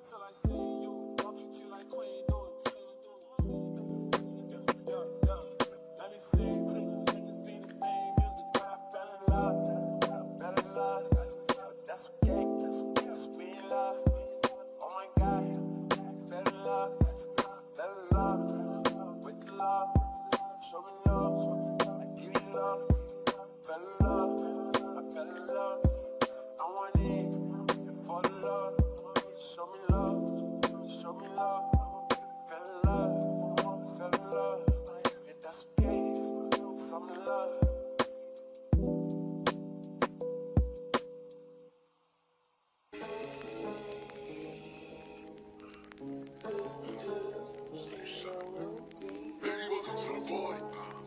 Until I see you, don't treat you like queen, do it. Let me sing to you, niggas be the main music, but I fell in love, that's okay, that's we in love, oh my God, fell in love, with the love, show me love, I give you love, fell in love, I fell in love, I want it, for the love, show me love, fell in love, yeah, that's okay, some love.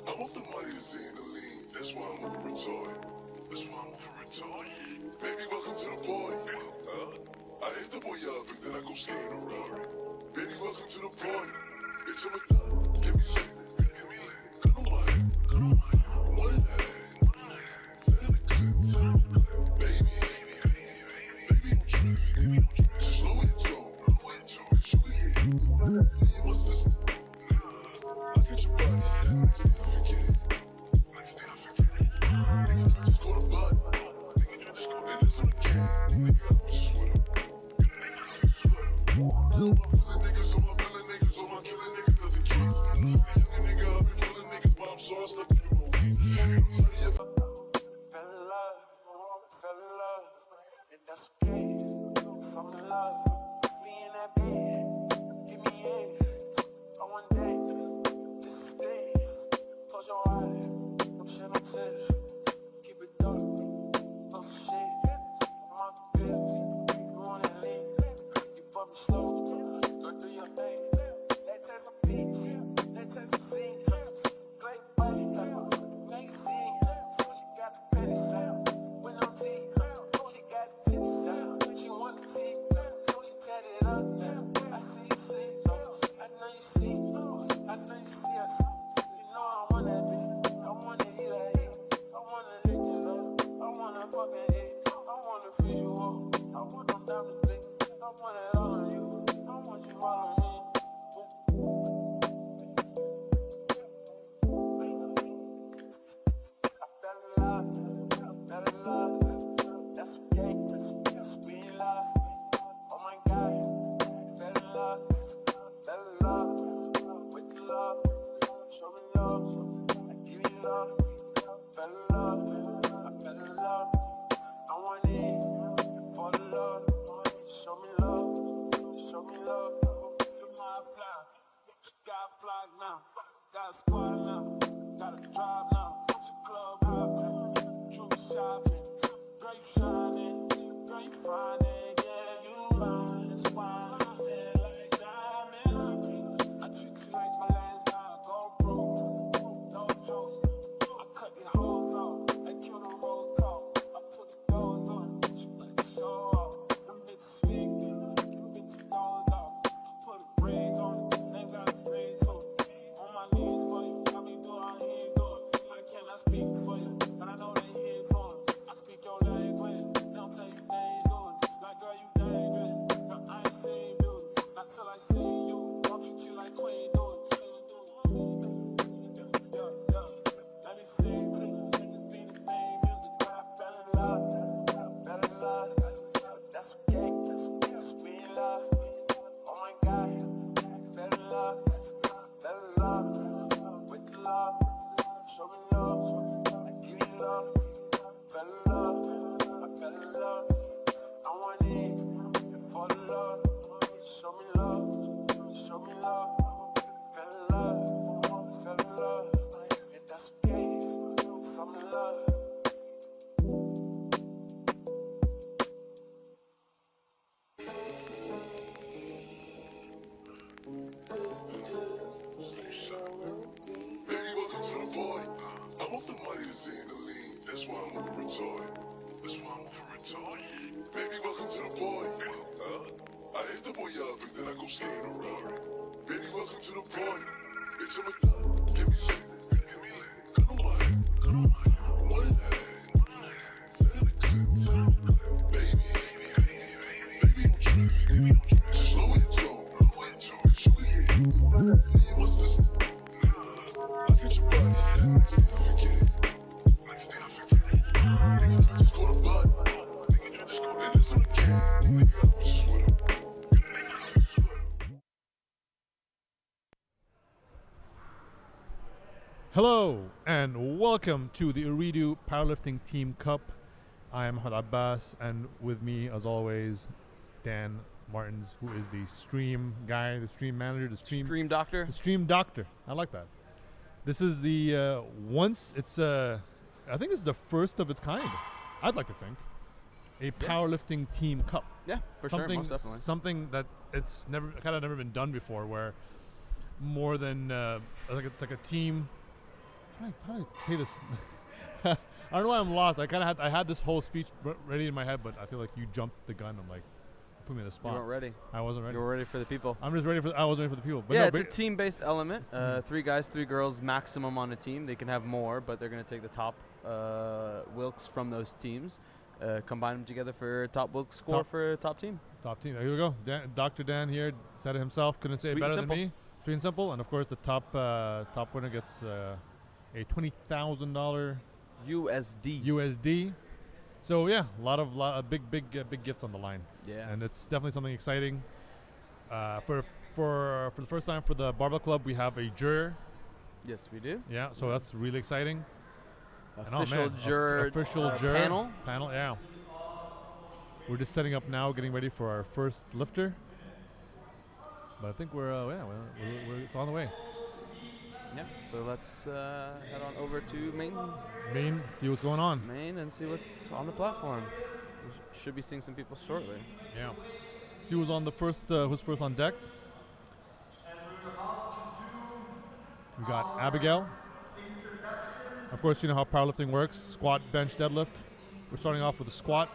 I'm off the money to see in the lean. That's why I'm over retarded. Baby, welcome to the party. I hit the boy up and then I go skate in a Rari. Baby, welcome to the party. Bitch, I'm a thug. Give me lit. Cut on my head. One and a half. Set in the clip. Baby, don't trip. Slow your tone. Cause you can get hit. You my sister. I get your body. Next day I forget it. Nigga, just go to body. And this on the game. Nigga, I was just with him. I'm feeling niggas on my killing niggas as a kid. Nigga, I've been killing niggas, but I'm so I stuck in my ways. Fell in love, and that's okay. Some love, we in that bed. Give me eggs, on one day, this is days. Close your eyes, don't shed no tears. Keep it dark, no shade. My bitch, you want it lean. You fuck me slow, go do your thing. Let's take some beats, let's take some scenes. Great body, make scene. She got the petty sound, with no teeth. She got the titty sound, she want the teeth. She tatted it up now. I see you see, I know you see, I know you see us. You know I want that bitch, I wanna eat that heat. I wanna lick it up, I wanna fucking eat. I wanna feed you up, I want them diamonds big. I want it all on you, I want you all on me. Fell in love, that's okay, that's we in love, oh my God, fell in love, with the love, show me love, I give you love, fell in love, I fell in love, I want it, for the love, show me love, you my fly, got fly now, got a squad now, got a drive now, it's a club hopping, jewelry shopping, grape shining, grape finding, yeah, you mine, it's wine, like diamond. I treat you like my last time, go broke, no joke. I cut your hoes off, I kill the rose call, I put the doors on, she like to show off. Some bitches sweet, some bitches doors off. I put a ring on it, they got a ring to it. On my knees for you, I be doing how he do it. I cannot speak for you, but I know they here for it. I speak your language, don't tell you they ain't doing it. Like girl, you dangerous, no, I ain't seen beauty. Not till I see you, don't treat you like queen, do it. Let me sing to you, niggas be the main music, but I fell in love, that's okay, that's we in love, oh my God, fell in love, with the love, show me love, I give you love, fell in love, I fell in love, I want it, for the love, show me love, fell in love, yeah, that's okay, some love. Baby, welcome to the party. I'm off the money to see in the lean. That's why I'm over retarded. Baby, welcome to the party. I hit the boy up and then I go skate in a Rari. Baby, welcome to the party. Bitch, I'm a thug. Give me lit. Cut on my head. One and a half. Set in the clip. Baby, don't trip. Hello and welcome to the Ooredoo Powerlifting Team Cup. I am Ahmed Abbas, and with me, as always, Dan Martins, who is the stream guy, the stream manager, the Stream doctor. the stream doctor. I like that. This is the I think it's the first of its kind. I'd like to think a powerlifting team cup. Yeah, for sure, Something, most definitely. something that it's never been done before, where more than it's like a team. How do I say this? I don't know why I'm lost. I had this whole speech ready in my head, but I feel like you jumped the gun. I'm like, put me in the spot. You weren't ready. I wasn't ready. You were ready for the people. I wasn't ready for the people. But Yeah, no, it's a team-based element. 3 guys, 3 girls, maximum on a team. They can have more, but they're going to take the top Wilks from those teams, combine them together for a top Wilks score for a top team. Top team. Here we go. Dr. Dan here said it himself. Couldn't say it Sweet better and than me. Sweet and simple. And of course, the top winner gets a $20,000 USD. So yeah, a lot of big gifts on the line. Yeah. And it's definitely something exciting. For the first time for the Barbell Club, we have a juror. Yes, we do. Yeah, so that's really exciting. Official juror panel. Panel, yeah. We're just setting up now, getting ready for our first lifter. But I think we're it's on the way. Yeah. So let's head on over to Main, see what's going on. Main and see what's on the platform. We should be seeing some people shortly. Yeah. See who's on the first. Who's first on deck? We got Abigail. Of course, you know how powerlifting works: squat, bench, deadlift. We're starting off with a squat.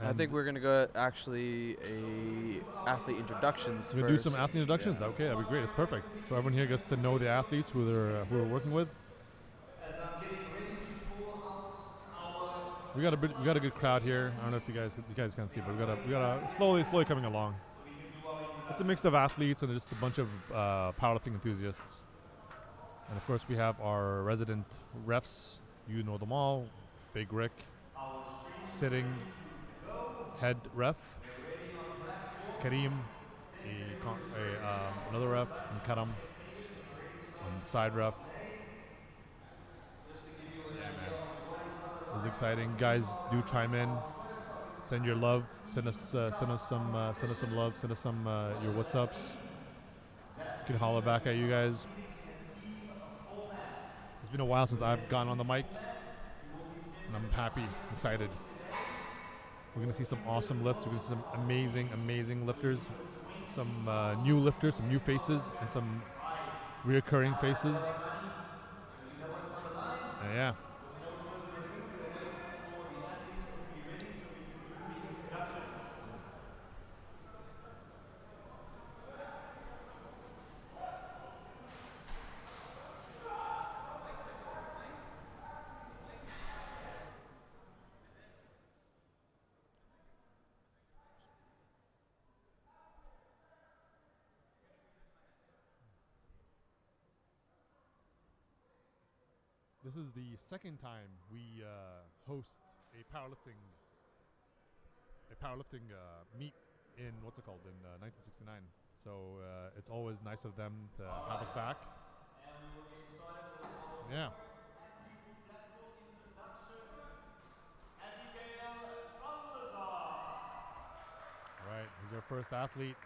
I think we're gonna go actually a athlete introductions. We're gonna do some athlete introductions. Yeah. Okay, that'd be great. It's perfect. So everyone here gets to know the athletes who we're working with. We got a good crowd here. I don't know if you guys can't see, but we got a slowly coming along. It's a mix of athletes and just a bunch of powerlifting enthusiasts. And of course, we have our resident refs. You know them all. Big Rick, sitting head ref. Kareem, another ref, and Karam on side ref. Yeah, man. It's exciting. Guys, do chime in. Send your love. Send us some love. Send us some your WhatsApps. We can holler back at you guys. It's been a while since I've gotten on the mic, and I'm happy, excited. We're gonna see some awesome lifts. We're gonna see some amazing lifters, some new lifters, some new faces, and some reoccurring faces. Yeah. This is the second time we host a powerlifting meet in in 1969. So it's always nice of them to have us back. Yeah. All right, he's our first athlete.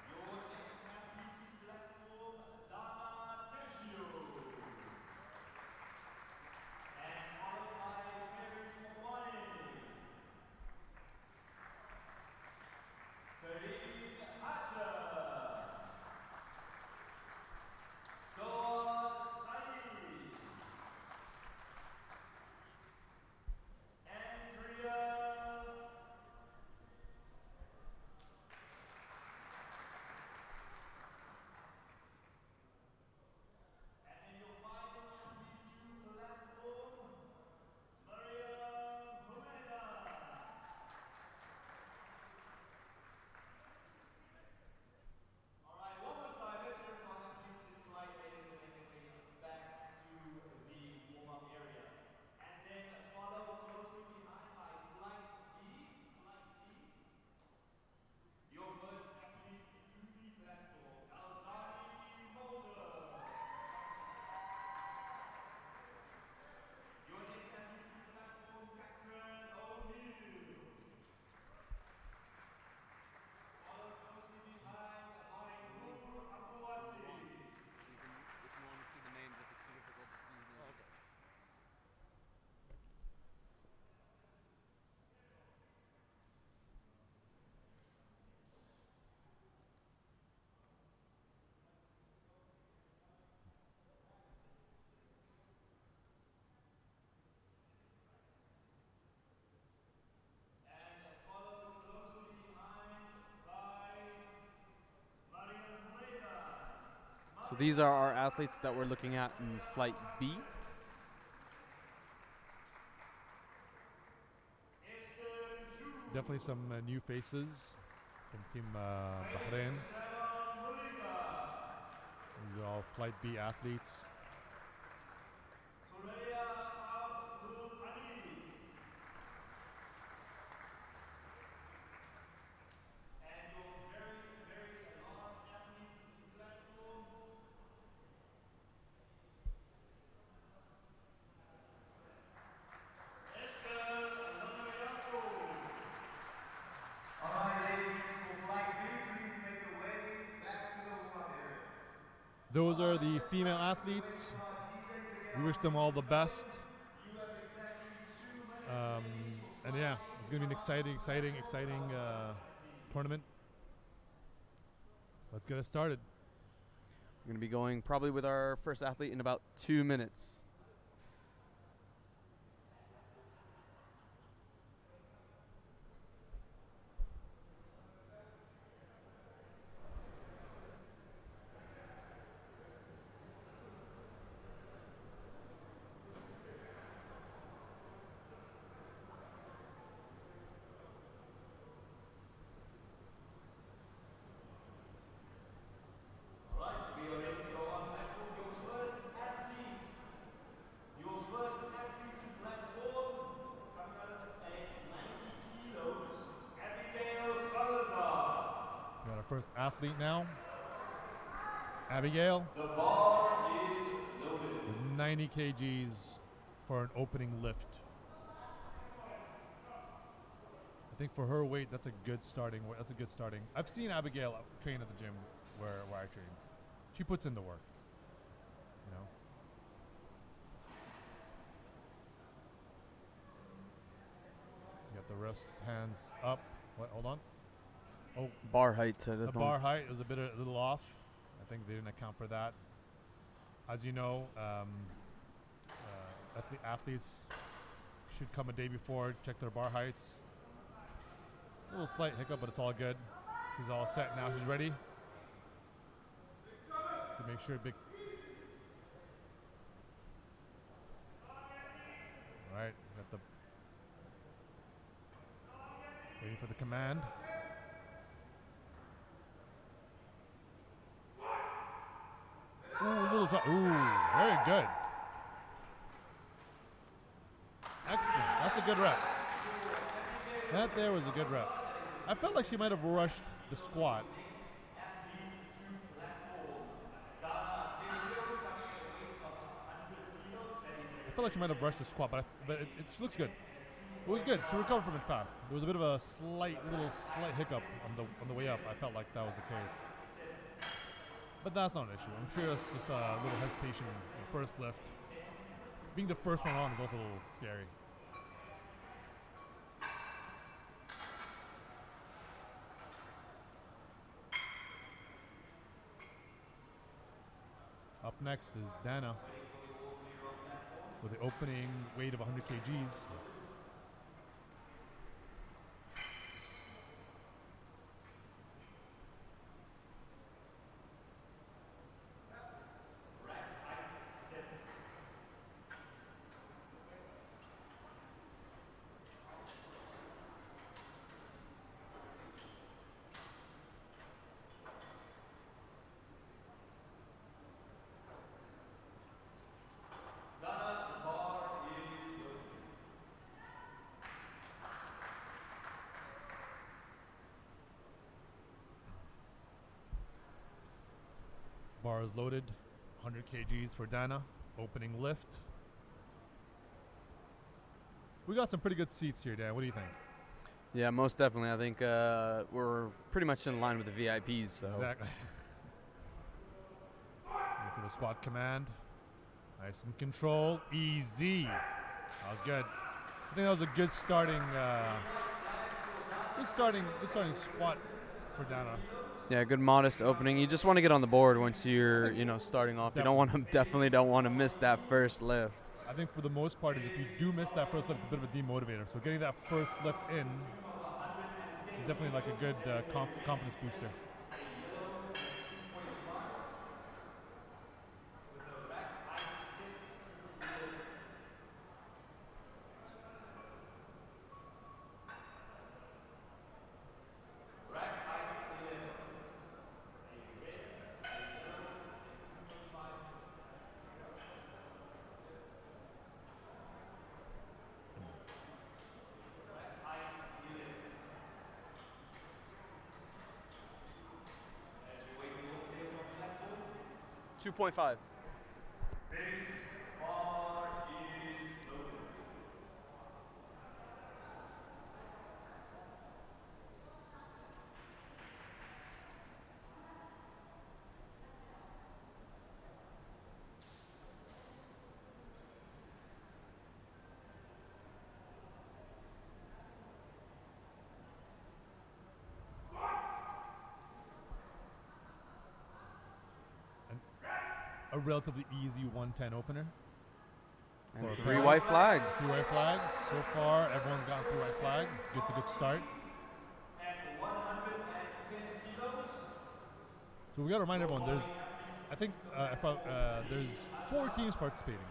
So these are our athletes that we're looking at in Flight B. Definitely some new faces from Team Bahrain. These are all Flight B athletes. Those are the female athletes. We wish them all the best. And yeah, it's going to be an exciting tournament. Let's get it started. We're going to be going probably with our first athlete in about 2 minutes. First athlete now, Abigail, The bar is loaded. with 90 kgs for an opening lift. I think for her weight, that's a good starting. I've seen Abigail train at the gym where I train. She puts in the work, you know. You got the wrists, hands up. What? Hold on. Oh, Bar height. the bar height was a little off. I think they didn't account for that. As you know, athletes should come a day before, check their bar heights. A little slight hiccup, but it's all good. She's all set now. She's ready. So make sure big. All right, got the waiting for the command. Ooh, little drop. Ooh, very good. Excellent. That's a good rep. That there was a good rep. I felt like she might have rushed the squat. But it looks good. It was good. She recovered from it fast. There was a bit of a slight hiccup on the way up. I felt like that was the case. But that's not an issue. I'm sure it's just a little hesitation in the first lift. Being the first one on is also a little scary. Up next is Dana with the opening weight of 100 kgs. Bar is loaded, 100 kgs for Dana, opening lift. We got some pretty good seats here, Dan. What do you think? Yeah, most definitely. I think we're pretty much in line with the VIPs. So. Exactly. Wait for the squat command. Nice and control. Easy. That was good. I think that was a good starting squat for Dana. Yeah, good modest opening. You just want to get on the board once you're, starting off. Definitely don't want to miss that first lift. I think for the most part is if you do miss that first lift, it's a bit of a demotivator. So getting that first lift in is definitely like a good confidence booster. 2.5. A relatively easy 110 opener. And For 3 pairs. white flags. 3 white flags. So far, everyone's gotten 3 white flags. It's a good start. So we got to remind everyone, there's 4 teams participating,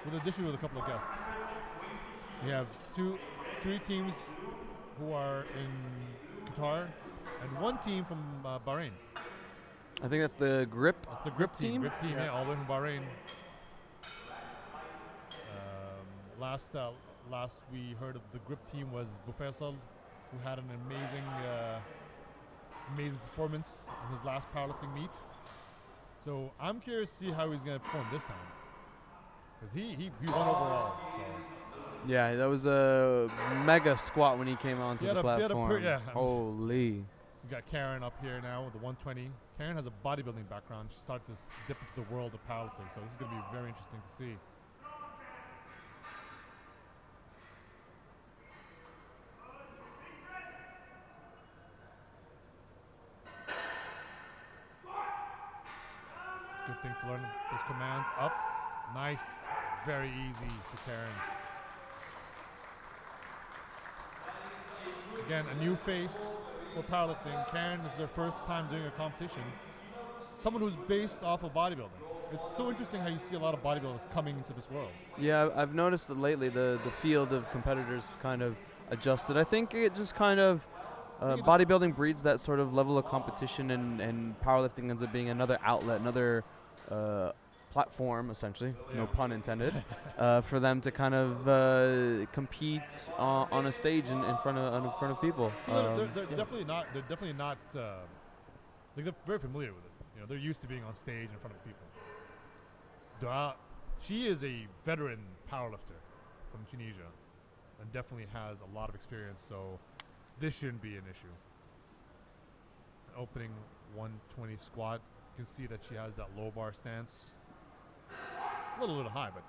with addition with a couple of guests. We have 3 teams who are in Qatar, and 1 team from Bahrain. I think that's the grip. That's the grip team. team? Grip team, yeah, all the way from Bahrain. Last we heard of the grip team was Bufaisal, who had an amazing performance in his last powerlifting meet. So I'm curious to see how he's going to perform this time, because he won overall. So Yeah, that was a mega squat when he came onto the platform. Holy. We got Karen up here now with the 120. Karen has a bodybuilding background. She started to dip into the world of powerlifting, so this is going to be very interesting to see. Good thing to learn those commands. Up. Nice. Very easy for Karen. Again, a new face for powerlifting. Karen is her first time doing a competition. Someone who's based off of bodybuilding. It's so interesting how you see a lot of bodybuilders coming into this world. Yeah, I've noticed that lately the field of competitors kind of adjusted. I think it just kind of bodybuilding breeds that sort of level of competition, and powerlifting ends up being another outlet, another platform, essentially, no pun intended, for them to kind of compete on a stage in front of people. So they're definitely not. They're definitely not. Like they're very familiar with it. You know, they're used to being on stage in front of people. Dua, she is a veteran powerlifter from Tunisia, and definitely has a lot of experience. So this shouldn't be an issue. An opening 120 squat. You can see that she has that low bar stance. It's a little high, but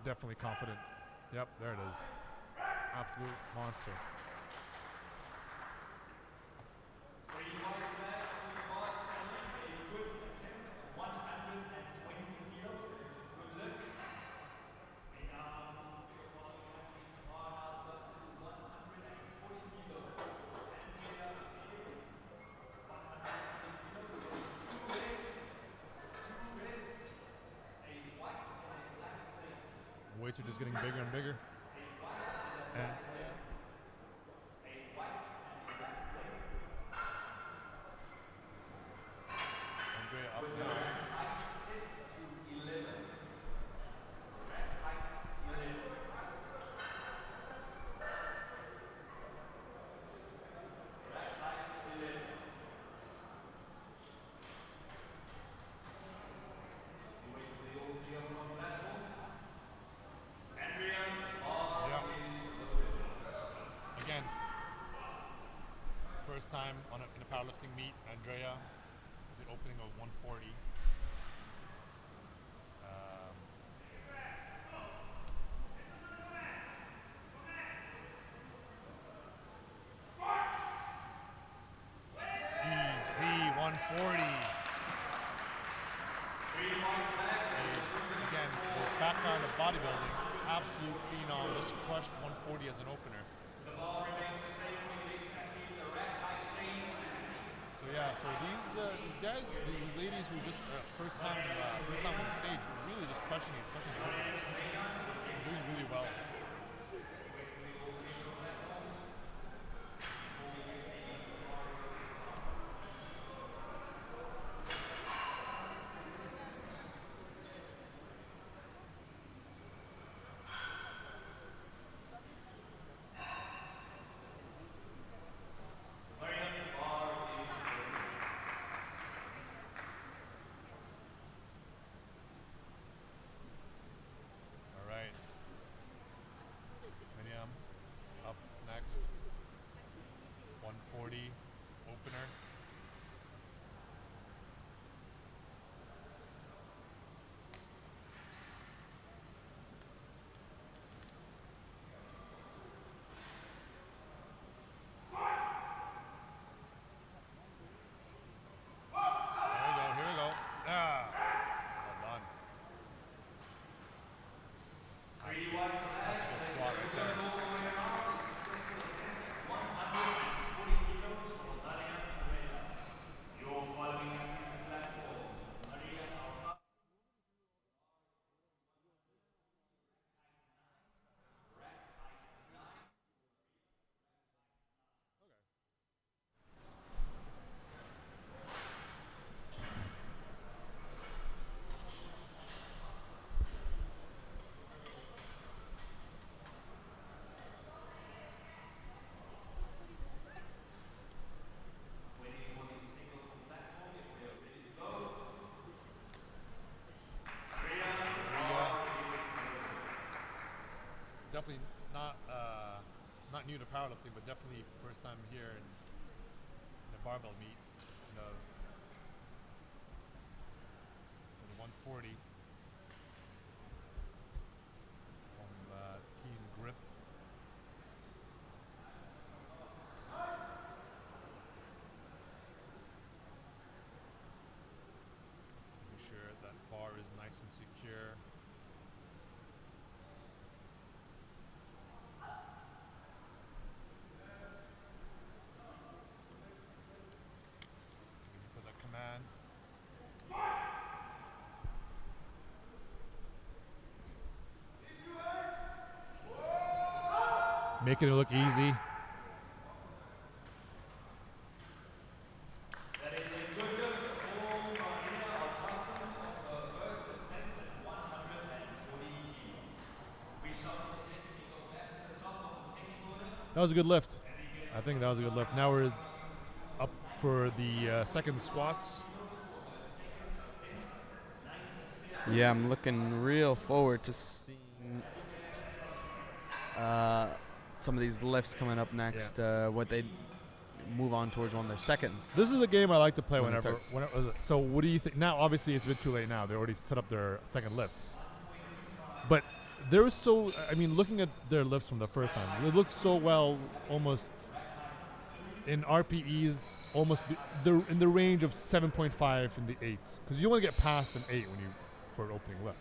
definitely confident. Yep, there it is. Absolute monster. Weights are just getting bigger and bigger. And Andrea up now. Again, first time in a powerlifting meet, Andrea, the opening of 140. Easy 140. Again, with background of bodybuilding, absolute phenom, just crushed 140 as an opener. So yeah, so these guys, these ladies who just first time on the stage, really just crushing the openers, doing really well. powerlifting, but definitely first time here in the barbell meet. The 140 from Team Grip. Make sure that bar is nice and secure. For the command. Making it look easy. That was a good lift. I think that was a good lift. Now we're up for the second squats. Yeah, I'm looking real forward to seeing some of these lifts coming up next. What they move on towards on their seconds. This is a game I like to play When whenever. So what do you think? Now, obviously, it's a bit too late now. They already set up their second lifts. But there was looking at their lifts from the first time, it looked so well, almost in RPEs, they're in the range of 7.5 in the 8s. Because you don't want to get past an 8 for an opening lift.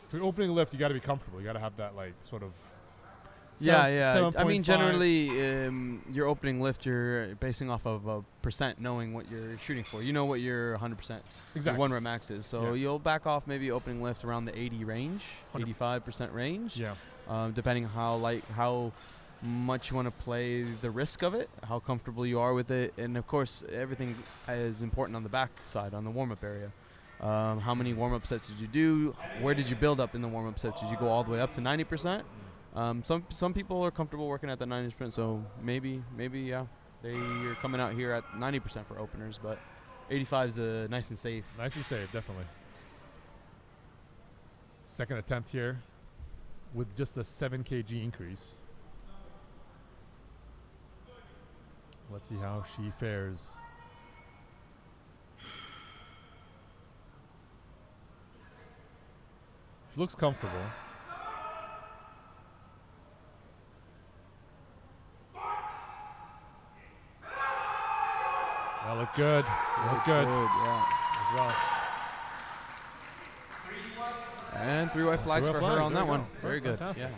For an opening lift, you got to be comfortable. You got to have that sort of. Yeah. I mean, generally, your opening lift, you're basing off of a percent, knowing what you're shooting for. You know what your 100%, your 1 rep max is. So you'll back off maybe opening lift around the 80 range, 85% range. Yeah. Depending how much you want to play the risk of it, how comfortable you are with it, and of course, everything is important on the back side, on the warm-up area. How many warm-up sets did you do? Where did you build up in the warm-up sets? Did you go all the way up to 90%? Some people are comfortable working at the 90%, so maybe yeah, you're coming out here at 90% for openers, but 85 is nice and safe. Nice and safe, definitely. Second attempt here with just a 7 kg increase. Let's see how she fares. She looks comfortable. That looked good. Looked good. Yeah. As well. And 3 white flags for her on that one. Very good. Fantastic. Yeah.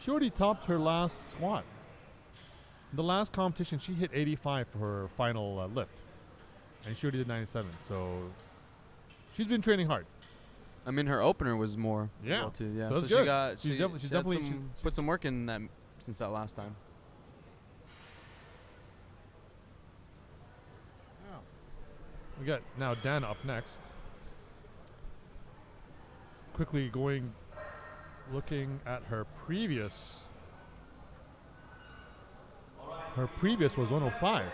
She already topped her last squat. The last competition, she hit 85 for her final lift. And she already did 97. So she's been training hard. I mean, her opener was more. Yeah. Well too. Yeah. So So, that's she good. got. She's She definitely put some work in that since that last time. We got now Dan up next. Quickly looking at her previous. Her previous was 105.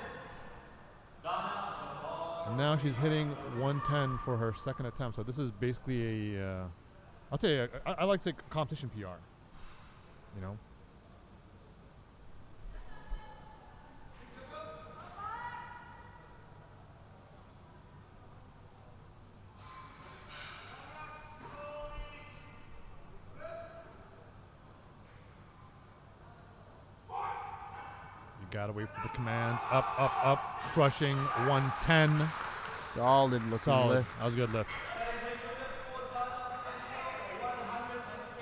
And now she's hitting 110 for her second attempt. So this is basically I'll tell you, I like to say competition PR. You know? Gotta wait for the commands. Up, crushing 110. Solid looking lift. That was a good lift.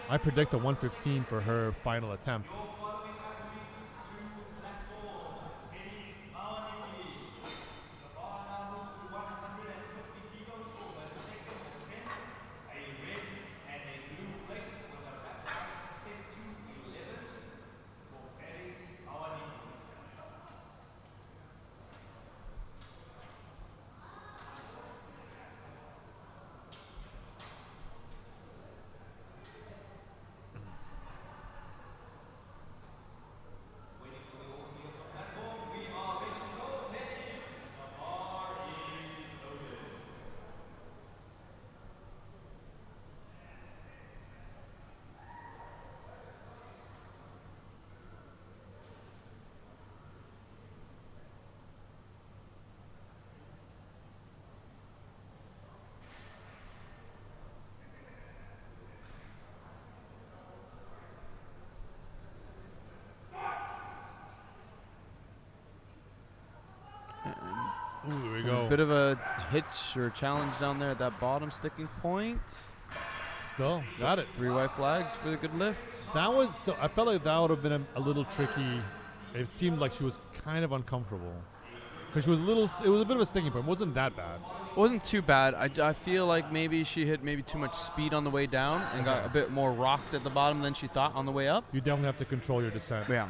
I predict a 115 for her final attempt. Ooh, there we And go. a bit of a hitch or challenge down there at that bottom sticking point. So, got it. 3 white flags for the good lift. That was, so I felt like that would have been a little tricky. It seemed like she was kind of uncomfortable. Because she was it was a bit of a sticking point. It wasn't that bad. Wasn't too bad. I feel like maybe she hit maybe too much speed on the way down and got a bit more rocked at the bottom than she thought on the way up. You definitely have to control your descent. Yeah.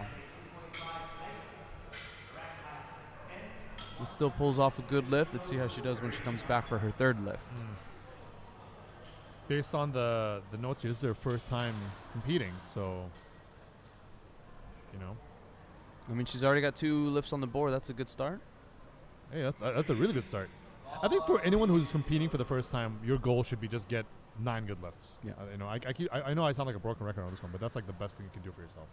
She still pulls off a good lift. Let's see how she does when she comes back for her third lift. Based on the notes here, this is her first time competing. So, you know. I mean, she's already got 2 lifts on the board. That's a good start. Hey, that's a really good start. I think for anyone who's competing for the first time, your goal should be just get 9 good lifts. Yeah. You know, I know I sound like a broken record on this one, but that's like the best thing you can do for yourself.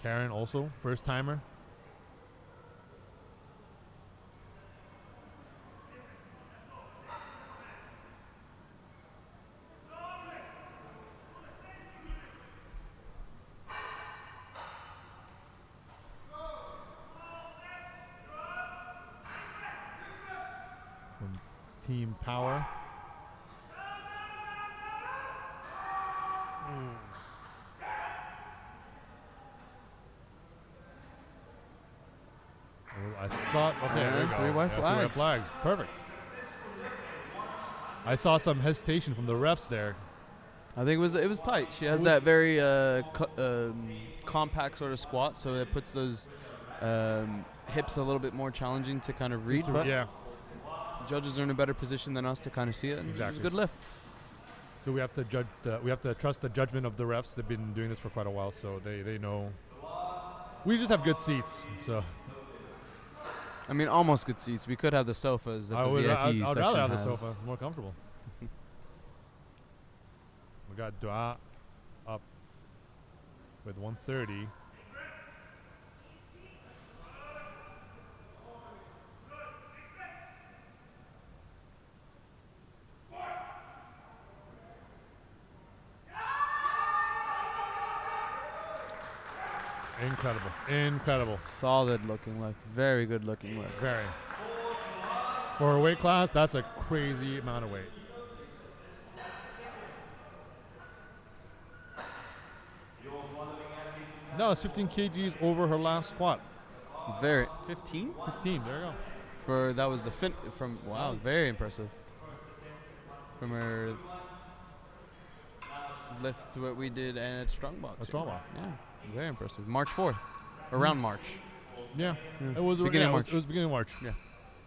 Karen also, first timer. From Team Power. I saw. Okay, there we And go. 3 white 3 white flags. flags. Perfect. I saw some hesitation from the refs there. I think it was tight. She has that very compact sort of squat, so it puts those hips a little bit more challenging to kind of read. But Yeah. judges are in a better position than us to kind of see it. And Exactly. It was a good lift. So we have to judge. We have to trust the judgment of the refs. They've been doing this for quite a while, so they know. We just have good seats, so I mean, almost good seats. We could have the sofas that the VIP I'd section rather have the has. sofa. It's more comfortable. We got Dua up with 130. Incredible. Incredible. Solid looking lift. Very good looking lift. Very. For a weight class, that's a crazy amount of weight. No, it's 15 kgs over her last squat. Very 15 15, there you go. for that was the from wow, very impressive. From her lift to what we did at Strongbox. A strong one. Yeah, very impressive. March 4th, around March. Yeah. Yeah. It was Beginning of It was beginning of March. Yeah.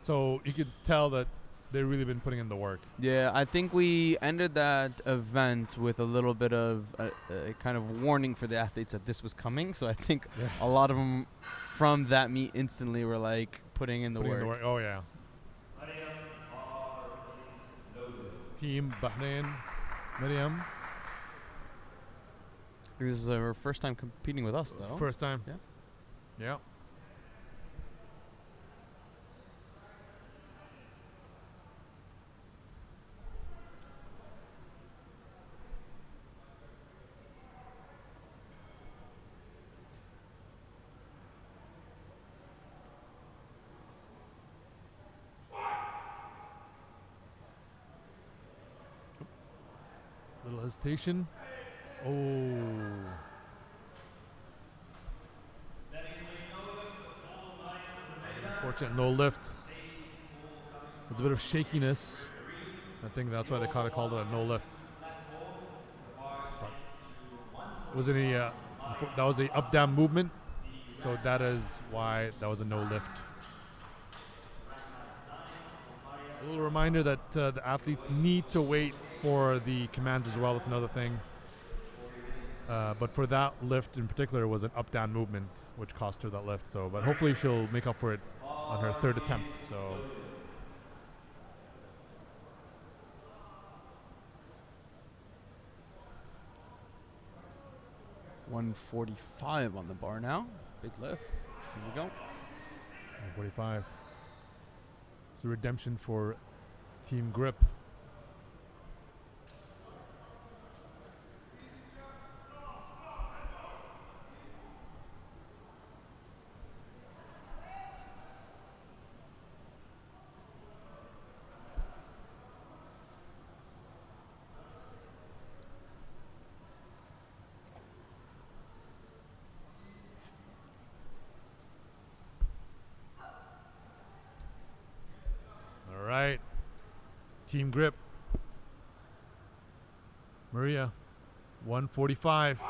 So you could tell that they've really been putting in the work. Yeah, I think we ended that event with a little bit of a kind of warning for the athletes that this was coming. So I think a lot of them from that meet instantly were like putting in the work. Oh yeah. Team Bahrain, Miriam. This is her first time competing with us, though. First time. Yeah. Yeah. Little hesitation. Oh. Unfortunate no lift. With a bit of shakiness. I think that's why they kind of called it a no lift. Was any that was a up down movement, so that is why that was a no lift. A little reminder that the athletes need to wait for the commands as well. That's another thing. But for that lift in particular, it was an up-down movement, which cost her that lift. So, but hopefully she'll make up for it on her third attempt. So. $145 on the bar now. Big lift. Here we go. 145. It's a redemption for Team Grip. Team grip. Maria, 145.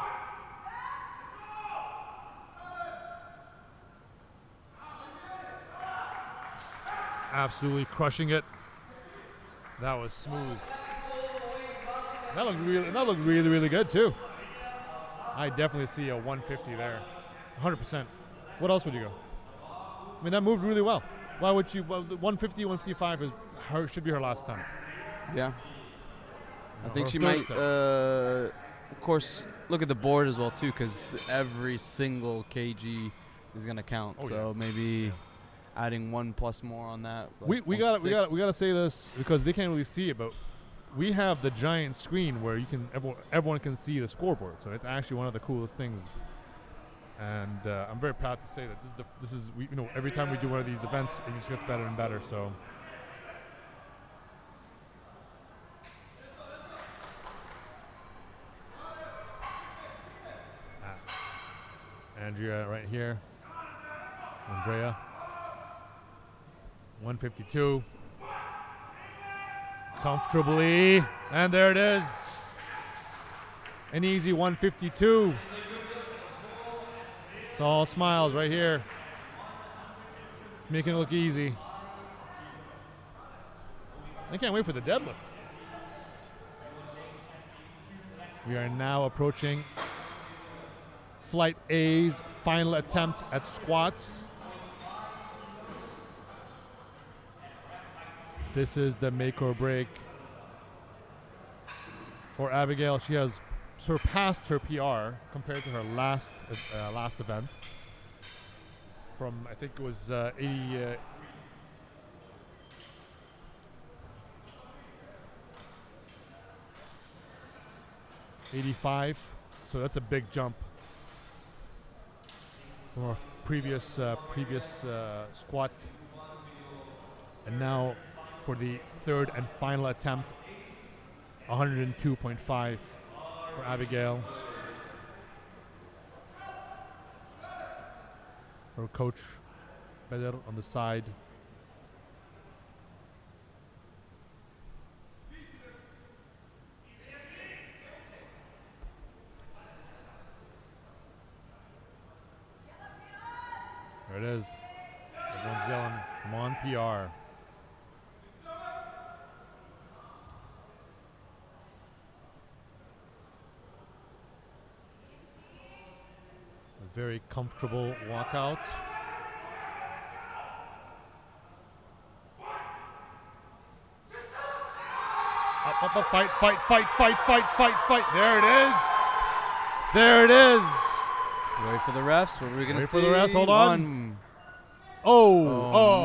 Absolutely crushing it. That was smooth. That looked really, really good too. I definitely see a 150 there, 100%. What else would you go? I mean, that moved really well. Why would you? Well, 150, 155 is should be her last attempt. Yeah. I think her she third might, attempt. of course, look at the board as well too, because every single kg is gonna count. Oh, so maybe adding 1 plus more on that. Like we gotta say this because they can't really see it, but we have the giant screen where you can everyone can see the scoreboard. So it's actually one of the coolest things. And I'm very proud to say that this is every time we do one of these events, it just gets better and better. So. Andrea right here. Andrea. 152. Comfortably. And there it is. An easy 152. It's all smiles right here. It's making it look easy. I can't wait for the deadlift. We are now approaching Flight A's final attempt at squats. This is the make or break for Abigail. She has surpassed her PR compared to her last event. From I think it was 85. So that's a big jump from our previous squat. And now for the third and final attempt, 102.5 for Abigail. Her coach, Bedr, on the side. There it is. Everyone's yelling, come on, PR. A very comfortable walkout. Up, fight. There it is. There it is. Wait for the refs. What are we gonna see? Wait for the refs. Hold on. Oh Oh.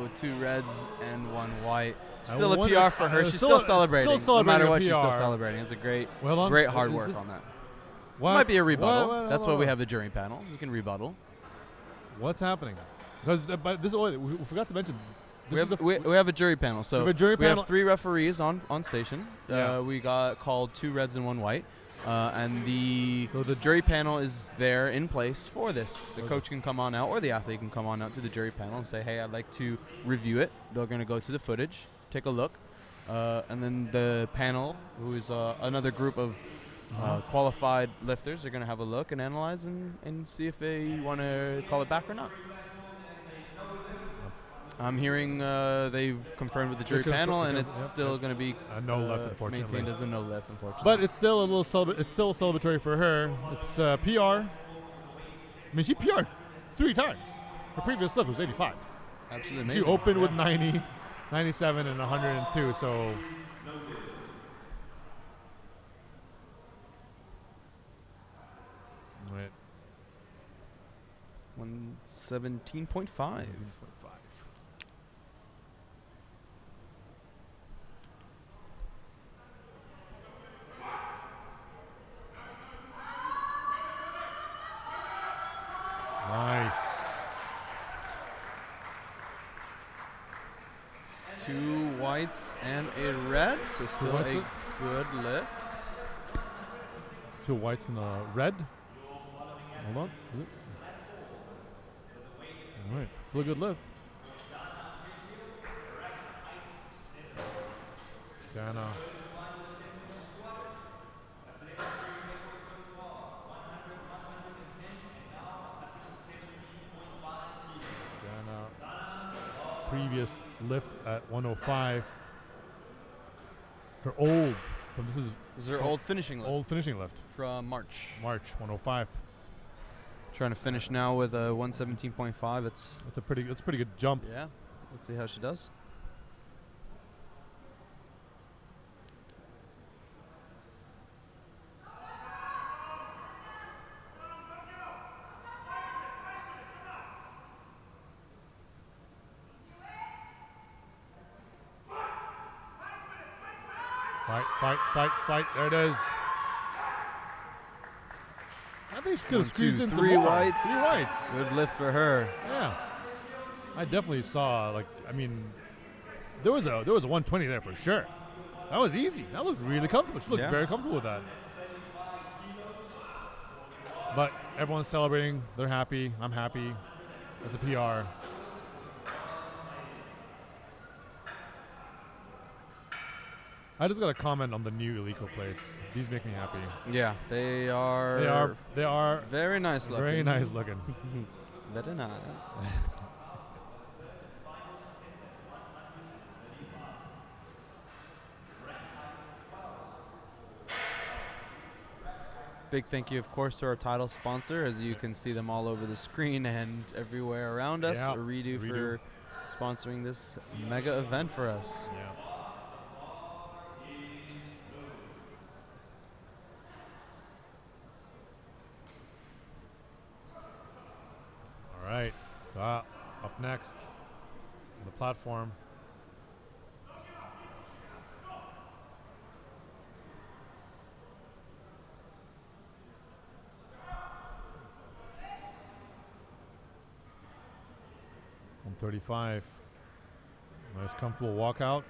no! 2 reds and 1 white. I Still a wonder- PR for her. She's still celebrating. still No matter celebrating what, a she's still PR. celebrating. It's a great Well, hard is work this- on that. What? Might be a rebuttal. What? That's why we have the jury panel. We can rebuttal. What's happening? Because but this we forgot to mention. We have a jury panel. So We have a jury panel. 3 referees on station. Yeah. We got called 2 reds and 1 white. And the jury panel is there in place for this. The coach can come on out, or the athlete can come on out to the jury panel and say, hey, I'd like to review it. They're going to go to the footage, take a look. And then the panel, who is another group of qualified lifters, are going to have a look and analyze and see if they want to call it back or not. I'm hearing they've confirmed with the jury panel, and it's still going to be a no left, unfortunately. maintained as a no left, unfortunately. But it's still a little it's still celebratory for her. It's PR. I mean, she PR'd 3 times. Her previous lift was 85. Absolutely amazing. She opened with 90, 97, and 102. So. Right. 117.5. Nice. 2 whites and a red, so still a good lift. 2 whites and a red. Hold on. All right, still a good lift. Dana. Previous lift at 105. Her old This is her old finishing lift. Old finishing lift From March. March 105. Trying to finish now with a 117.5. It's That's a pretty good jump. yeah. Let's see how she does. Fight. There it is. I think she could have 1, squeezed 2, in 3 some more. whites. 3 whites. Good lift for her. Yeah. I definitely saw, like, I mean, there was a 120 there for sure. That was easy. That looked really comfortable. She looked very comfortable with that. But everyone's celebrating. They're happy. I'm happy. It's a PR. I just got a comment on the new Eleco plates. These make me happy. Yeah, they are very nice looking. Very nice looking. Very nice. Big thank you, of course, to our title sponsor, as you can see them all over the screen and everywhere around us. Yeah, Ooredoo for sponsoring this mega event for us. Yeah. All right. Up next on the platform. .135. Nice comfortable walkout.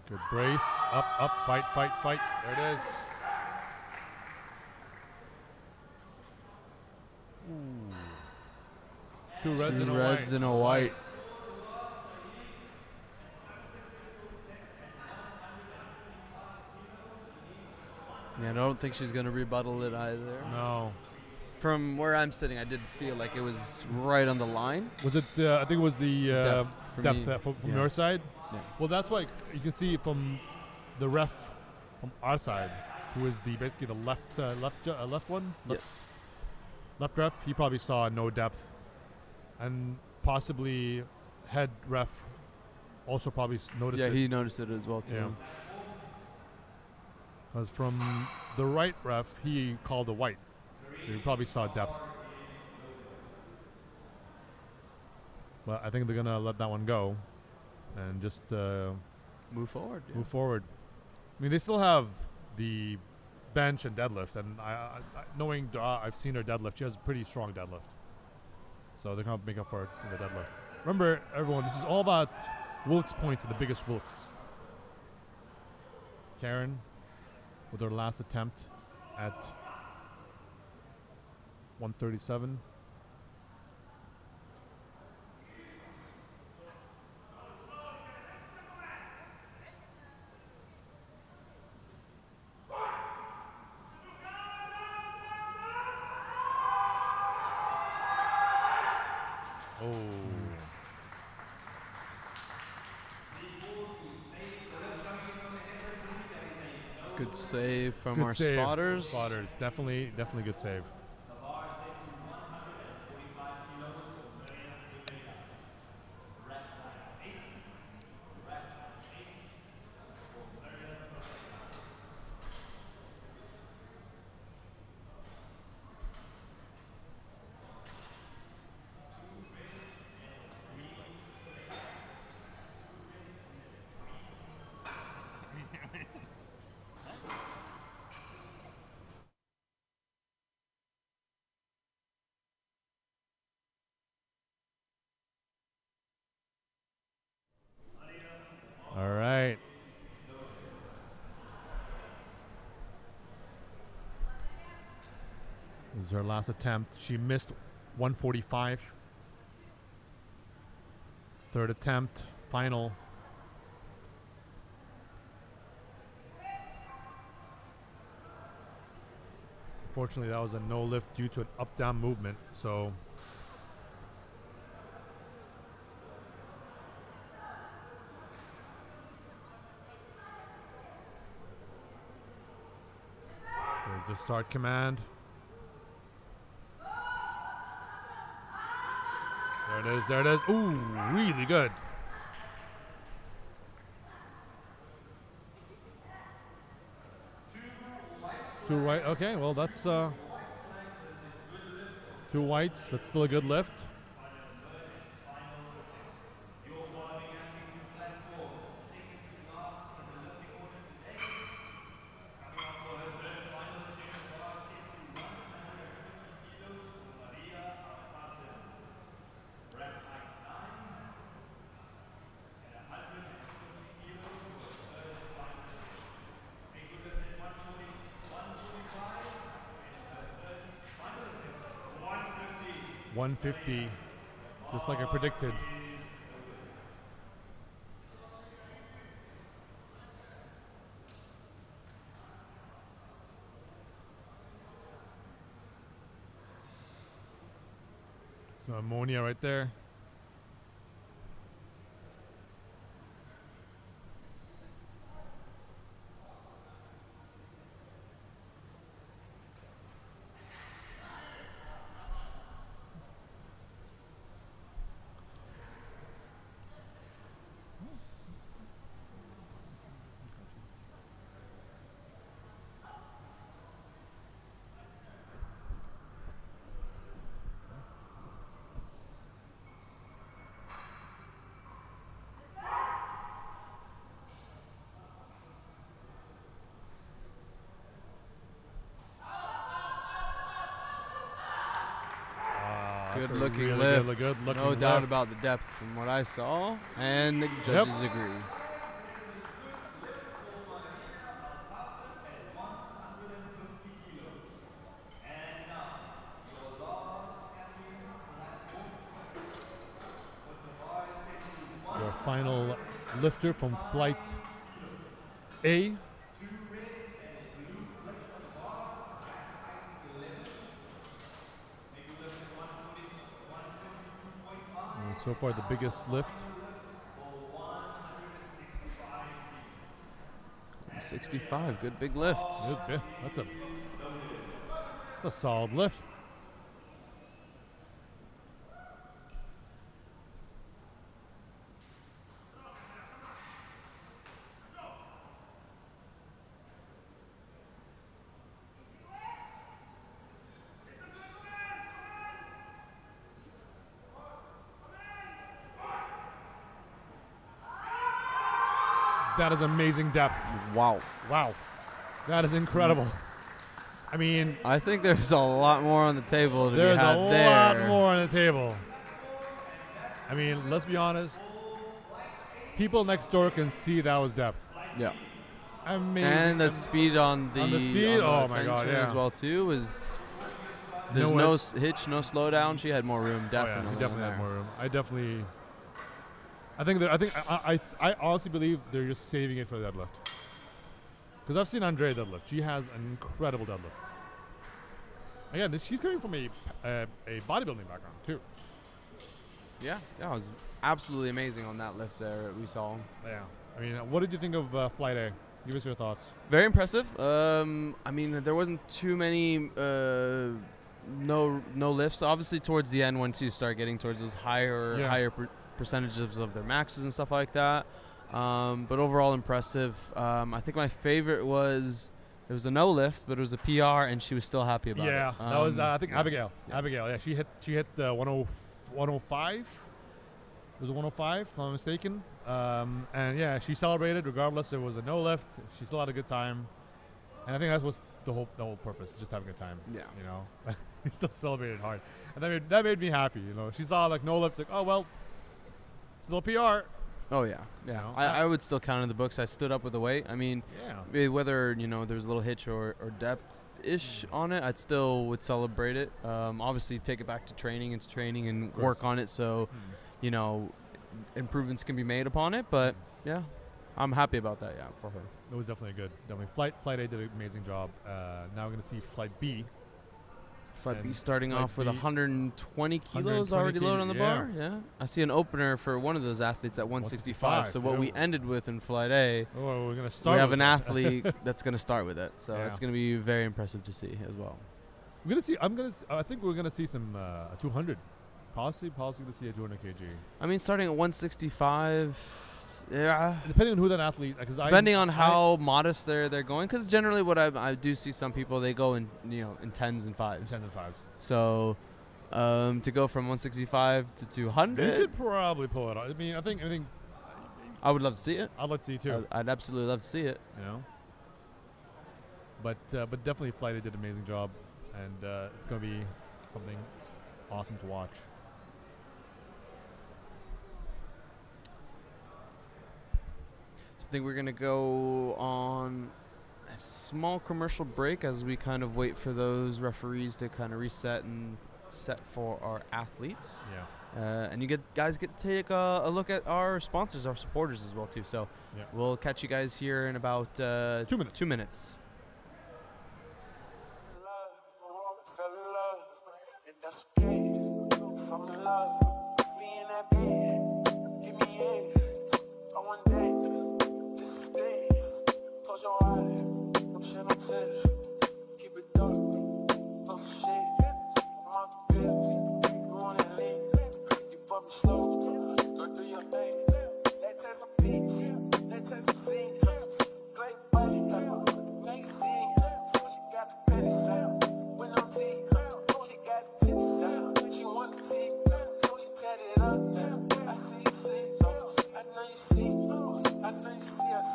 Good brace. Up, fight. There it is. Ooh. Two reds and a white. Yeah, I don't think she's going to rebuttal it either. No. From where I'm sitting, I did feel like it was right on the line. Was it? I think it was the depth from your side. Yeah. Well, that's why you can see from the ref from our side, who is basically the left one. Yes. Left ref, he probably saw no depth, and possibly head ref also probably noticed it. Yeah, he noticed it as well too. Yeah. Because from the right ref, he called a white. So he probably saw depth. But I think they're gonna let that one go, and just move forward. Yeah. move forward. I mean, they still have the bench and deadlift, and I knowing I've seen her deadlift. She has a pretty strong deadlift, so they're gonna make up for it in the deadlift. Remember, everyone, this is all about Wilkes points and the biggest Wilkes. Karen, with her last attempt at 137. Oh. Good save from Good our save. spotters. Spotters, definitely good save. All right. This is her last attempt. She missed 145. Third attempt, final. Unfortunately, that was a no lift due to an up-down movement. So there's the start command. There it is, there it is. Ooh, really good. Two right, okay, well that's two whites, that's still a good lift. $150, just like I predicted. Some ammonia right there. Good looking really lift. good looking No doubt lift. about the depth from what I saw, and the judges agree. Your final lifter from flight A. And so far the biggest lift. 65, good big lift. That's a solid lift. That is amazing depth. Wow. Wow. That is incredible. I mean, I think there's a lot more on the table to be there's had a there. lot more on the table. I mean, let's be honest. People next door can see that was depth. Yeah. Amazing. And the speed on the speed? Oh my God, ascension yeah. as well too was there's no hitch, no slowdown. She had more room, definitely. Oh yeah, he definitely had more room. I honestly believe they're just saving it for the deadlift. Because I've seen Andrea deadlift. She has an incredible deadlift. Again, she's coming from a bodybuilding background too. Yeah, it was absolutely amazing on that lift there we saw. Yeah. I mean, what did you think of Flight A? Give us your thoughts. Very impressive. I mean, there wasn't too many no lifts. Obviously, towards the end, once you start getting towards those higher percentages of their maxes and stuff like that. But overall, impressive. I think my favorite was it was a no lift, but it was a PR, and she was still happy about it. Yeah, that was I think yeah. Abigail. Yeah. Abigail. Yeah, she hit the 105. It was a 105, if I'm not mistaken. And yeah, she celebrated regardless. It was a no lift. She still had a good time, and I think that was the whole purpose, just have a good time. Yeah. You know, we still celebrated hard, and that made me happy. You know, she saw like no lift, like oh well, still a PR. Oh yeah, yeah. know, I would still count in the books. I stood up with the weight. I mean, whether there was a little hitch or depth-ish on it, I'd still would celebrate it. Obviously, take it back to training and work on it. So, improvements can be made upon it. But yeah, I'm happy about that. Yeah, for her. It was definitely good. Definitely. Flight A did an amazing job. Now we're going to see Flight B. Flight B And starting Flight off with B, 120 kilos 120 already loaded on the yeah. bar. Yeah, I see an opener for one of those athletes at 165. So what yeah. we ended with in Flight A, Oh, we're going to start. we have with an that. athlete that's going to start with it. So Yeah. it's going to be very impressive to see as well. We're gonna see. I think we're gonna see some 200. Possibly to see a 200 kg. I mean, starting at 165. Yeah. Depending on who that athlete. Depending on how modest they're going, because generally what I do see some people, they go in in 10s and 5s. 10 and 5s. So to go from 165 to 200, They could probably pull it off. I mean, I think I would love to see it. I'd like to see it too. I'd absolutely love to see it. You know. But definitely Flighty did an amazing job, and it's gonna be something awesome to watch. I think we're going to go on a small commercial break as we kind of wait for those referees to kind of reset and set for our athletes. Yeah. And you guys get to take a look at our sponsors, our supporters as well too. So Yeah. we'll catch you guys here in about 2 minutes. 2 minutes. Fell in love, and that's okay. Fall in love, we in that bed. Give me eggs, I want that. This is days. Close your eyes, don't shed no tears. Keep it dark, no shit. My bitch, you want it lit. You bump me slow, go do your thing. Let's have some bitch, let's have some scenes. Great body, make scene. She got the petty sound. She got the titty sound. She want the tea. She tatted it up now. I see you see. I know you see. I know you see us.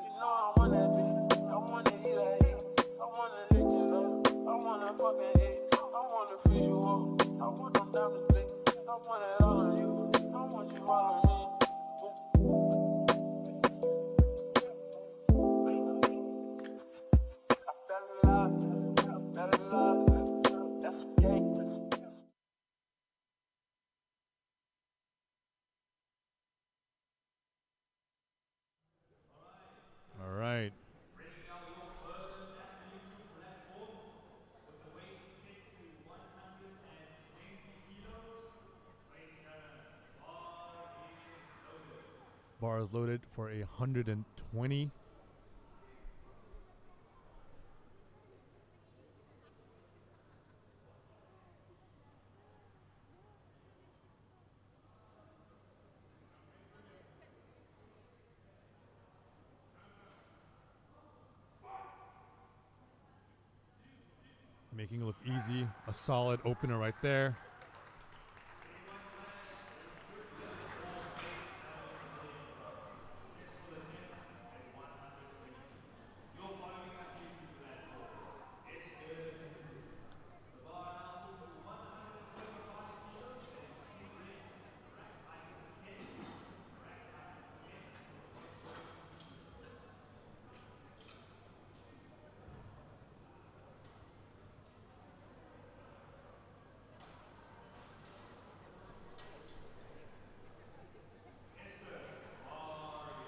You know I want that bitch. I wanna eat that heat. I wanna lick it up. I wanna fucking eat. I wanna feed you up. I want them diamonds lit. I want it all on you. I want you all on me. I fell in love. I fell in love. That's okay. All right. Bringing out your furthest athlete platform with the weight set to 120 kilos. Bar is loaded for 120. Making it look easy. A solid opener right there.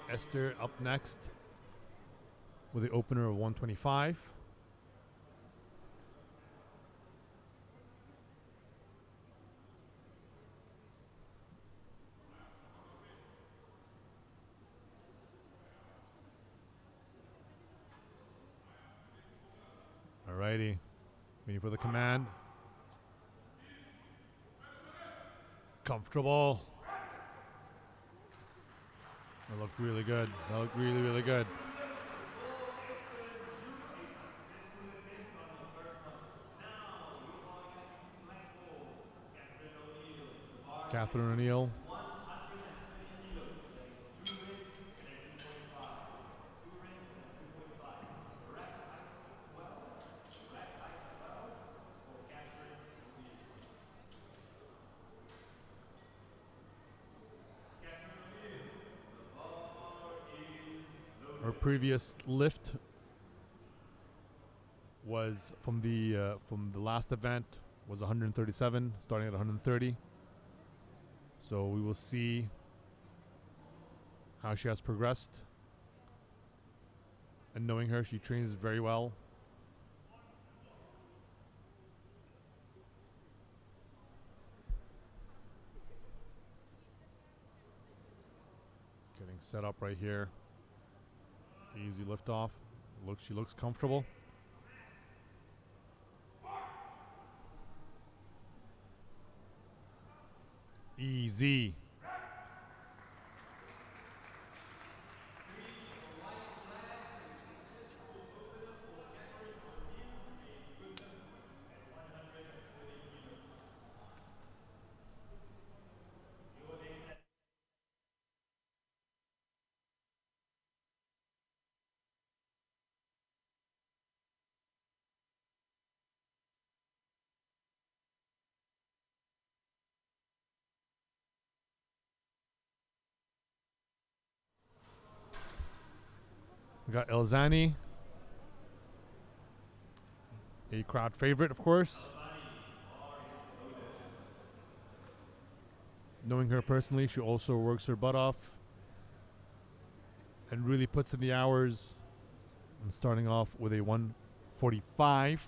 Esther up next with the opener of 125. Alrighty, waiting for the command. Comfortable. That looked really good. That looked really, really good. Catherine O'Neill. Our previous lift was from the last event was 137, starting at 130. So we will see how she has progressed. And knowing her, she trains very well. Getting set up right here. Easy lift off. She looks comfortable. Easy. We got Elzani, a crowd favorite, of course. Knowing her personally, she also works her butt off and really puts in the hours. And starting off with a 145.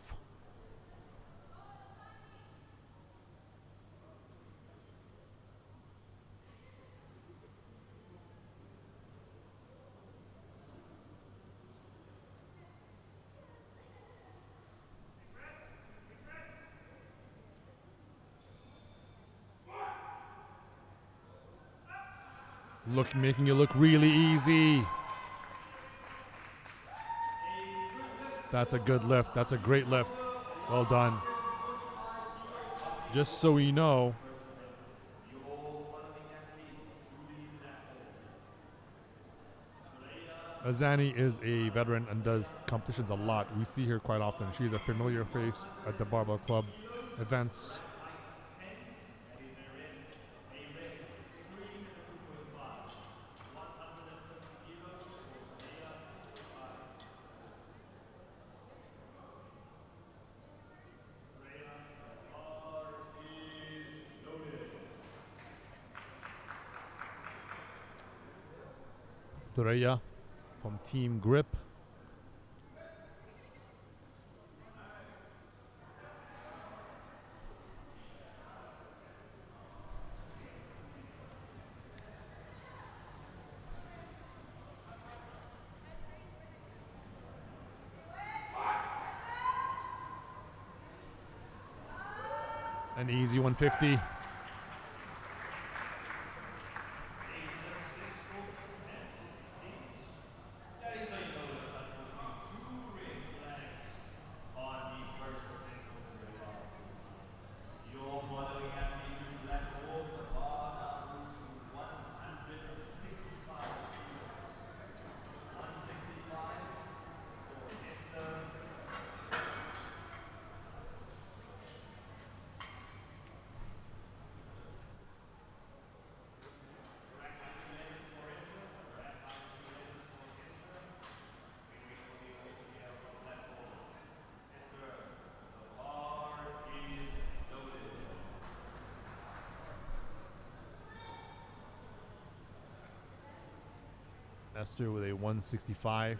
Making it look really easy. That's a good lift. That's a great lift. Well done. Just so we know, Azani is a veteran and does competitions a lot. We see her quite often. She's a familiar face at the Barbell Club events. Thuraya from Team Grip. An easy 150. Esther with a 165.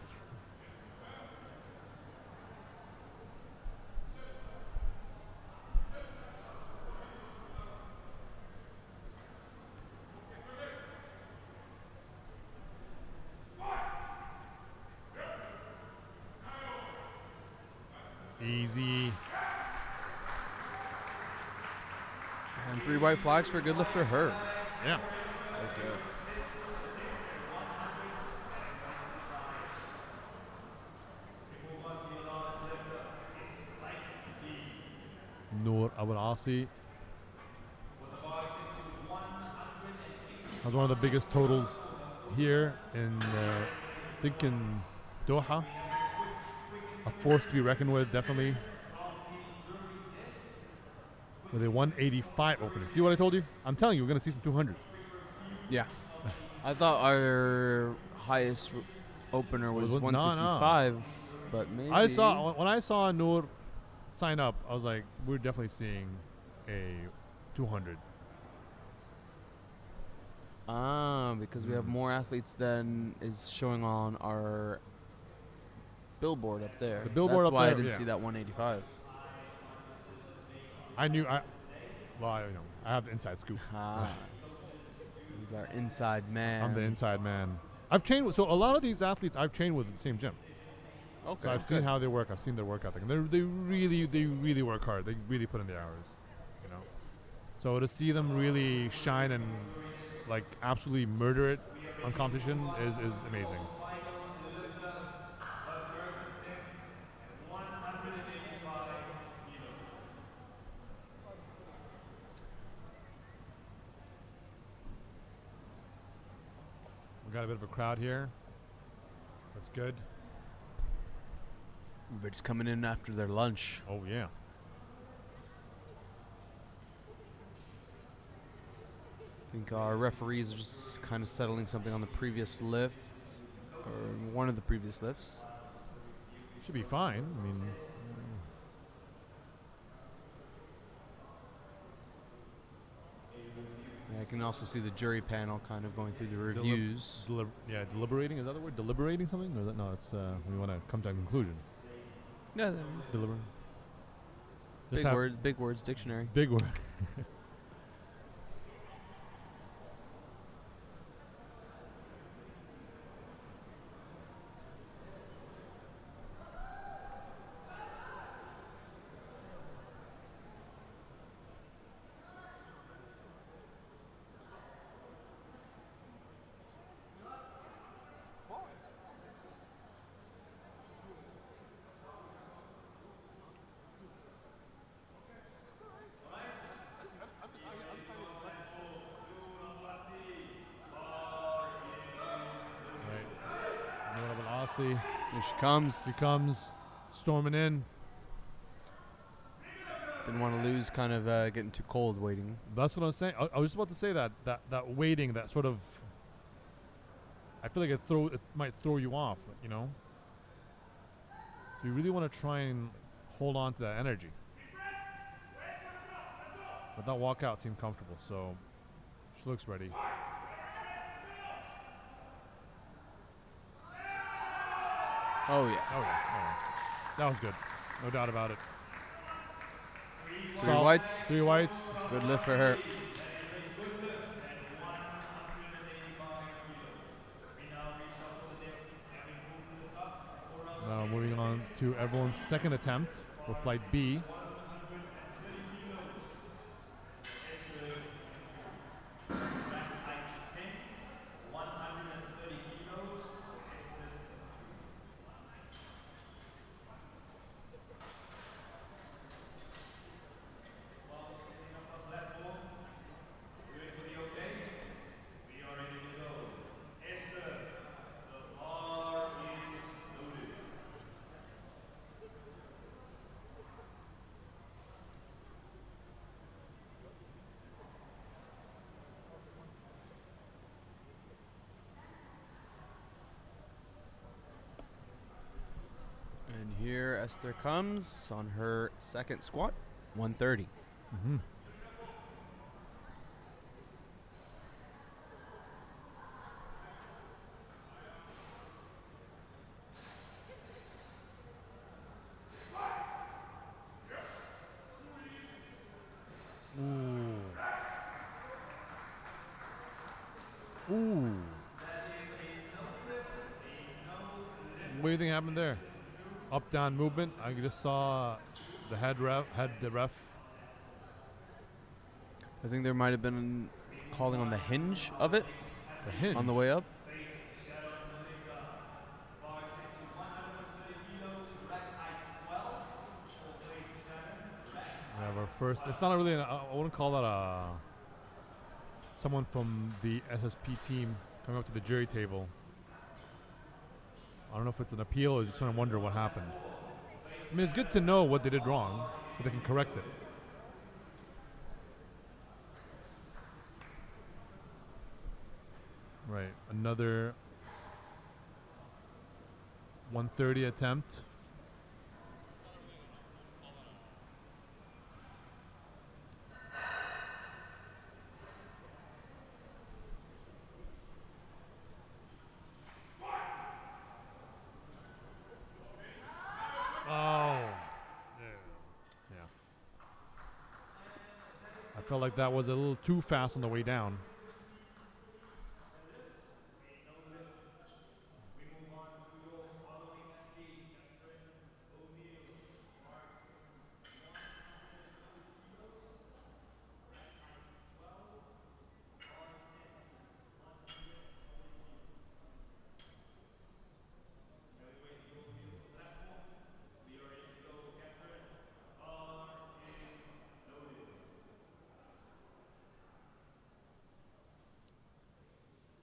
Easy. And 3 white flags for a good lift for her. Yeah. Very good. Noor Abul Asi has one of the biggest totals here in, I think in Doha. A force to be reckoned with, definitely. With a 185 opening. See what I told you? I'm telling you, we're going to see some 200s. Yeah. I thought our highest opener was 165, but maybe. When I saw Noor sign up, I was like, we're definitely seeing a 200. Because we have more athletes than is showing on our billboard up there. The billboard That's up why there, I didn't yeah. see that 185. Well, I have the inside scoop. He's our inside man. I'm the inside man. I've trained with, so a lot of these athletes I've trained with at the same gym. Okay. So I've seen how they work. I've seen their work ethic, and they really work hard. They really put in the hours, you know. So to see them really shine and like absolutely murder it on competition is amazing. We got a bit of a crowd here. That's good. Everybody's coming in after their lunch. Oh yeah. I think our referees are just kind of settling something on the previous lift, or one of the previous lifts. Should be fine. I mean, I can also see the jury panel kind of going through the reviews. deliberating. Is that the word? Deliberating something? Or is that, no, it's we want to come to a conclusion. Yeah, Deliver. big words dictionary. Big word. Here she comes. She comes storming in. Didn't want to lose, kind of getting too cold waiting. That's what I was saying. I was just about to say that waiting, that sort of, I feel like it might throw you off, you know? So you really want to try and hold on to that energy. But that walkout seemed comfortable, so she looks ready. Oh yeah. Oh yeah. That was good. No doubt about it. Three whites. 3 whites. Good lift for her. Now moving on to everyone's second attempt for flight B. And here Esther comes on her second squat, 130. Mm-hmm. Ooh. What do you think happened there? Up down movement. I just saw the head ref. I think there might have been calling on the hinge of it The hinge on the way up. We have our first. It's not really. I wouldn't call that someone from the SSP team coming up to the jury table. I don't know if it's an appeal or just trying to wonder what happened. I mean, it's good to know what they did wrong so they can correct it. Right, another 130 attempt. felt like that was a little too fast on the way down.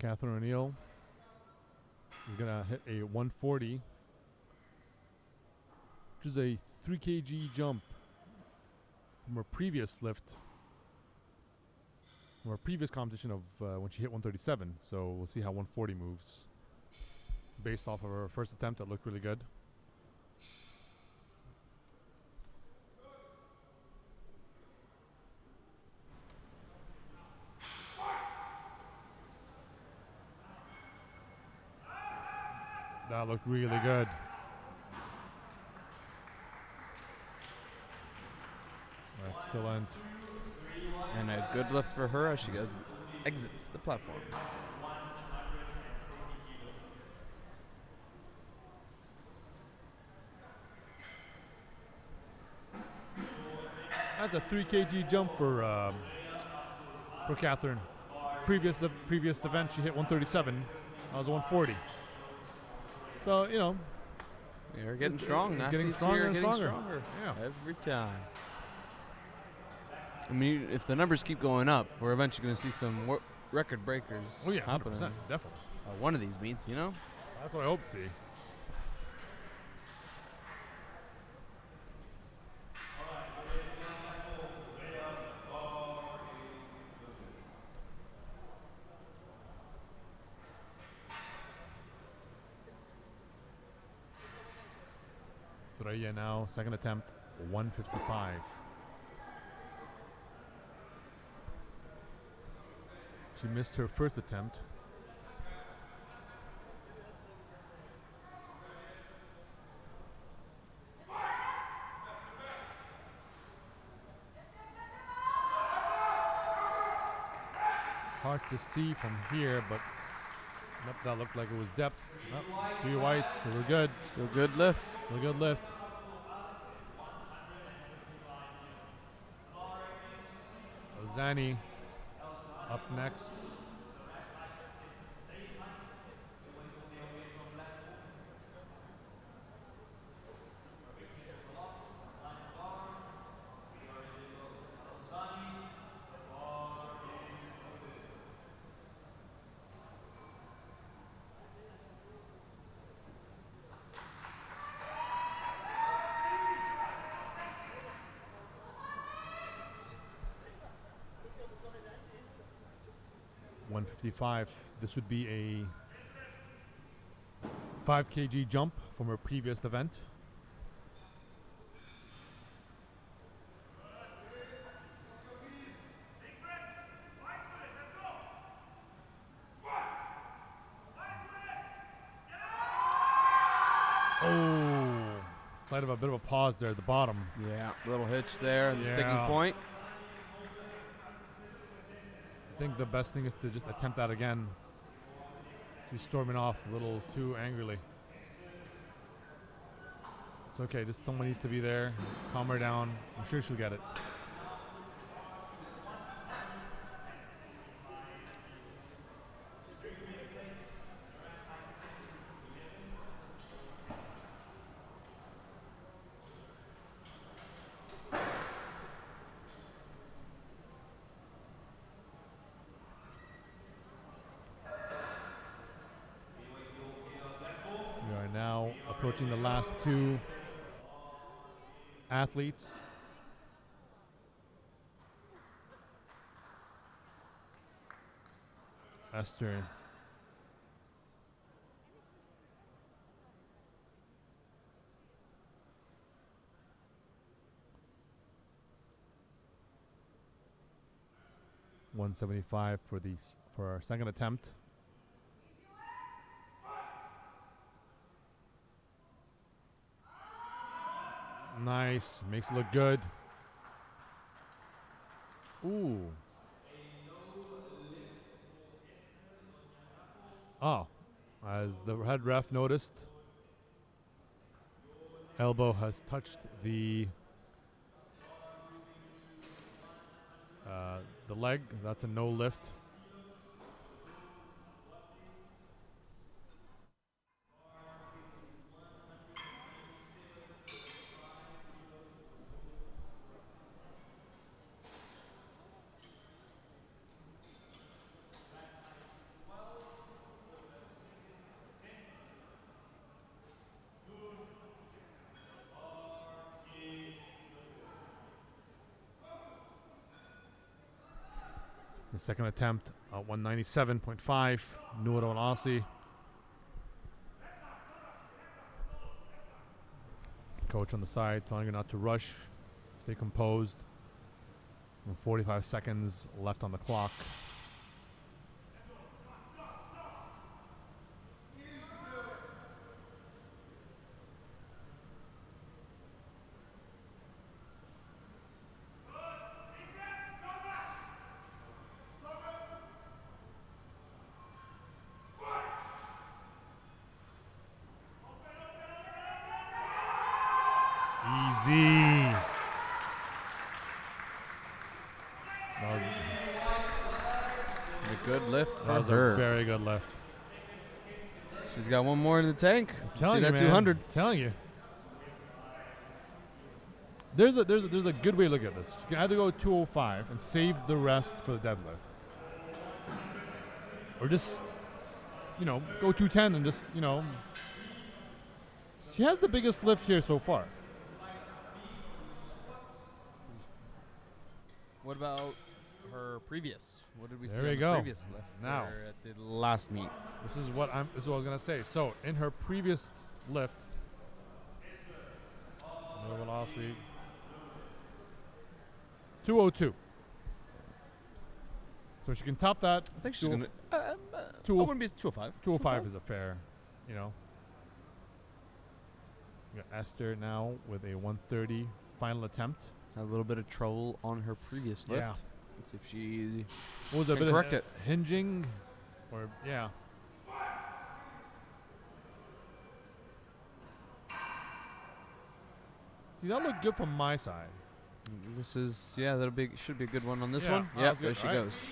Catherine O'Neill is going to hit a 140, which is a 3 kg jump from her previous lift, from her previous competition of when she hit 137. So we'll see how 140 moves. Based off of her first attempt, that looked really good. That looked really good. Excellent. And a good lift for her as she goes exits the platform. That's a 3 kg jump for Catherine. Previous event, she hit 137. That was 140. So, you know, They're getting strong. Getting stronger and stronger. Yeah. Every time. I mean, if the numbers keep going up, we're eventually going to see some record breakers. Oh yeah, 100%, happening. definitely. One of these meets, you know? That's what I hope to see. Threya now, second attempt, 155. She missed her first attempt. Hard to see from here, but nope, that looked like it was depth. Nope, 3 whites, so we're good. Still good lift. Still good lift. Zani up next. $155. This would be a 5 kg jump from her previous event. Oh, slight of a bit of a pause there at the bottom. Yeah, little hitch there and the sticking Yeah. point. I think the best thing is to just attempt that again. She's storming off a little too angrily. It's okay, just someone needs to be there, calm her down. I'm sure she'll get it. We are now approaching the last 2 athletes. Esther. $175 for our second attempt. Nice, makes it look good. Ooh. Ooh. Oh, as the head ref noticed, elbow has touched the leg. That's a no lift. The second attempt at 197.5. Noor Al Asi. Coach on the side telling her not to rush, stay composed. And 45 seconds left on the clock. Easy. That A good lift for was her. a very good lift. She's got one more in the tank. Telling See you, that man. 200. Telling you. There's a good way to look at this. You can either go 205 and save the rest for the deadlift, or just, go 210 and just, She has the biggest lift here so far. What about her previous? What did we see There on we the go. previous lift? Now. Or at the last meet. This is what I was gonna say. So in her previous lift, Noor Al Asi, 202. So she can top that. I think she's going to... I 205. wouldn't be 205. 205 is a fair, We got Esther now with a 130 final attempt. Had a little bit of trouble on her previous lift. Yeah. Let's see if she... What was that? Can correct it. Hinging, or yeah. See, that looked good from my side. This is... Yeah, should be a good one on this Yeah, one. that Yep, was good. there she All right. goes.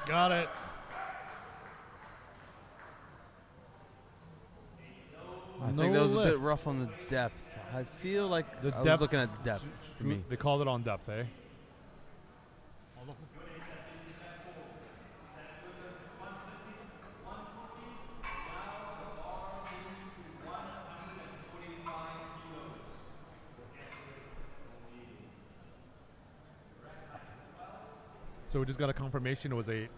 Got it. I No think that was a bit lift. rough on the depth. I feel like The I was depth- looking at the depth for me. They called it on depth, eh? So we just got a confirmation it was a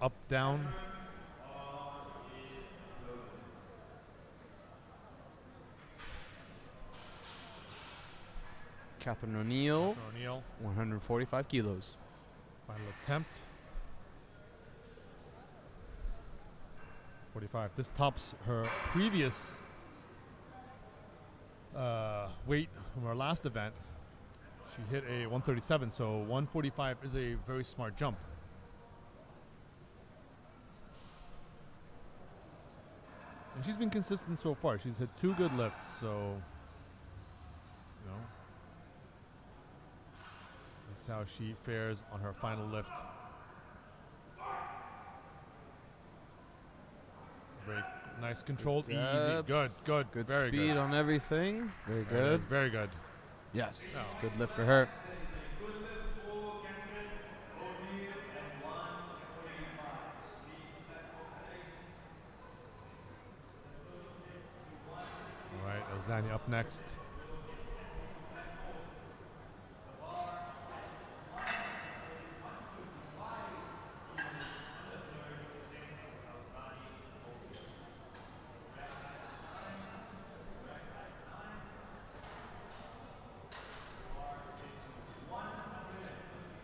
up down. Catherine O'Neill, O'Neill, 145 kilos. final attempt. 45. This tops her previous weight from our last event. She hit a 137, so 145 is a very smart jump. And she's been consistent so far. She's had 2 good lifts, so This is how she fares on her final lift. Very nice, controlled, easy, depth. good, Good very speed good. on everything. Very Very good. very good. Yes. Oh. Good lift for her. Good lift for Catherine O'Neill and 145. All right, Elzani up next.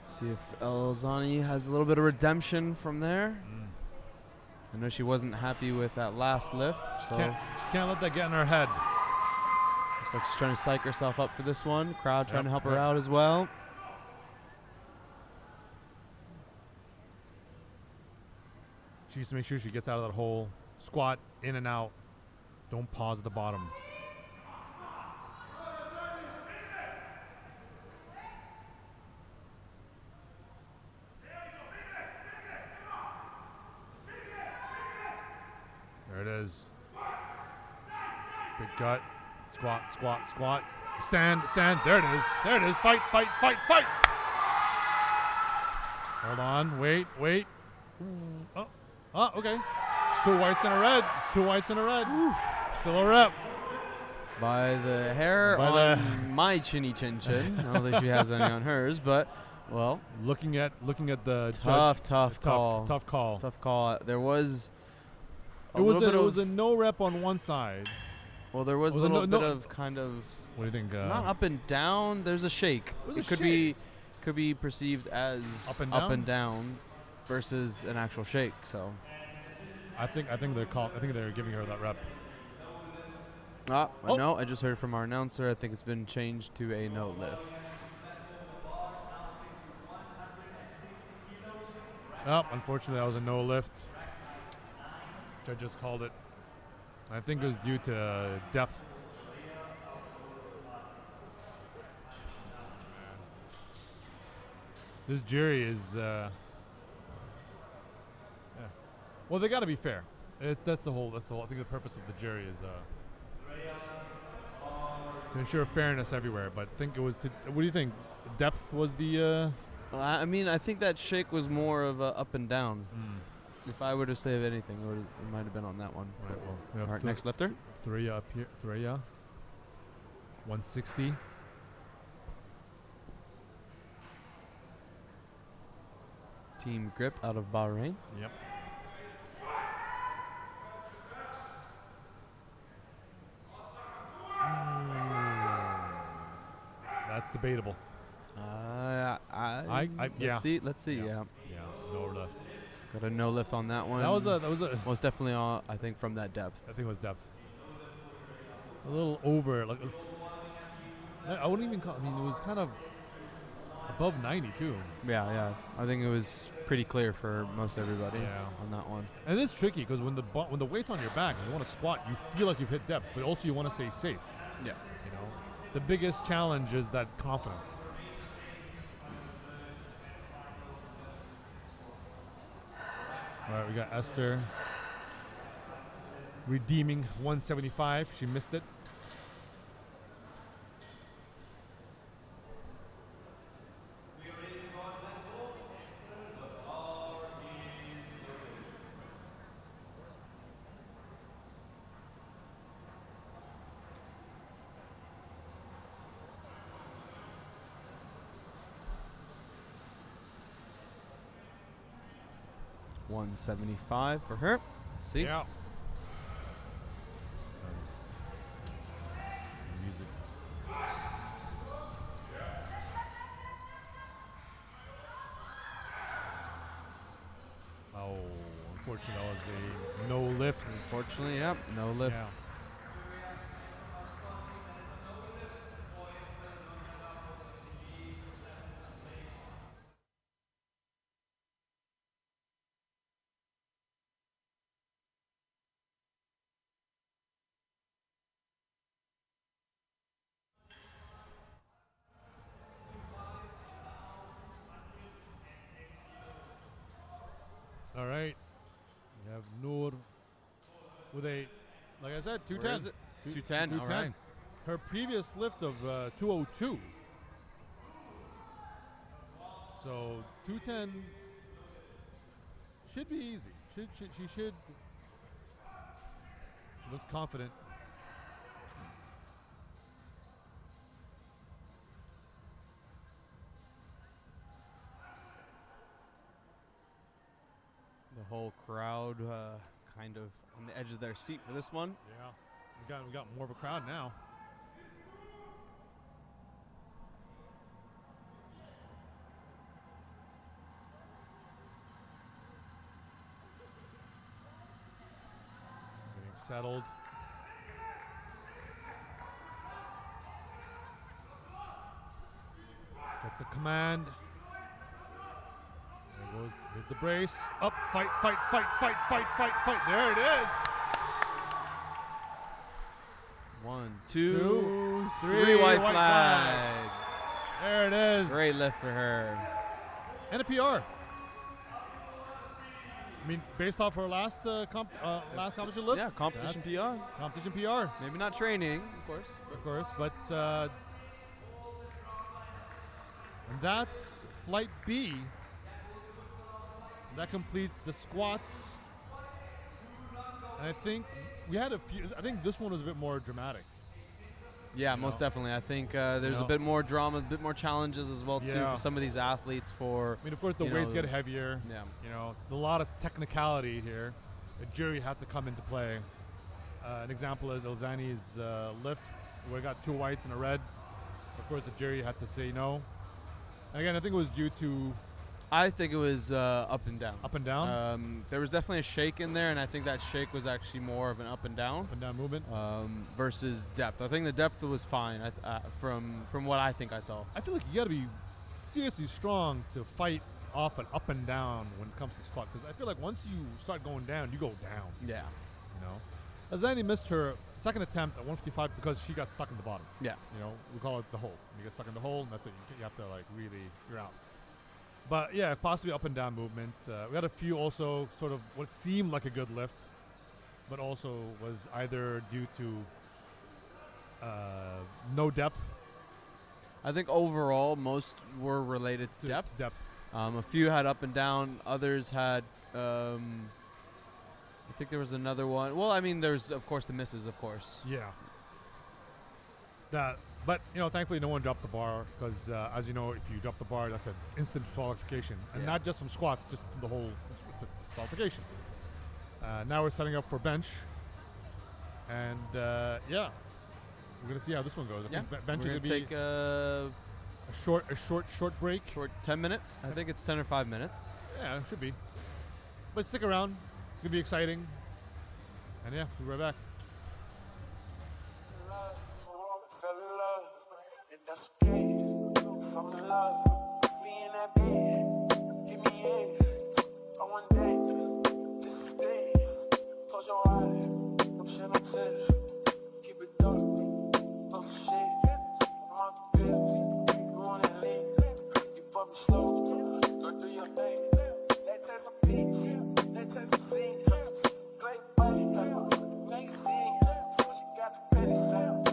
See if Elzani has a little bit of redemption from there. I know she wasn't happy with that last lift, so She can't let that get in her head. looks like she's trying to psych herself up for this one. Crowd trying Yep, to help her yep. out as well. She needs to make sure she gets out of that hole. Squat, in and out. Don't pause at the bottom. There it is. Big gut. Squat, squat, squat. Stand, stand. There it is. There it is. Fight, fight, fight, fight. Hold on. Wait, wait. Ooh. Oh, okay. 2 whites and a red. 2 whites and a red. Still a rep. By the hair By on my chinny chin chin. I don't think she has any on hers, but well, Looking at the tough call. call. Tough call. Tough call. There was It was little bit it was a of no rep on one side. well, there was a was a little no- bit no- of kind of What do you think? not up and down. There's a shake. It was a It could be perceived as Up and down versus an actual shake. So I think they're giving her that rep. Oh. no, I just heard from our announcer. I think it's been changed to a no lift. Oh, unfortunately, that was a no lift. Judges called it. I think it was due to depth. This jury is. Yeah. Well, they got to be fair. That's the whole. I think the purpose of the jury is to ensure fairness everywhere. But I think it was. What do you think? Depth was the. Well, I mean, I think that shake was more of a up and down. If I were to say of anything, it might have been on that one. Right. Well, we have All right, next lifter. Threya up here. Threya. 160. Team Grip out of Bahrain. Yep. That's debatable. Let's see. Let's see. Yeah. Yeah. No lift. Got a no lift on that one. That was a. most definitely I think from that depth. I think it was depth. A little over. Like I wouldn't even call. I mean, it was kind of above 90 too. Yeah. I think it was pretty clear for most everybody Yeah. on that one. And it's tricky because when the weight's on your back and you want to squat, you feel like you've hit depth, but also you want to stay safe. Yeah. You know, the biggest challenge is that confidence. All right, we got Esther redeeming 175. She missed it. $175 for her. Let's see. Yeah. Music. Oh, unfortunately, that was a no lift. Unfortunately, yep, no lift. Yeah. All right. We have Noor with a, like I said, 210. Where is it? 210, all right. Her previous lift of 202. So 210 should be easy. She should. She looks confident. The whole crowd kind of on the edge of their seat for this one. Yeah, we got more of a crowd now. Getting settled. Gets the command. There goes, here's the brace. Up, fight. There it is. 1, 2, Two, 3 white white flags. There it is. Great lift for her. And a PR. I mean, based off her last competition lift. Yeah, competition PR. Competition PR, Maybe not training, of course, but and that's flight B. That completes the squats. And I think we had a few. I think this one was a bit more dramatic. Yeah, You most know. definitely. I think there's know. a bit more drama, a bit more challenges as well too Yeah. for some of these athletes. I mean, of course, the you weights know, get heavier. Yeah. You know, a lot of technicality here. The jury had to come into play. An example is Elzani's lift, where we got 2 whites and a red. Of course, the jury had to say no. And again, I think it was due to I think it was up and down. up and down, There was definitely a shake in there, and I think that shake was actually more of an up and down movement. versus depth. I think the depth was fine from what I think I saw. I feel like you got to be seriously strong to fight off an up and down when it comes to squat, because I feel like once you start going down, you go down. Yeah. You know, Elzani missed her second attempt at 155 because she got stuck in the bottom. Yeah. You know, we call it the hole. You get stuck in the hole, and that's it. You have to like really, you're out. But yeah, possibly up and down movement. We had a few also sort of what seemed like a good lift, but also was either due to no depth. I think overall most were related to depth. A few had up and down. Others had. I think there was another one. Well, I mean, there's of course the misses, of course. Yeah. But you know, thankfully no one dropped the bar, because as you know, if you drop the bar, that's an instant disqualification, and Yeah. not just from squats, just from the whole. It's a disqualification. Now we're setting up for bench, and yeah, we're gonna see how this one goes. I think bench We're is gonna gonna be take a short break. short 10-minute. I think it's 10 or 5 minutes. Yeah, it should be. But stick around. It's gonna be exciting. And yeah, we'll be right back. Fell in love, and that's okay. Some in love, me in that bed. Give me eggs, I want that. This is this. Close your eyes, don't shed no tears. Keep it dark, no shit. My bitch, you want it lit. You fuck me slow, go do your thing. Let's take some peach, let's take some scenes. Great body, make scene. She got the petty sound.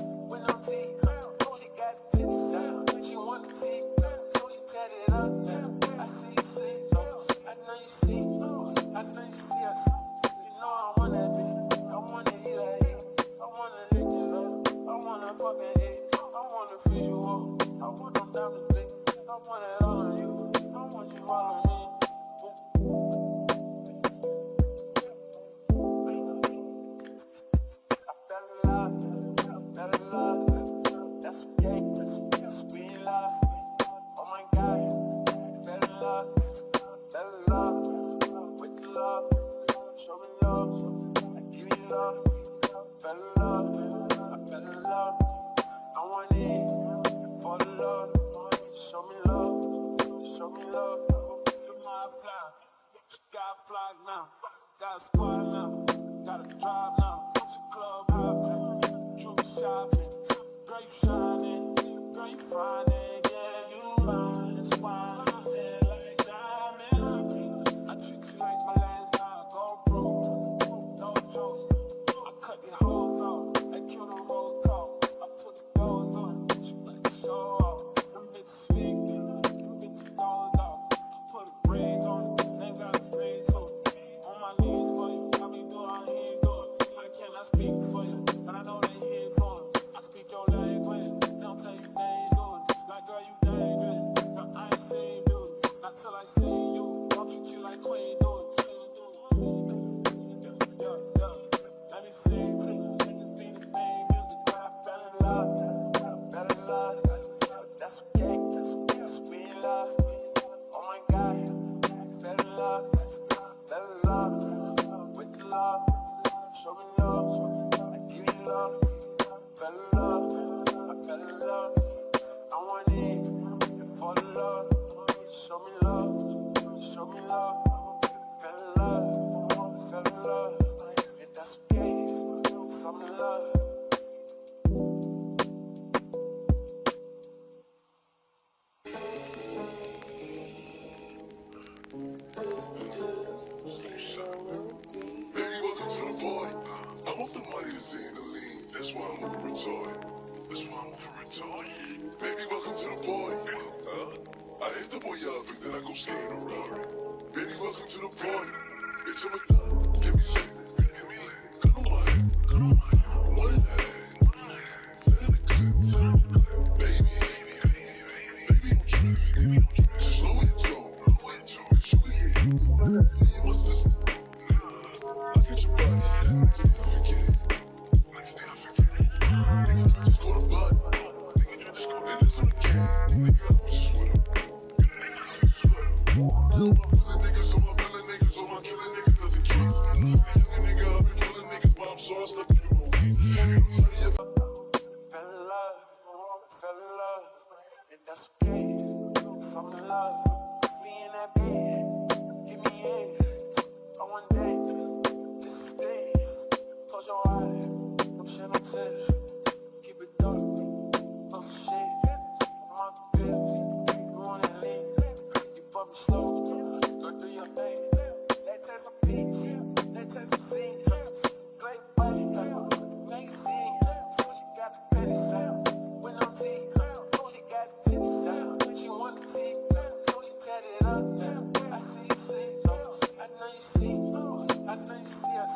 She got the titty sound. She want the tea. She tatted up now. I see you see. I know you see. I know you see us. You know I want that bitch. I wanna eat that eat. I wanna lick it up. I wanna fucking eat. I wanna feed you up. I want them diamonds big. I want it all on you. I want you all on me. I fell in love. That's okay, that's being lost. Oh my God, fell in love with the love. Show me love, I give you love. Fell in love, I fell in love. I want it for the love. Show me love. Look my fly, got fly now, got a squad now, got a drive now. It's a club hopping, jewelry shopping. Girl, you shining, girl, you finding, yeah, you mine. That's why I feel like diamond. I treat you like my last Baby, welcome to the party. I'm off the money to see the lean. That's why I'm over retarded. Baby, welcome to the party. I hit the boy up and then I go skate in a Rari. Baby, welcome to the party. It's a McDonald's. Get me lit. Cut on my head. One in the head. Set in the clip. Baby, don't trip. Slow your tone. Shoot in your head. My sister. I get your body. Next day I forget it. Just go to body. And it's on the can. Nigga, I was just with him. My villain niggas on my killing niggas as a kid. Young nigga, I've been drilling niggas, but I'm so I stuck in my ways. Fell in love, and that's okay. Some love, me in that bed, give me eggs. I want that, just stays. Close your eyes, I'm shedding tears. Keep it dark, no shit. My bitch, you wanna leave? You fuck me slow, go do your thing. Let's take some beach, let's take some scenes. Great body, make scene. She got the petty sound, with no teeth. She got the titty sound, she want the teeth. She tatted it up now. I see you see, I know you see, I know you see us.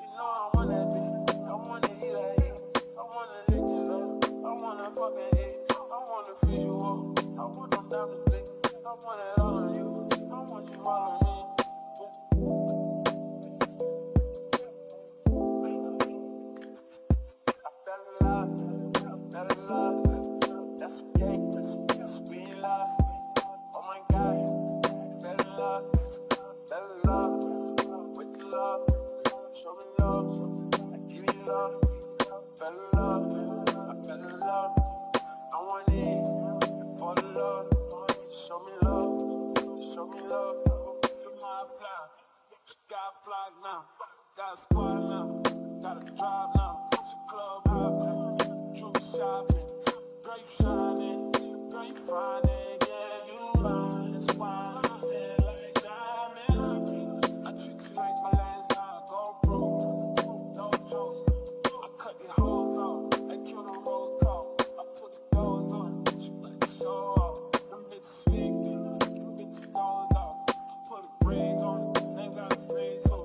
You know I want that bitch, I wanna eat that heat. I wanna lick it up, I wanna fucking eat. I wanna feed you up, I want them diamonds big. I want it all on you, I want you all on me. Fell in love, that's okay, we in love. Oh my God, fell in love, with the love. Show me love, I give you love. Fell in love, I fell in love. I want it, for the love. Show me love, show me love. Look my fly, got fly now, got a squad now, got a drive now. It's a club hopping. Jewelry shopping, girl you shining, girl you finding, yeah you mine, that's why I'm saying like diamond. I treat you like my last dime, go broke, no joke. I cut your hoes off, I kill the rose call, I put the doors on, she like to show off. Some bitches sweet, some bitches goes off, I put a ring on it, they got a ring too.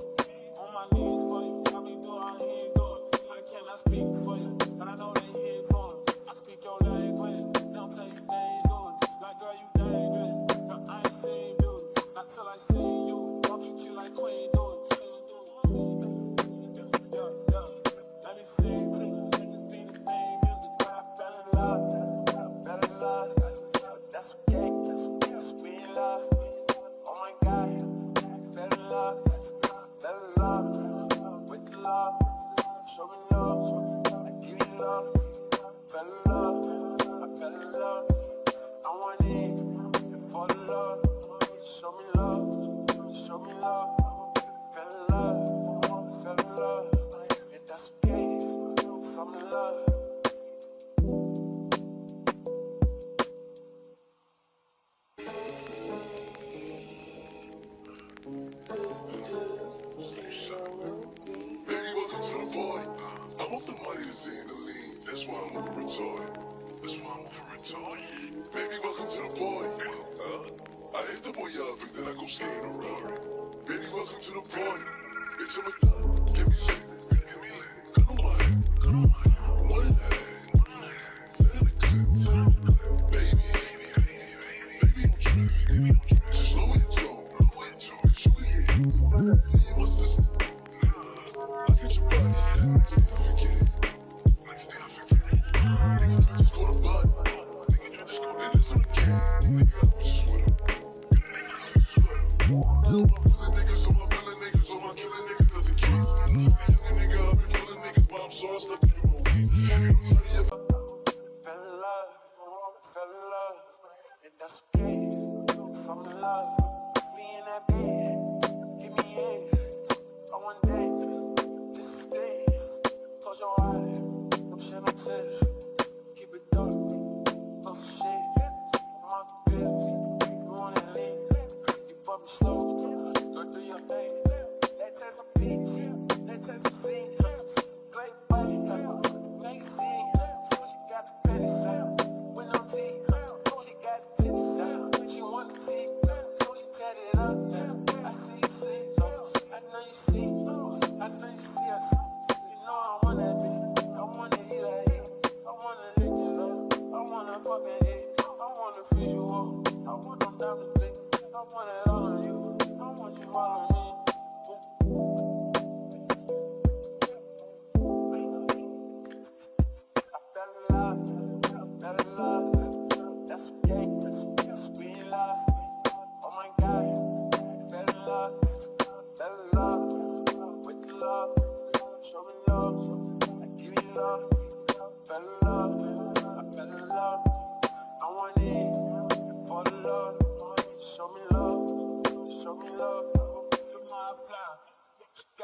On my knees for you, tell me do I ain't do it. I cannot speak for you, but I know they here for it. I speak your language, don't tell you things do it. Like girl, you dangerous, no, I ain't seen you, not till I see you. Don't treat you like queen do it. Let me sing to you, let me be the main music. When I fell in love, that's okay, we in love. Oh my God, fell in love, with the love. Show me love, I give you love. Fell in love, I fell in love. I want it, for the love. Show me love, show me love. Fell in love, and that's okay. Some love. Baby, welcome to the party. I'm off the money to see the lean. That's why I'm over retarded. Baby, welcome to the party. I hit the boy up and then I go skate in a Rari. Baby, welcome to the party. It's a McDonald's. Get me lit. Cut on my head. One in the head. Set in the clip. Baby, don't trip. Slow your tone. Shoot in your head. My sister. I get your body. Next day I forget it. Just go to body. And it's on the can. Nigga, I was just with him. My villain niggas on my killing niggas as a kid. Young nigga, I've been drilling niggas, but I'm so I stuck in my ways. Fell in love, and that's okay. Some love, me in that bed, give me eggs. I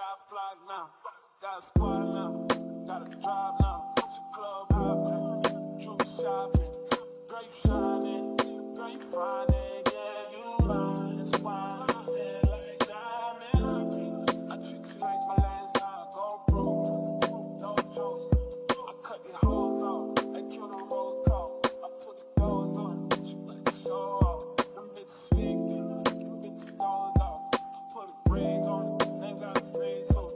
got fly now. Got a squad now. Got a drive now. It's a club hopping. Jewelry shopping. Girl, you shining. Girl, you finding. Yeah, you mine. It's wine. Like diamond. I treat you like my last dime. Go broke. No joke. I cut your hoes off. I kill the rose call. I put the doors on. She like to show off. Some bitches speaking. Some bitches doors off. I put a ring on it. They got a ring to it.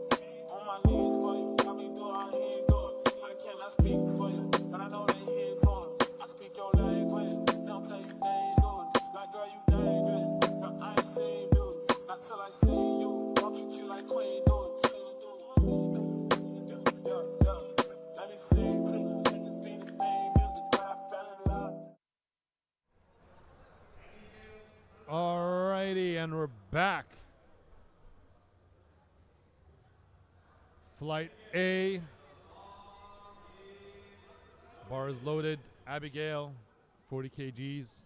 On my knees for you. I be doing how he do it. I cannot speak for you. But I know they here for it. I speak your language. They don't tell you they ain't doing it. Like, girl, you dangerous. Now, I ain't seen beauty. Not till I see you. Don't treat you like queen do it. Yeah, yeah. Let me sing to you. Niggas be the main music, but I fell in love. Alrighty, and we're back. Flight A. Bar is loaded. Abigail, 40 kgs.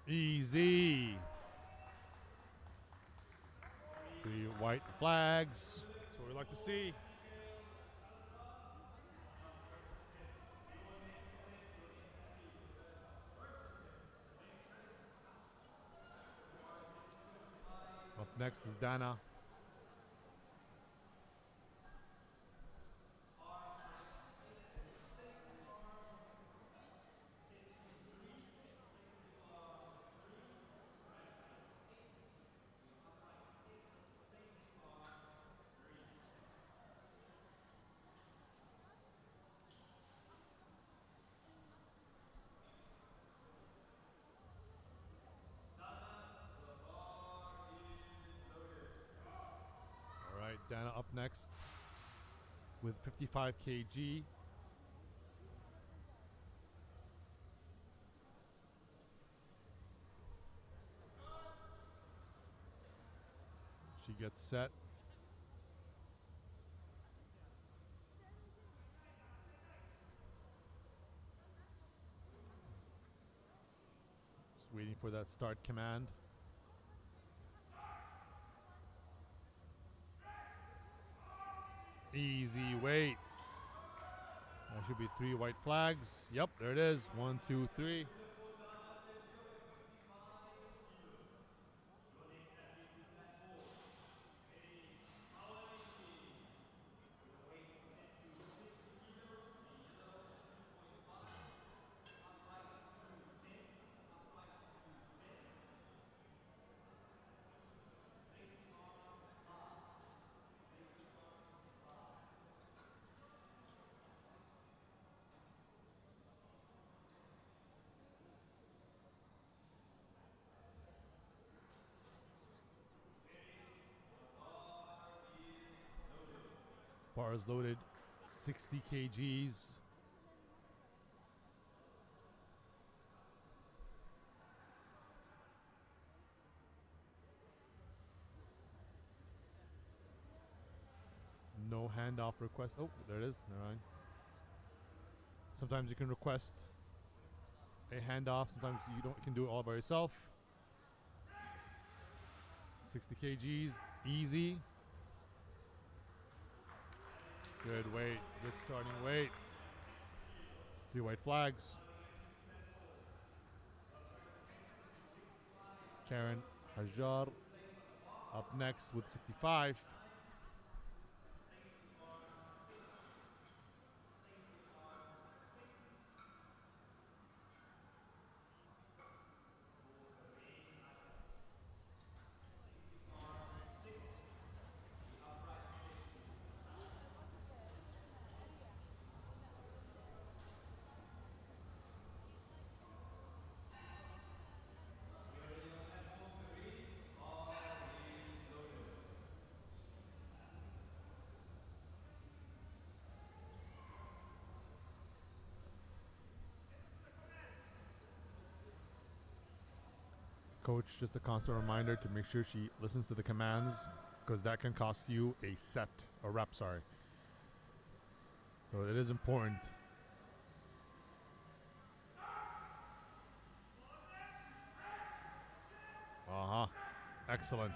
Easy. 3 white flags. That's what we like to see. Up next is Dana. All right, Dana up next with 55 kg. She gets set. Just waiting for that start command. Easy weight. That should be 3 white flags. Yep, there it is. 1, 2, 3. Bar is loaded. 60 kgs. No handoff request. Oh, there it is. Never mind. Sometimes you can request a handoff. Sometimes you don't. You can do it all by yourself. 60 kgs, easy. Good weight. Good starting weight. 3 white flags. Karen Hajar up next with 65. coach just a constant reminder to make sure she listens to the commands, because that can cost you a set, a rep, sorry. So it is important. Excellent.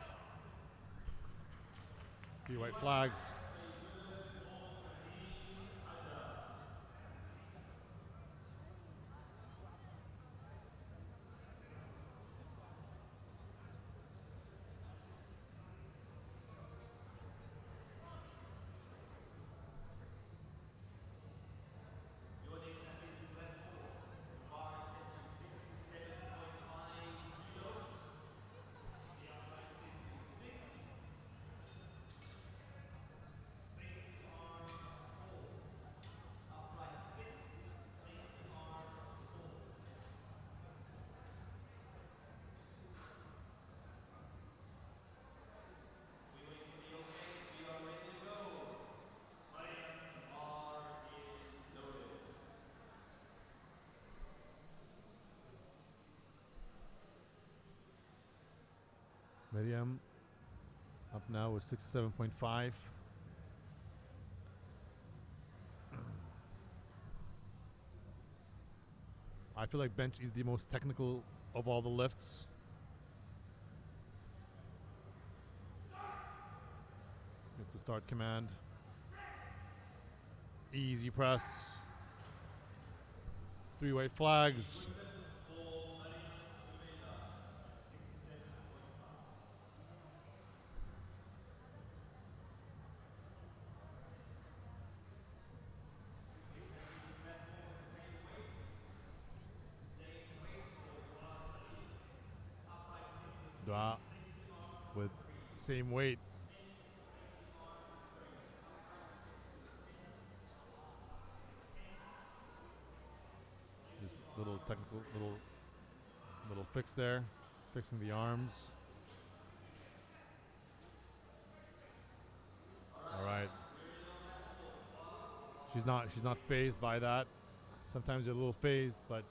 3 white flags. Miriam up now with 67.5. I feel like bench is the most technical of all the lifts. It's the start command. Easy press. 3 white flags. Dua with same weight. Just little technical, little fix there. Just fixing the arms. All right. She's not phased by that. Sometimes you're a little phased, but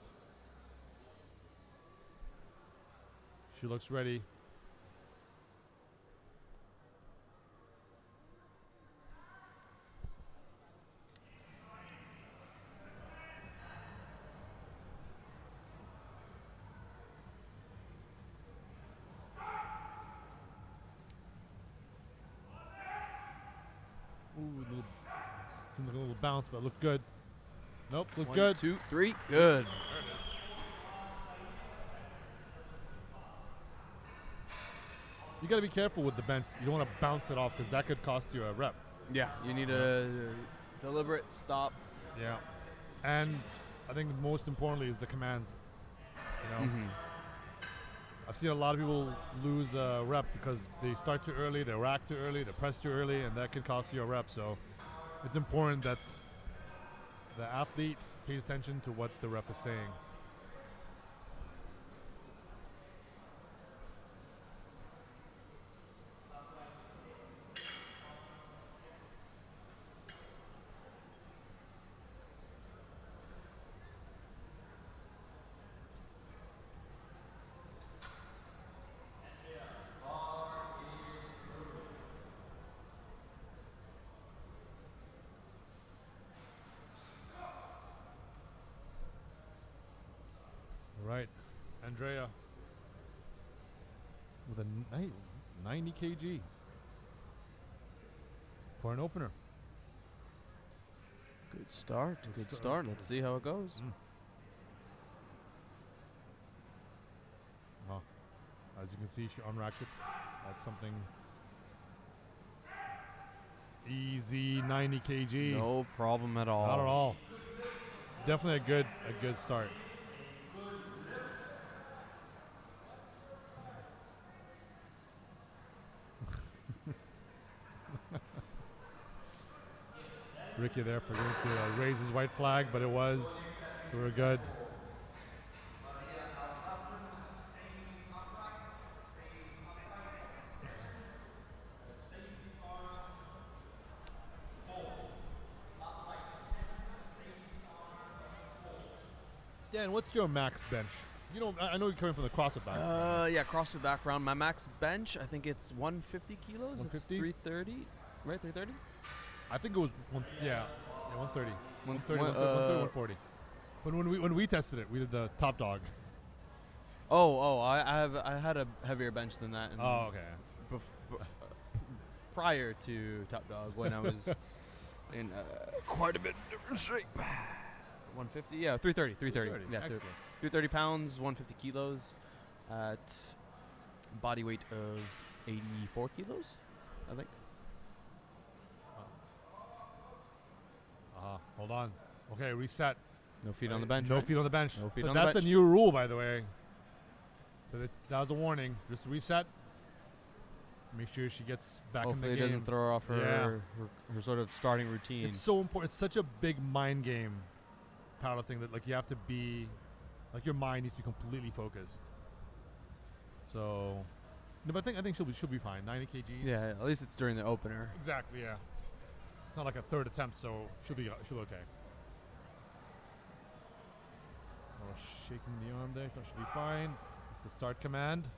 she looks ready. Ooh, seemed like a little bounce, but looked good. Nope, looked good. 1, 2, 3, good. You got to be careful with the bench. You don't want to bounce it off because that could cost you a rep. Yeah, you need a deliberate stop. Yeah. And I think most importantly is the commands. You know, I've seen a lot of people lose a rep because they start too early, they rack too early, they press too early, and that could cost you a rep. So it's important that the athlete pays attention to what the rep is saying. Right, Andrea with a 90 kg for an opener. Good start. Good start. Let's see how it goes. Oh, as you can see, she unracked it. That's something easy. 90 kg. No problem at all. Not at all. Definitely a good start. Ricky there forgetting to raise his white flag, but it was, so we're good. Dan, what's your max bench? You know, I know you're coming from the CrossFit background. Yeah, CrossFit background. My max bench, I think it's 150 kilos. It's 150? 330, right? 330. I think it was 130. 130, 140. But when we tested it, we did the top dog. I had a heavier bench than that. Oh, okay. Prior to top dog, when I was in quite a bit different shape. 150, yeah, 330. Yeah, Excellent. 330 pounds, 150 kilos, at body weight of 84 kilos, I think. Hold on. Okay, reset. No feet on the bench. No right? feet on the bench. No feet So on the that's bench. a new rule, by the way. So that was a warning. Just reset. Make sure she gets back in the Hopefully game. it doesn't throw her off her sort of starting routine. It's so important. It's such a big mind game, powerlifting, that like you have to be, like your mind needs to be completely focused. So, no, but I think she'll be fine. 90 kgs. Yeah, at least it's during the opener. Exactly. Yeah. It's not like a third attempt, so she'll be okay. Oh, shaking the arm there. That should be fine. It's the start command.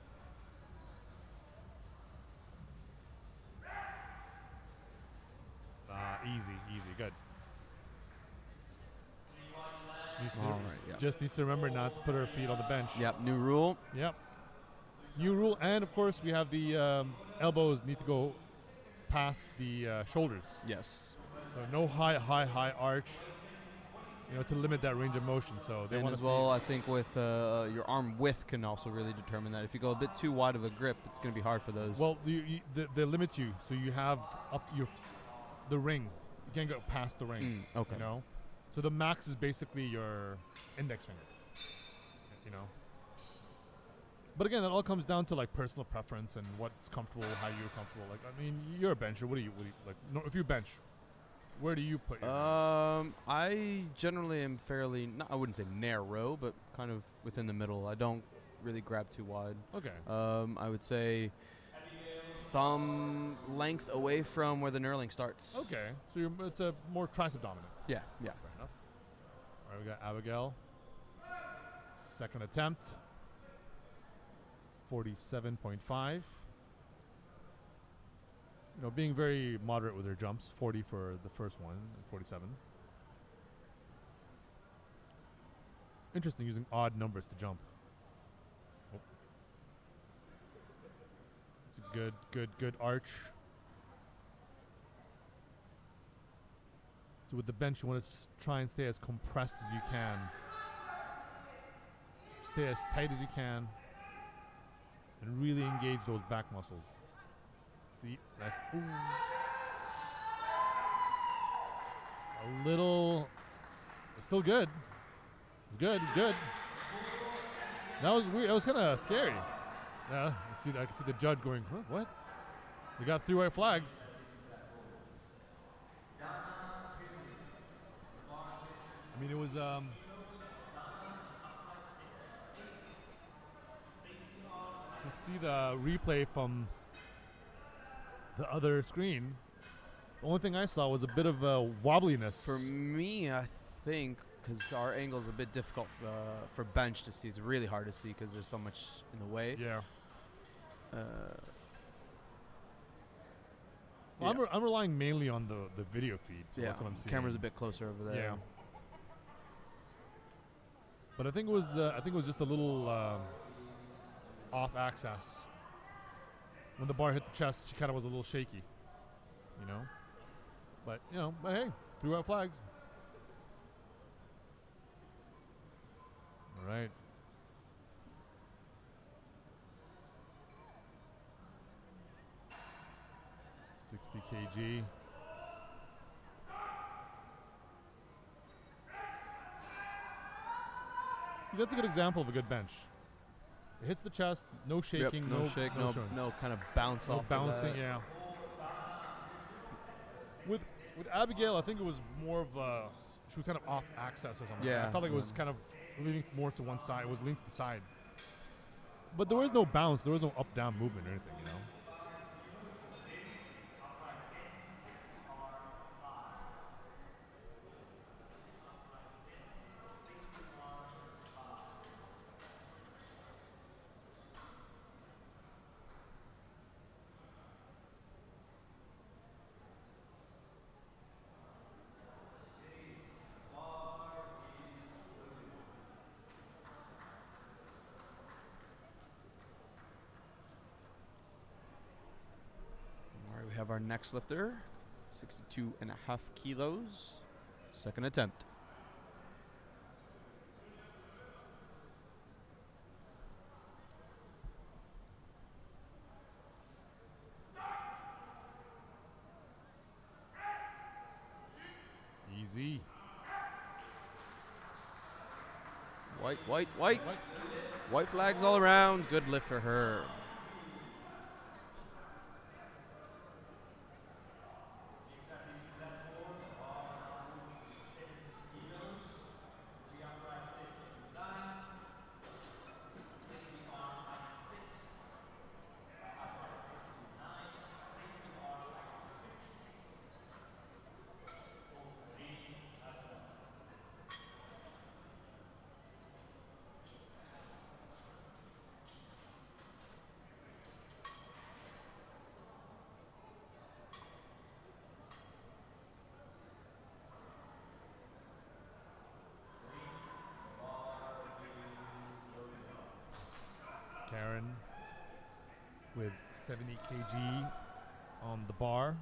Easy, good. She needs to, All right, yeah. just needs to remember not to put her feet on the bench. Yep, new rule. Yep. New rule, and of course we have the elbows need to go past the shoulders. Yes. So no high arch, to limit that range of motion. So they And want as to well, I think with your arm width can also really determine that. If you go a bit too wide of a grip, it's going to be hard for those. Well, they limit you, so you have up the ring. You can't go past the ring. Okay. So the max is basically your index finger. But again, that all comes down to like personal preference and what's comfortable, how you're comfortable. Like, I mean, you're a bencher. What do you like? No, if you bench, where do you put your? I generally am fairly, I wouldn't say narrow, but kind of within the middle. I don't really grab too wide. Okay. I would say thumb length away from where the knurling starts. Okay. So it's a more tricep dominant. Yeah. Fair enough. All right, we got Abigail. Second attempt. 47.5. Being very moderate with her jumps. 40 for the first one, and 47. Interesting, using odd numbers to jump. Oh. It's a good arch. So with the bench, you want to try and stay as compressed as you can. Stay as tight as you can. And really engage those back muscles. See, that's a little. It's still good. It's good. That was weird. That was kind of scary. Yeah, I can see the judge going, huh, what? You got 3 white flags. I mean, it was to see the replay from the other screen, the only thing I saw was a bit of a wobbliness. For me, I think, because our angle is a bit difficult for bench to see. It's really hard to see because there's so much in the way. Yeah. Yeah. I'm relying mainly on the video feed. So Yeah, that's what I'm seeing. camera's a bit closer over there. Yeah. But I think it was just a little off axis. When the bar hit the chest, she kind of was a little shaky. But hey, 3 white flags. All right. $60 kg. See, that's a good example of a good bench. It hits the chest, no shaking, Yep, no shake, no kind of bounce no off. bouncing. Of that. Yeah. With Abigail, I think it was more of she was kind of off axis or something. Yeah. I felt like it was kind of leaning more to one side. It was leaning to the side. But there was no bounce. There was no up-down movement or anything. We have our next lifter, 62.5 kilos. Second attempt. Easy. White, white, white. White flags all around. Good lift for her. Karen with 70 kg on the bar.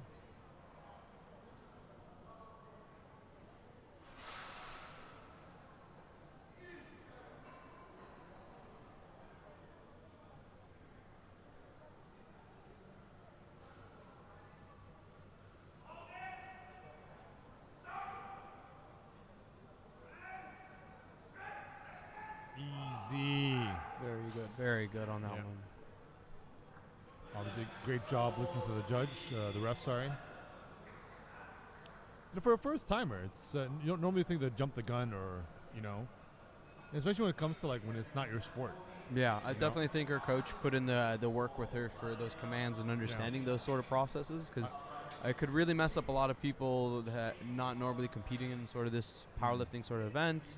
Easy. Very good on that Yeah. one. Obviously, great job listening to the judge, the ref, sorry. And for a first timer, it's you don't normally think to jump the gun or, especially when it comes to like when it's not your sport. Yeah, I You know? definitely think her coach put in the work with her for those commands and understanding those sort of processes, because it could really mess up a lot of people that not normally competing in sort of this powerlifting sort of event,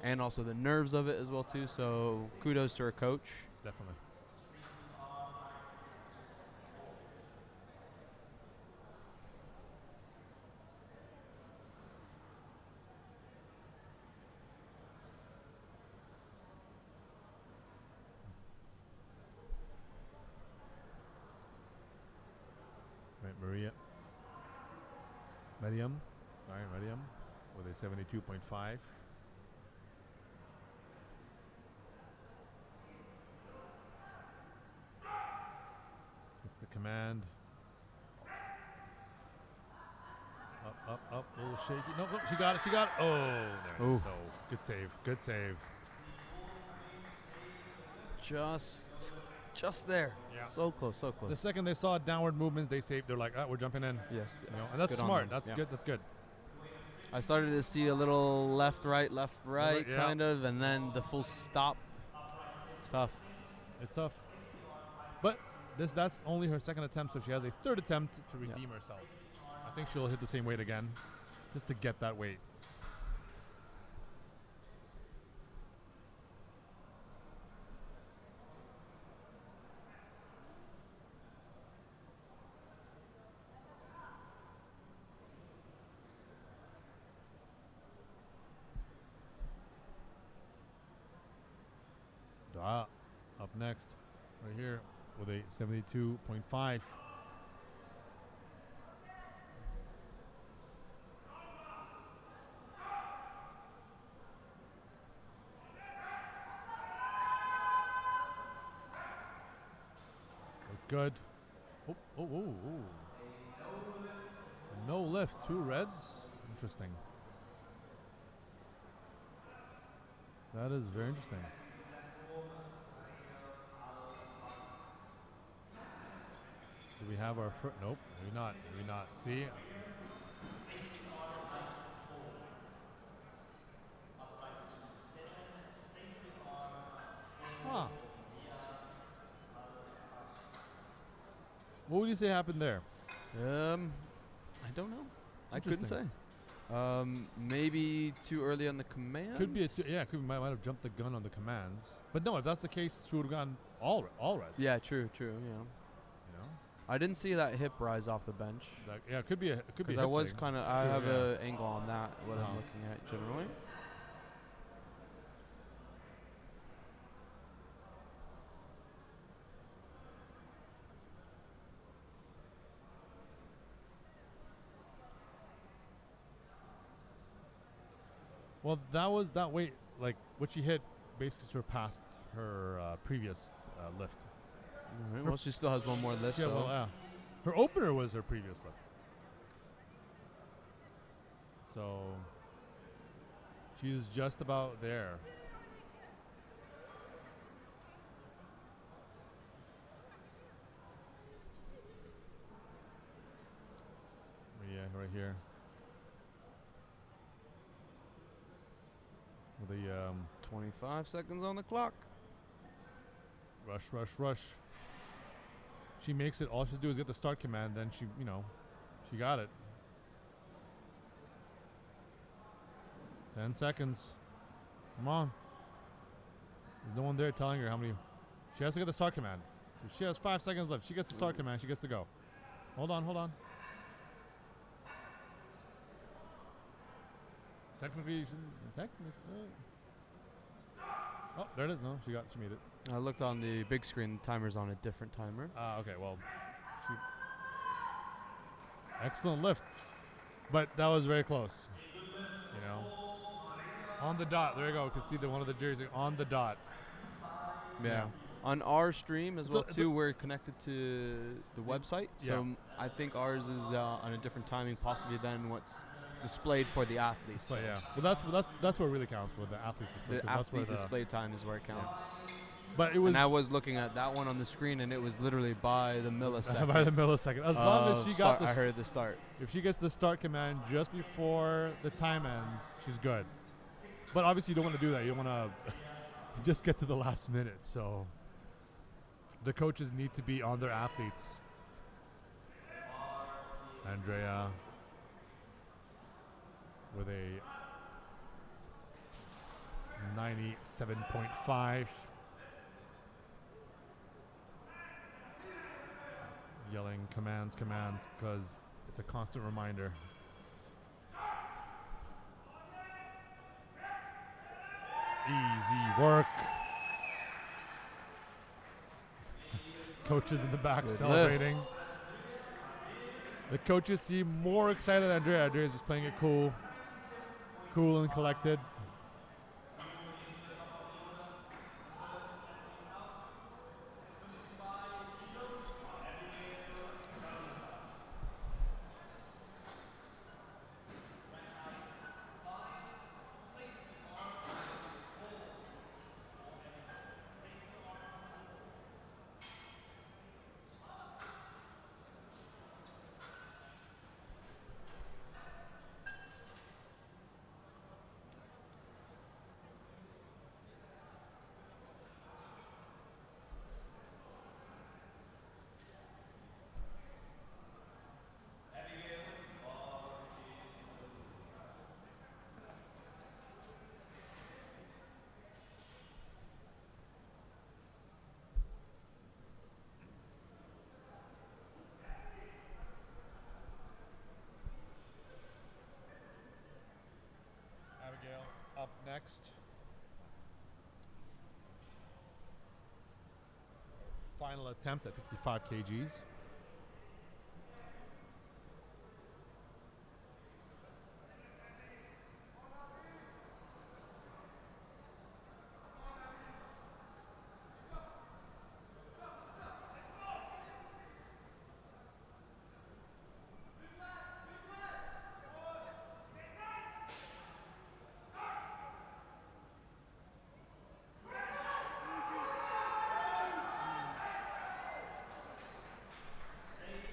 and also the nerves of it as well too. So kudos to her coach. Definitely. Right, Mariam, with a 72.5. It's the command. Up, a little shaky. No, she got it. Oh, there it is. No, good save. Just there. Yeah. So close. The second they saw a downward movement, they saved. They're like, we're jumping in. Yes. And that's Good on smart. them. That's good. I started to see a little left, right, yeah. kind of, and then the full stop. It's tough. It's tough. But that's only her second attempt, so she has a third attempt to redeem herself. I think she'll hit the same weight again, just to get that weight. Up next, right here, with a 72.5. Good. Oh. No lift, 2 reds. Interesting. That is very interesting. Do we have our nope, maybe not. See? Huh. What would you say happened there? I don't know. I couldn't say. Maybe too early on the command. Could be might have jumped the gun on the commands. But no, if that's the case, she would have gone all reds. Yeah, true. Yeah. You know? I didn't see that hip rise off the bench. It could be a Because I was kind of, I Sure, have yeah. an angle on that, what I'm looking at generally. Well, that weight, like what she hit, basically surpassed her previous lift. All right, well, she still has one more lift. Yeah, So well, her opener was her previous lift. So she's just about there. Yeah, right here. With the 25 seconds on the clock. rush, rush, rush. She makes it. All she has to do is get the start command. Then she, she got it. 10 seconds. Come on. There's no one there telling her how many. She has to get the start command. She has 5 seconds left. She gets the start command. She gets to go. Hold on, hold on. Technically, oh, there it is. No, she made it. I looked on the big screen. Timer's on a different timer. Okay, well, excellent lift, but that was very close. On the dot. There you go. You can see one of the jerseys on the dot. Yeah. On our stream as well too, we're connected to the website, so I think ours is on a different timing possibly than what's displayed for the athletes. But yeah, well that's what really counts with the athletes display. The athlete display time is where it counts. But it was. And I was looking at that one on the screen, and it was literally by the millisecond. By the millisecond. As long as she got I heard the start. If she gets the start command just before the time ends, she's good. But obviously, you don't want to do that. You don't want to just get to the last minute. So the coaches need to be on their athletes. Andrea with a 97.5. Yelling commands, because it's a constant reminder. Easy work. Coaches in the back Good celebrating. The coaches seem more excited than Andrea. Andrea's just playing it cool and collected. Abigail up next. Final attempt at 55 kgs.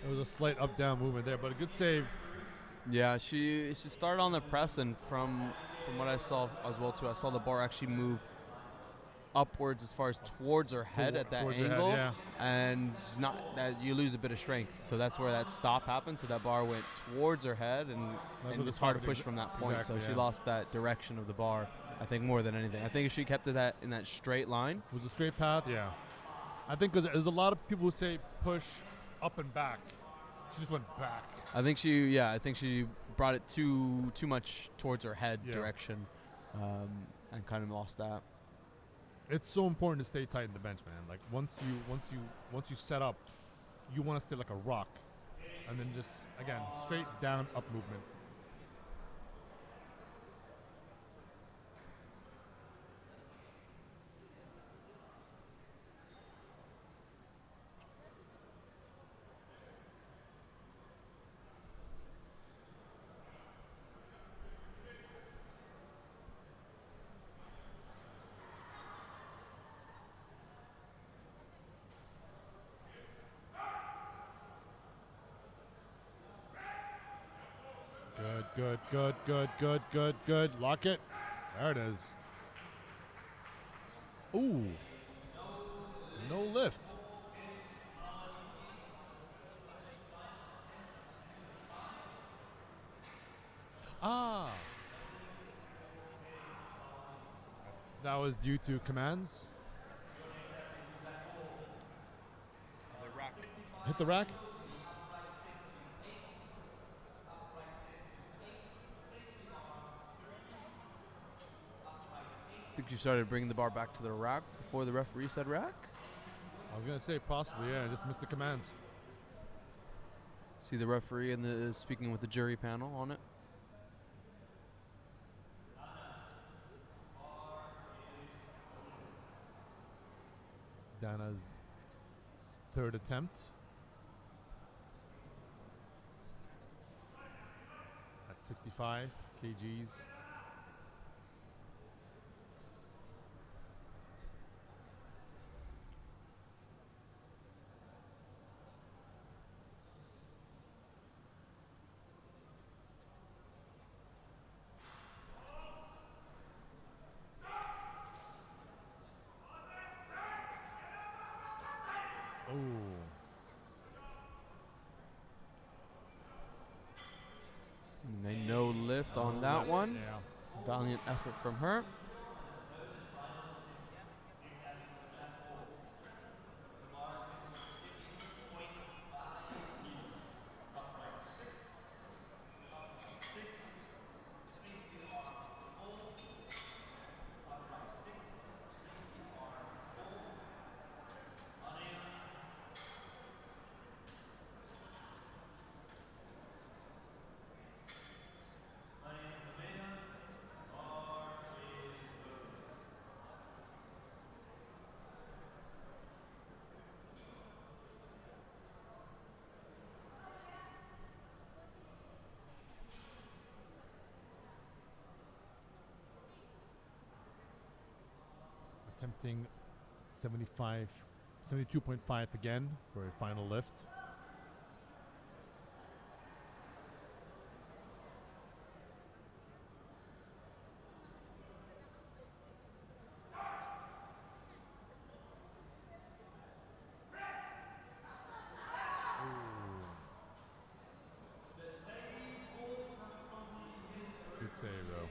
There was a slight up-down movement there, but a good save. Yeah, she started on the press, and from what I saw as well too, I saw the bar actually move upwards as far as towards her head at that angle, head, and not that you lose a bit of strength. So that's where that stop happened. So that bar went towards her head, and it's hard to push from that point. Exactly, so she lost that direction of the bar, I think, more than anything. I think if she kept it in that straight line. It was a straight path, yeah. I think because there's a lot of people who say push up and back. She just went back. I think she brought it too much towards her head direction, and kind of lost that. It's so important to stay tight in the bench, man. Like once you set up, you want to stay like a rock, and then just again straight down up movement. Good, good, good, good, good, good. Lock it. There it is. Ooh. No lift. Ah. That was due to commands. The rack. Hit the rack. I think you started bringing the bar back to the rack before the referee said rack. I was going to say possibly, yeah. I just missed the commands. See the referee and the speaking with the jury panel on it. Dana's third attempt. At 65 kgs. Oh. And no lift on that one. Yeah. Valiant effort from her. Attempting 75, 72.5 again for a final lift. Good save though.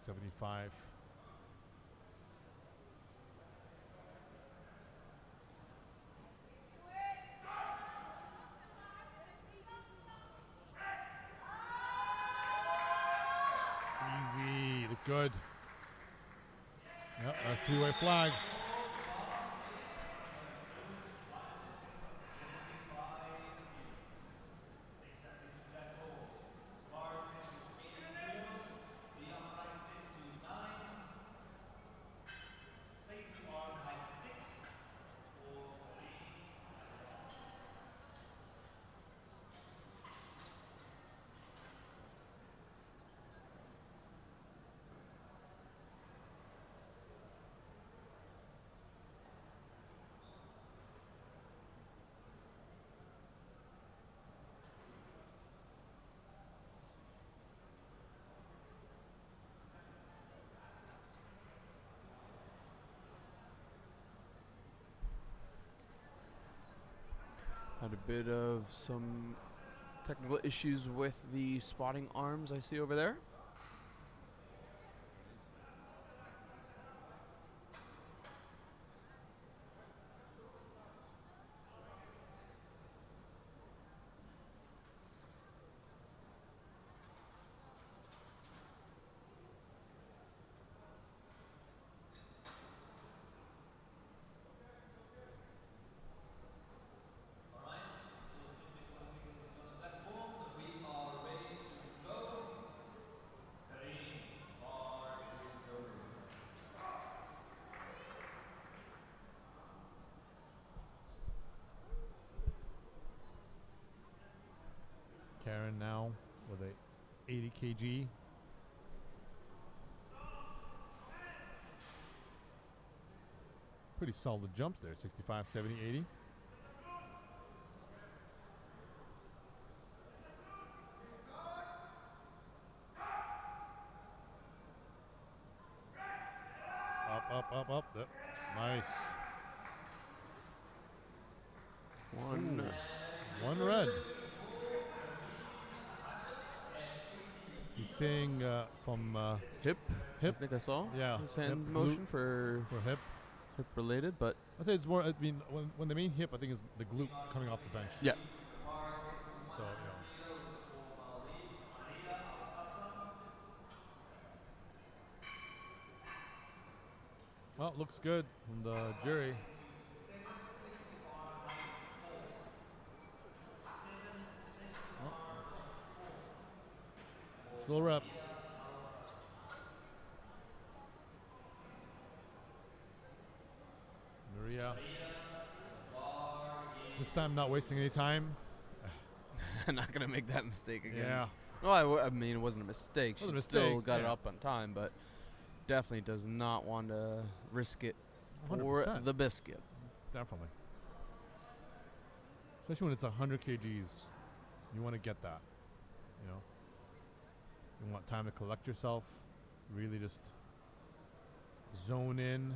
$75. Easy, look good. Yep, that's two-way flags. Had a bit of some technical issues with the spotting arms I see over there. Karen now with a 80 kg. Pretty solid jumps there, 65, 70, 80. Up. Yep. Nice. One red. He's saying from Hip. hip. I think I saw. Yeah. His hand hip, motion glute for hip. hip related, but I'd say it's more. I mean, when they mean hip, I think it's the glute coming off the bench. yeah. So you know. Well, it looks good from the jury. Still rep. Maria. This time not wasting any time. Not gonna make that mistake again. Yeah. Well, I mean, it wasn't a mistake. She Wasn't a still mistake, got it yeah. up on time, but definitely does not want to risk it for 100%. the biscuit. Definitely. Especially when it's 100 kgs. You want to get that. You know? You want time to collect yourself. Really just zone in.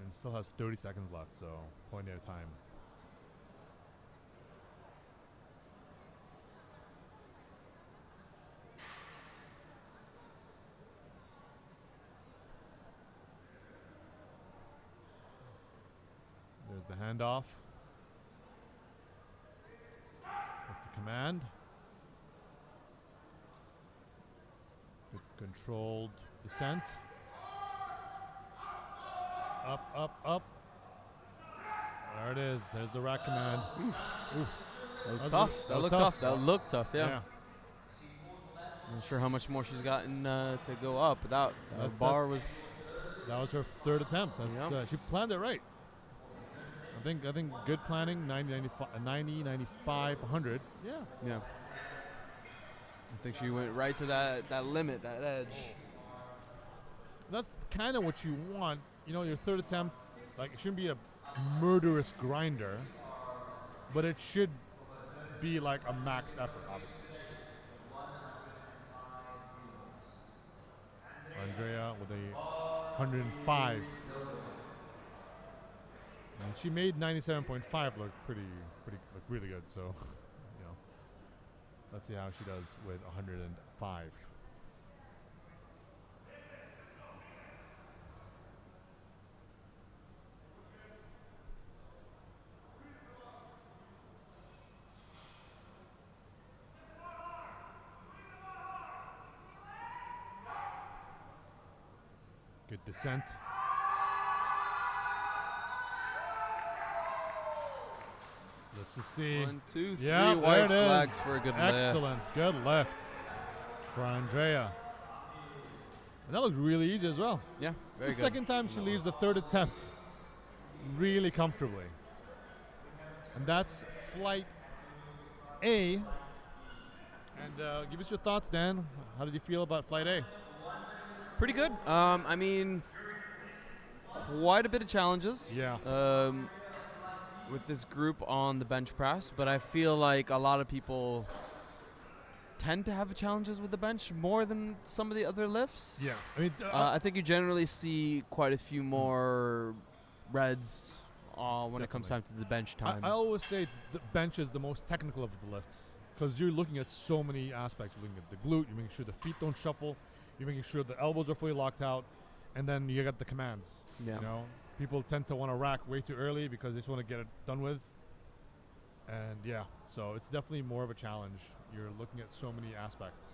And still has 30 seconds left, so plenty of time. There's the handoff. That's the command. Good controlled descent. Up. There it is. There's the rack command. Oof. That was That was tough. good. That was looked tough. That looked tough, yeah. Yeah. Not sure how much more she's gotten to go up, but that That's bar was. That was her third attempt. That's Yep. She planned it right. I think good planning, 90, 95, 100. Yeah. Yeah. I think she went right to that limit, that edge. That's kind of what you want. You know, your third attempt, like, it shouldn't be a murderous grinder, but it should be like a max effort, obviously. Andrea with a 105. And she made 97.5 look look really good. So, you know, let's see how she does with 105. Good descent. Let's just see. 1, 2, 3 Yeah, white there it is. flags for a good lift. Excellent. Good lift for Andrea. And that looks really easy as well. Yeah, It's very the good. second time she leaves the third attempt really comfortably. And that's flight A. And give us your thoughts, Dan. How did you feel about flight A? Pretty good. I mean, quite a bit of challenges. Yeah. With this group on the bench press, but I feel like a lot of people tend to have challenges with the bench more than some of the other lifts. Yeah. I mean, I think you generally see quite a few more reds when it comes Definitely. time to the bench time. I always say the bench is the most technical of the lifts because you're looking at so many aspects. You're looking at the glute, you're making sure the feet don't shuffle, you're making sure the elbows are fully locked out, and then you got the commands. Yeah. You know, people tend to want to rack way too early because they just want to get it done with. And yeah, so it's definitely more of a challenge. You're looking at so many aspects.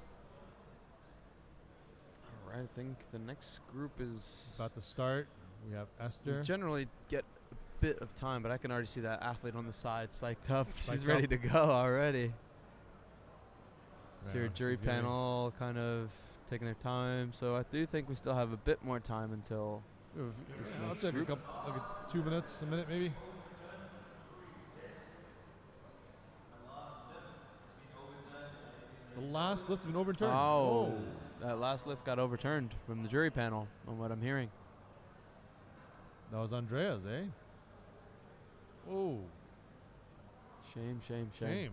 All right, I think the next group is. About to start, we have We Esther. generally get a bit of time, but I can already see that athlete on the side psyched up. She's Psyched ready up. to go already. See Yeah, her jury she's getting- panel kind of taking their time. So I do think we still have a bit more time until. This I'll next take a group. couple, like 2 minutes, a minute maybe. last lift's been overturned. Oh, that last lift got overturned from the jury panel, on what I'm hearing. That was Andrea's, eh? Oh, Shame. shame. That's a damn.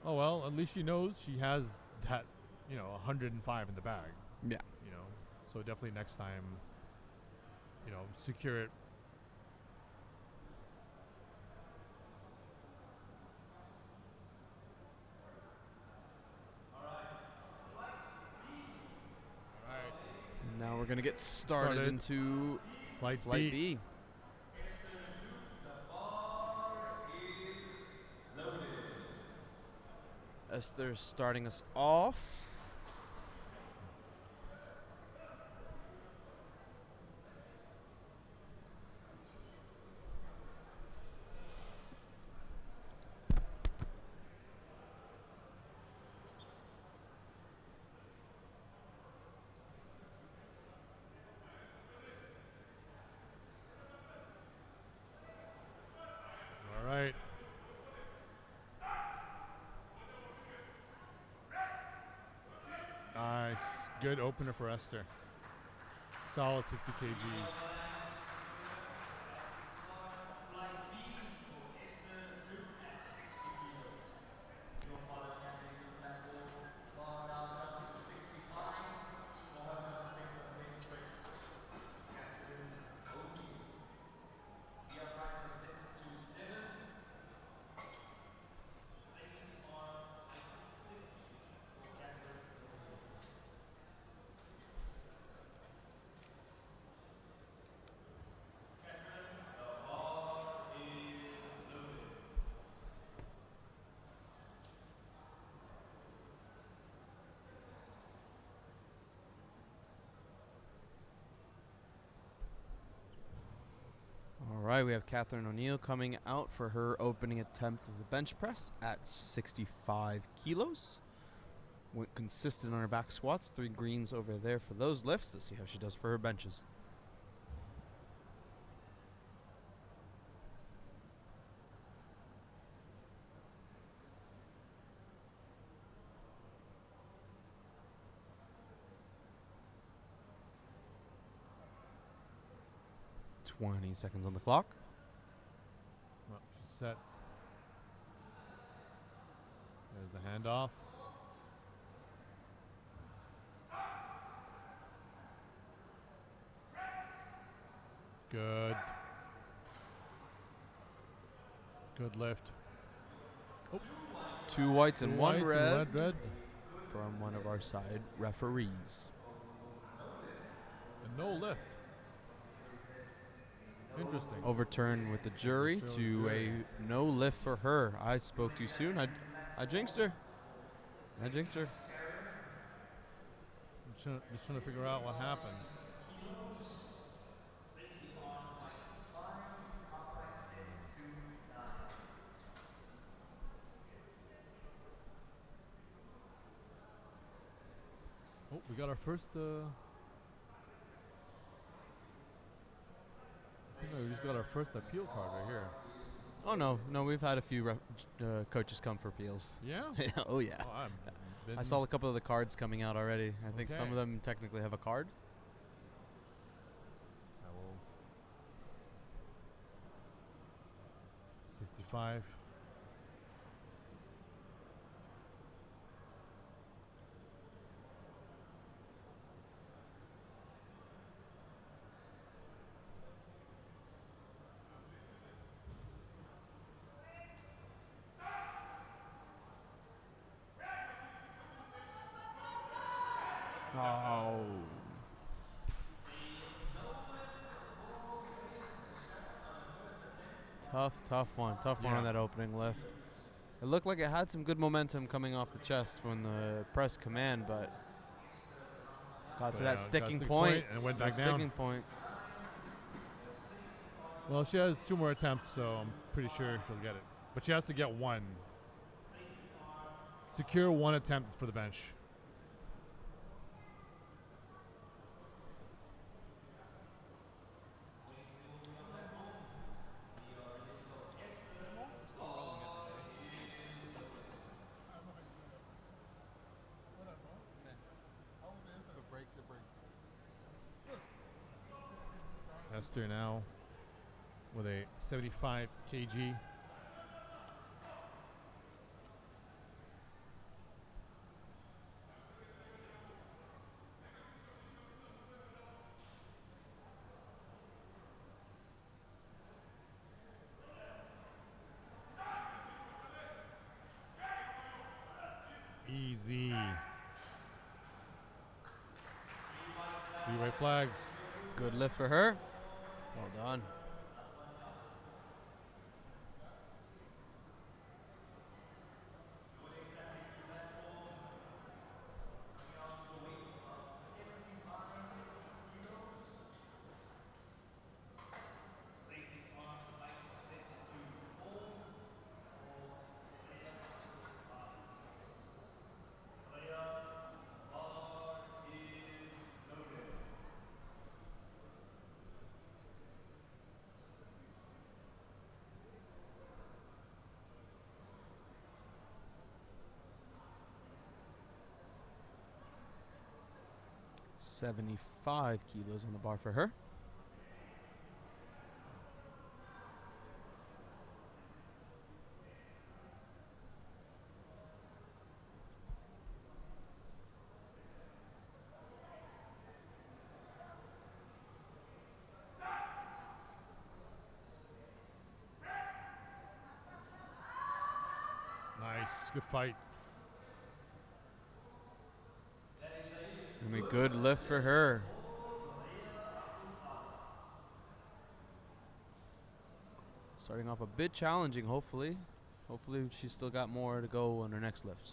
Oh well, at least she knows she has that, 105 in the bag. Yeah. So definitely next time, secure it. And now we're going to get started into Flight Flight B. B. Esther starting us off. All right. Nice. Good opener for Esther. Solid 60 kgs. All right, we have Catherine O'Neill coming out for her opening attempt of the bench press at 65 kilos. Went consistent on her back squats. 3 greens over there for those lifts. Let's see how she does for her benches. "20 seconds on the clock. Well, she's set. There's the handoff. Good. Good lift. 2 whites and 1 Whites red, and red. from one of our side referees. And no lift. Interesting. Overturned with the jury to a no lift for her. I spoke too soon. I jinxed her. Just trying to figure out what happened. Oh, we got our first. I think we just got our first appeal card right here. Oh, no, we've had a few coaches come for appeals. Yeah? Oh, yeah. Oh, I saw a couple of the cards coming out already. I think some Okay. of them technically have a card. I will. 65. Oh. Tough one. Tough one on Yeah. that opening lift. It looked like it had some good momentum coming off the chest from the press command, but got to that sticking point and went that back sticking down. point. Well, she has 2 more attempts, so I'm pretty sure she'll get it. But she has to get 1. Secure 1 attempt for the bench. Esther now with a 75 kg. Easy. 3 white flags. Good lift for her. Well done. $75 kilos on the bar for her. Nice. Good fight. And a good lift for her. Starting off a bit challenging, hopefully. Hopefully she's still got more to go on her next lifts.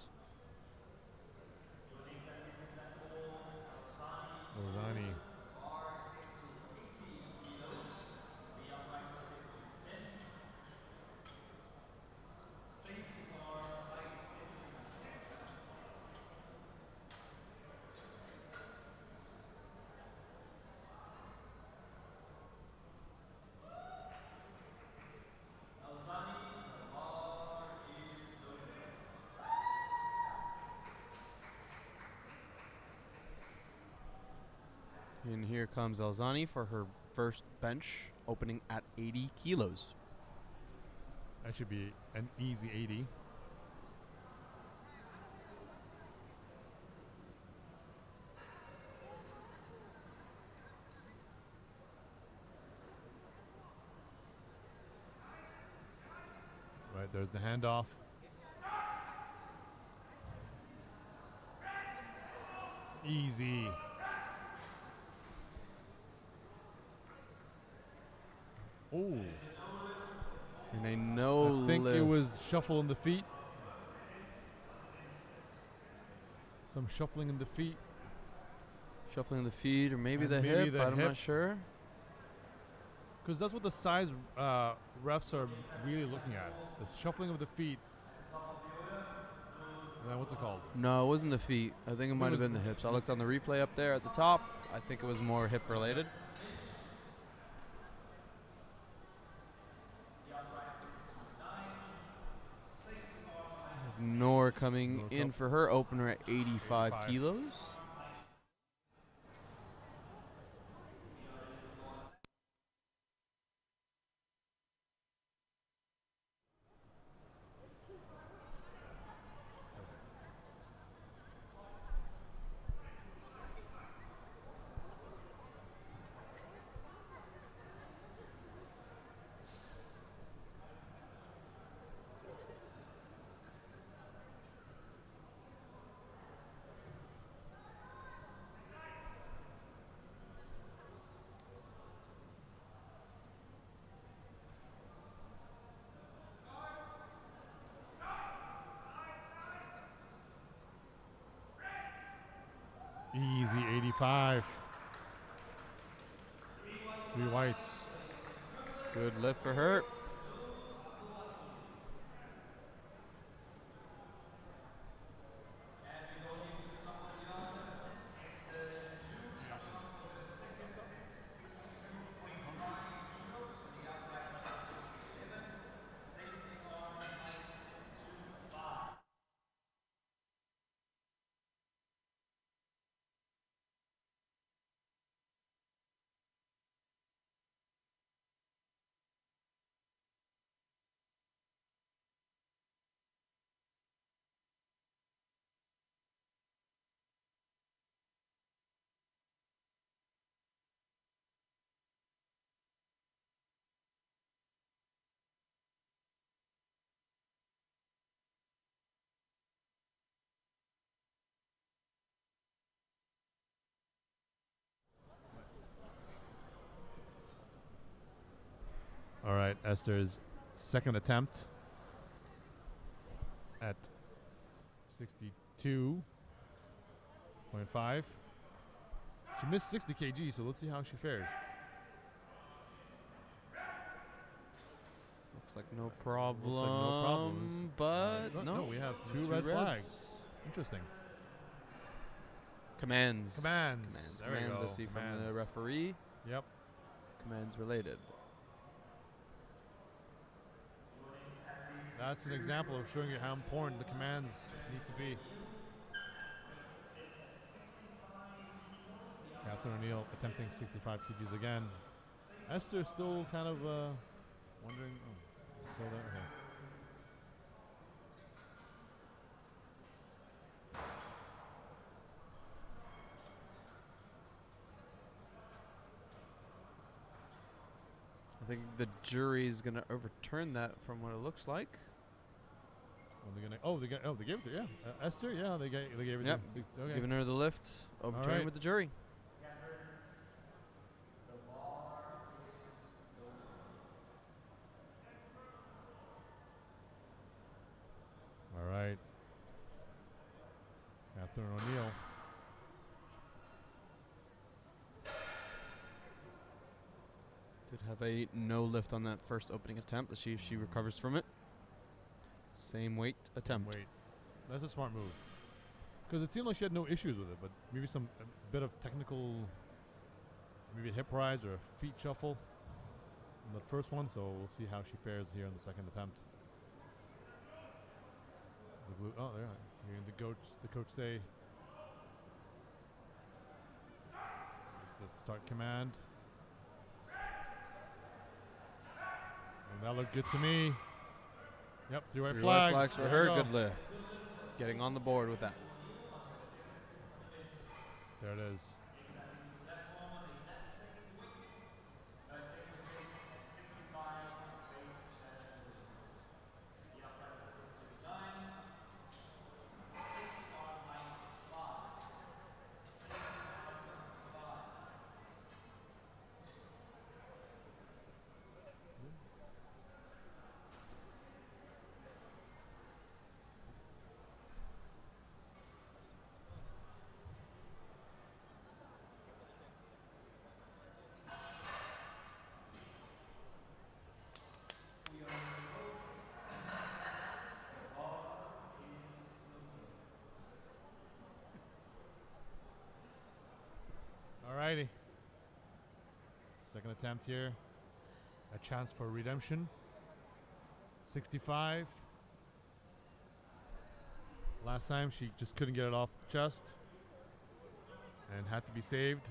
Lozani. And here comes Elzani for her first bench, opening at 80 kilos. That should be an easy 80. Right, there's the handoff. Easy. Oh, And a no I think lift. it was shuffle in the feet. Some shuffling in the feet. Shuffling the feet or maybe And the maybe hip, the but I'm hip. not sure. Because that's what the size refs are really looking at. The shuffling of the feet. And then what's it called? No, it wasn't the feet. I think it might have was- been the hips. I looked on the replay up there at the top. I think it was more hip related. Nor coming Nor in cup. for her opener at 85 85. kilos. Easy 85. 3 whites. Good lift for her. Esther's second attempt at 62.5. She missed 60 kg, so let's see how she fares. Looks like no problem. Looks like no problems. But no, we have two two red reds. flags. Interesting. Commands. Commands. There we Commands go. I see from the Commands. referee. Yep. Commands related. That's an example of showing you how important the commands need to be. Catherine O'Neill attempting 65 kgs again. Esther still kind of wondering. Oh, still there. Okay. I think the jury's going to overturn that from what it looks like. They gave it to Esther. Yeah, they gave it. Yep. To okay. Giving her the lift, overturning right. with the jury. All right. Catherine O'Neill. Did have a no lift on that first opening attempt. Let's see if she recovers from it. Same weight attempt. Wait, that's a smart move. Because it seemed like she had no issues with it, but maybe a bit of technical, maybe a hip rise or a feet shuffle in the first one. So we'll see how she fares here in the second attempt. Oh, there. Hearing the coach say the start command. And that looked good to me. Yep, three white flags. For There her. we go. Good lift. Getting on the board with that. There it is. Alrighty. Second attempt here. A chance for redemption. 65. Last time she just couldn't get it off the chest and had to be saved.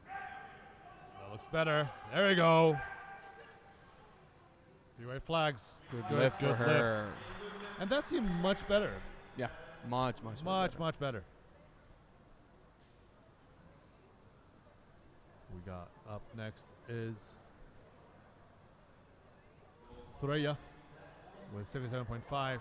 That looks better. There we go. Three white flags. Good lift for her. And that seemed much better. Yeah, much better. We got up next is Threya with 77.5.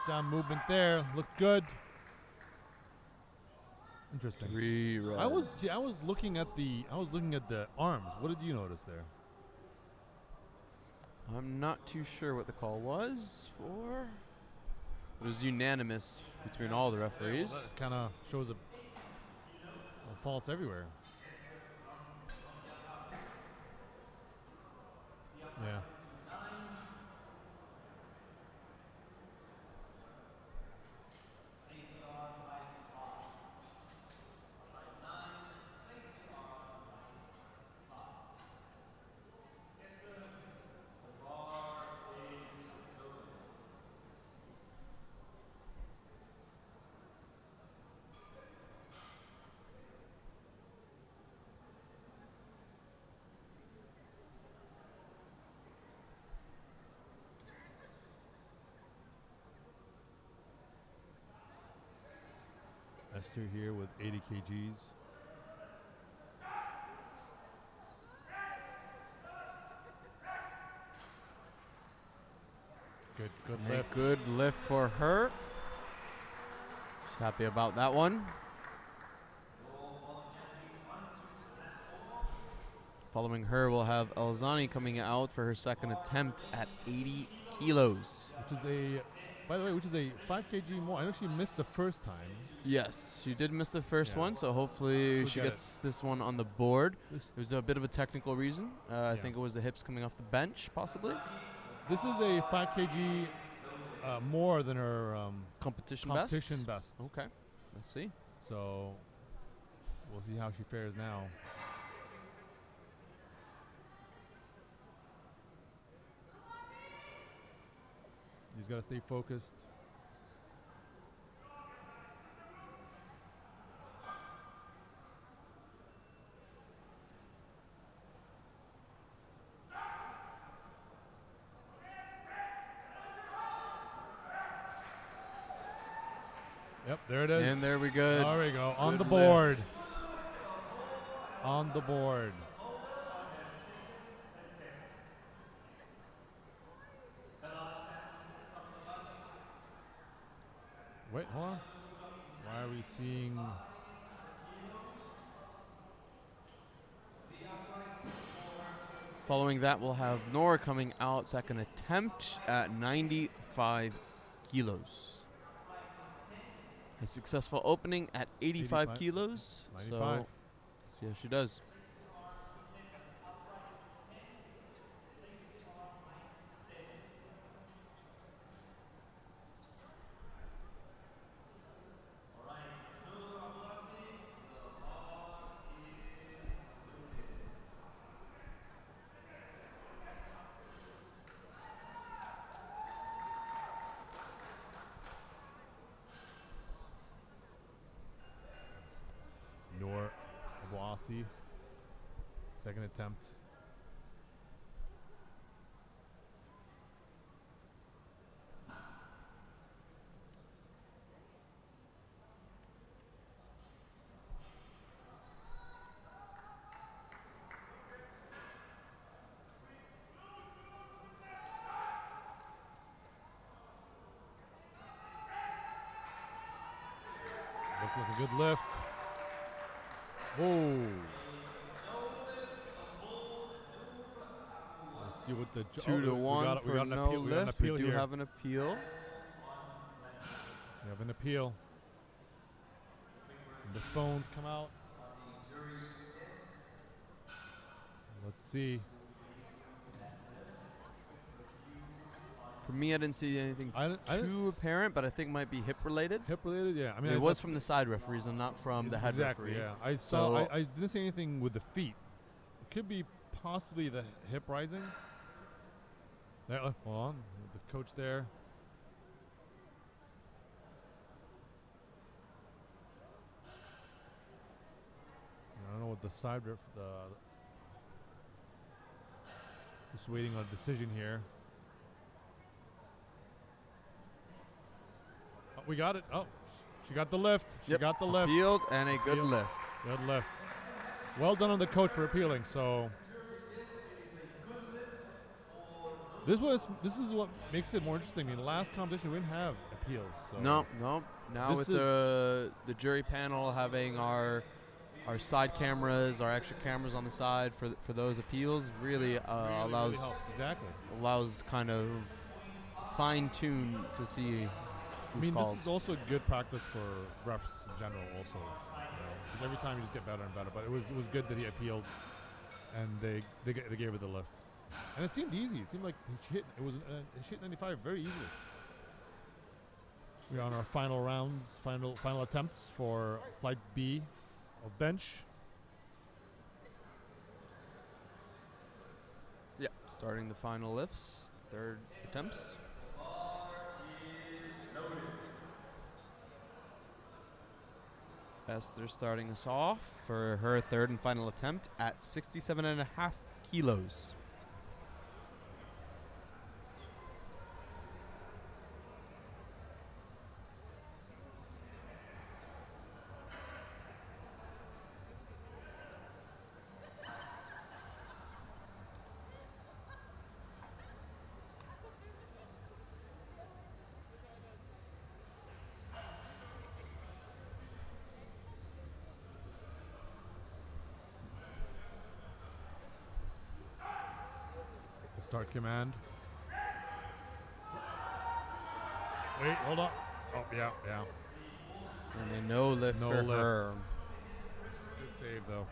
Down movement there, looked good. Interesting. Three I was looking at the arms. What did you notice there? I'm not too sure what the call was for. It was unanimous between all the referees. That kind of shows faults everywhere. Yeah. Esther here with 80 kgs. Good A lift. good lift for her. She's happy about that one. Following her, we'll have Elzani coming out for her second attempt at 80 kilos. Which is a, by the way, which is a 5 kg more. I know she missed the first time. Yes, she did miss the first Yeah. one, so hopefully She'll she get gets this one on the board. This, There's a bit of a technical reason. I Yeah. think it was the hips coming off the bench, possibly. this is a 5 kg more than her Competition best. Okay, let's see. So we'll see how she fares now. You've got to stay focused. Yep, there it is. And there we go. There we go. On Good the lift. board. On the board. Wait, hold on. Why are we seeing... Following that, we'll have Nora coming out second attempt at 95 kilos. A successful opening at 85 85. kilos. 95. So let's see how she does. Noor Abouassi, second attempt. Looks like a good lift. Whoa. Let's see what the 2 to 1 for no lift. We do have an appeal. We have an appeal. And the phones come out. Let's see. For me, I didn't see anything I didn't- too apparent, but I think might be hip related. Hip related, yeah. I mean, It was from the side referees and not from the head exactly, referee. yeah. I saw. So- I didn't see anything with the feet. It could be possibly the hip rising. There, hold on, the coach there. I don't know what the side ref. Just waiting on a decision here. Oh, we got it. Oh, she got the lift. She Yep, got the lift. appealed and a good Appealed. lift. Good lift. Well done on the coach for appealing. So this is what makes it more interesting. In the last competition, we didn't have appeals. So No. Now This with the jury panel having our our side cameras, our extra cameras on the side for those appeals really Really helps. Exactly. allows kind of fine tune to see I mean, this is also good practice for refs in general, also. Because every time you just get better and better. But it was good that he appealed, and they gave it the lift, and it seemed easy. It seemed like he hit 95 very easily. We're on our final rounds, final attempts for flight B of bench. Yeah, starting the final lifts, third attempts. Esther starting us off for her third and final attempt at 67.5 kilos. Start command. Wait, hold on. Oh, yeah. And a no lift No for lift. her. Good save, though.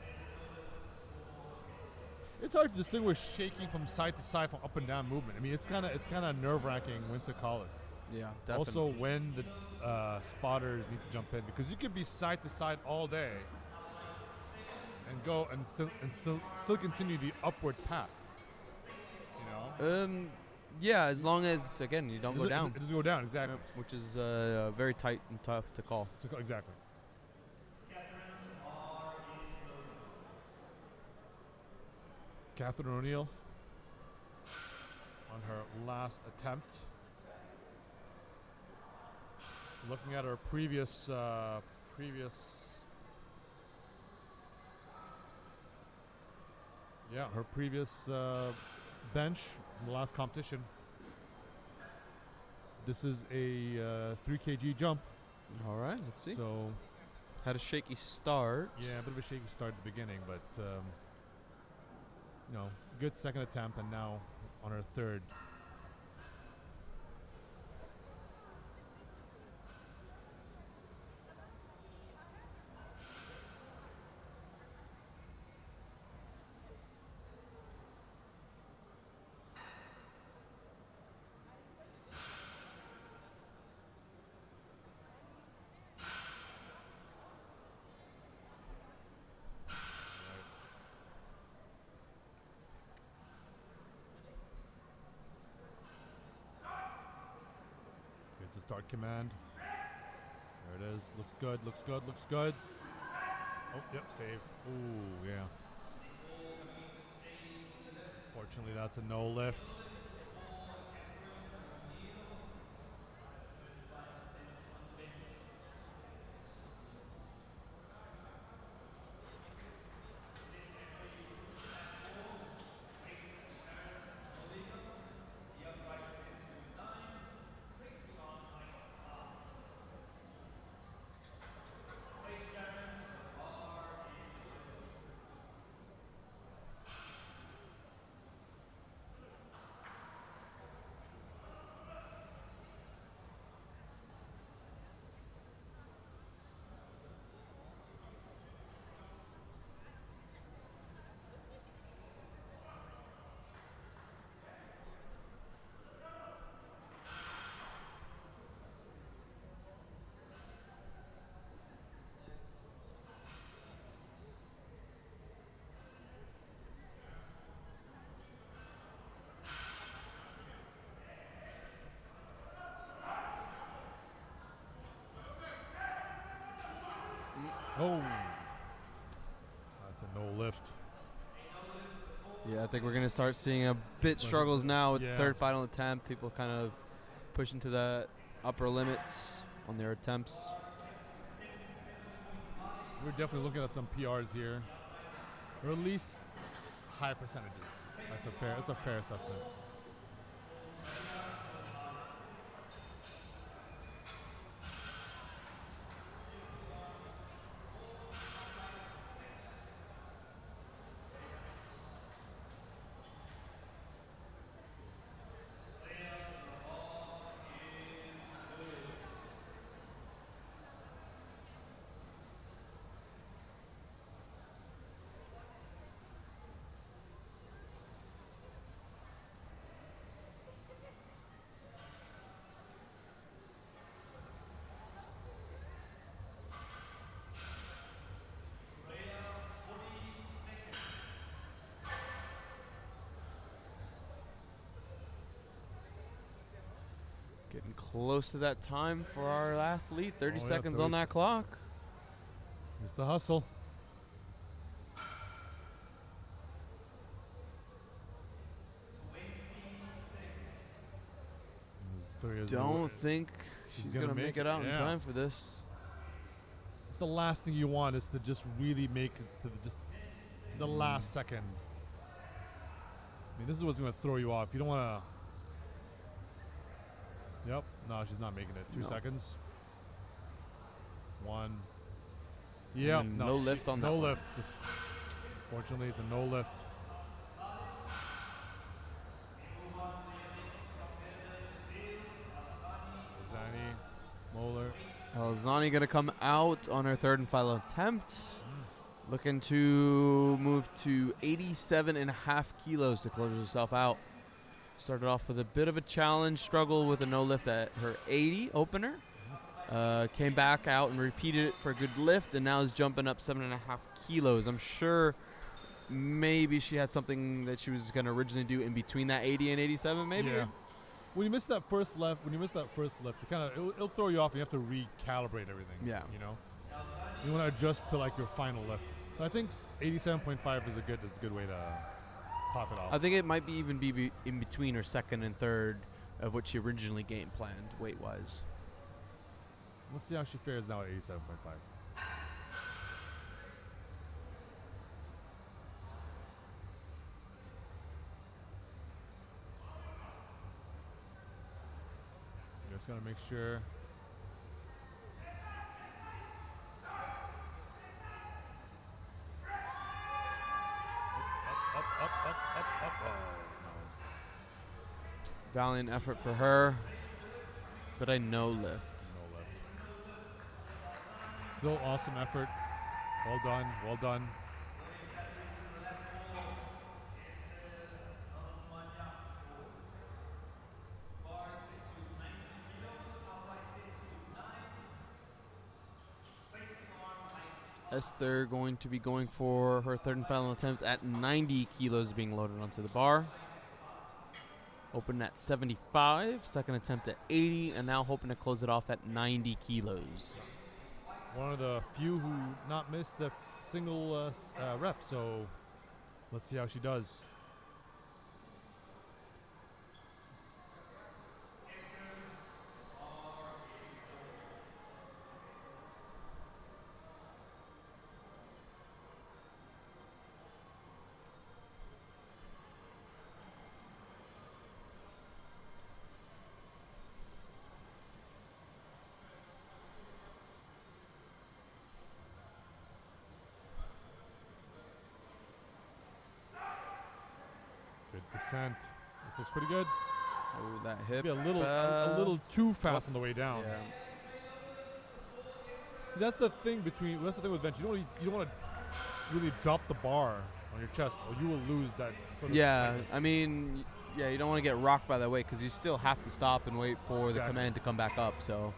It's hard to distinguish shaking from side to side from up and down movement. I mean, it's kind of nerve-wracking when to call it. Yeah, definitely. Also, when the spotters need to jump in, because you could be side to side all day and go and still continue the upwards path. You know. Yeah, as long as again you don't go down. It doesn't go down, exactly. Which is very tight and tough to call. Exactly. Catherine O'Neill on her last attempt. Looking at her previous bench in the last competition. This is a 3 kg jump. All right, let's see. So had a shaky start. Yeah, a bit of a shaky start at the beginning, but good second attempt, and now on her third. It's a start command. There it is. Looks good. Oh, yep, save. Ooh, yeah. Fortunately, that's a no lift. Oh, that's a no lift. Yeah, I think we're gonna start seeing a bit struggles now with Yeah. the third final attempt. People kind of pushing to the upper limits on their attempts. We're definitely looking at some PRs here, or at least high percentages. That's a fair assessment. Getting close to that time for our athlete. 30 Oh, yeah, seconds 30 on that clock. It's the hustle. Don't think she's gonna going to make it out in yeah. time for this. It's the last thing you want is to just really make it to just the last second. I mean, this is what's going to throw you off. You don't want to. Yep. No, she's not making it. 2 No. seconds. 1. Yep. And No, no lift on that No one. lift. Fortunately, it's a no lift. Zani, Moeller. Elzani going to come out on her third and final attempt. Looking to move to 87.5 kilos to close herself out. Started off with a bit of a challenge, struggle with a no lift at her 80 opener. Came back out and repeated it for a good lift, and now is jumping up 7.5 kilos. I'm sure maybe she had something that she was going to originally do in between that 80 and 87, maybe. Yeah. When you miss that first lift, it kind of it'll throw you off. And you have to recalibrate everything. Yeah. You know, you want to adjust to like your final lift. So I think 87.5 is a good way to pop it off. I think it might even be in between her second and third of what she originally game planned weight-wise. Let's see how she fares now at 87.5. Just gotta make sure. Up. Oh, Valiant effort for her, but a no lift. no. No lift. Still awesome effort. Well done. Well done. Esther going to be going for her third and final attempt at 90 kilos being loaded onto the bar. Open at 75, second attempt at 80, and now hoping to close it off at 90 kilos. One of the few who not missed a single rep, so let's see how she does. Good descent. This looks pretty good. Oh, that hip. Maybe a little too fast on the way down. Yeah. See, that's the thing with bench. You don't want to really drop the bar on your chest, or you will lose that sort of Yeah, tightness. I mean, yeah, you don't want to get rocked by that weight because you still have to stop and wait for the command to come back up. So,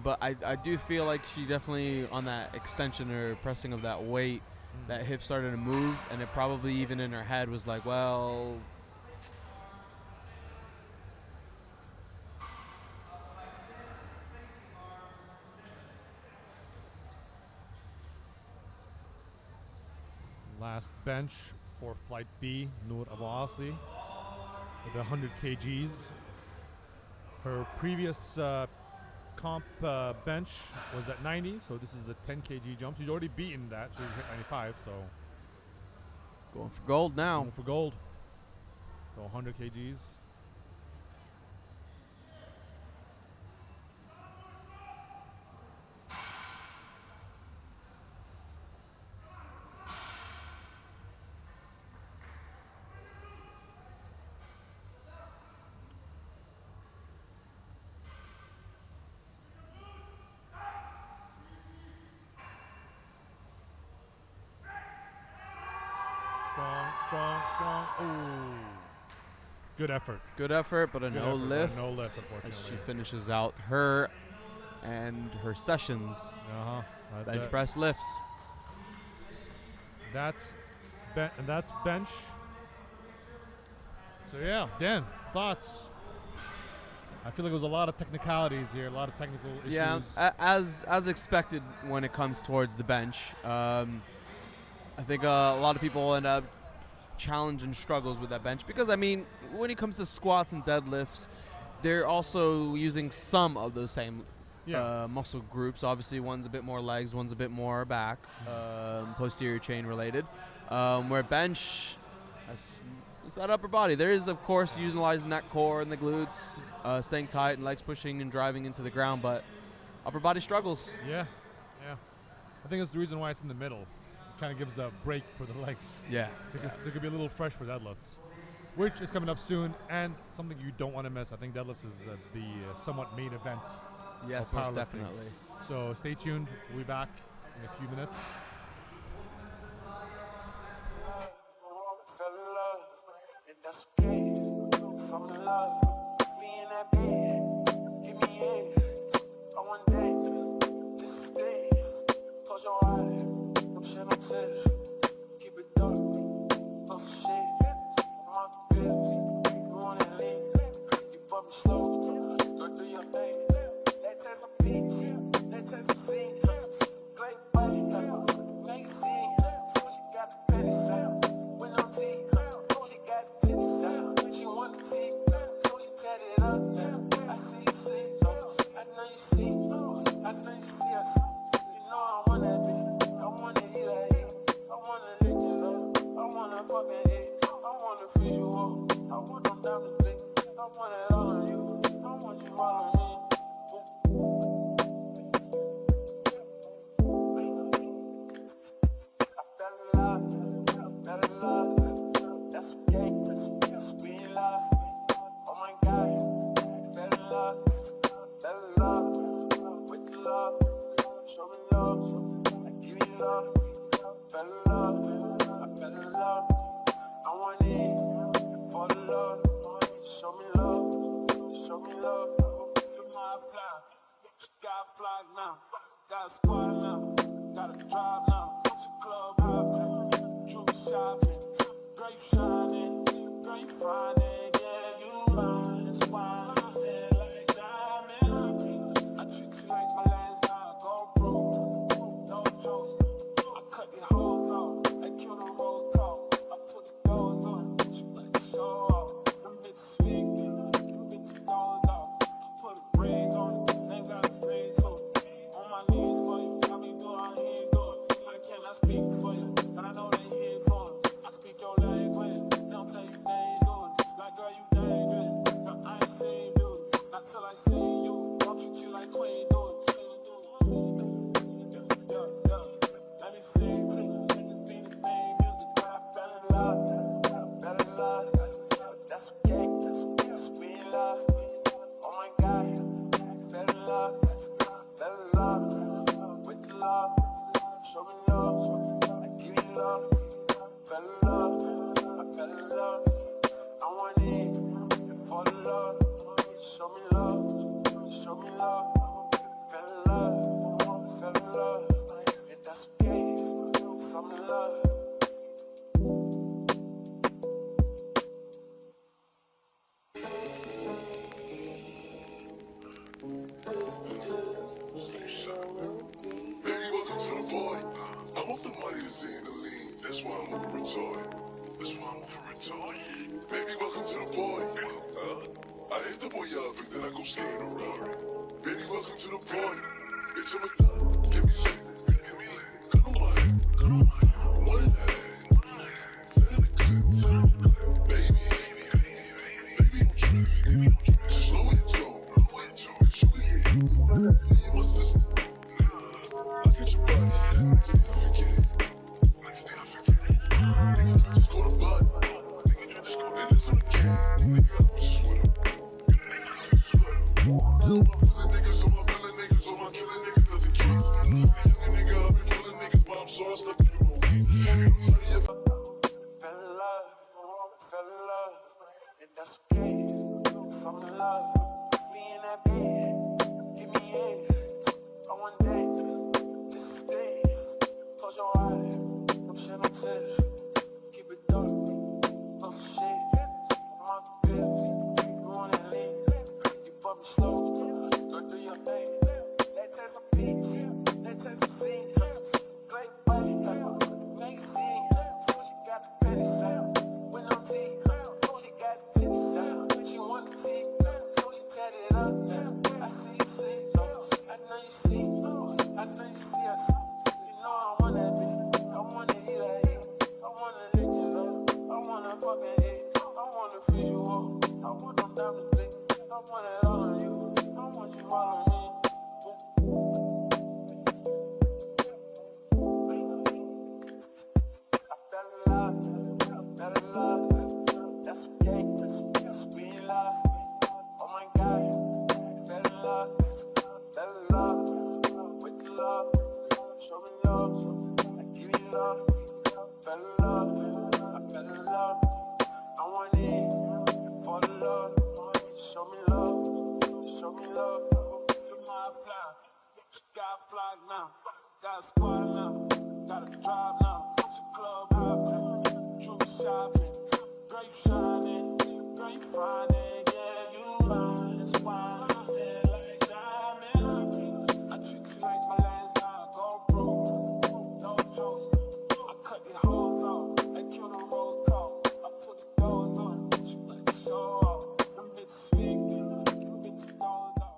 but I do feel like she definitely on that extension or pressing of that weight, that hip started to move, and it probably even in her head was like, well. Last bench for Flight B, Noor Abuasi, with 100 kgs. Her previous comp bench was at 90, so this is a 10 kg jump. She's already beaten that. She hit 95, so Going for gold now. going for gold. So 100 kgs. Strong. Ooh. Good effort. Good effort, but a Good no effort, but lift. no lift, As unfortunately. she finishes out her and her sessions. Bench press lifts. That's bench. So yeah, Dan, thoughts? I feel like there was a lot of technicalities here, a lot of technical issues. Yeah, as expected when it comes towards the bench. I think a lot of people end up challenging struggles with that bench because, I mean, when it comes to squats and deadlifts, they're also using some of those same muscle groups. Obviously, one's a bit more legs, one's a bit more back, posterior chain related. Where bench, it's that upper body. There is, of course, utilizing that core and the glutes, staying tight and legs pushing and driving into the ground, but upper body struggles. Yeah. I think that's the reason why it's in the middle. It kind of gives the break for the legs. Yeah. So it could be a little fresh for deadlifts, which is coming up soon, and something you don't want to miss. I think deadlifts is the somewhat main event. Yes, of most powerlifting. definitely. So stay tuned. We'll be back in a few minutes. Fell in love, and that's okay. Some in love, me in that bed. Give me eggs. I want that. This is this. Close your eyes. Don't shed no tears. Keep it dark. No shit. My bitch. You want that lean? You bump me slow. Go do your thing. Let's take some beats. Let's take some scenes. Great body. Make scene. She got the petty sound. With no teeth. She got the titty sound. She want the teeth. She tatted up now. I see you see. I know you see. I know you see us. You know I want that bitch. I wanna eat that eat. I wanna lick it up. I wanna fucking eat. I wanna freeze you up. I want them diamonds big. I want it all on you. I want you all on me. I fell in love. That's okay. We in love. Oh my God. Fell in love. With the love. Show me love. I give you love. Fell in love. I fell in love. I want it for the love. Show me love. Show me love. You're my fly. Got fly now. Got a squad now. Got a drive now. It's a club hopping. Jewelry shopping. Girl, you shining. Girl, you finding. Yeah, you mine. That's why I'm saying like diamond. I treat you like my last dime. Go broke. No jokes. I cut your hoes off. I kill the rose call. I put the doors on. She like to show off. Some bitches sweet. Some bitches goes off. I put a ring on it. They got a ring too. On my knees for you. I be doing how he ain't do it. I cannot speak for you. And I know they here for it. I speak your language. They don't tell you they ain't doing it. Like, girl, you dangerous. Now, I ain't seen you. Not till I see you. Don't treat you like queen do it. Let me sing to you. Be the thing music. I fell in love. Fell in love. That's okay. We in love. Oh my God. Fell in love. Fell in love. With the love. Show me love. I give you love. Fell in love. I fell in love. I want it for the love. Show me love. Show me love. Fell in love. Fell in love. And that's okay. Some in love. Baby, welcome to the party. I'm off the money to see in the lean. That's why I'm over retarded. Baby, welcome to the party. I hit the boy up and then I go skate a Rari. Baby, welcome to the party. It's a McDonald's. Give me lit. Cut on my head. One and a half. Set in the clip. Baby, don't trip. Slow it down. Shoot it in. My sister. I get your body. Next day I forget it. Nigga, just go to bud. And it's on the game. Nigga, I was just with him. Niggas on my villain niggas on my killing niggas as a kid. Nigga, I've been killing niggas, but I'm so I stuck in the movies. Fell in love, and that's okay. Some in love, me in that bed. Give me eggs. I want that. This is this. Close your eyes. Don't shed no tears. Keep it dark. No shit. My bitch. You want that lean? You bump fly. Got fly now. Got a squad now. Got a drive now. It's a club hopping. Jewelry shopping. Girl, you shining. Girl, you finding. Yeah, you mine. That's why I said like diamond. I treat you like my last time. Go broke. No joke. I cut your hoes off. I kill the roll call. I put the doors on. She like to show off. Some bitches sneaking. Some bitches doors off.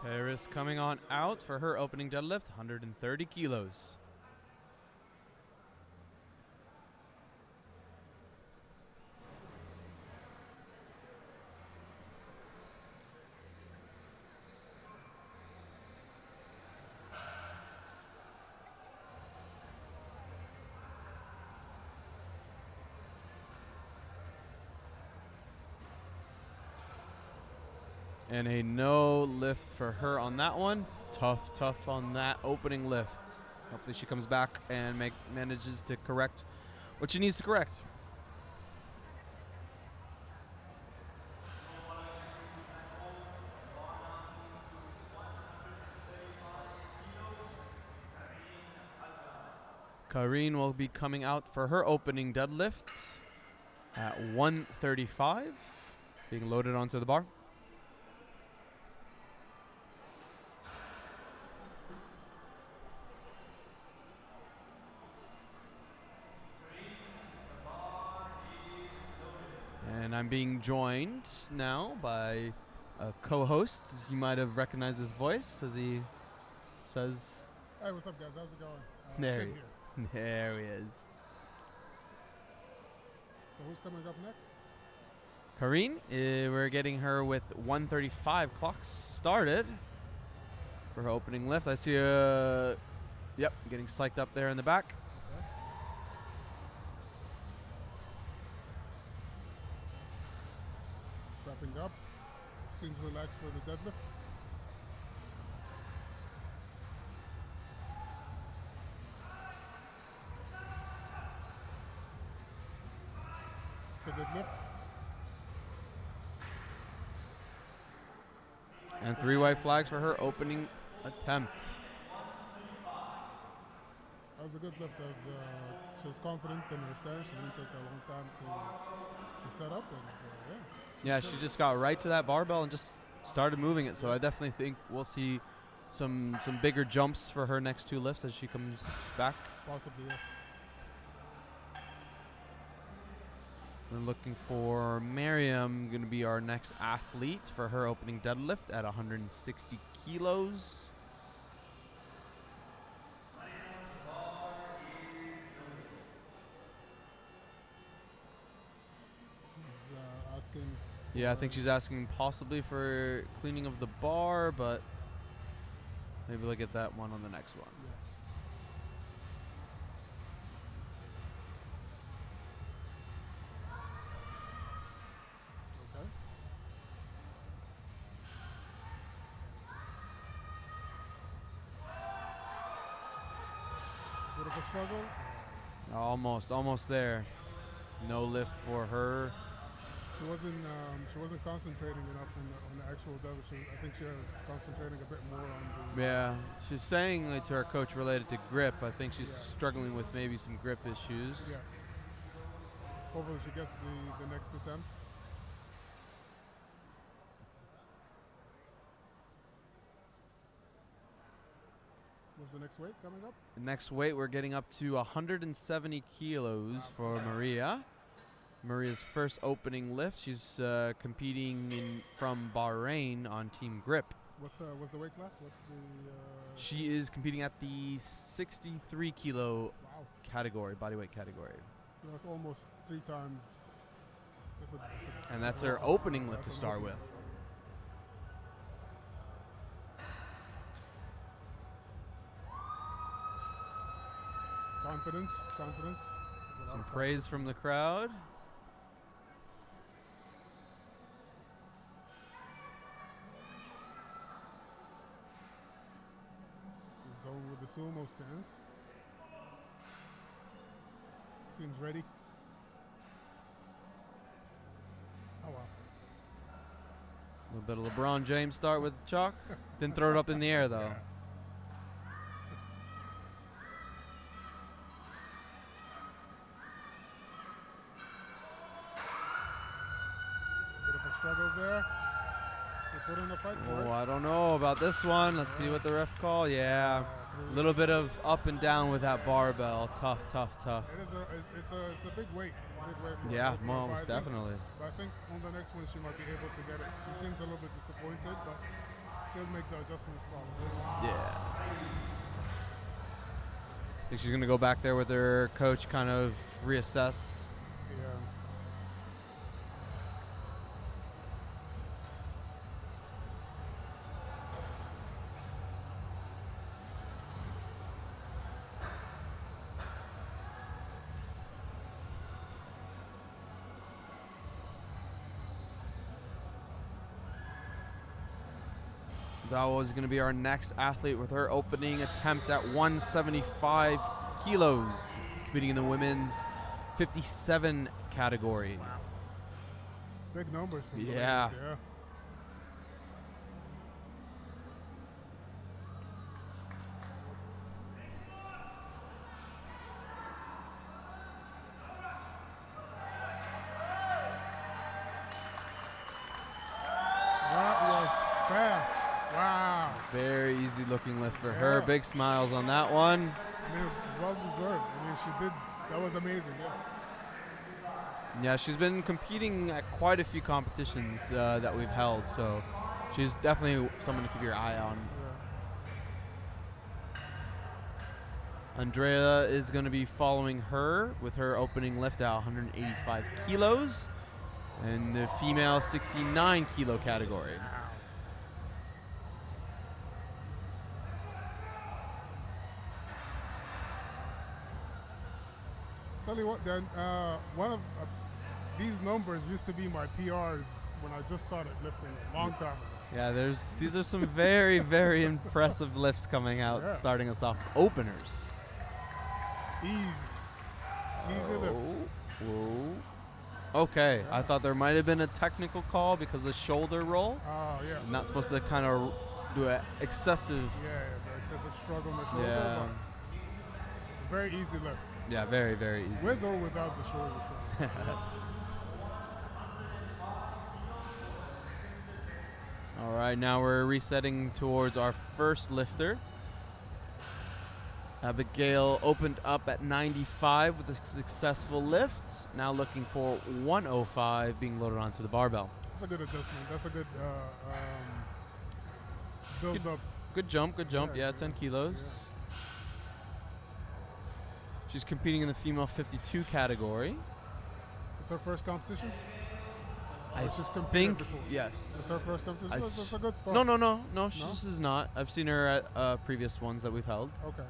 Paris coming on out for her opening deadlift, 130 kilos. And a no lift for her on that one. Tough on that opening lift. Hopefully she comes back and manages to correct what she needs to correct. Karine will be coming out for her opening deadlift at 135, being loaded onto the bar. And I'm being joined now by a co-host. You might have recognized his voice as he says... Hey, what's up, guys? How's it going? There, Sid here. there he is. So who's coming up next? Karine, we're getting her with 135 clocks started for her opening lift. I see yep, getting psyched up there in the back. Okay. Wrapping up. Seems relaxed for the deadlift. So deadlift. And 3 white flags for her opening attempt. was a good lift. She was confident in her stance. She didn't take a long time to set up, and Yeah, she just got right to that barbell and just started moving it. So I definitely think we'll see some bigger jumps for her next 2 lifts as she comes back. possibly yes. We're looking for Miriam, going to be our next athlete for her opening deadlift at 160 kilos. She's asking. Yeah, I think she's asking possibly for cleaning of the bar, but maybe we'll get that one on the next one. Yeah. Okay. Bit of a struggle. Almost there. No lift for her. She wasn't concentrating enough on the actual deadlift. I think she was concentrating a bit more on the. Yeah, she's saying to her coach related to grip. I think she's Yeah. struggling with maybe some grip issues. Yeah. Hopefully she gets the next attempt. What's the next weight coming up? The next weight, we're getting up to 170 kilos for Maria. Maria's first opening lift. She's competing from Bahrain on Team Grip. What's the weight class? What's the? She is competing at the 63 kilo Wow. category, bodyweight category. So that's almost 3 times. And that's her opening lift to start with. Confidence. There's a Some lot of praise from the crowd. She's going with the sumo stance. Seems ready. Oh wow. A little bit of LeBron James start with chalk. Didn't throw it up in the air though. Bit of a struggle there. She put in a fight for it. Oh, I don't know about this one. Let's see what the ref call. Yeah, a little bit of up and down with that barbell. Tough. It is it's a big weight. It's a big weight for Yeah, her. But most I think- definitely. But I think on the next one she might be able to get it. She seems a little bit disappointed, but she'll make the adjustments probably. Yeah. I think she's gonna go back there with her coach, kind of reassess. Yeah. That was going to be our next athlete with her opening attempt at 175 kilos, competing in the women's 57 category. Big numbers from the Yeah. ladies, yeah. That was fast. Wow. Very easy looking lift for her. Big smiles on that one. I mean, well deserved. I mean, she did. That was amazing. Yeah. Yeah, she's been competing at quite a few competitions that we've held, so she's definitely someone to keep your eye on. Andrea is going to be following her with her opening lift at 185 kilos in the female 69 kilo category. Tell you what, Dan. One of these numbers used to be my PRs when I just started lifting a long time ago. Yeah, these are some very, very impressive lifts coming out, Yeah. starting us off. Openers. Easy lift. Whoa. Okay, I thought there might have been a technical call because of the shoulder roll. Oh yeah. You're not supposed to kind of do an excessive. Yeah, the excessive struggle on the shoulder. Yeah. But very easy lift. Yeah, very, very easy. With or without the shoulder shrug. All right, now we're resetting towards our first lifter. Abigail opened up at 95 with a successful lift. Now looking for 105 being loaded onto the barbell. That's a good adjustment. That's a good build up. Good jump, yeah, 10 kilos. Yeah. She's competing in the female 52 category. It's her first competition? I Or she's competed think, before? yes. It's her first competition? I That's a good start. No, this is not. I've seen her at previous ones that we've held. Okay.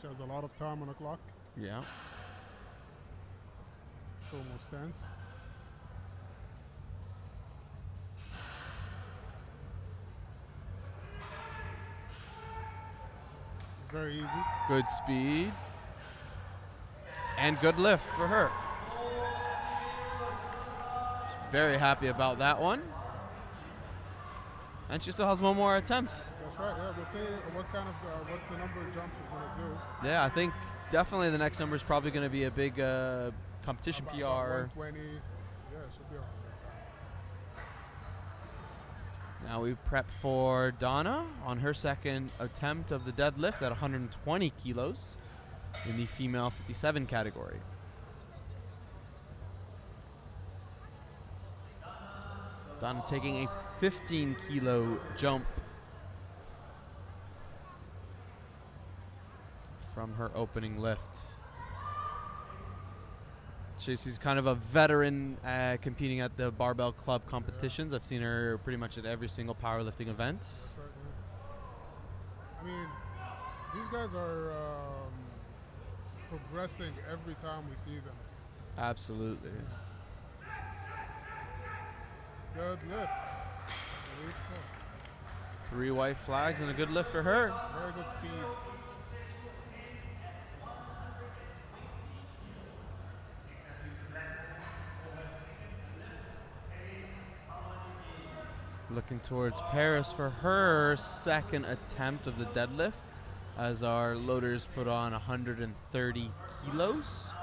She has a lot of time on the clock. Yeah. It's almost tense. Very easy. Good speed. And good lift for her. She's very happy about that one. And she still has one more attempt. That's right, yeah. We'll see what kind of, what's the number of jumps she's going to do. Yeah, I think definitely the next number is probably going to be a big competition About PR. 120. Yeah, it should be around that time. Now we prep for Donna on her second attempt of the deadlift at 120 kilos in the female 57 category. Donna taking a 15 kilo jump from her opening lift. She's kind of a veteran competing at the Barbell Club competitions. I've seen her pretty much at every single powerlifting event. That's right, yeah. I mean, these guys are progressing every time we see them. Absolutely. Good lift. I believe so. 3 white flags and a good lift for her. Very good speed. Looking towards Paris for her second attempt of the deadlift as our loaders put on 130 kilos.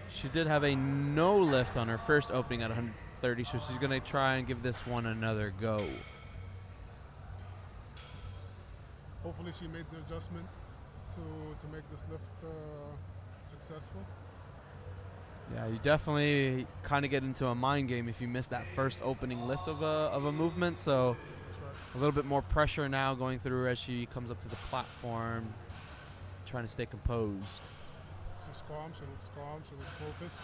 She did have a no lift on her first opening at 130, so she's going to try and give this one another go. Hopefully she made the adjustment to make this lift successful. Yeah, you definitely kind of get into a mind game if you miss that first opening lift of a movement. So That's right. a little bit more pressure now going through as she comes up to the platform, trying to stay composed. She's calm, she looks calm, she looks focused.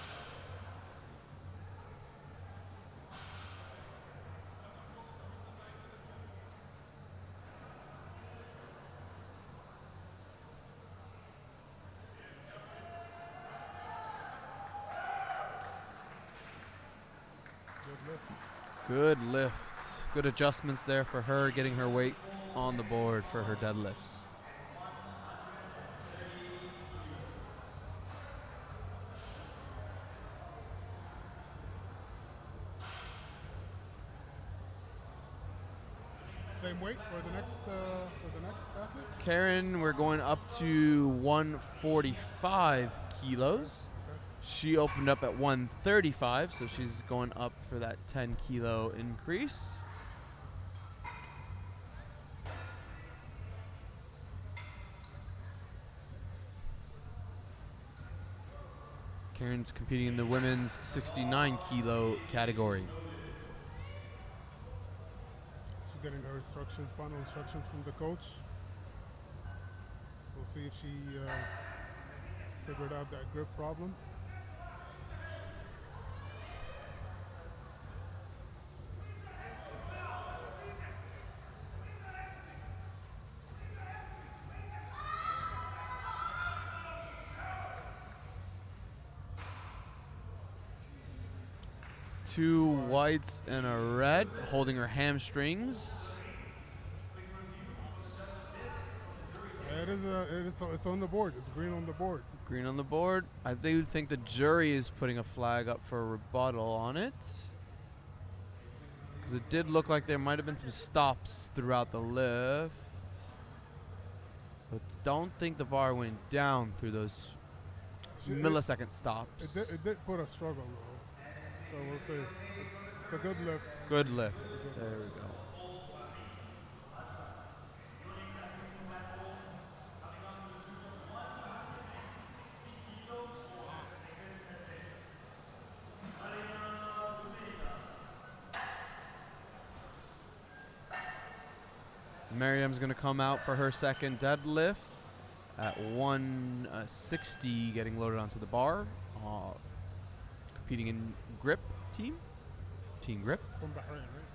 Good lift. Good lift. Good adjustments there for her, getting her weight on the board for her deadlifts. Same weight for the next athlete? Karen, we're going up to 145 kilos. She opened up at 135, so she's going up for that 10 kilo increase. Karen's competing in the women's 69 kilo category. She's getting her instructions, final instructions from the coach. We'll see if she figured out that grip problem. Two whites and a red, holding her hamstrings. It's on the board. It's green on the board. Green on the board. I do think the jury is putting a flag up for a rebuttal on it. Because it did look like there might have been some stops throughout the lift. But don't think the bar went down through those millisecond stops. It did put a struggle though. So we'll see. It's a good lift. Good lift. There we go. Miriam's going to come out for her second deadlift at 160, getting loaded onto the bar. Competing in grip team grip. From Bahrain, right?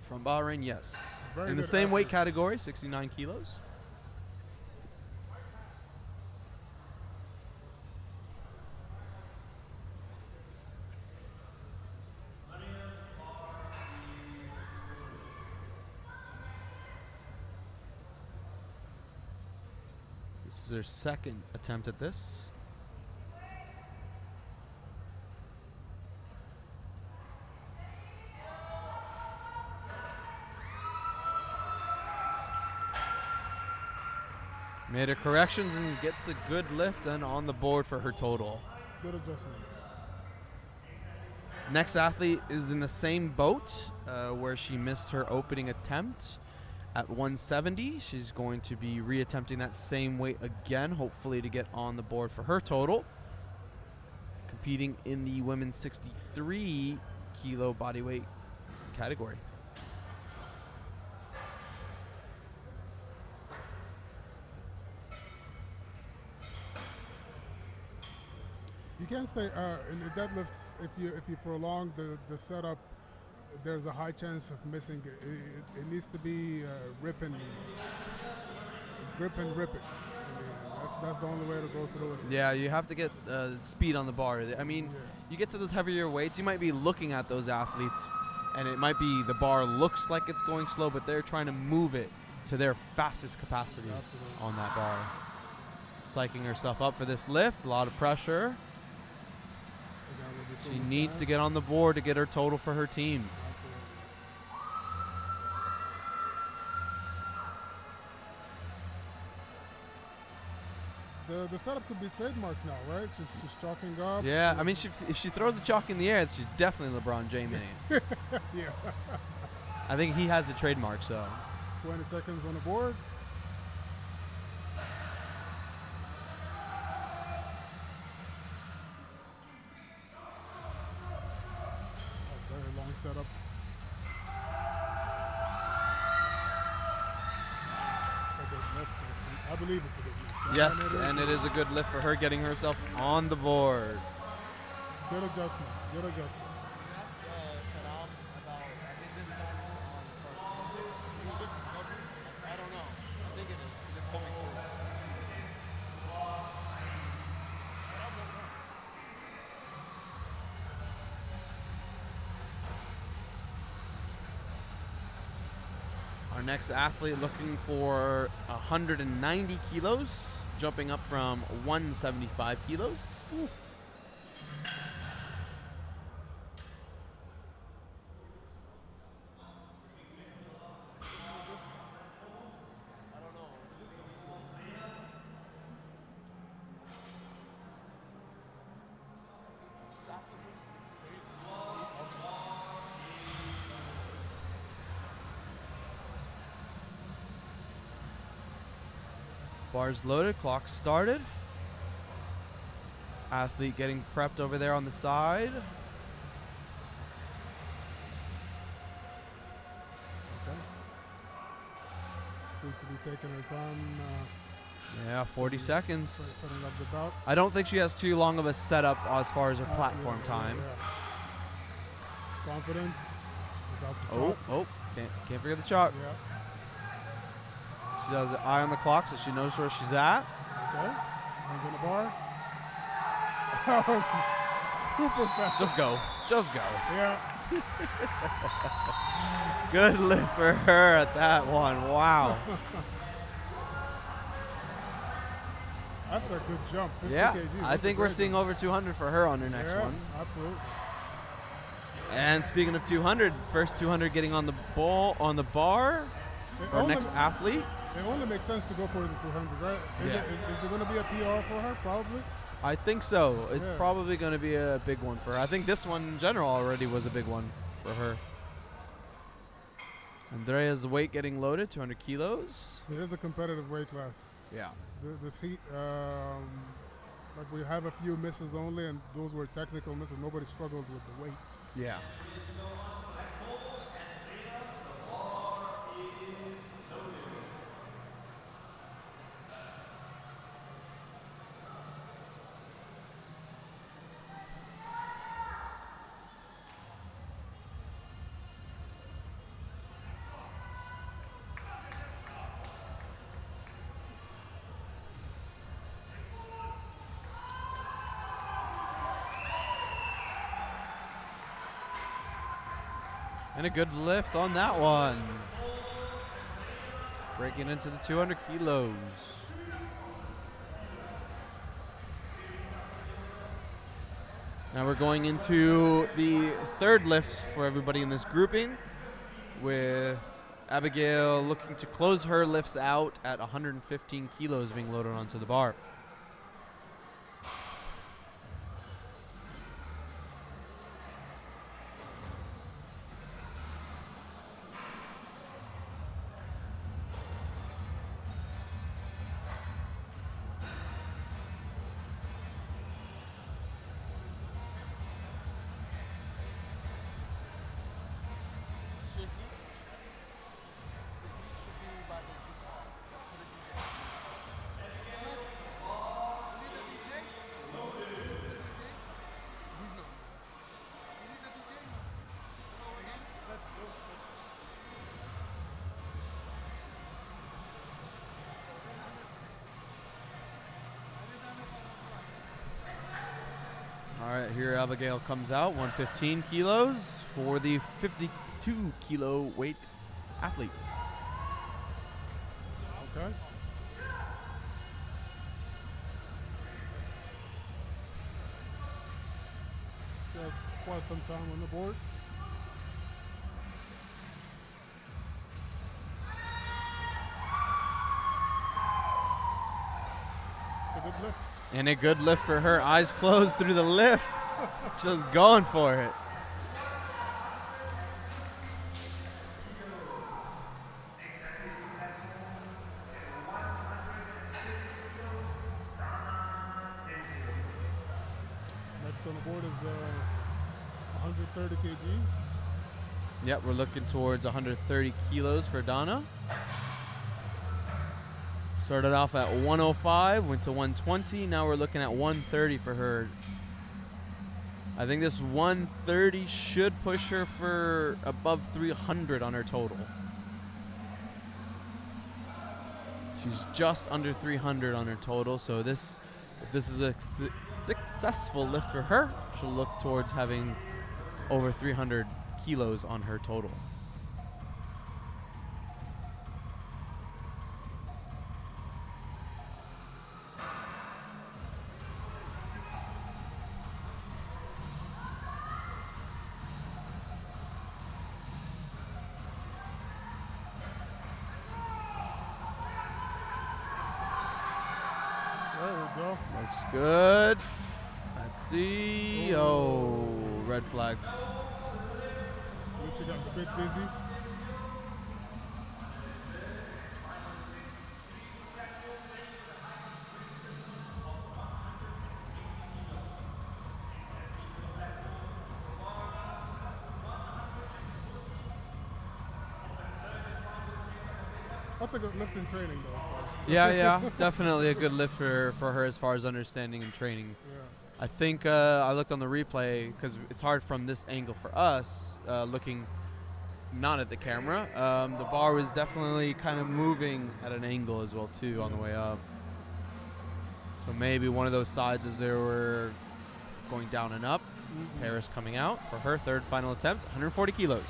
From Bahrain, yes. Very in the good same weight athlete. category, 69 kilos. This is their second attempt at this. Made her corrections and gets a good lift and on the board for her total. Good adjustments. Next athlete is in the same boat where she missed her opening attempt at 170. She's going to be reattempting that same weight again, hopefully to get on the board for her total. Competing in the women's 63 kilo bodyweight category. You can't stay in the deadlifts if you prolong the setup. There's a high chance of missing it. It needs to be grip and rip it. I mean, that's the only way to go through it. Yeah, you have to get speed on the bar. I mean, Yeah. you get to those heavier weights, you might be looking at those athletes, and it might be the bar looks like it's going slow, but they're trying to move it to their fastest capacity Absolutely. on that bar. Psyching herself up for this lift, a lot of pressure. Again, with the She single needs to stance. get on the board to get her total for her team. The setup could be trademarked now, right? She's chalking up. Yeah, I mean, if she throws the chalk in the air, she's definitely LeBron James. Yeah. I think he has the trademark, so. 20 seconds on the board. A very long setup. It's a good lift. I believe it's a good lift. Yes, and it is a good lift for her, getting herself on the board. Good adjustments. Good adjustments. Our next athlete looking for 190 kilos, jumping up from 175 kilos. Ooh. Bars loaded, clock started. Athlete getting prepped over there on the side. Okay. Seems to be taking her time. Yeah, 40 seconds. Setting up the belt. I don't think she has too long of a setup as far as her Yeah, platform yeah, time. yeah. Confidence. Without the Oh, chalk. oh, can't forget the chalk. Yeah. She has an eye on the clock, so she knows where she's at. Okay. Hands on the bar. That was super fast. Just go. Just go. Yeah. Good lift for her at that one. Wow. That's a good jump. 50 Yeah, kgs. I That's a think we're great seeing jump. over 200 for her on her next Yeah, one. absolutely. And speaking of 200, first 200 getting on the ball on the bar. It Our only, next athlete. it only makes sense to go for the 200, right? Yeah. Is it going to be a PR for her? Probably. I think so. It's Yeah. probably going to be a big one for her. I think this one in general already was a big one for her. Andrea's weight getting loaded, 200 kilos. It is a competitive weight class. Yeah. This heat, like we have a few misses only, and those were technical misses. Nobody struggled with the weight. Yeah. And a good lift on that one. Breaking into the 200 kilos. Now we're going into the third lift for everybody in this grouping, with Abigail looking to close her lifts out at 115 kilos being loaded onto the bar. All right, here Abigail comes out, 115 kilos for the 52 kilo weight athlete. Okay. Just quite some time on the board. It's a good lift. And a good lift for her, eyes closed through the lift. Just going for it. Next on the board is 130 kgs. Yep, we're looking towards 130 kilos for Donna. Started off at 105, went to 120. Now we're looking at 130 for her. I think this 130 should push her for above 300 on her total. She's just under 300 on her total, so if this is a successful lift for her, she'll look towards having over 300 kilos on her total. There we go. Looks good. Let's see. Oh, red flag. Looks she got a bit dizzy. That's a good lift in training, though. So. Yeah, definitely a good lift for her as far as understanding and training. Yeah. I think I looked on the replay because it's hard from this angle for us, looking not at the camera. The bar was definitely kind of moving at an angle as well too on the way up. So maybe one of those sides as they were going down and up. Paris coming out for her third final attempt, 140 kilos.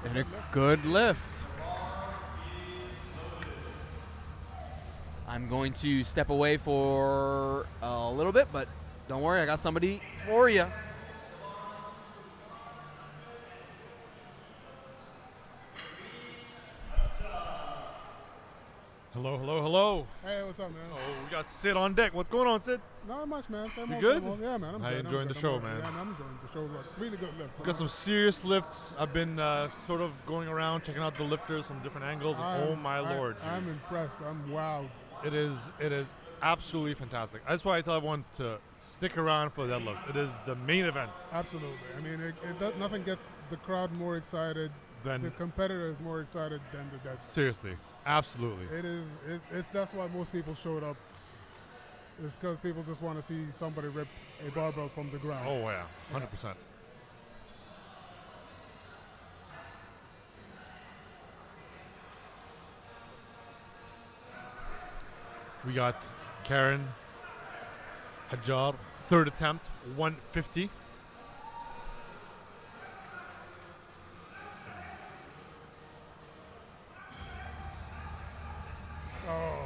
And a good lift. I'm going to step away for a little bit, but don't worry, I got somebody for you. Hello, hello, hello. Hey, what's up, man? Oh, we got Sid on deck. What's going on, Sid? Not much, man. Same You old, good? same old. Yeah, man. I'm How good. you I'm enjoying good. the show, I'm man? Yeah, I'm enjoying the show. Look, really good lifts. We got some serious lifts. I've been sort of going around checking out the lifters from different angles. And oh my lord! I'm dude. impressed. I'm wowed. It is absolutely fantastic. That's why I tell everyone to stick around for the deadlifts. It is the main event. Absolutely. I mean, nothing gets the crowd more excited. Then The competitor is more excited than the deadlift. seriously, absolutely. It's that's why most people showed up. It's because people just want to see somebody rip a barbell from the ground. Oh yeah, 100%. We got Karen Hajar, third attempt, 150. Oh,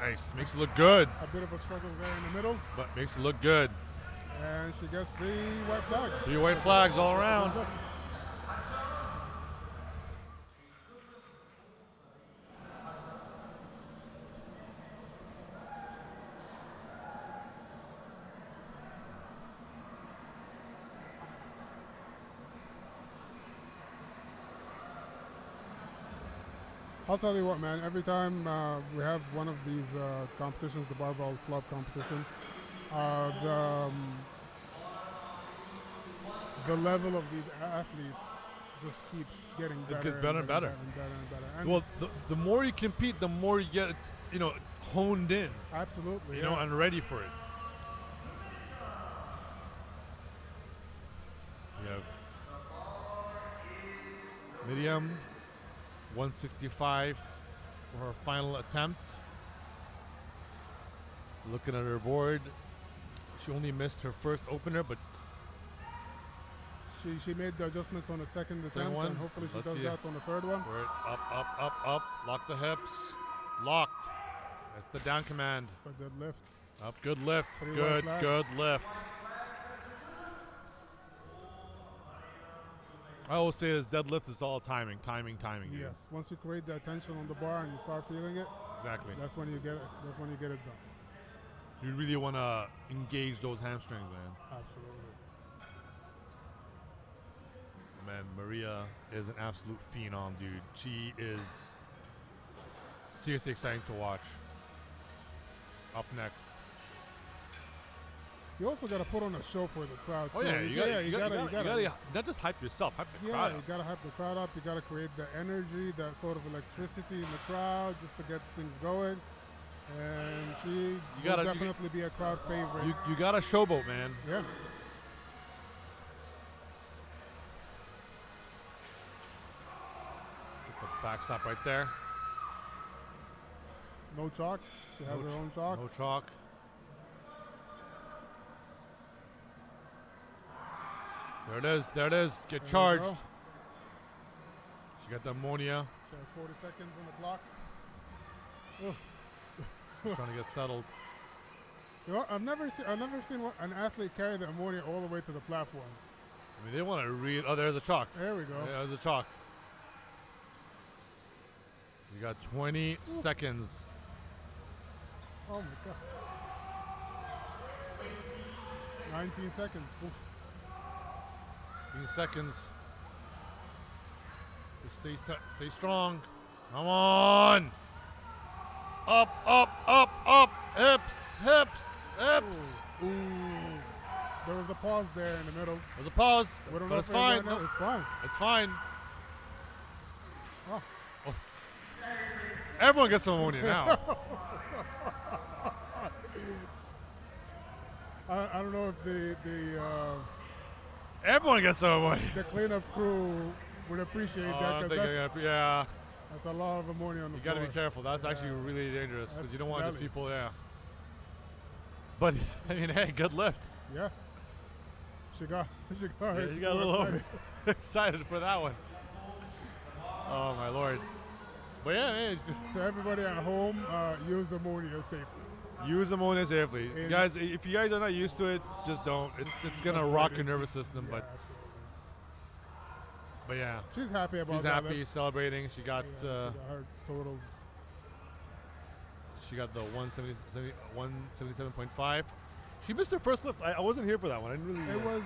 Nice, makes it look good, a bit of a struggle there in the middle, but makes it look good. and she gets 3 white flags. 3 white flags all around. I'll tell you what, man. Every time we have one of these competitions, the Barbell Club competition, the level of the athletes just keeps getting better. It gets better and better. And better and better. And Well, the more you compete, the more you get, honed in, absolutely, and ready for it. We have Miriam, 165 for her final attempt. Looking at her board, she only missed her first opener, but she made the adjustment on the second attempt, one. and hopefully she Let's does see that on the third one. we're up, lock the hips, locked. That's the down command. It's a good lift. Up, good lift, 3 white good flags. lift. I always say this deadlift is all timing. Dude. Yes. Once you create the tension on the bar and you start feeling it, Exactly. that's when you get it. That's when you get it done. You really want to engage those hamstrings, man. Absolutely. Man, Maria is an absolute phenom, dude. She is seriously exciting to watch. Up next. You also got to put on a show for the crowd. Oh too. yeah, you gotta not just hype yourself, hype the Yeah, crowd you up. gotta hype the crowd up. You gotta create the energy, that sort of electricity in the crowd, just to get things going. And she will definitely be a crowd favorite. You got a showboat, man. Yeah. Get the backstop right there. No chalk. She has her own chalk. No chalk. There it is. There it is. Get There charged. you go. She got the ammonia. She has 40 seconds on the clock. Trying to get settled. You know, I've never seen an athlete carry the ammonia all the way to the platform. I mean, they want to read. Oh, there's a chalk. There we go. Yeah, there's a chalk. You got 20 seconds. Oh my god. 19 seconds. 15 seconds. Just stay strong. Come on. Up. Hips. Ooh. There was a pause there in the middle. There's a pause, We don't but know it's if fine. right now. It's fine. It's fine. Oh. Everyone gets some ammonia now. I don't know if the Everyone gets some ammonia. the cleanup crew would appreciate I that, don't because think yeah. that's a lot of ammonia on the You floor. got to be careful. That's actually Yeah. really dangerous because you That's don't want these smelly. people. Yeah. But I mean, hey, good lift. Yeah. She got Yeah, her you got a little excited for that one. Oh my lord. But yeah, man, So everybody at home, use ammonia safely. use ammonia safely. And- Guys, if you guys are not used to it, just don't. It's gonna Avoid rock it. your nervous system, Yeah, but absolutely. yeah. She's happy about She's that. happy, celebrating. She got She got her totals. she got the 177.5. She missed her first lift. I wasn't here for that one. I didn't really. It was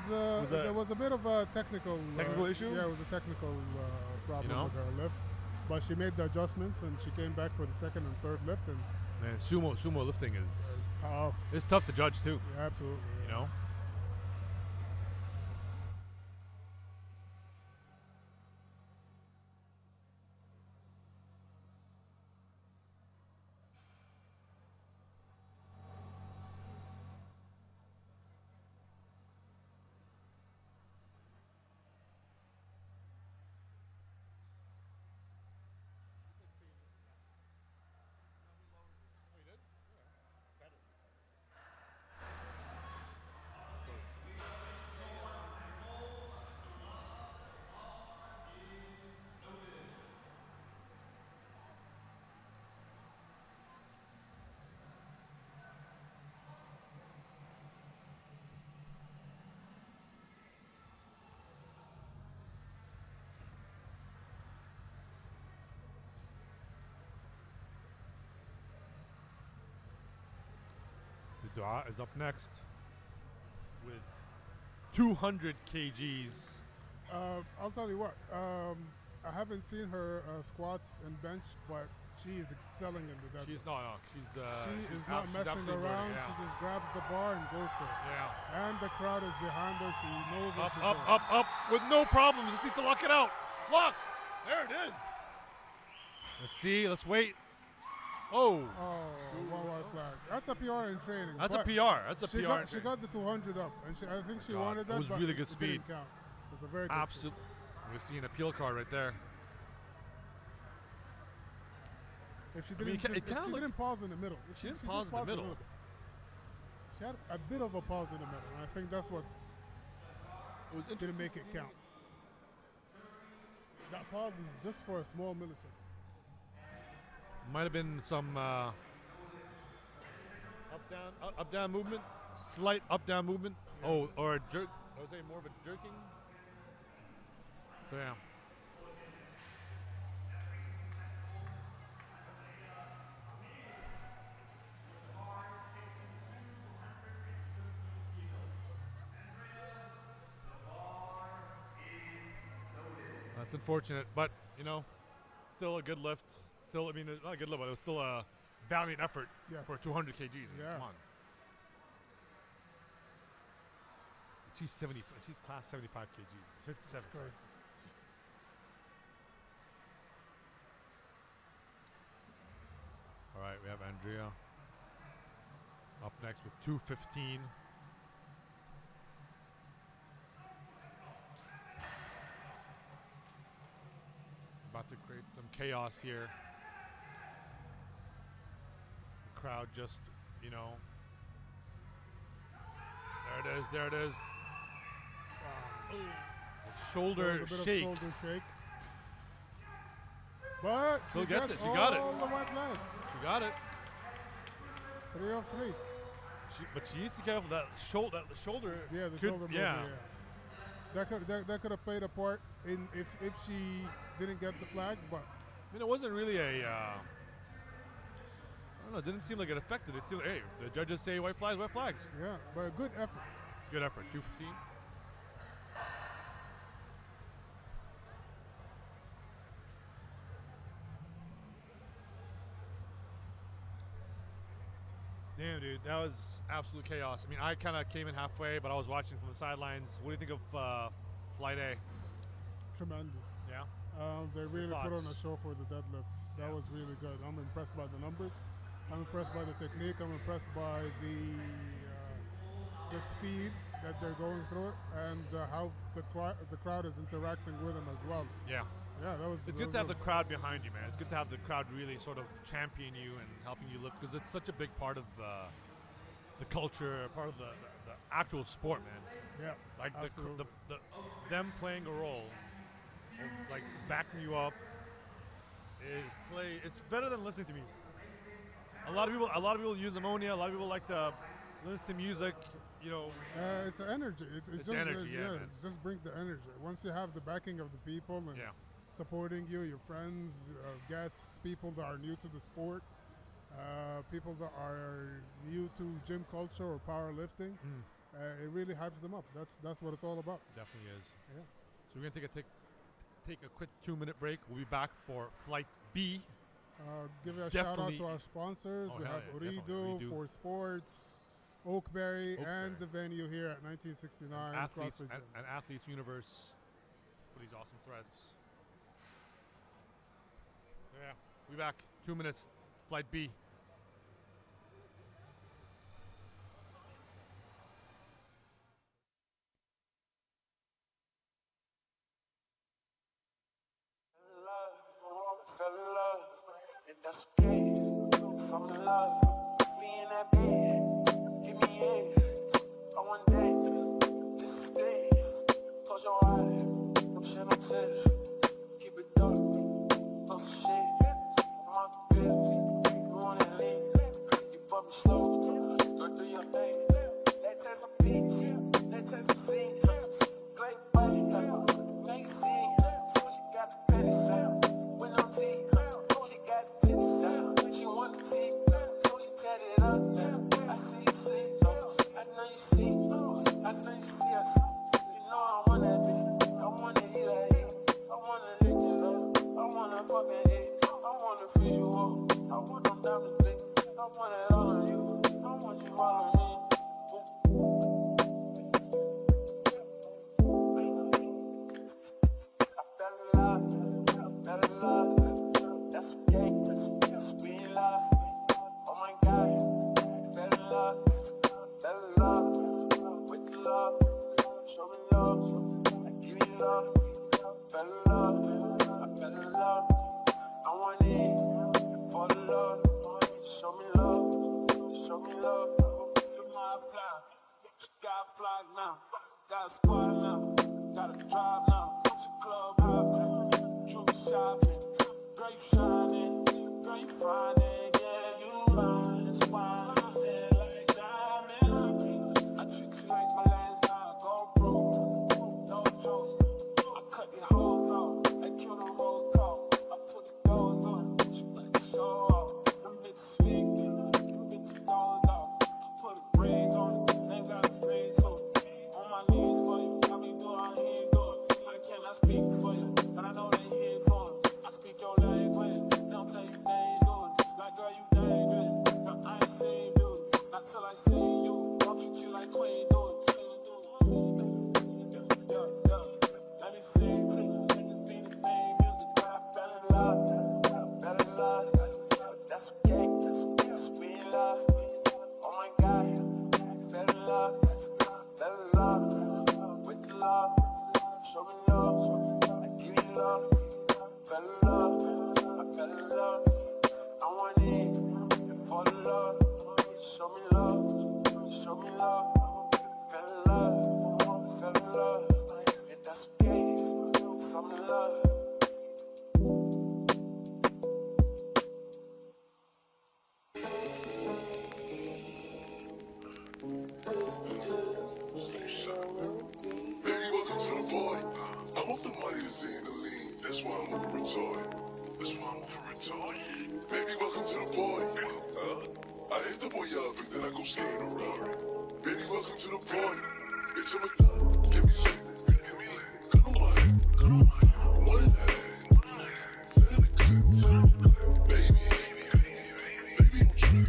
there was a bit of a technical issue? Yeah, it was a technical problem You know? with her lift, but she made the adjustments and she came back for the second and third lift, and Man, sumo lifting is it's tough. it's tough to judge too. Yeah, absolutely. You know. The Dua is up next with 200 kgs. I'll tell you what. I haven't seen her squats and bench, but she is excelling in the deadlift. She's not. She she's is not she's messing absolutely around. burning, yeah. She just grabs the bar and goes for it. Yeah. And the crowd is behind her. She knows what Up, she's up, doing. up, up with no problem. Just need to lock it out. Lock. There it is. Let's see. Let's wait. Oh, Oh, one white flag. That's a PR in training. that's a but PR. That's a she PR. She got the 200 up, and I think she God, wanted that that. was but really good it didn't speed. count. It was a very good Absolutely. We're seeing an appeal card right there. speed. If she I mean, didn't, it kinda if she looked- didn't pause in the middle. If She didn't just pause in the paused a middle. little bit. She had a bit of a pause in the middle, and I think that's what It was didn't make it count. That pause is just for a small millisecond. Might have been some up down movement, slight up down movement. Oh, or a jerk. I would say more of a jerking. So yeah. That's unfortunate, but you know, still a good lift. Still, I mean, not a good lift, but it was still a valiant effort Yes. for 200 kgs. I mean, Yeah. Come on. She's 70. She's class 75 kgs. 57. That's sorry. crazy. All right, we have Andrea up next with 215. About to create some chaos here. The crowd just, you know. There it is. There it is. The shoulder There was a bit shake. of shoulder shake. But Still she gets gets it. She got it. all the white flags. She got it. 3 of 3. But she needs to be careful that shoulder. The shoulder. Yeah, the could, shoulder movement. yeah. That could have played a part in if she didn't get the flags, but I mean, it wasn't really a. I don't know. It didn't seem like it affected it. Still, hey, the judges say white flags, white flags. yeah, but a good effort. Good effort. 215. Damn, dude, that was absolute chaos. I mean, I kind of came in halfway, but I was watching from the sidelines. What do you think of Flight A? Tremendous. Yeah. They really put on thoughts? a show for the deadlifts. That was really good. I'm impressed by the numbers. I'm impressed by the technique. I'm impressed by the speed that they're going through it, and how the crowd is interacting with them as well. Yeah. Yeah, that was. It's that good to have was the crowd behind you, man. It's good to have the crowd really sort of champion you and helping you lift, because it's such a big part of the culture, part of the actual sport, man. Yeah, Like absolutely. them playing a role of like backing you up, It's better than listening to music. A lot of people use ammonia. A lot of people like to listen to music. You know, It's the energy. It's just energy, yeah, man. it just brings the energy. Once you have the backing of the people and Yeah. supporting you, your friends, guests, people that are new to the sport, people that are new to gym culture or powerlifting, it really hypes them up. That's what it's all about. Definitely is. Yeah. So we're gonna take a quick 2-minute break. We'll be back for flight B. Give a shout out Definitely. to our sponsors. Oh, We hell have yeah, definitely. Ooredoo Ooredoo. for sports, Oakberry, and Oakberry. the venue here at 1969 Athletes CrossFit Gym. and Athletes Universe for these awesome threads. Yeah, we back. 2 minutes. Flight B. Fell in love, and that's okay. Some in love, me in that bed. Give me hands, I want that. This is this. Close your eyes, don't shed no tears. Keep it dark, close the shade. My bitch, you want that lean? You fuck me slow, go do your thing. Let's have some beats, let's have some scenes. Great body, make scene. She got the petty sound. With no teeth, she got the titty sound. She want the teeth, she tatted up now. I see you see, I know you see, I know you see us. You know I want that bitch, I wanna eat that heat, I wanna lick it up, I wanna fucking eat, I wanna freeze you up, I want them diamonds big, I want it all on you, I want you all on me. Fell in love, that's okay, we in love, oh my God, fell in love, with the love, show me love, I give you love, fell in love, I fell in love, I want it, for the love, show me love, you my fly, got fly now, got a squad now, got a drive now, it's a club hopping. Shopping, girl, you shining, girl, you finding, yeah, you mine, that's why I feel like diamond. I treat you like my last dime, go broke, no joke. I cut your hoes off, I kill the hoes call, I put the doors on, she like to show off. Some bitches speaking, some bitches doors off. I put a ring on it, they got a ring too. On my knees for you, I be doing how he do it. I cannot speak for you, but I know they here for it. I speak your language, don't tell you things on it. Like girl, you dangerous. Now I ain't seen you, not till I see you. Don't treat you like queen do it. Let me sing to you, be the theme music. I fell in love, that's okay, we in love. Oh my God, fell in love, with the love, show me love, I give you love. Fell in love, I fell in love, I want it, for the love, show me love, fell in love, and that's okay, some in love. Baby, welcome to the party. I'm off the money to see in the lean. That's why I'm over retarded. Baby, welcome to the party. I hit the boy up and then I go skate in a Rari. Baby, welcome to the party. It's a McDonald's. Give me lit. Come on. One and a half. 7 clips. Baby, don't trip.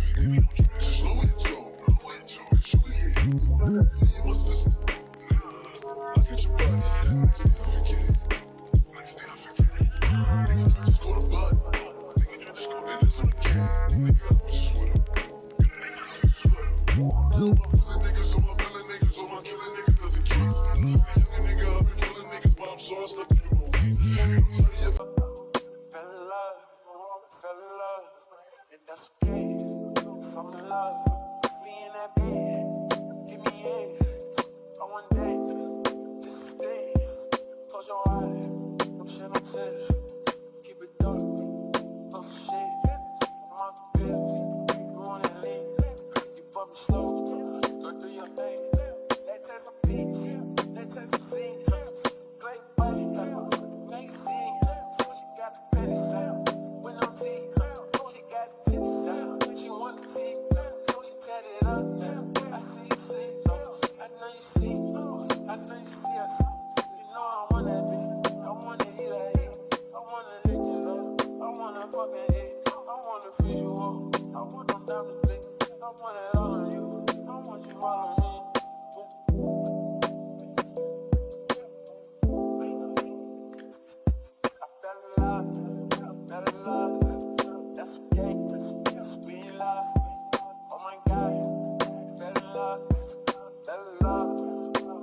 Slow it down. Shoot it in. My sister. I get your body. Next day I forget it. Nigga, just go to bud. And it's on the game. Nigga, I was just with him. Niggas on my villain niggas on my killing niggas as a kid. Nigga, I've been killing niggas, but I'm so stuck in the movies. Fell in love, and that's okay, some in love, me in that bed, give me hands, I want that, this is this, close your eyes, don't shed no tears, keep it dark, fucking eat. I wanna feed you all. I want them diamonds lit. I want it all on you. I want you all on me. I fell in love. That's okay. That's being lost. Oh my God. I fell in love.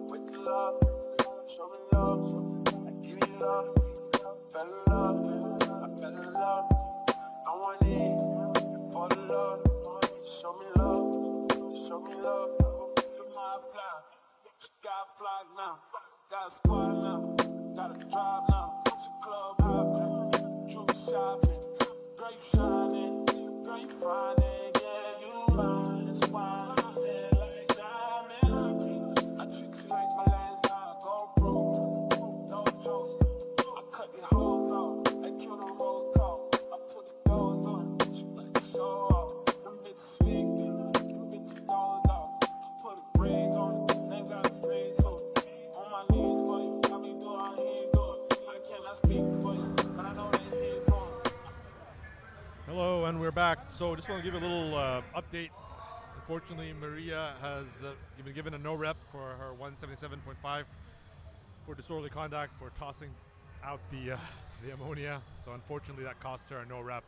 With the love. Show me love. I give you love. Fell in love. I fell in love. I want it for the love. Show me love. Show me love. Look my fly. Got a fly now. Got a squad now. Got a drive now. It's a club hopping. Jewelry shopping. Girl, you shining. Girl, you finding. Yeah, you mine. That's why I feel like diamond. I treat you like my last dime. Go broke. No joke. I cut your hoes off. I kill the whole call. I put the doors on. You like to show off. Some bitches sweet. Some bitches doors off. I put a ring on it. They got a ring too. On my knees for you. I be doing how he do it. I cannot speak for you, but I know they here for me. Hello, and we're back. So just want to give you a little update. Unfortunately, Maria has been given a no rep for her 177.5 for disorderly conduct for tossing out the ammonia. So unfortunately, that cost her a no rep.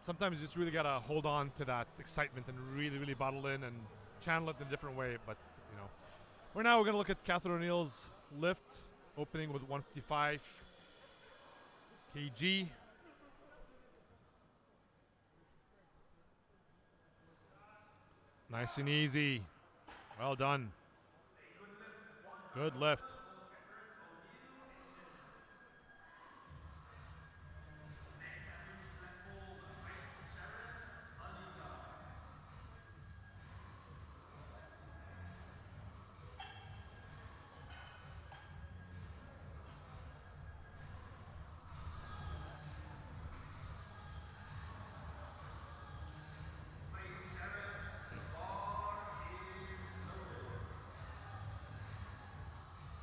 Sometimes you just really gotta hold on to that excitement and really bottle in and channel it in a different way. But you know, we're gonna look at Catherine O'Neill's lift, opening with 155 kg. Nice and easy. Well done. Good lift.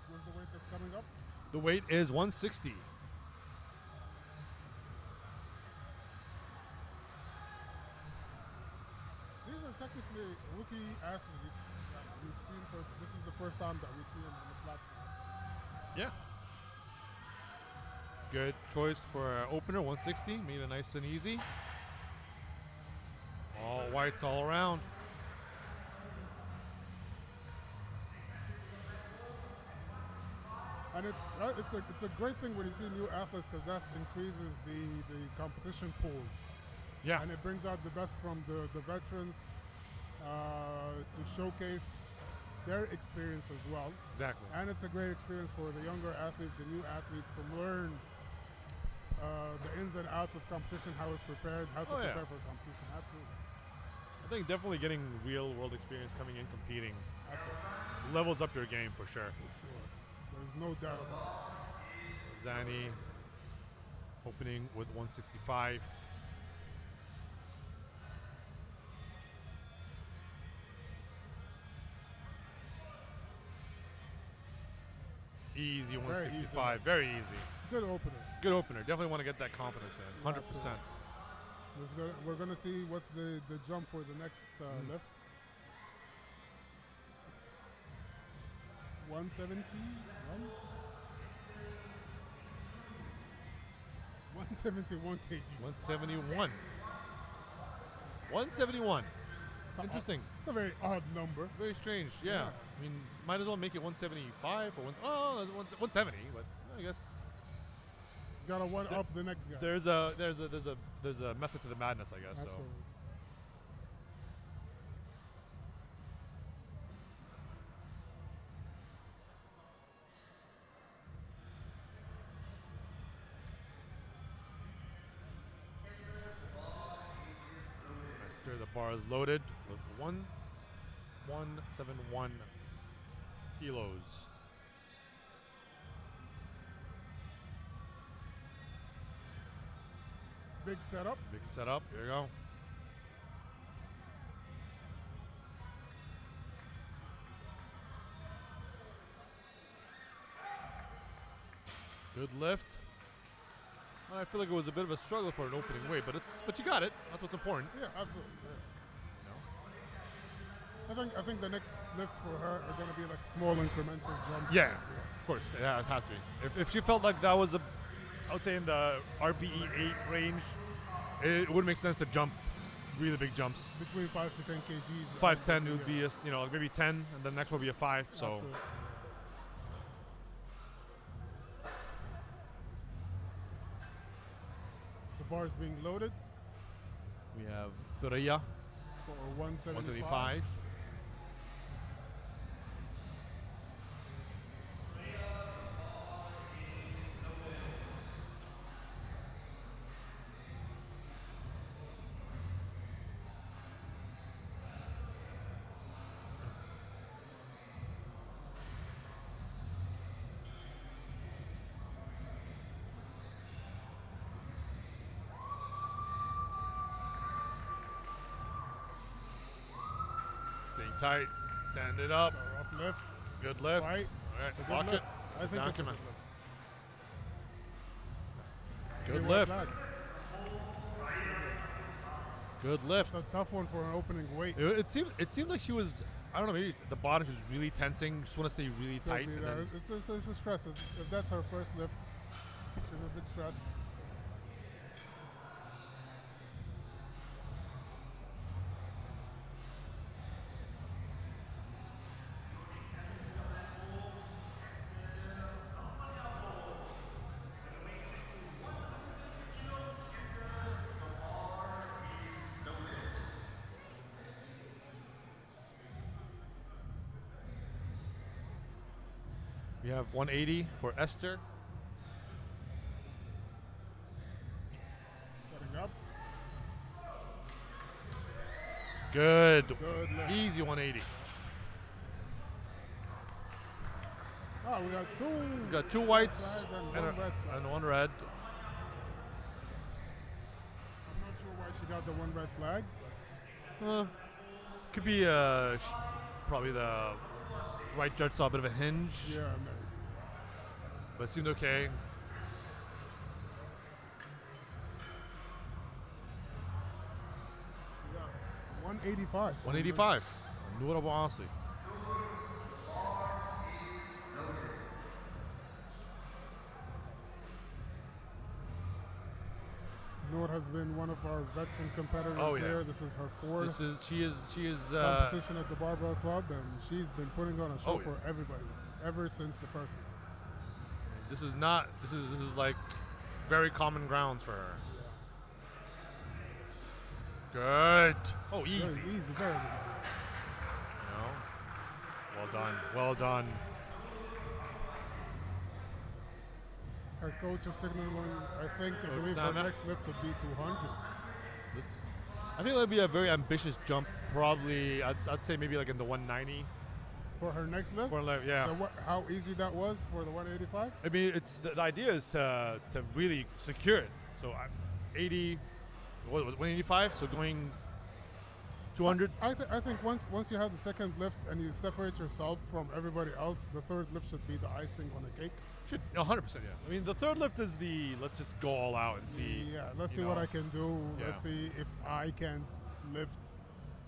What's the weight that's coming up? The weight is 160. These are technically rookie athletes that we've seen this is the first time that we see them on the platform. Yeah. Good choice for our opener, 160. Made it nice and easy. All whites all around. And it's a great thing when you see new athletes because that increases the competition pool. Yeah. And it brings out the best from the veterans to showcase their experience as well. Exactly. And it's a great experience for the younger athletes, the new athletes, to learn the ins and outs of competition, how it's prepared, how to prepare for competition. Absolutely. I think definitely getting real world experience coming in competing Absolutely. levels up your game for sure. For sure. There's no doubt about it. Zani opening with 165. Easy 165, very easy. Good opener. Good opener. Definitely want to get that confidence in, 100%. We're going to see what's the jump for the next lift. 171? 171 kg. 171. 171. Interesting. It's a very odd number. Very strange. Yeah. I mean, might as well make it 175 or 170, but I guess Gotta one up the next guy. there's a method to the madness, I guess. Absolutely. So the bar is loaded with 171 kilos. Big setup. Big setup. Here you go. Good lift. I feel like it was a bit of a struggle for an opening weight, but you got it. That's what's important. Yeah, absolutely. You know? I think the next lifts for her are going to be like small incremental jumps. Yeah, of course. Yeah, it has to be. If she felt like that was I would say in the RPE 8 range, it would make sense to jump really big jumps. Between 5 to 10 kgs. 5, 10 would be maybe 10, and the next will be a 5. So. Absolutely. The bar is being loaded We have Thuraya, for 175. 175. Staying tight, stand it up. Rough lift. Good lift. Right. All right, It's a good block lift. it. I think Down, it's a come good on. lift. Good Three white lift. flags. Good lift. It's a tough one for an opening weight. It seemed like she was, I don't know, maybe the bottom she was really tensing. Just want to stay really Could tight. be And there. then, It's a stress. If that's her first lift, she's a bit stressed. we have 180 for Esther. Setting up. Good. Good lift. Easy 180. Oh, we got two. We got 2 whites flags and, one red flag. and 1 red. I'm not sure why she got the one red flag. Could be probably the right judge saw a bit of a hinge, Yeah, maybe. but it seemed okay. Yeah. 185. 185. Noor Abu Asi. Noor has been one of our veteran competitors Oh, yeah. here. This is her fourth She is competition at the Barbell Club, and she's been putting on a show Oh, yeah. for everybody ever since the first one. this is like very common grounds for her. Good. Oh, easy. Very easy, very easy. No. Well done. Well done. Her coach is signaling, I believe her Sama. next lift could be 200. I think that'd be a very ambitious jump. Probably, I'd say maybe like in the 190. For her next lift? Yeah. How easy that was for the 185? I mean, it's the idea is to really secure it. So 80, what was it, 185? So going 200. I think once you have the second lift and you separate yourself from everybody else, the third lift should be the icing on the cake. Should 100%. Yeah. I mean, the third lift is the let's just go all out and see. Yeah, let's you see what know. I can do. Yeah. Let's see if I can lift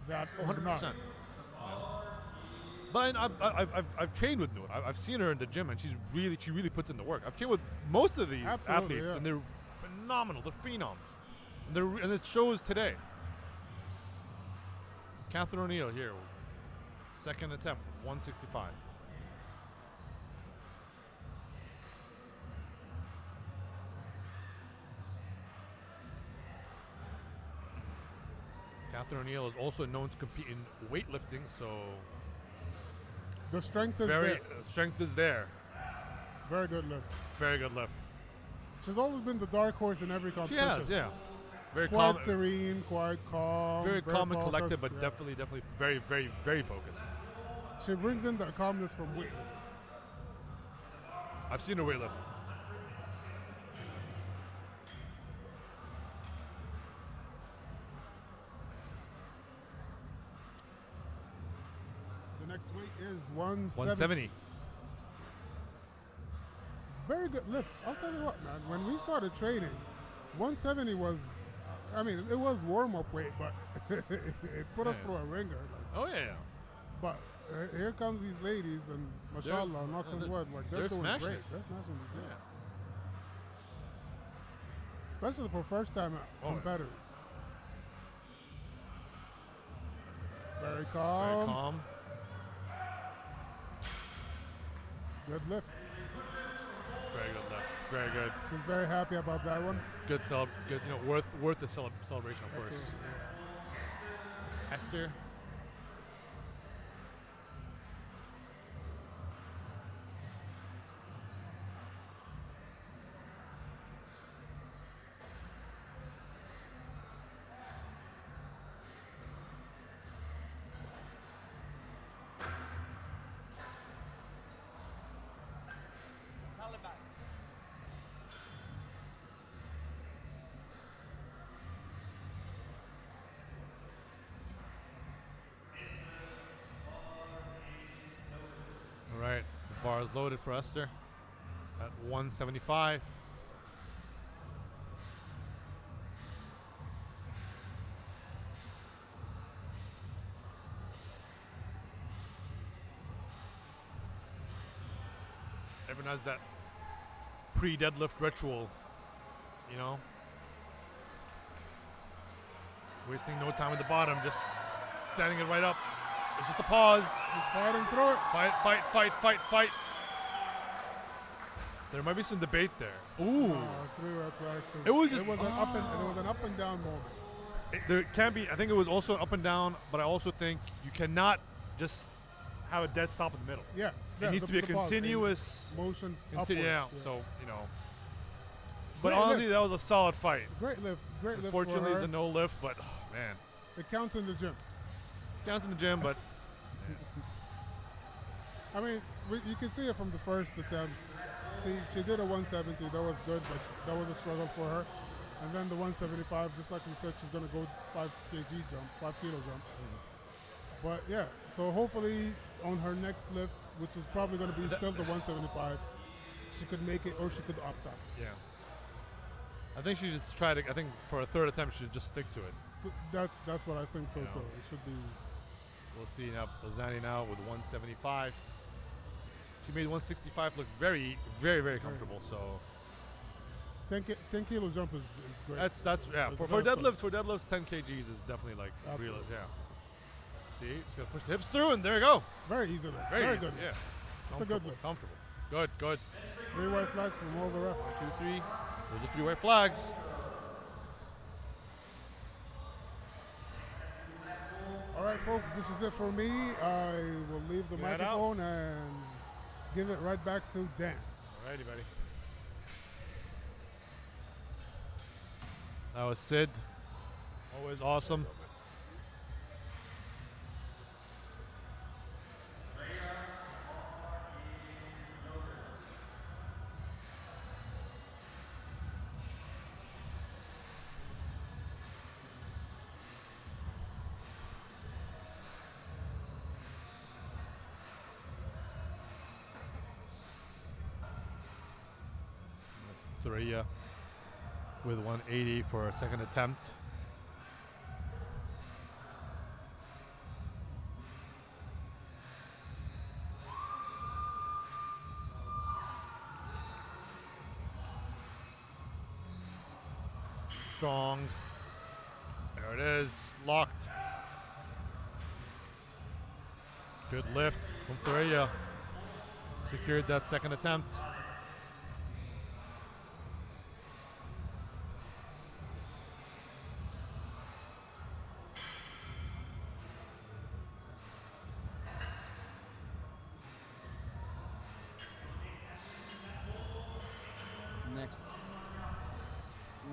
that or 100%. not. But I've trained with Noor. I've seen her in the gym, and she really puts in the work. I've trained with most of these Absolutely, athletes, yeah. and they're phenomenal. They're phenoms, and it shows today. Catherine O'Neill here, second attempt, 165. Catherine O'Neill is also known to compete in weightlifting, so The strength is very there. strength is there. Very good lift. Very good lift. She's always been the dark horse in every She competition. has, yeah. Very Quite calm, serene, quite calm. very calm and collected, focused, but yeah. definitely very focused. She brings in the calmness from weightlifting. I've seen her weightlift. The next weight is 170. 170. Very good lifts. I'll tell you what, man. When we started training, 170 was, I mean, it was warm-up weight, but it put us Yeah. through a ringer. Like, Oh yeah. but here comes these ladies, and mashallah, knock on wood, like they're doing smashing great. it. They're smashing these Yeah. weights. Especially for first-time competitors. Very calm. Very calm. Good lift. Very good left. Very good. She's very happy about that one. Good good, worth the celebration, of course. Esther. All right, the bar is loaded for Esther at 175. Everyone has that pre-deadlift ritual, you know? Wasting no time at the bottom, just standing it right up. It's just a pause. She's fighting through it. Fight. There might be some debate there. Ooh. Three reflexes. It was just- It was an up and down moment. There can be, I think it was also up and down, but I also think you cannot just have a dead stop in the middle. Yeah. It needs to be a the pause. continuous Motion upwards. yeah, yeah. so, But Great honestly, lift. that was a solid fight. Great lift. Great lift. Unfortunately, for it's her. a no lift, but man, It counts in the gym. counts in the gym, but I mean, you can see it from the first attempt. She did a 170. That was good, but that was a struggle for her. And then the 175, just like we said, she's going to go 5 kilo jump. But yeah, so hopefully on her next lift, which is probably going to be still the 175, she could make it or she could opt out. yeah. I think she just tried to. I think for a third attempt, she should just stick to it. That's what I think so Yeah. too. It should be. We'll see now. Lozani now with 175. She made 165 look very, very, very comfortable. So 10 kilo jump is great. that's yeah. It's For very deadlifts, 10 kgs is definitely like real. Absolutely. Yeah. See, she's gonna push the hips through, and there you go. Very easy lift. Very easy, good. Yeah. It's a good Comfortable, lift. Comfortable. Good. 3 white flags from all the ref. 1, 2, 3. Those are 3 white flags. All right, folks, this is it for me. I will leave the Get out. microphone and give it right back to Dan. Alrighty, buddy. That was Sid. Always awesome. Thuraya with 180 for a second attempt. Strong. There it is. Locked. Good lift from Thuraya. Secured that second attempt.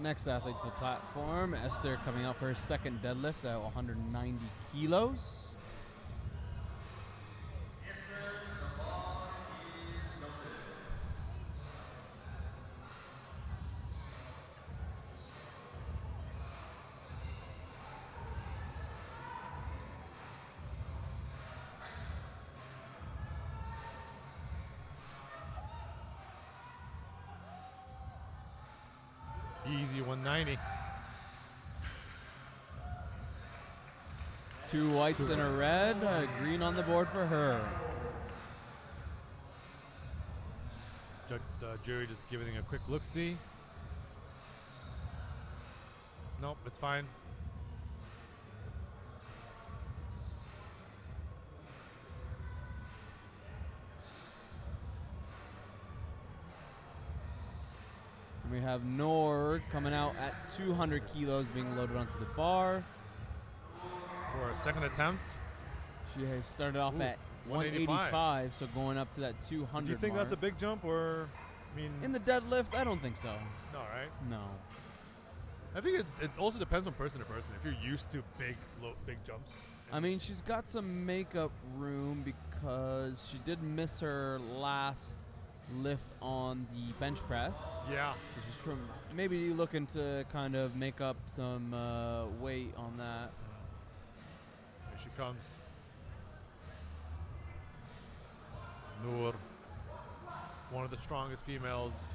Next athlete to the platform, Esther, coming out for her second deadlift at 190 kilos. Easy 190. 2 whites and a red. Green on the board for her. Jury just giving it a quick look-see. Nope, it's fine. We have Nord coming out at 200 kilos being loaded onto the bar. For a second attempt. She has started off at 185. 185, so going up to that 200 Do you think mark. that's a big jump, or, I mean... In the deadlift, I don't think so. No, right? No. I think it also depends from person to person. If you're used to big jumps. I mean, she's got some makeup room because she did miss her last lift on the bench press. Yeah. So she's maybe looking to kind of make up some weight on that. Here she comes. Noor, one of the strongest females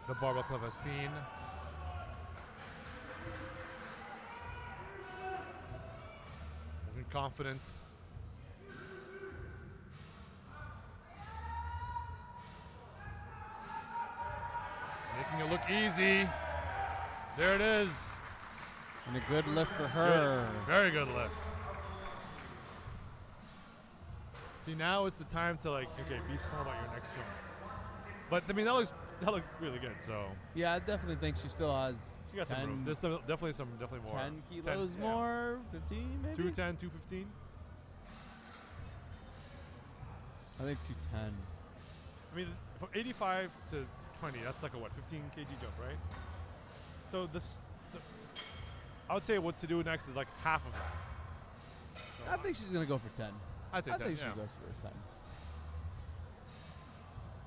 the Barbell Club has seen. Looking confident. Making it look easy. There it is. And a good lift for her. Good. Very good lift. See, now it's the time to, like, okay, be smart about your next jump. But I mean, that looks really good. So Yeah, I definitely think she still has. she got some room. There's definitely more. 10 kilos more, 15 maybe. 210, 215. I think 210. I mean, from 85 to 20, that's like a what, 15 kg jump, right? So I would say what to do next is like half of that. So I think she's gonna go for 10. I'd say I 10. think she Yeah. goes for 10.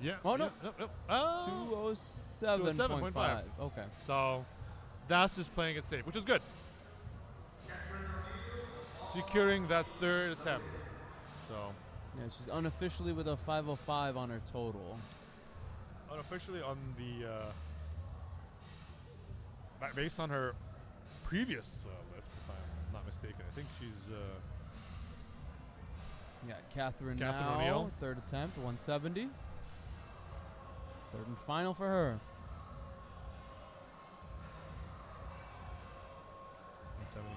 Yeah. Oh, no. Yep. Oh. 207.5. Okay. So that's just playing it safe, which is good. Securing that third attempt. So Yeah, she's unofficially with a 505 on her total. unofficially on the based on her previous lift, if I'm not mistaken, I think she's Yeah, Catherine Catherine now, O'Neill. third attempt, 170. Third and final for her. 170.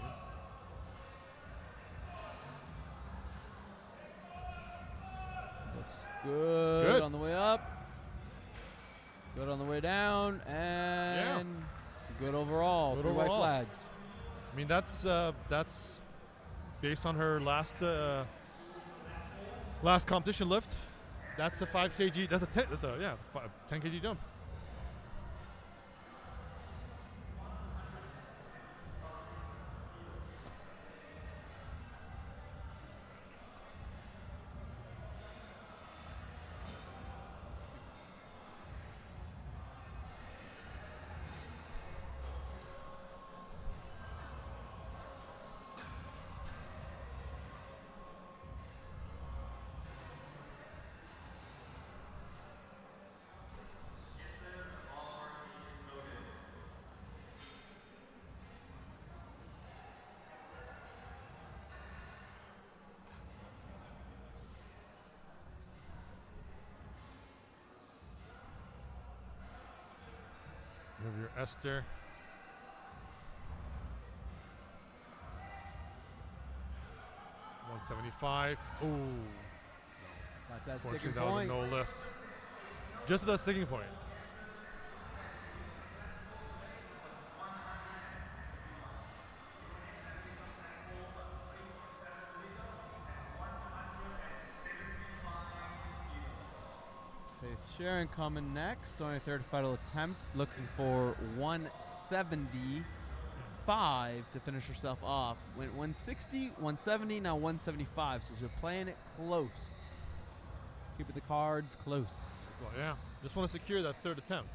Looks good on the way up. Good on the way down, and good overall. Good 3 white overall. flags. I mean, that's based on her last competition lift. That's a 5 kg. That's a 10 kg jump. You have your Esther. $175. Ooh. That's that Fortunately, sticking that was a point. no lift. Just at that sticking point. Faith Sharon coming next on her third final attempt, looking for 175 to finish herself off. Went 160, 170, now 175. So she's playing it close. Keeping the cards close. Well, yeah. Just want to secure that third attempt.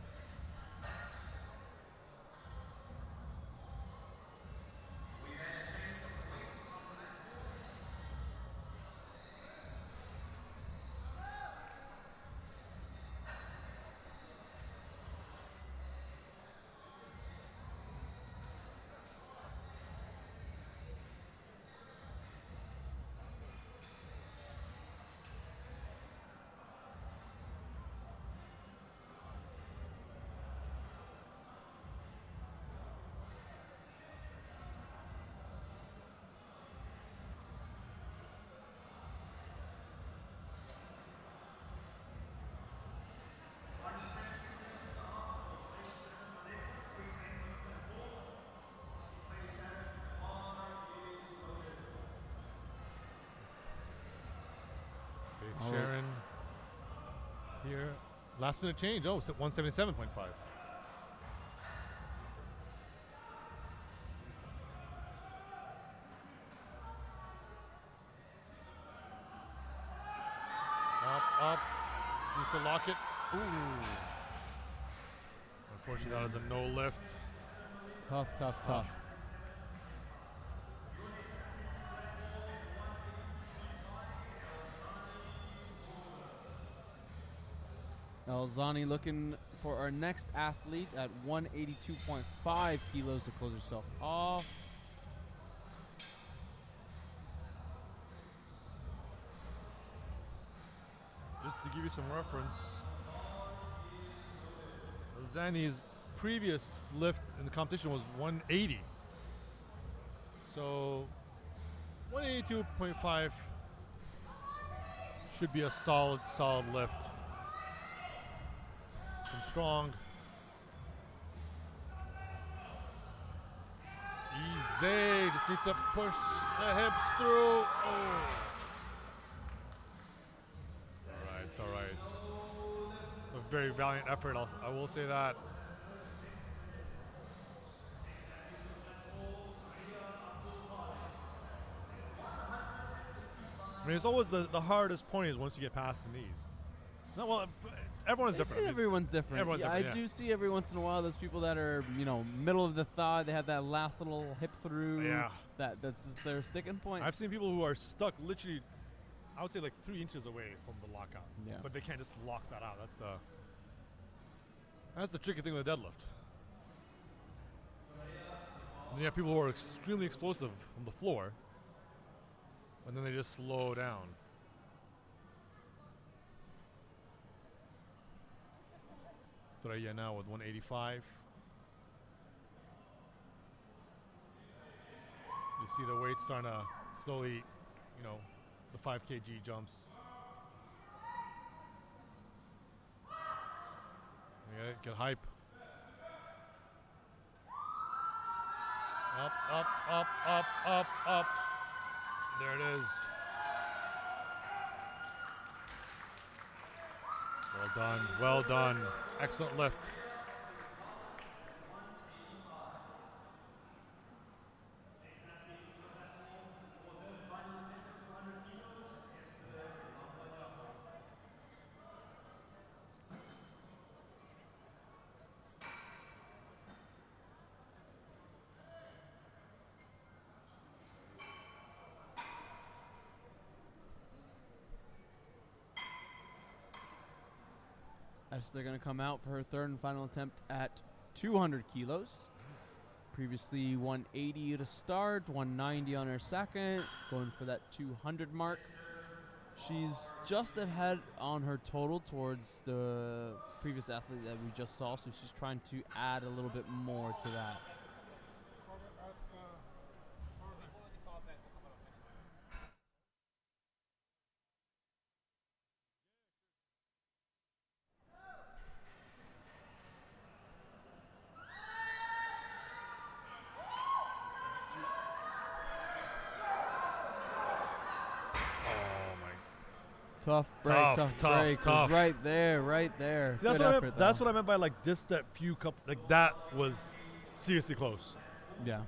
Last minute change. Oh, 177.5. Up. Need to lock it. Ooh. Unfortunately, that was a no lift. Tough. Elzani looking for our next athlete at 182.5 kilos to close herself off. Just to give you some reference, Zani's previous lift in the competition was 180. So 182.5 should be a solid lift. And strong. Easy. Just need to push the hips through. Oh. It's all right. A very valiant effort. I will say that. I mean, it's always the hardest point is once you get past the knees. No, well, everyone's different. Everyone's different. Everyone's different, I do see every once in a while those people that are, middle of the thigh. They have that last little hip through. Yeah. That's their sticking point. I've seen people who are stuck literally, I would say like 3 inches away from the lockout. Yeah. But they can't just lock that out. That's the tricky thing with the deadlift. And you have people who are extremely explosive from the floor, and then they just slow down. Threya now with 185. You see the weight starting to slowly, the 5 kg jumps. Yeah, get hype. Up. There it is. Well done. Excellent lift. As they're going to come out for her third and final attempt at 200 kilos. Previously 180 to start, 190 on her second, going for that 200 mark. She's just ahead on her total towards the previous athlete that we just saw, so she's trying to add a little bit more to that. Tough break. Tough. Right there. That's Good effort, that's what I meant by like just that few couple. Like that was seriously close. Yeah.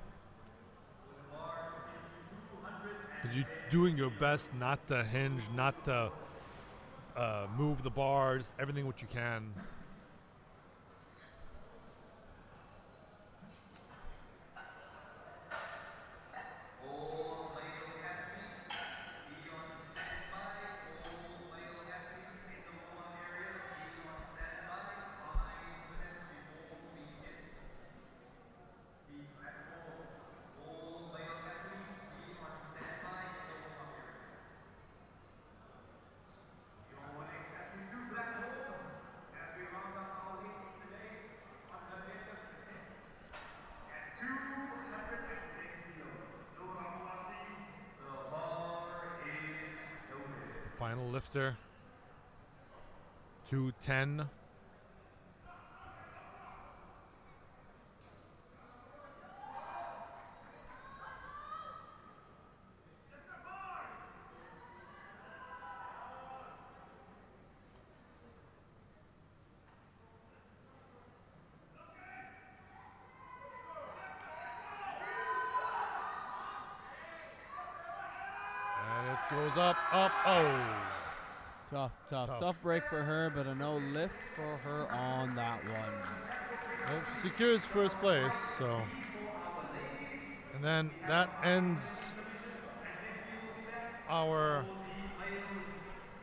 Because you're doing your best not to hinge, not to move the bars, everything what you can. Final lifter, 210. Goes up, up, oh. Tough break for her, but a no lift for her on that one. Well, she secures first place, so. And then that ends our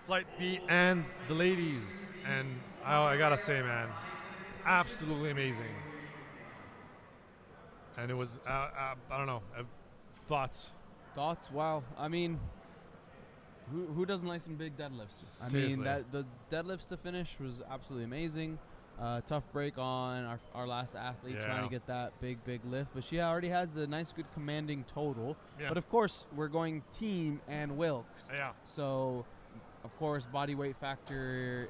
Flight B and the ladies. And I gotta say, man, absolutely amazing. And it was, I don't know, thoughts. Thoughts? Wow. I mean, who doesn't like some big deadlifts? I Seriously. mean, the deadlifts to finish was absolutely amazing. Tough break on our last athlete trying to get that big lift, but she already has a nice, good commanding total. Yeah. But of course, we're going team and Wilkes. Yeah. So, of course, body weight factor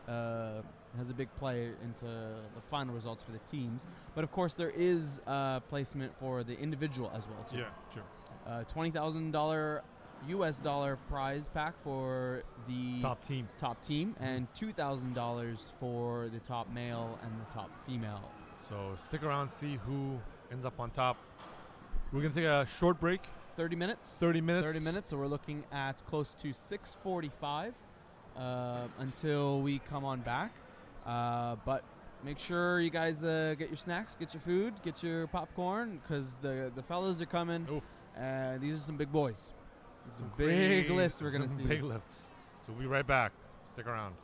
has a big play into the final results for the teams. But of course, there is placement for the individual as well too. Yeah, true. $20,000 US dollar prize pack for the top team, and $2,000 for the top male and the top female. So stick around, see who ends up on top. We're gonna take a short break. 30 minutes. 30 minutes. 30 minutes. So we're looking at close to 6:45 until we come on back. But make sure you guys get your snacks, get your food, get your popcorn, because the fellows are coming. Ooh. These are some big boys. Some big lifts we're going to see. Some big lifts. So we'll be right back. Stick around.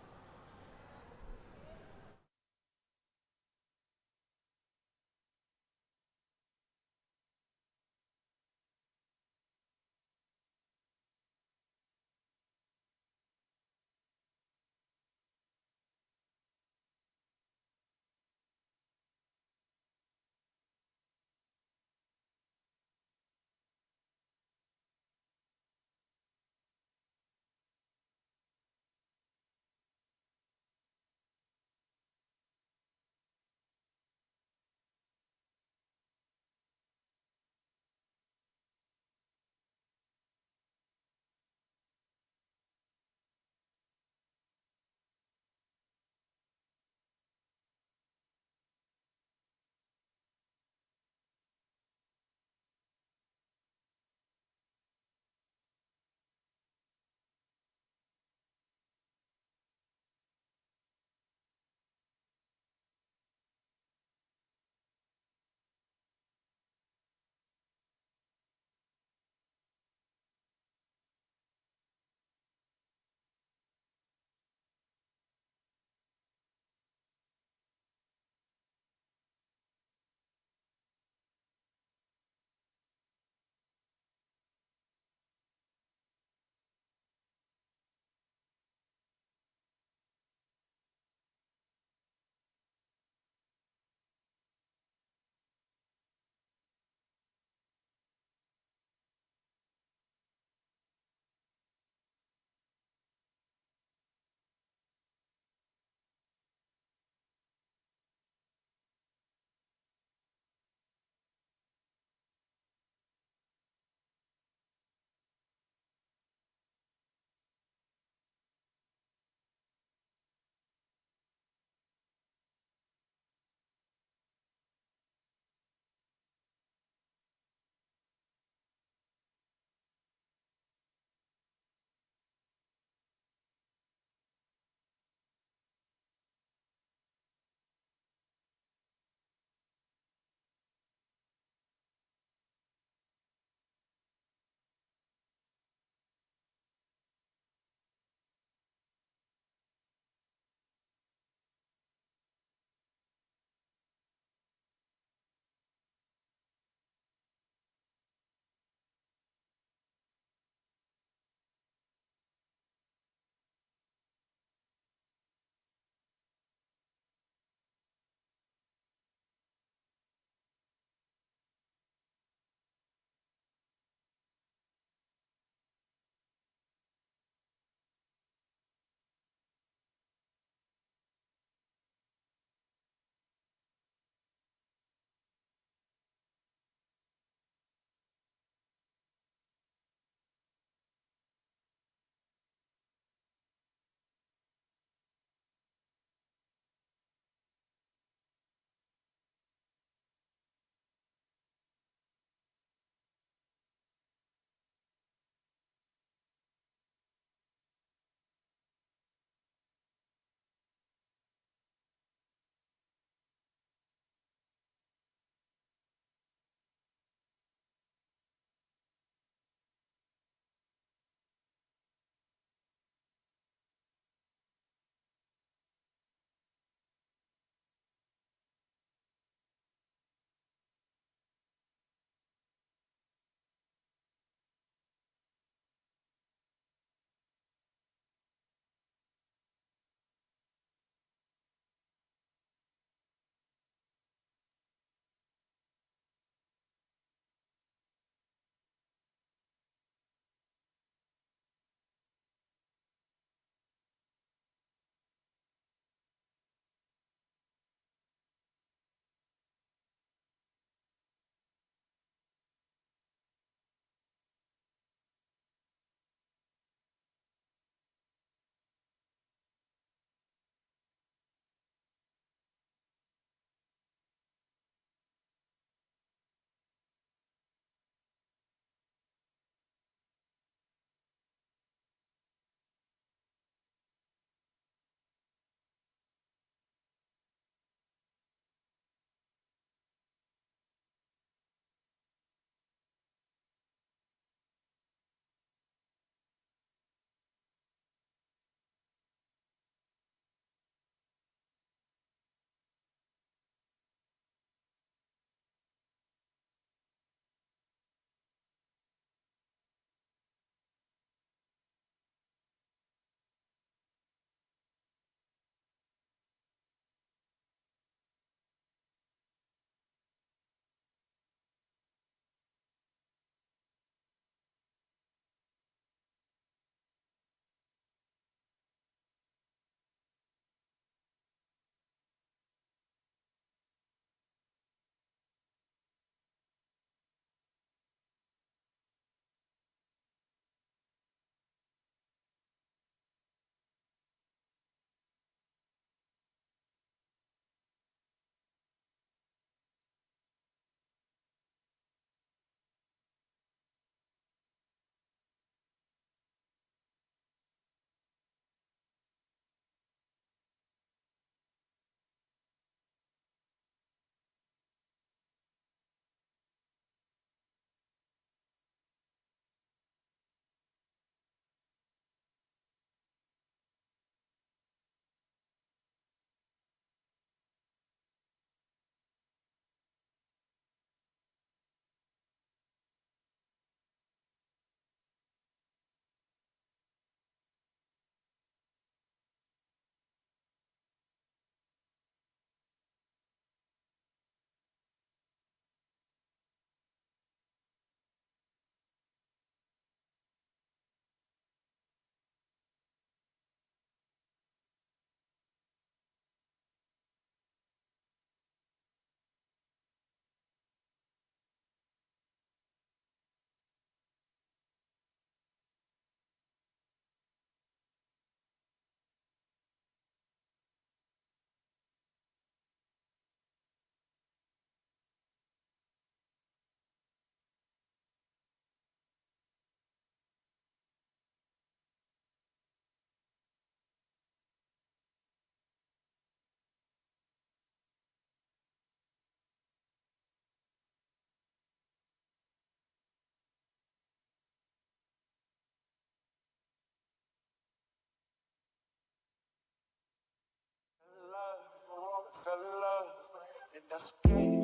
That's okay.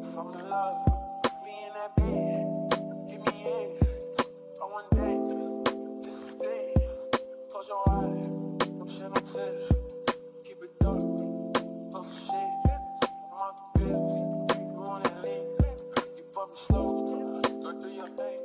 Some love. Me in that bed. Give me eggs. I want that. This is this. Close your eyes. Don't shed no tears. Keep it dark. No shit. My pills. You want it lit. You fuck me slow. Go do your thing.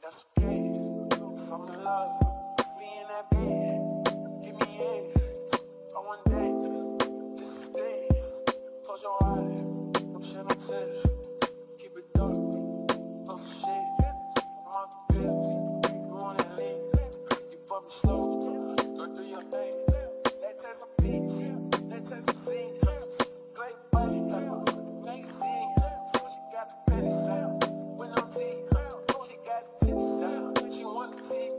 that's okay. Some love, me in that bed. Give me eggs. I want that. This is days. Close your eyes. Don't shed no tears. Keep it dark. No shit. My bitch. You want it lean. You fuck me slow. Go do your thing. Let's take some beats. Let's take some scenes. Great body. Make it sing. She got the petty sound. With no teeth. She got the titty sound. She want the teeth.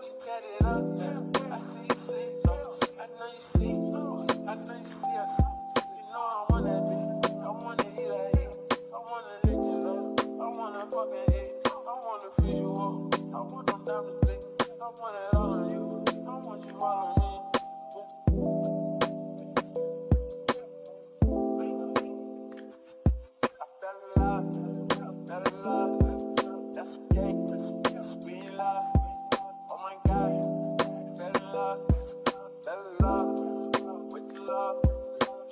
She tatted up now. I see you see. I know you see. I know you see us. You know I want that bitch. I wanna eat that heat. I wanna lick it up. I wanna fucking eat. I wanna feed you up. I want them diamonds lit. I want it all on you. I want you all on me. I fell in love. That's okay. We in love. Oh my God. Fell in love. With the love.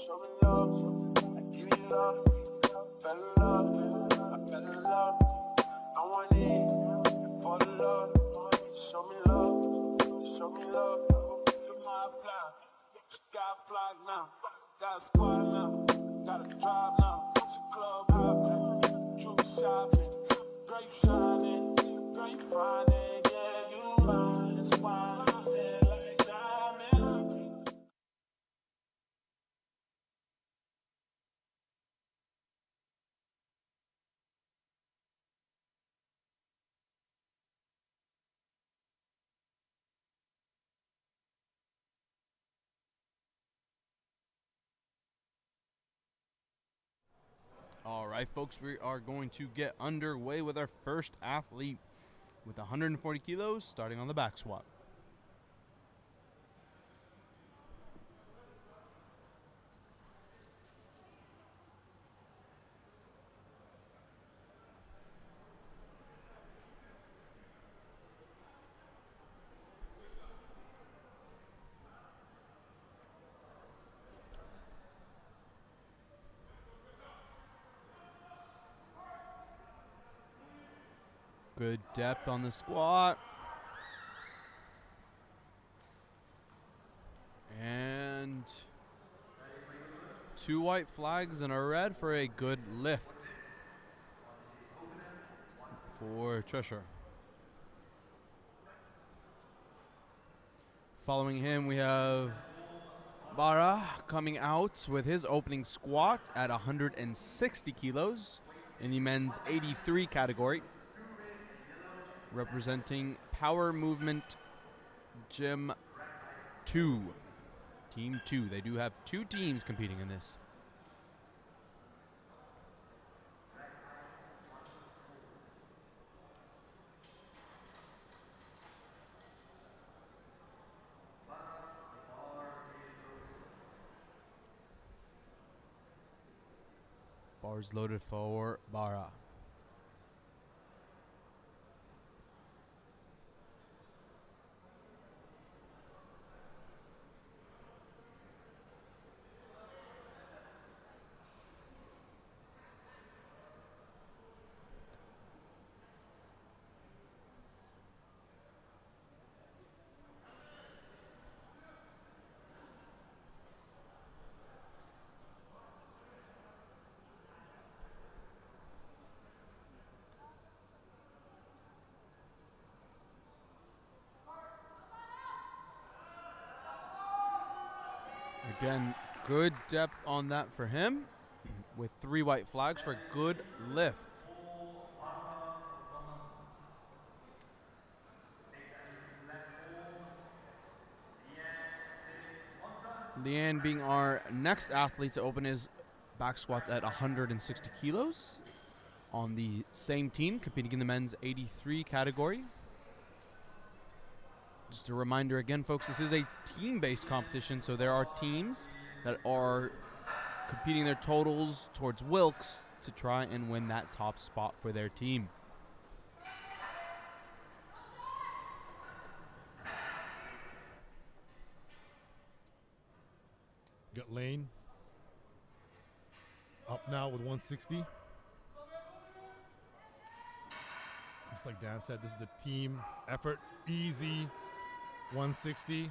Show me love. I give you love. Fell in love. I fell in love. I want it for the love. Show me love. Show me love. Look my fly. Got fly now. Got a squad now. Got a drive now. It's a club hopping. Jewelry shopping. Girl, you shining. Girl, you finding. Yeah, you mine. That's why I'm saying like diamond. All right, folks, we are going to get underway with our first athlete with 140 kilos, starting on the back squat. Good depth on the squat. And 2 white flags and a red for a good lift for Trisha. Following him, we have Bara coming out with his opening squat at 160 kilos in the men's 83 category, representing Power Movement Gym 2. Team 2. They do have 2 teams competing in this. Bars loaded for Bara. Again, good depth on that for him with 3 white flags for good lift. Leanne being our next athlete to open his back squats at 160 kilos on the same team, competing in the men's 83 category. Just a reminder again, folks, this is a team-based competition, so there are teams that are competing their totals towards Wilkes to try and win that top spot for their team. Got Lane up now with 160. Just like Dan said, this is a team effort. Easy 160. We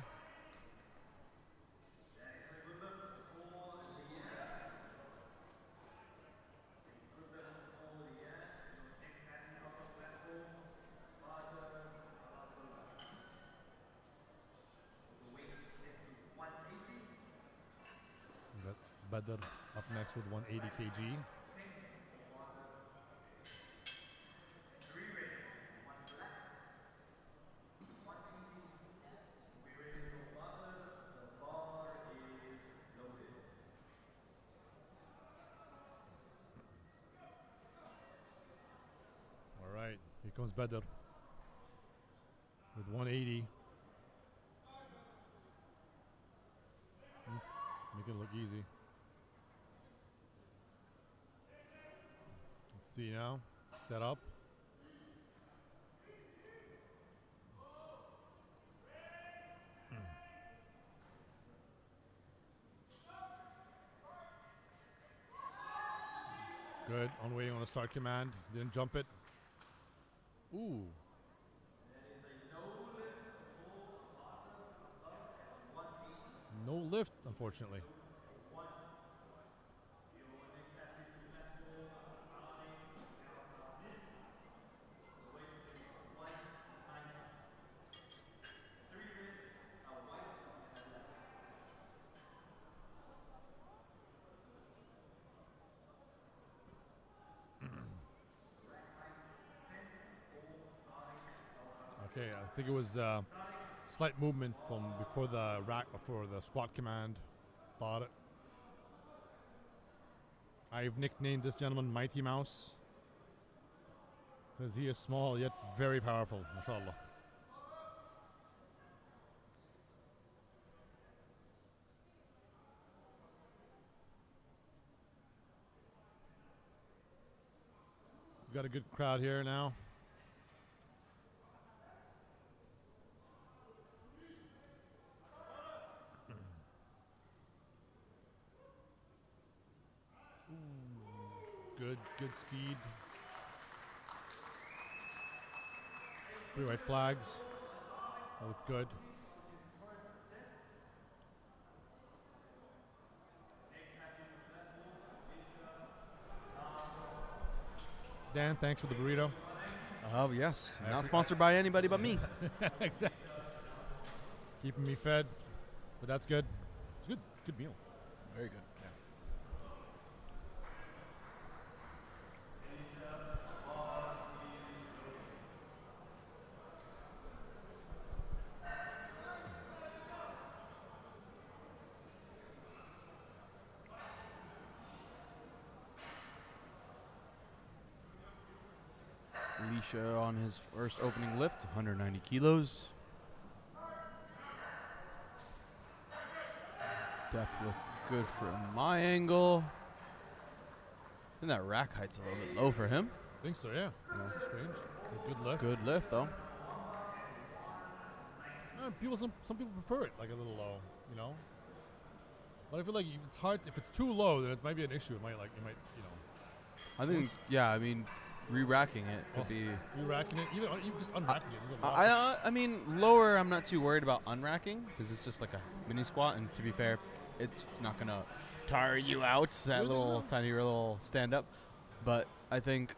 got Badr up next with 180 kg. All right, here comes Badr with 180. Make it look easy. Let's see now. Set up. Good. On waiting on a start command. Didn't jump it. Ooh. No lift, unfortunately. Okay, I think it was slight movement from before the rack, before the squat command. Thought it. I've nicknamed this gentleman Mighty Mouse because he is small yet very powerful, mashallah. We've got a good crowd here now. Good speed. 3 white flags. That looked good. Dan, thanks for the burrito. Oh, yes. Not sponsored by anybody but me. Exactly. Keeping me fed, but that's good. It's good. Good meal. Very good. Alicia on his first opening lift, 190 kilos. Depth looked good from my angle. And that rack height's a little bit low for him. I think so, yeah. That's strange. Good lift. Good lift, though. Some people prefer it like a little low, you know. But I feel like it's hard. If it's too low, then it might be an issue. It might, you know. I think, yeah, I mean, re-racking it could be. Re-racking it, even just unracking it. I mean, lower, I'm not too worried about unracking because it's just like a mini squat, and to be fair, it's not gonna tire you out. That little tiny little stand up, but I think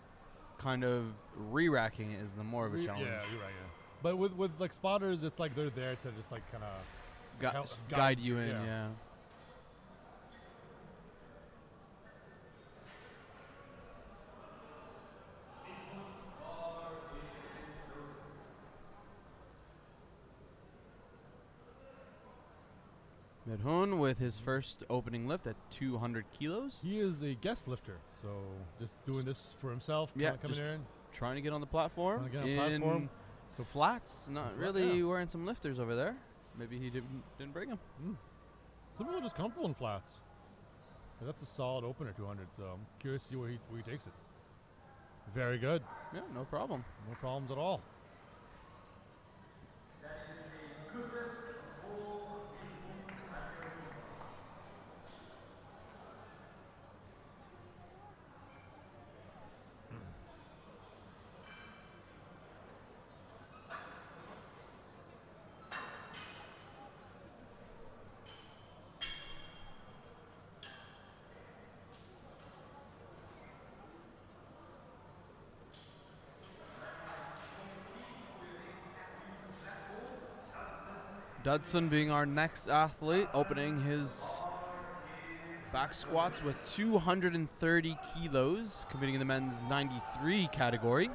kind of re-racking it is the more of a challenge. Yeah, you're right. Yeah. But with like spotters, it's like they're there to just like kind of guide you in. Yeah. Medhun with his first opening lift at 200 kilos. He is a guest lifter, so just doing this for himself. Yeah, coming in, trying to get on the platform. So flats, not really wearing some lifters over there. Maybe he didn't bring them. Some people are just comfortable in flats. But that's a solid opener, 200. So I'm curious to see where he takes it. Very good. Yeah, no problem. No problems at all. Dudson being our next athlete, opening his back squats with 230 kilos, competing in the men's 93 category.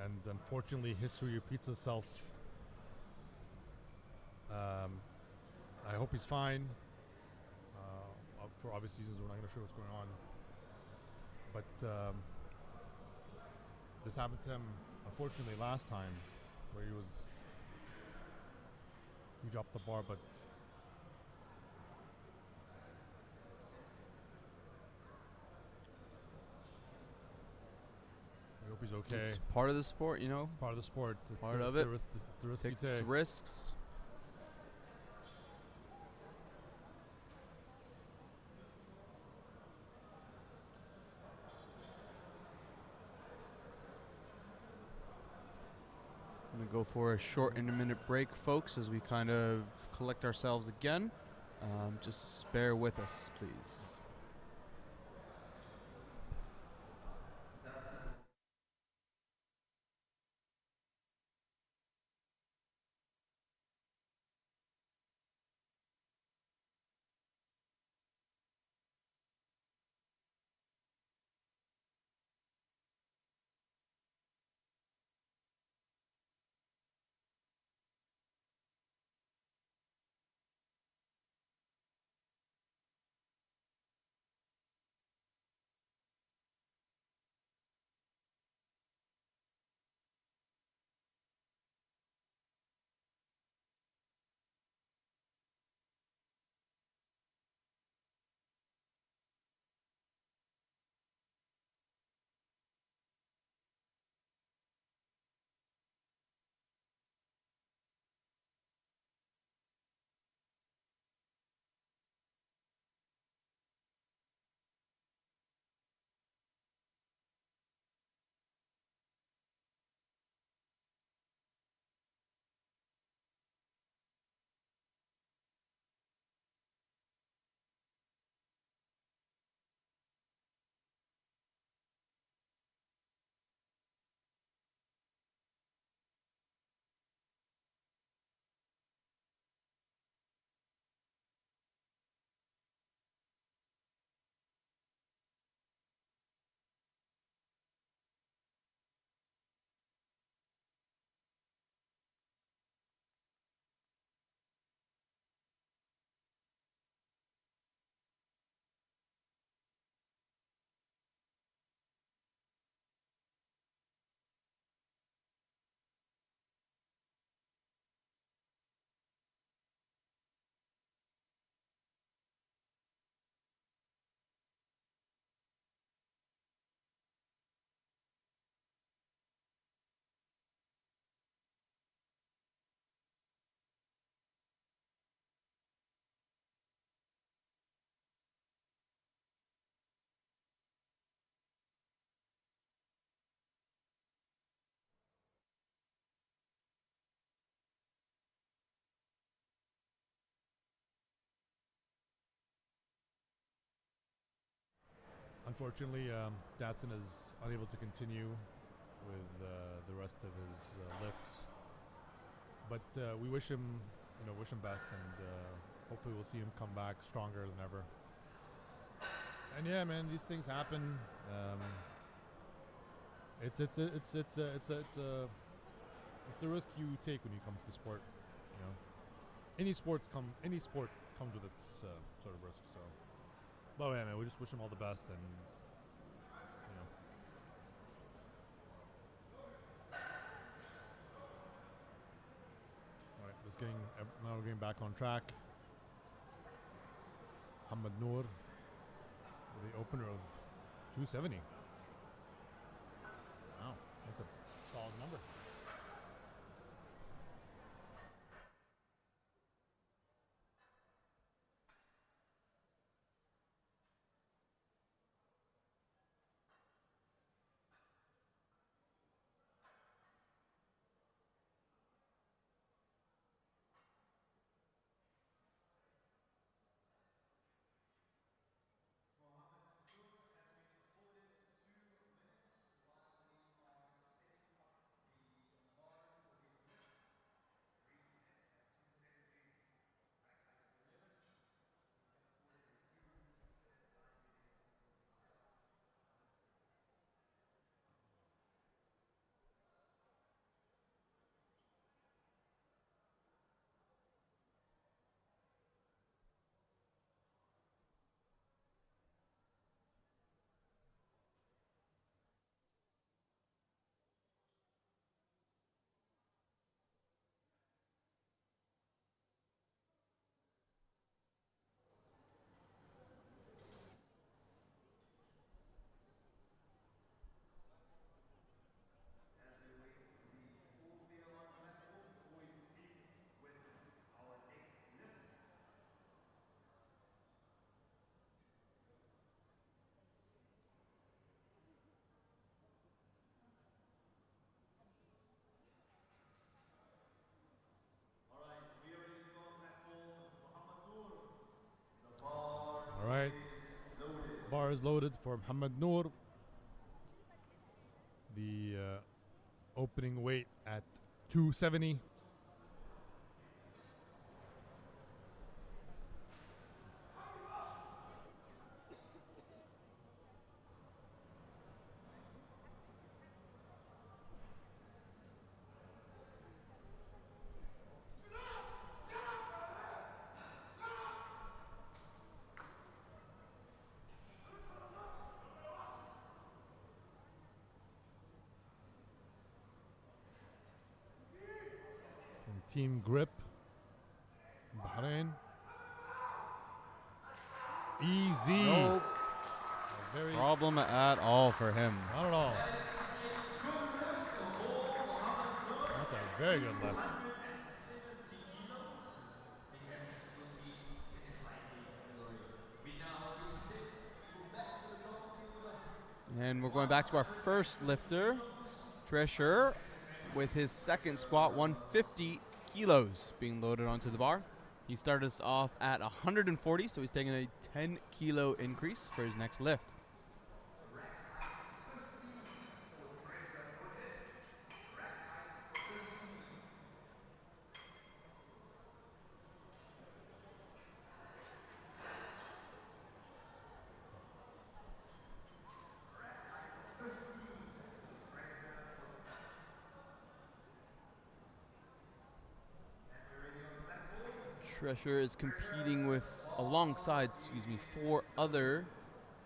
And unfortunately, history repeats itself. I hope he's fine. For obvious reasons, we're not going to show what's going on. But this happened to him, unfortunately, last time, where he dropped the bar, but I hope he's okay. It's part of the sport, you know. Part of the sport. It's Part the, of it's it. The risk, it's the risk you Takes take. risks. I'm gonna go for a short intermittent break, folks, as we kind of collect ourselves again. Just bear with us, please. Unfortunately, Datsun is unable to continue with the rest of his lifts, but we wish him best, and hopefully we'll see him come back stronger than ever. And yeah, man, these things happen. It's the risk you take when you come to the sport. You know, any sport comes with its sort of risk. So, but yeah, man, we just wish him all the best, and you know. All right, now we're getting back on track. Hamad Noor with the opener of 270. Wow, that's a solid number. Bar is loaded for Muhammad Noor. The opening weight at 270. From Team Grip, Bahrain. Easy. No Very problem at all for him. Not at all. That's a very good left. And we're going back to our first lifter, Tresher, with his second squat, 150 kilos being loaded onto the bar. He started us off at 140, so he's taking a 10 kilo increase for his next lift. Tresher is competing with, alongside,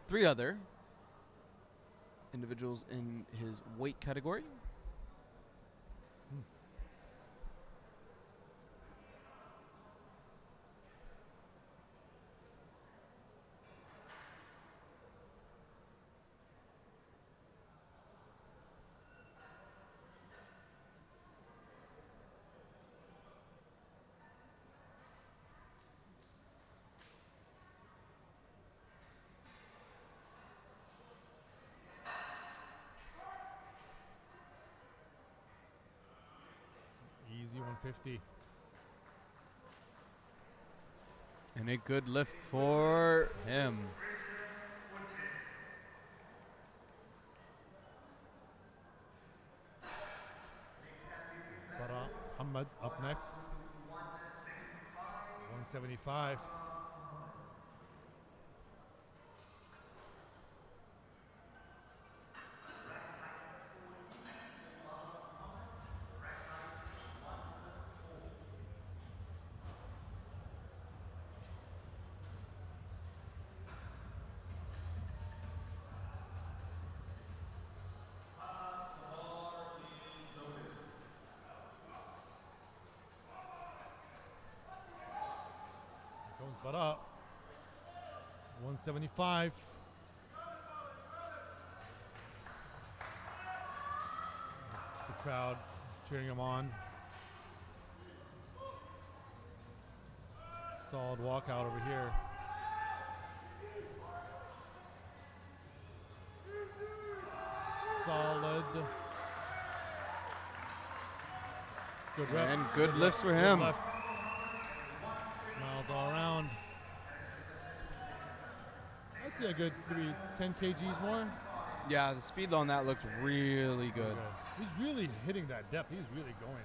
three other individuals in his weight category. Easy 150. And a good lift for him. Bara Muhammad up next. 175. Goes Bara. 175. The crowd cheering him on. Solid walkout over here. Solid. Good rep. And good lifts for him. Left. Smiles all around. I see a good maybe 10 kgs more. Yeah, the speed on that looks really good. He's really hitting that depth. He's really going.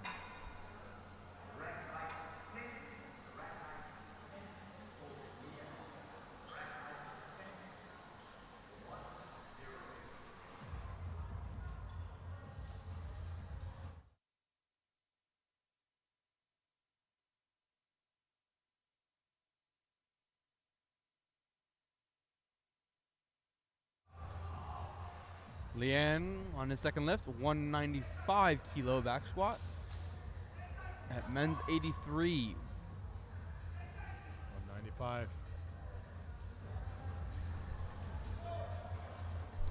Lian on his second lift, 195 kilo back squat at men's 83. 195.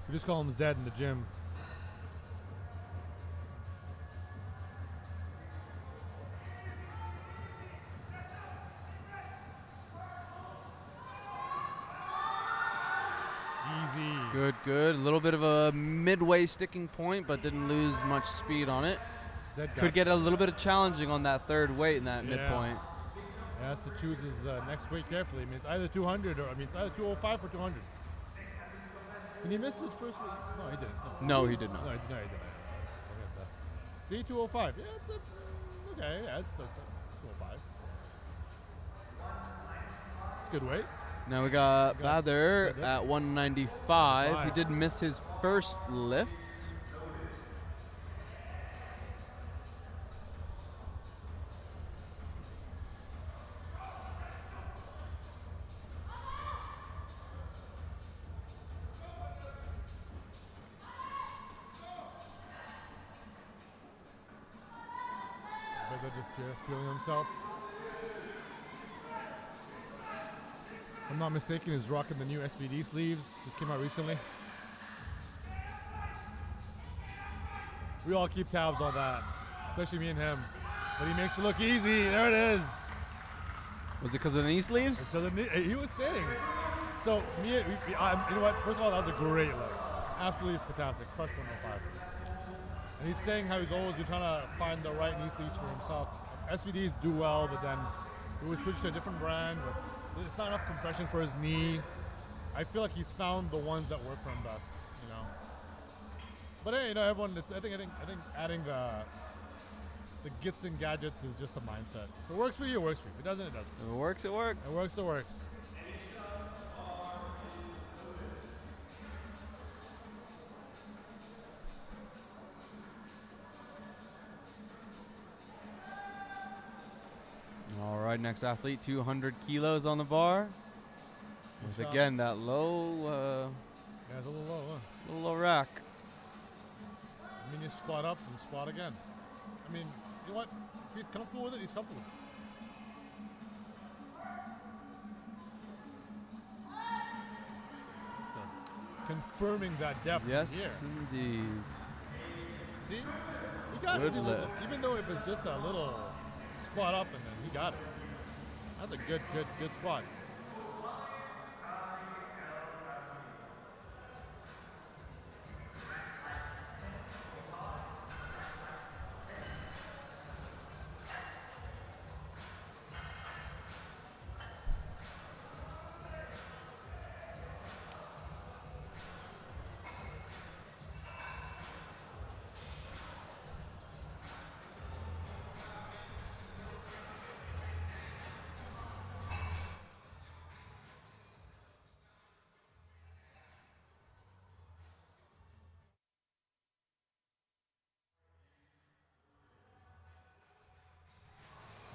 We just call him Zed in the gym. Easy. Good, good. A little bit of a midway sticking point, but didn't lose much speed on it. Zed Could get a little bit of challenging on that third weight in that midpoint. He has to choose his next weight carefully. I mean, it's either 200 or it's either 205 or 200. Did he miss his first? No, he didn't. No, he did not. No, he didn't. See, 205. Yeah, it's okay. Yeah, it's 205. It's good weight. Now we got Bather Good at 195. He did miss his first lift. Bather just here feeling himself. If I'm not mistaken, he's rocking the new SBD sleeves. Just came out recently. We all keep tabs on that, especially me and him. But he makes it look easy. There it is. Was it because of the knee sleeves? So he was saying. So you know what? First of all, that was a great lift. Absolutely fantastic. Crush 105. And he's saying how he's always been trying to find the right knee sleeves for himself. SBDs do well, but then he would switch to a different brand. But it's not enough compression for his knee. I feel like he's found the ones that work for him best, you know. But hey, you know, everyone. I think adding the gits and gadgets is just a mindset. If it works for you, it works for you. If it doesn't, it doesn't. If it works, it works. It works, it works. All right, next athlete, 200 kilos on the bar. With again that low, Yeah, it's a little low, huh? little low rack. I mean, you squat up and squat again. I mean, you know what? If he's comfortable with it, he's comfortable. So, confirming that depth Yes, here. indeed. See? He got Good it. lift. Even though if it's just a little squat up and then he got it. That's a good squat.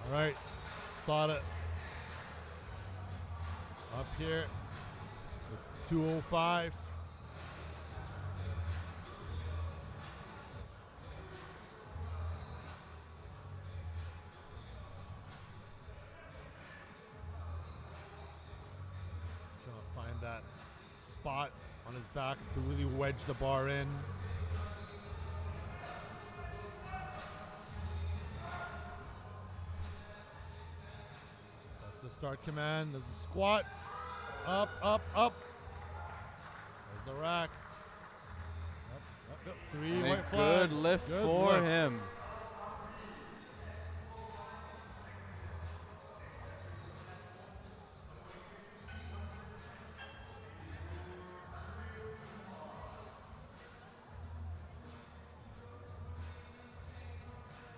All right, thought it. Up here, 205. Trying to find that spot on his back to really wedge the bar in. That's the start command. There's the squat. Up, up, up. There's the rack. Up. Three And a white flags. good lift Good for lift. him.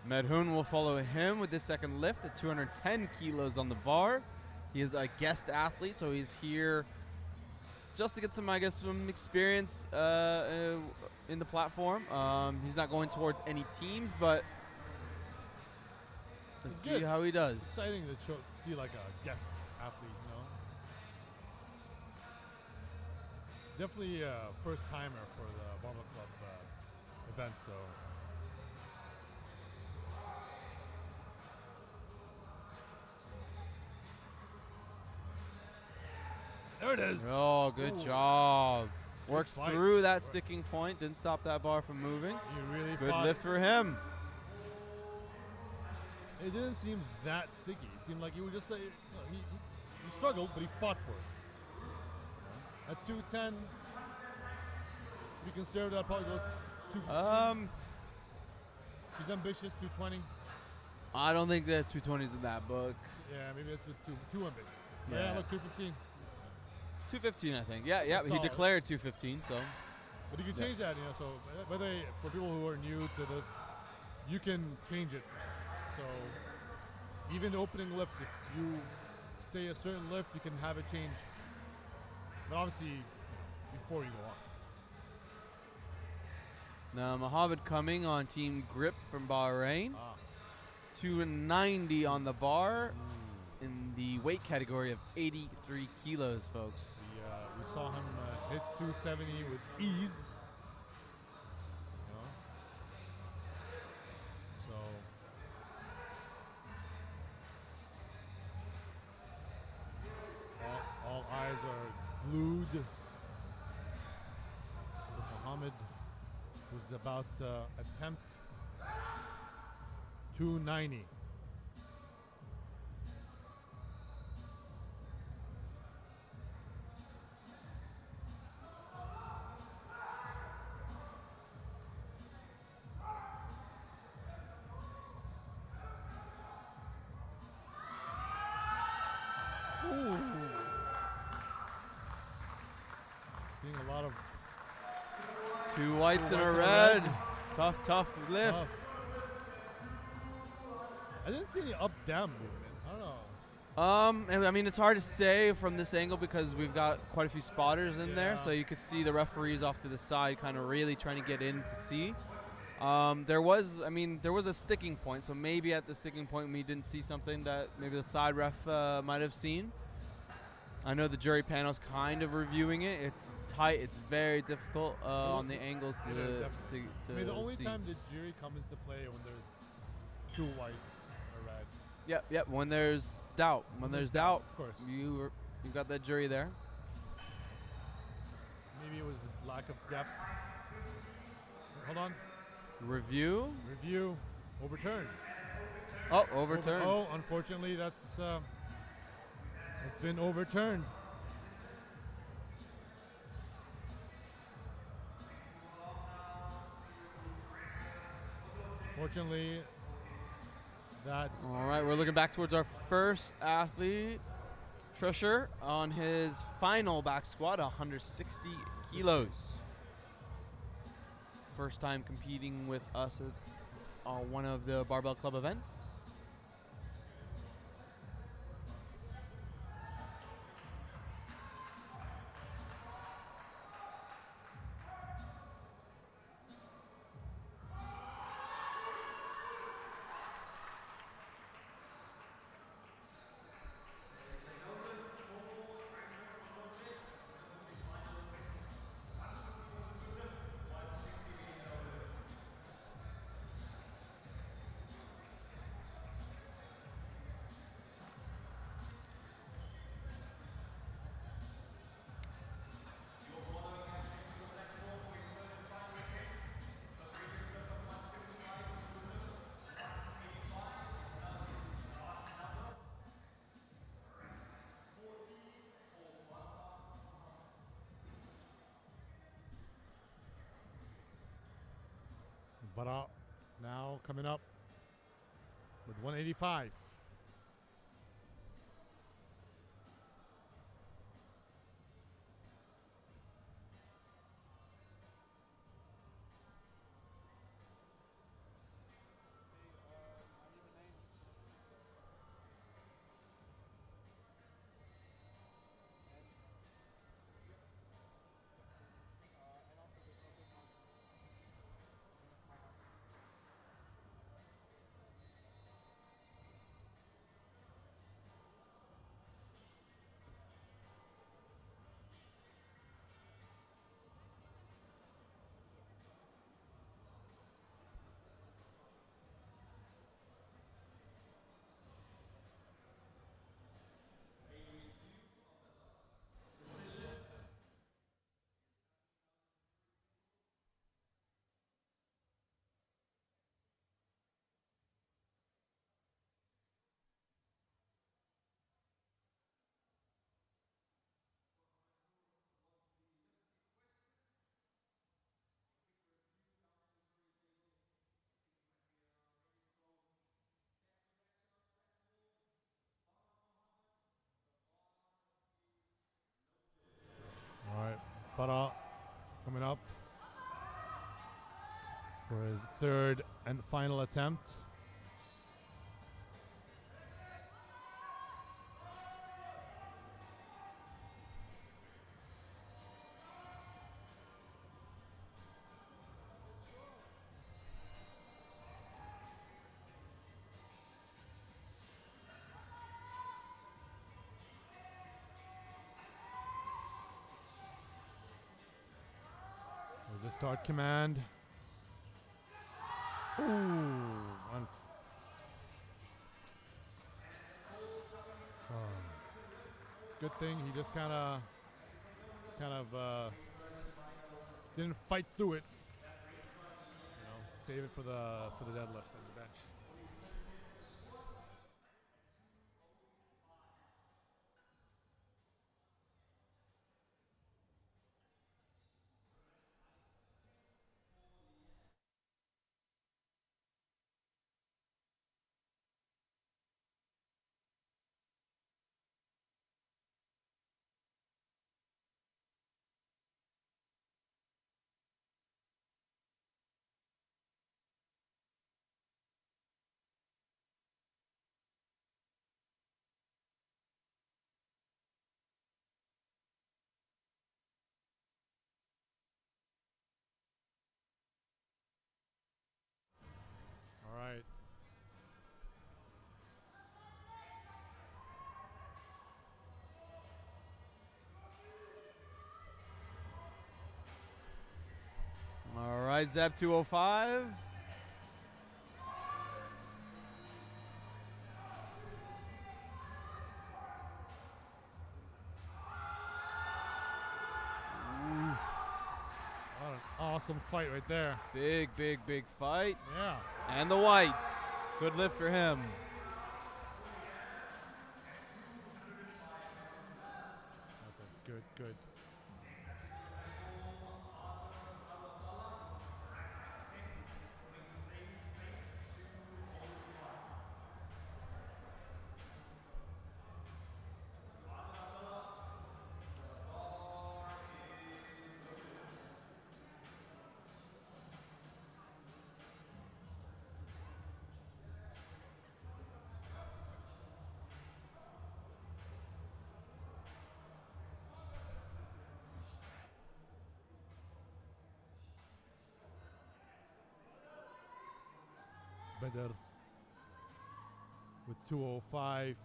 Medhoon will follow him with his second lift at 210 kilos on the bar. He is a guest athlete, so he's here just to get some, I guess, some experience in the platform. He's not going towards any teams, but let's see Good. how he does. Exciting to see like a guest athlete, you know. Definitely a first timer for the Barbell Club event, so. There it is. Oh, good Ooh. job. Worked fight. through that sticking point, didn't stop that bar from moving. You really Good fought. lift for him. It didn't seem that sticky. It seemed like he was just he struggled, but he fought for it. At 210, if you consider that, probably go 250. He's ambitious, 220. I don't think there's 220s in that book. Yeah, maybe that's too ambitious. Yeah. Yeah, look, 215. 215, I think. Yeah, That's he solid. declared 215. So But you can Yeah. change that, so whether for people who are new to this, you can change it. So even the opening lift, if you say a certain lift, you can have it changed. But obviously, before you go on. now Mohammed coming on Team Grip from Bahrain. 290 on the bar in the weight category of 83 kilos, folks. We saw him hit 270 with ease. So all eyes are glued to Muhammad, who's about to attempt 290. Seeing a lot of 2 whites and a whites red. and a Tough lift. tough. I didn't see any up-down movement. I don't know. And I mean, it's hard to say from this angle because we've got quite a few spotters in there, Yeah. so you could see the referees off to the side kind of really trying to get in to see. There was a sticking point, so maybe at the sticking point we didn't see something that maybe the side ref might have seen. I know the jury panel's kind of reviewing it. It's tight. It's very difficult on the angles It is to definitely. I mean, the only see. time the jury comes into play when there's 2 whites or red. Yep. When there's doubt, of course. you got that jury there. Maybe it was a lack of depth. Hold on. Review. Overturned. Oh, overturned. Oh, unfortunately, that's it's been overturned. Fortunately, that All right, we're looking back towards our first athlete, Trisher, on his final back squat, 160 kilos. First time competing with us at one of the Barbell Club events. But now coming up with 185. Farah coming up for his third and final attempt. There's the start command. Ooh, good thing he just kind of didn't fight through it. You know, save it for the deadlift and the bench. All right. All right, Zeb 205. What an awesome fight right there. Big, big, big fight. Yeah. And the whites. Good lift for him. That's a good. Better with 205.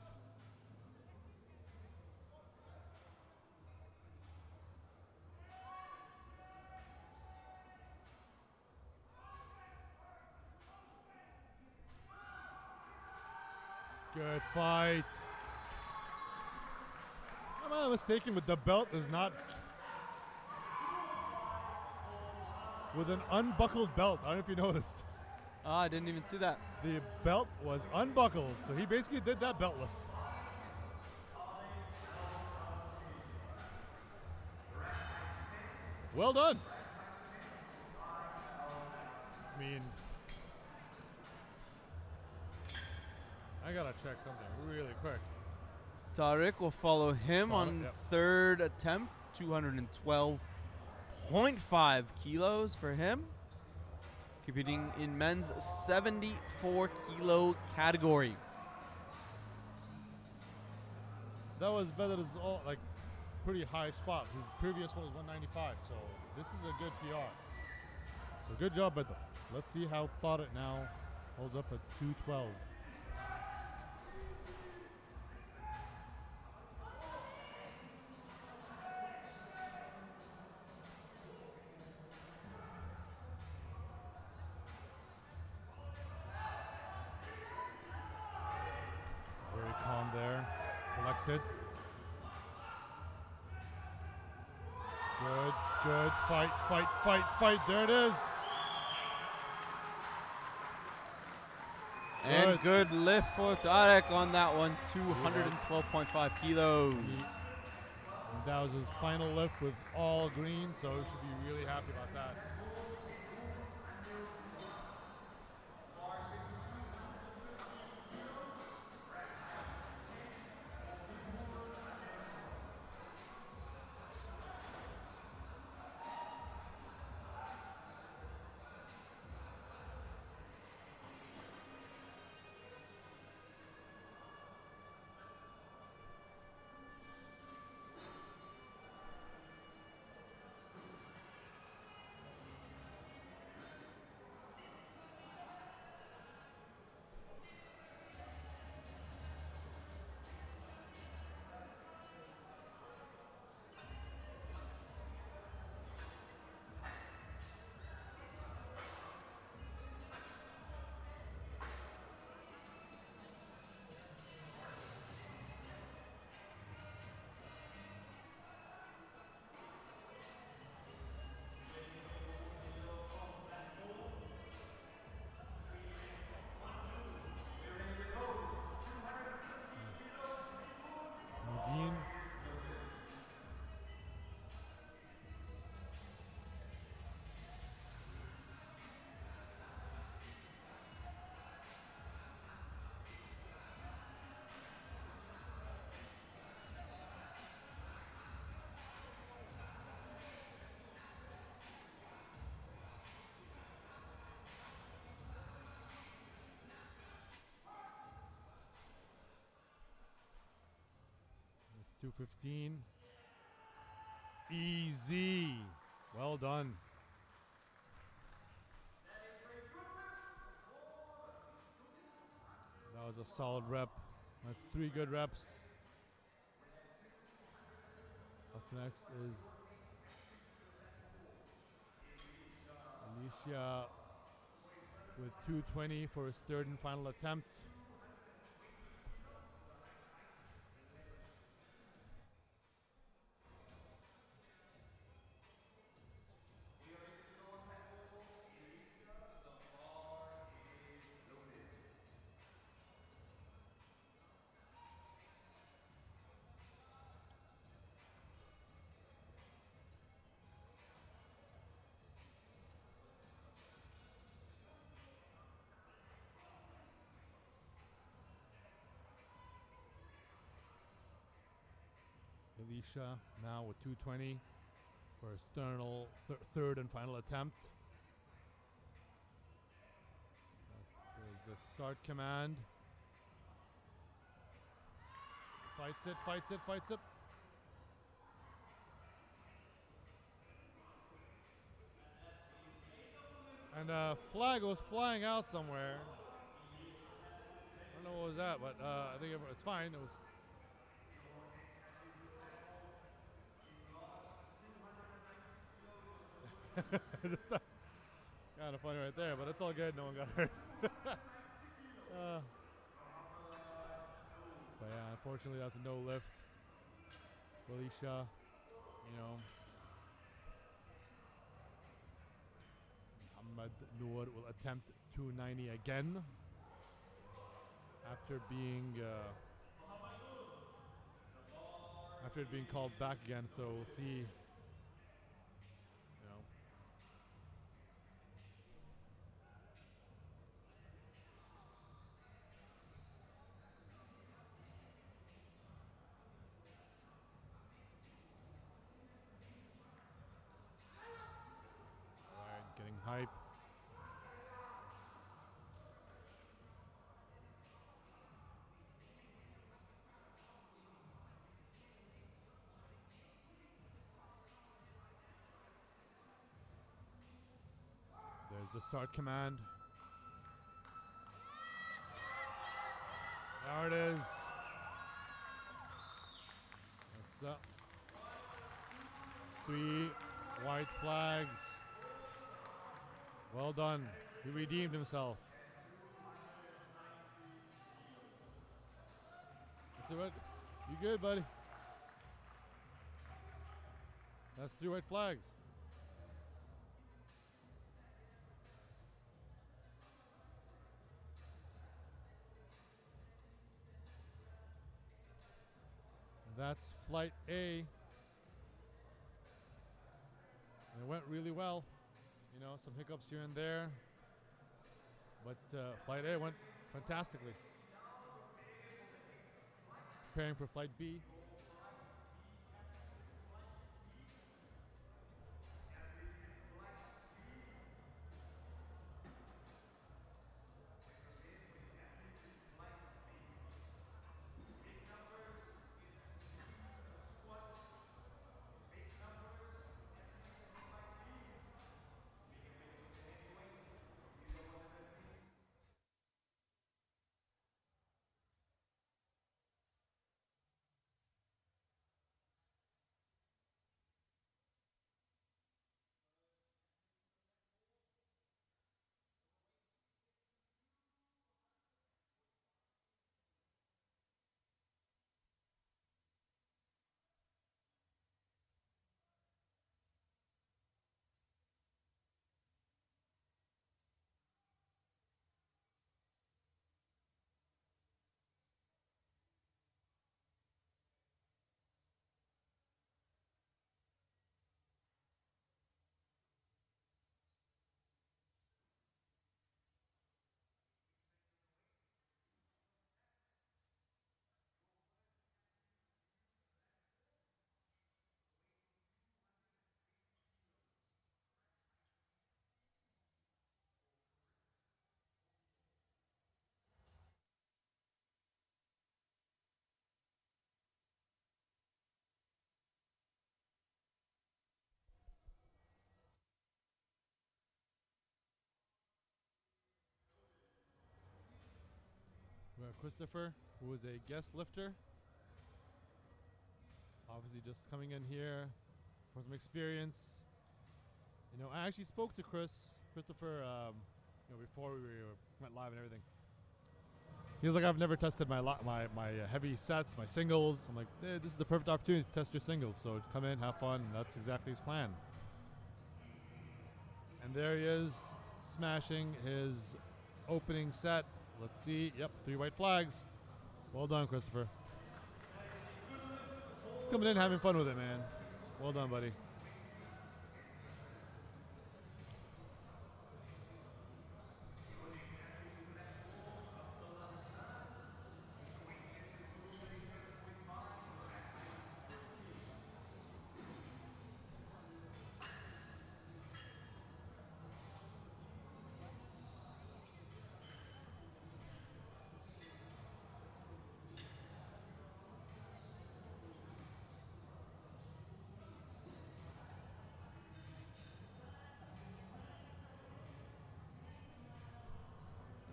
Good fight. Am I mistaken? But the belt is not with an unbuckled belt. I don't know if you noticed. I didn't even see that. The belt was unbuckled, so he basically did that beltless. Well done. I mean, I gotta check something really quick. Tariq will follow him on Yep. third attempt. 212.5 kilos for him. Competing in men's 74 kilo category. That was better than all, like, pretty high spot. His previous one was 195, so this is a good PR. So good job, Better. Let's see how Tariq now holds up at 212. Very calm there, collected. Good, fight, there it is. And good lift for Tariq on that one, 212.5 kilos. And that was his final lift with all green, so he should be really happy about that. 215. Easy. Well done. That was a solid rep. That's 3 good reps. Up next is Alicia with 220 for his 3rd and final attempt. Alicia now with 220 for his third and final attempt. There's the start command. Fights it, fights it, fights it. And a flag was flying out somewhere. I don't know what was that, but I think it's fine. It was. Just kind of funny right there, but it's all good. No one got hurt. But yeah, unfortunately, that's a no lift. Felicia, you know. Muhammad Noor will attempt 290 again after being called back again. So we'll see. You know. Alright, getting hype. There's the start command. There it is. That's up. 3 white flags. Well done. He redeemed himself. That's it. You good, buddy? That's 3 white flags. That's flight A. And it went really well. You know, some hiccups here and there. But flight A went fantastically. Preparing for flight B. Christopher, who is a guest lifter. Obviously just coming in here for some experience. You know, I actually spoke to Christopher, before we went live and everything. He was like, I've never tested my heavy sets, my singles. I'm like, this is the perfect opportunity to test your singles. So come in, have fun. And that's exactly his plan. And there he is, smashing his opening set. Let's see. Yep, 3 white flags. Well done, Christopher. He's coming in, having fun with it, man. Well done, buddy.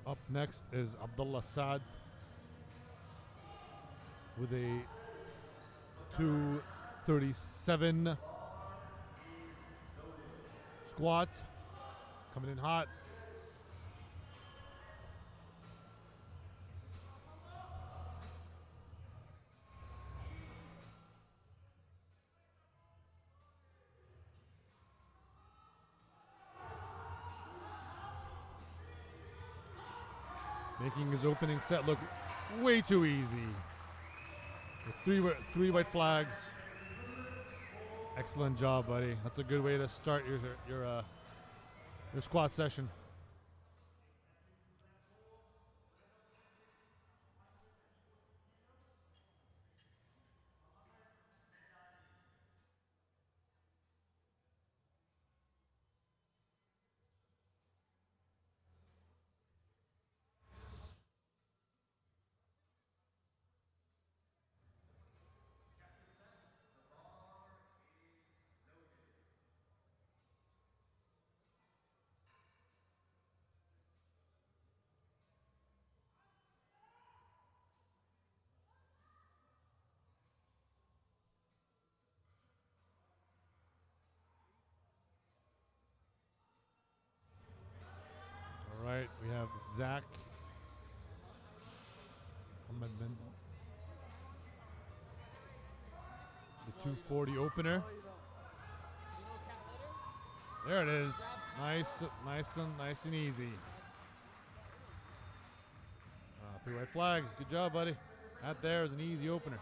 Up next is Abdullah Saad with a 237 squat, coming in hot. Making his opening set look way too easy. With three white flags. Excellent job, buddy. That's a good way to start your squat session. All right, we have Zach. The 240 opener. There it is. Nice and easy. 3 white flags. Good job, buddy. That there is an easy opener.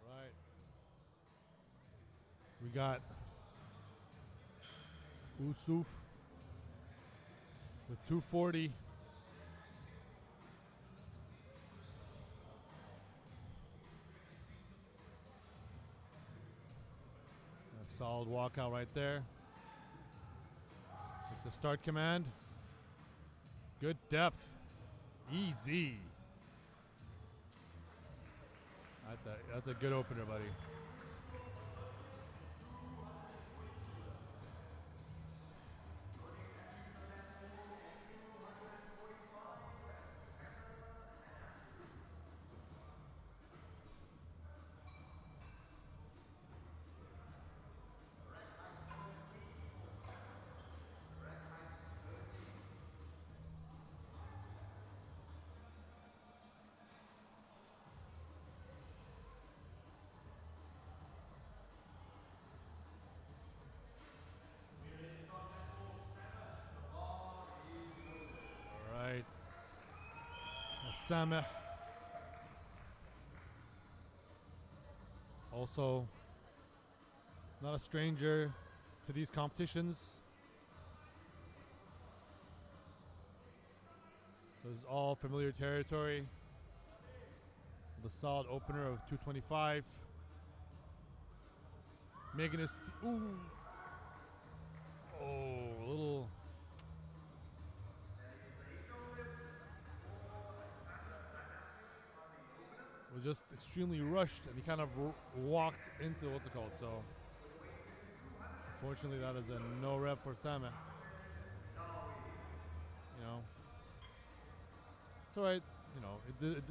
All right. We got Usuf with 240. A solid walkout right there. With the start command. Good depth. Easy. That's a good opener, buddy. Sameh Also, not a stranger to these competitions. So this is all familiar territory. The solid opener of 225. Making his ooh. Oh, a little. Was just extremely rushed, and he kind of walked into what's it called. So, fortunately, that is a no rep for Sameh. You know, it's all right. You know, it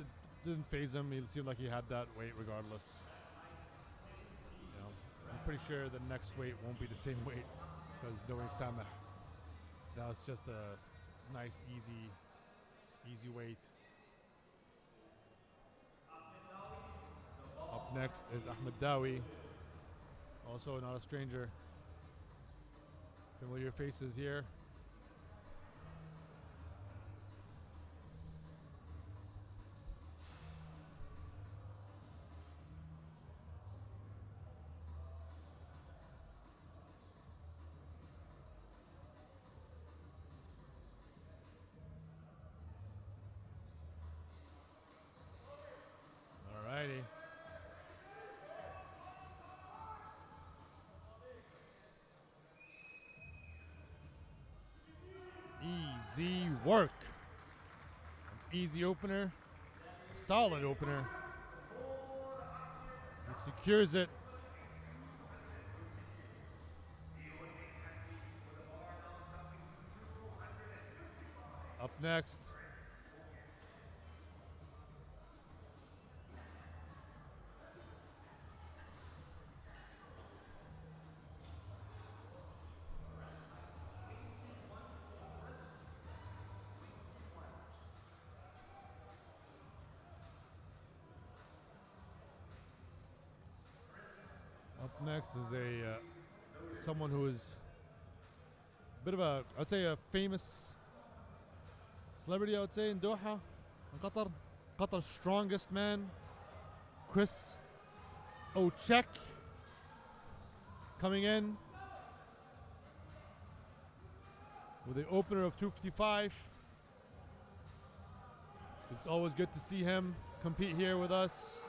didn't phase him. He seemed like he had that weight regardless. You know, I'm pretty sure the next weight won't be the same weight because knowing Sameh, that was just a nice, easy weight. Up next is Ahmed Dawi, also not a stranger. Familiar faces here. Alrighty. Easy work. An easy opener. A solid opener. He secures it. Up next. Up next is a someone who is a bit of a, I'd say a famous celebrity, I would say, in Doha, in Qatar. Qatar's strongest man, Chris Ochek, coming in with the opener of 255. It's always good to see him compete here with us.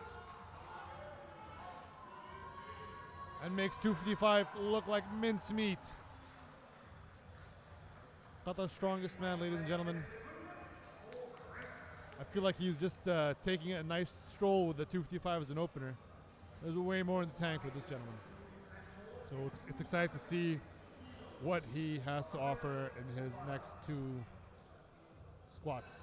And makes 255 look like mincemeat. Qatar's strongest man, ladies and gentlemen. I feel like he's just taking a nice stroll with the 255 as an opener. There's way more in the tank for this gentleman. So it's exciting to see what he has to offer in his next two squats.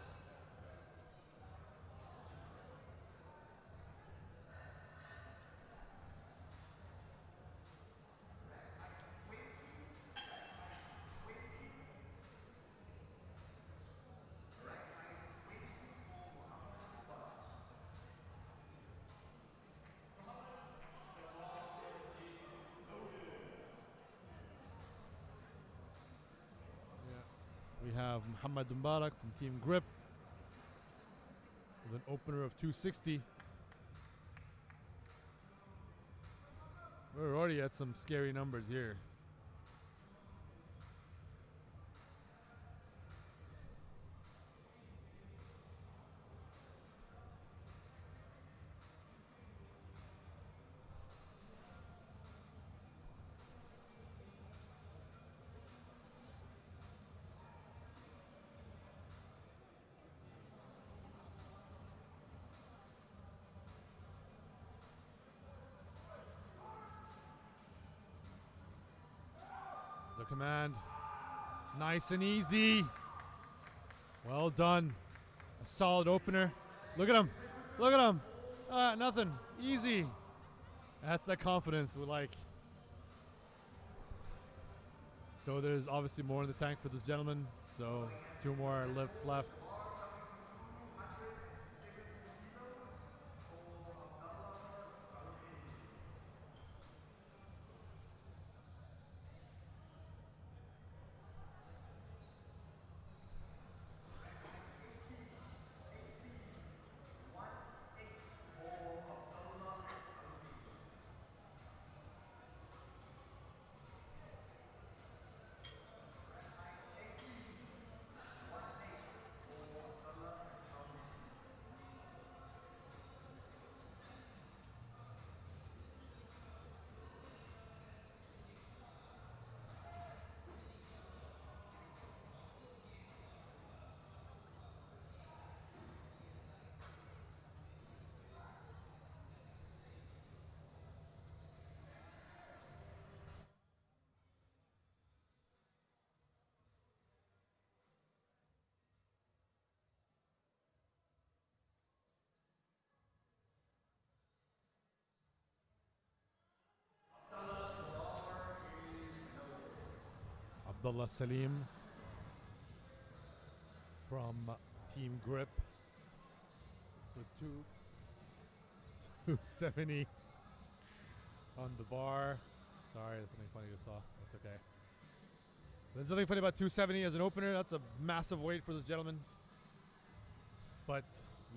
We have Muhammad Mubarak from Team Grip with an opener of 260. We're already at some scary numbers here. The command, nice and easy. Well done. A solid opener. Look at him. Look at him. Nothing. Easy. That's that confidence we like. So there's obviously more in the tank for this gentleman. So 2 more lifts left. Abdullah Salim from Team Grip with 270 on the bar. Sorry, that's something funny you saw. That's okay. There's nothing funny about 270 as an opener. That's a massive weight for this gentleman. But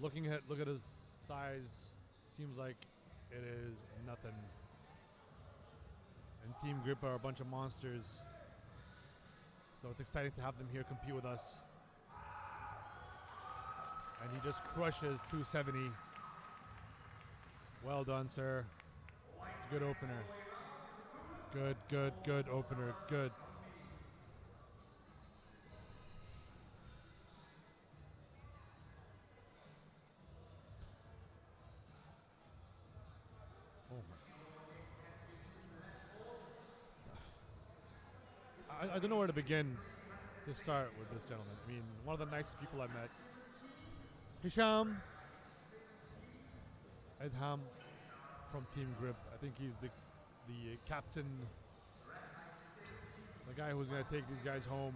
look at his size, seems like it is nothing. And Team Grip are a bunch of monsters. So it's exciting to have them here compete with us. And he just crushes 270. Well done, sir. It's a good opener. Good opener. Good. Oh my. I don't know where to begin to start with this gentleman. I mean, one of the nicest people I've met. Hisham Adham from Team Grip. I think he's the captain, the guy who's going to take these guys home.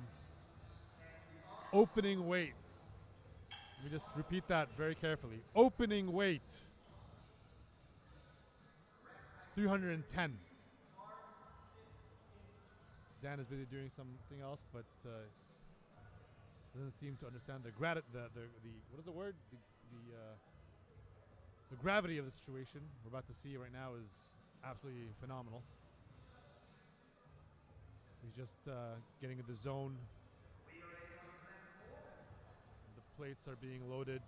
Opening weight. Let me just repeat that very carefully. Opening weight. 310. Dan is busy doing something else, but doesn't seem to understand the what is the word? The gravity of the situation we're about to see right now is absolutely phenomenal. He's just getting in the zone. The plates are being loaded.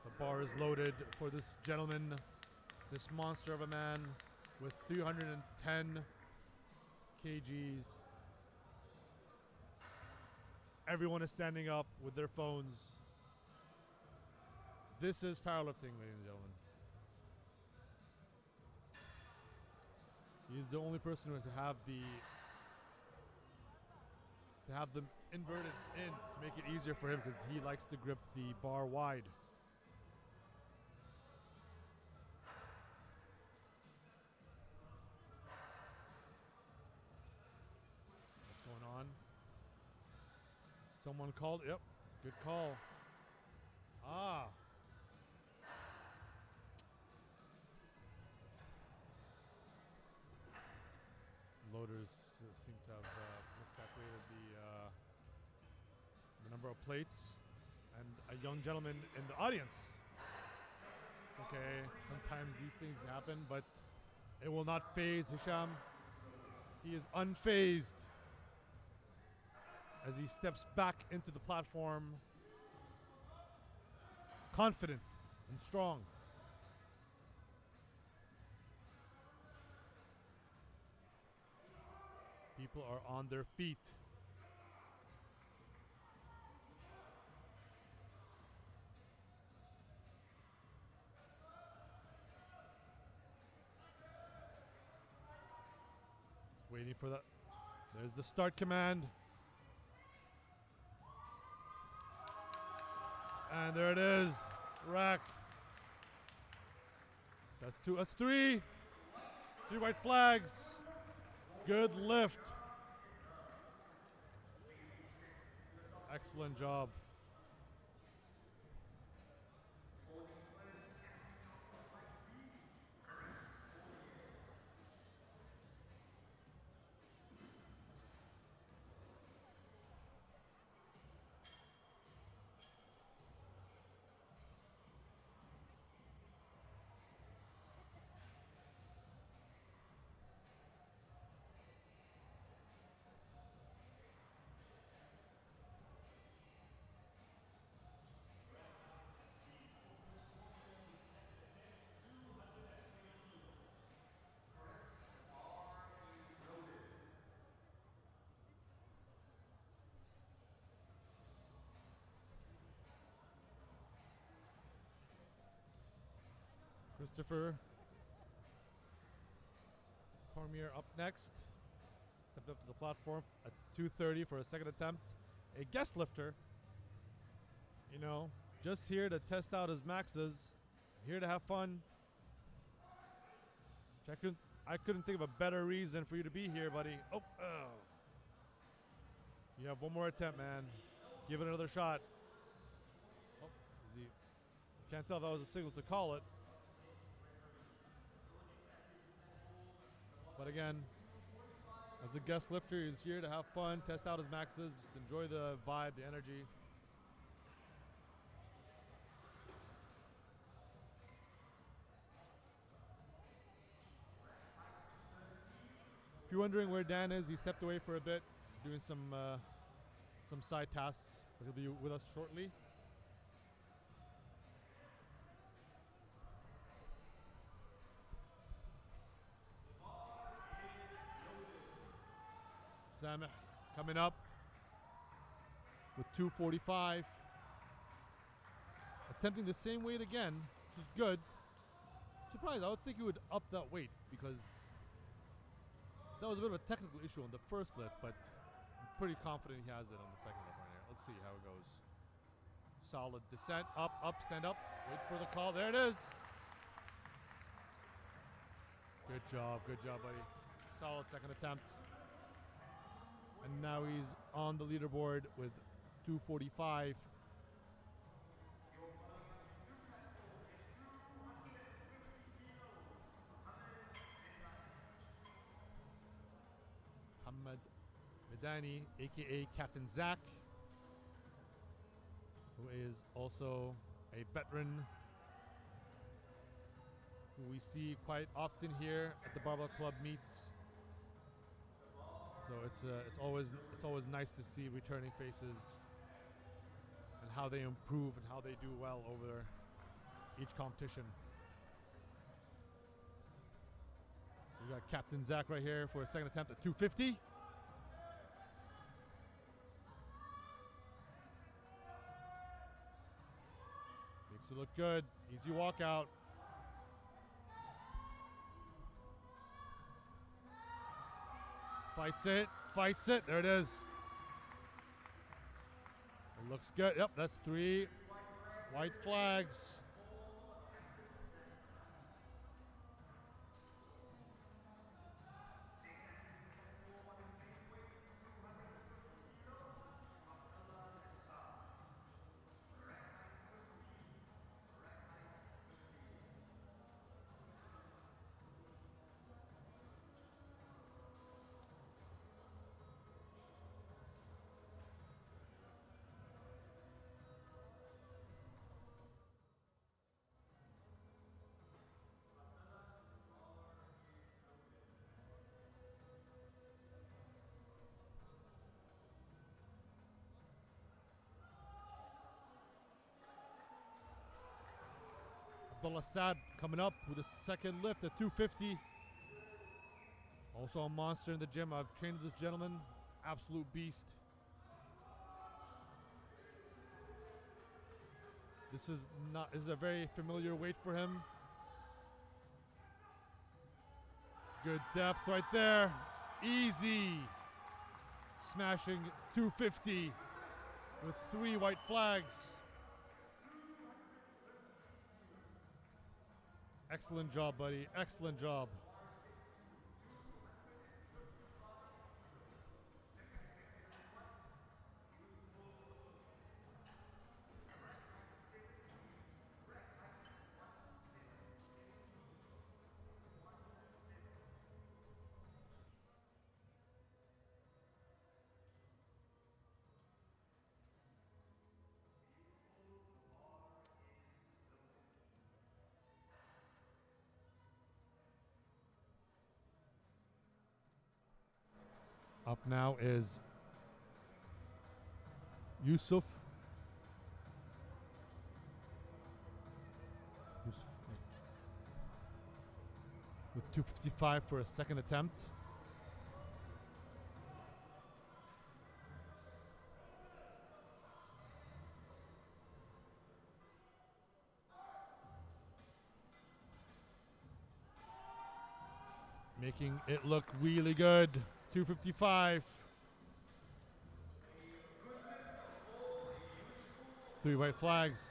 The bar is loaded for this gentleman, this monster of a man with 310 kgs. Everyone is standing up with their phones. This is powerlifting, ladies and gentlemen. He's the only person to have them inverted in to make it easier for him because he likes to grip the bar wide. What's going on? Someone called. Yep, good call. Ah. Loaders seem to have miscalculated the number of plates, and a young gentleman in the audience. It's okay, sometimes these things happen, but it will not faze Hisham. He is unfazed as he steps back into the platform, confident and strong. People are on their feet. Just waiting for that. There's the start command. And there it is. Rack. That's two. That's three. 3 white flags. Good lift. Excellent job. Christopher Cormier up next. Stepped up to the platform at 2:30 for a second attempt. A guest lifter, you know, just here to test out his maxes, here to have fun. I couldn't think of a better reason for you to be here, buddy. Oh. You have one more attempt, man. Give it another shot. Oh, you can't tell if that was a signal to call it. But again, as a guest lifter, he's here to have fun, test out his maxes, just enjoy the vibe, the energy. If you're wondering where Dan is, he stepped away for a bit, doing some side tasks, but he'll be with us shortly. Sameh coming up with 245. Attempting the same weight again, which is good. Surprised, I would think he would up that weight because that was a bit of a technical issue on the first lift, but I'm pretty confident he has it on the second lift right here. Let's see how it goes. Solid descent, up, stand up, wait for the call. There it is. Good job, buddy. Solid second attempt. And now he's on the leaderboard with 245. Muhammad Medani, aka Captain Zach, who is also a veteran who we see quite often here at the Barbell Club meets. So it's always nice to see returning faces and how they improve and how they do well over each competition. So we got Captain Zach right here for a second attempt at 250. Makes it look good. Easy walkout. Fights it. There it is. It looks good. Yep, that's 3 white flags. Abdullah Saad coming up with a second lift at 250. Also a monster in the gym. I've trained this gentleman. Absolute beast. This is a very familiar weight for him. Good depth right there. Easy. Smashing 250 with 3 white flags. Excellent job, buddy. Excellent job. Up now is Yusuf. With 255 for a second attempt. Making it look really good. 255. 3 white flags.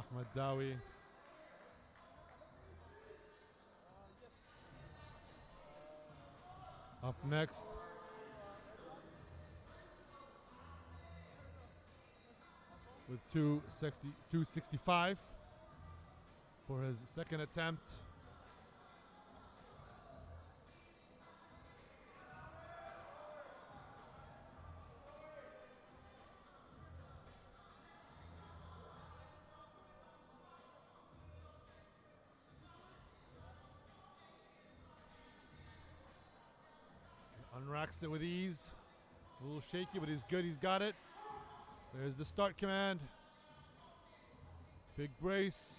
Ahmed Dawi. Up next, with 265 for his second attempt. Unracks it with ease. A little shaky, but he's good. He's got it. There's the start command. Big brace.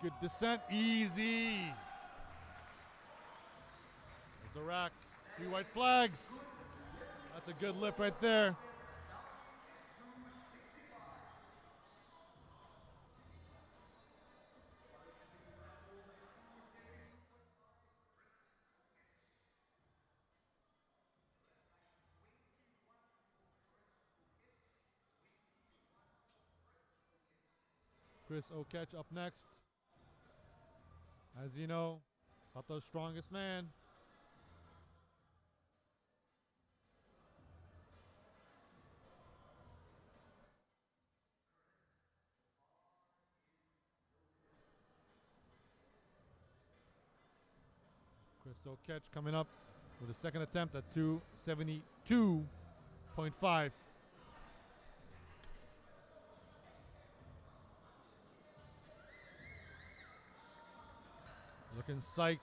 Good descent. Easy. There's the rack. 3 white flags. That's a good lift right there. Chris Okech up next. As you know, Qatar's strongest man. Chris Okech coming up with a second attempt at 272.5. Looking psyched.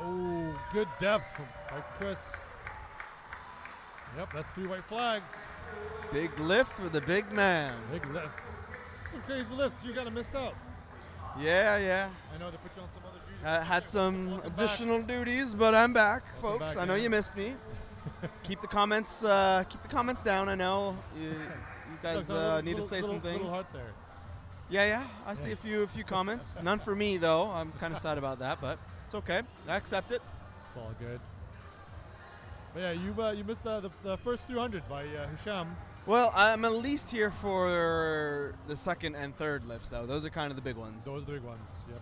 Oh, good depth by Chris. Yep, that's 3 white flags. Big lift for the big man. Big lift. Some crazy lifts. You kind of missed out. Yeah. I know they put you on some other duties. Had some Welcome additional duties, but I'm back, Welcome folks. back, I know man. you missed me. Keep the comments down. I know you guys need to say some things. Little heart there. Yeah. I see a few comments. None for me though. I'm kind of sad about that, but it's okay. I accept it. It's all good. But yeah, you missed the first 300 by Hisham. Well, I'm at least here for the second and third lifts, though. Those are kind of the big ones. Those are the big ones. Yep.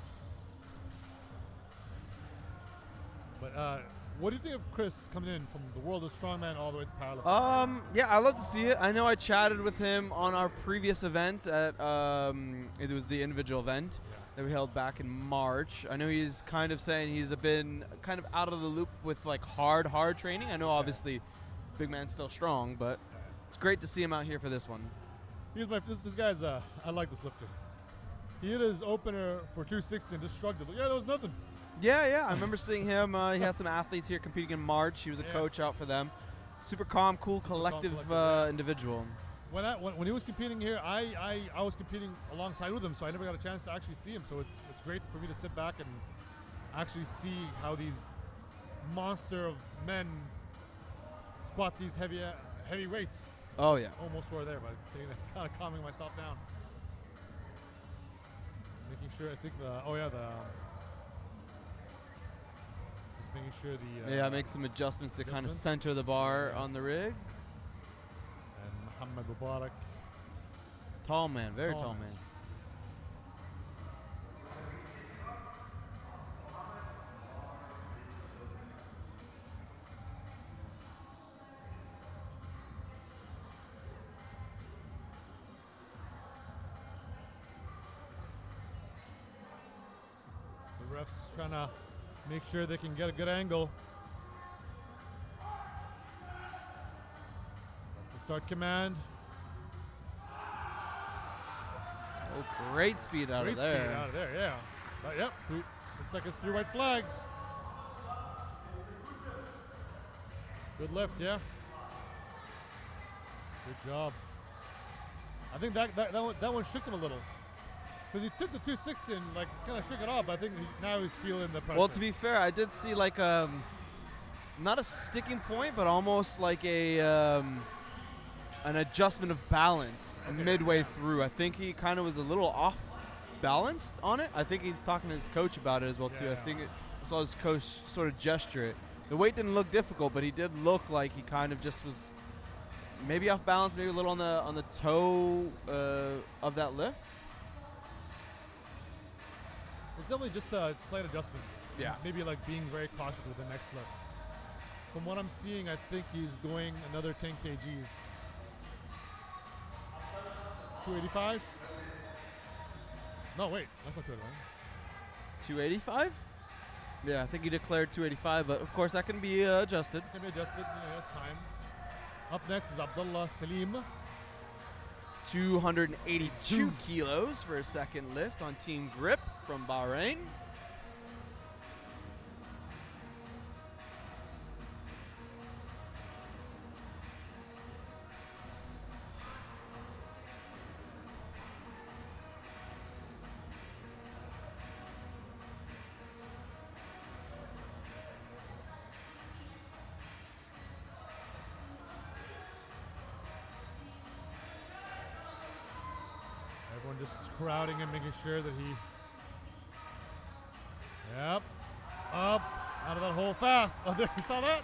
But what do you think of Chris coming in from the world of strongman all the way to powerlifting? Yeah, I love to see it. I know I chatted with him on our previous event at it was the individual event that we held back in March. I know he's kind of saying he's been kind of out of the loop with like hard training. I know obviously big man's still strong, but it's great to see him out here for this one. This guy's I like this lifter. He hit his opener for 260 and just shrugged it. Yeah, there was nothing. Yeah. I remember seeing him. He had some athletes here competing in March. He was a coach out for them. Super calm, cool, collective individual. When he was competing here, I was competing alongside with him, so I never got a chance to actually see him. So it's great for me to sit back and actually see how these monster of men squat these heavy weights. Oh yeah. Almost were there, but kind of calming myself down. Making sure, I think just making sure the make some adjustments to kind of center the bar on the rig. And Muhammad Mubarak. Tall man, very tall man. The ref's trying to make sure they can get a good angle. That's the start command. Oh, great speed out of there. Great speed out of there, yeah. Yep, looks like it's 3 white flags. Good lift, yeah. Good job. I think that one shook him a little. Because he took the 260 and like kind of shook it off, but I think now he's feeling the pressure. Well, to be fair, I did see like not a sticking point, but almost like a an adjustment of balance midway through. I think he kind of was a little off balanced on it. I think he's talking to his coach about it as well too. I think I saw his coach sort of gesture it. The weight didn't look difficult, but he did look like he kind of just was maybe off balance, maybe a little on the toe of that lift. It's definitely just a slight adjustment. Yeah. Maybe like being very cautious with the next lift. From what I'm seeing, I think he's going another 10 kgs. 285? No, wait, that's not good, right? 285? Yeah, I think he declared 285, but of course that can be adjusted. Can be adjusted, it's time. Up next is Abdullah Salim. 282 kilos for a second lift on Team Grip from Bahrain. Everyone just crowding him, making sure that he... Yep. Up. Out of that hole fast. Oh, there, you saw that?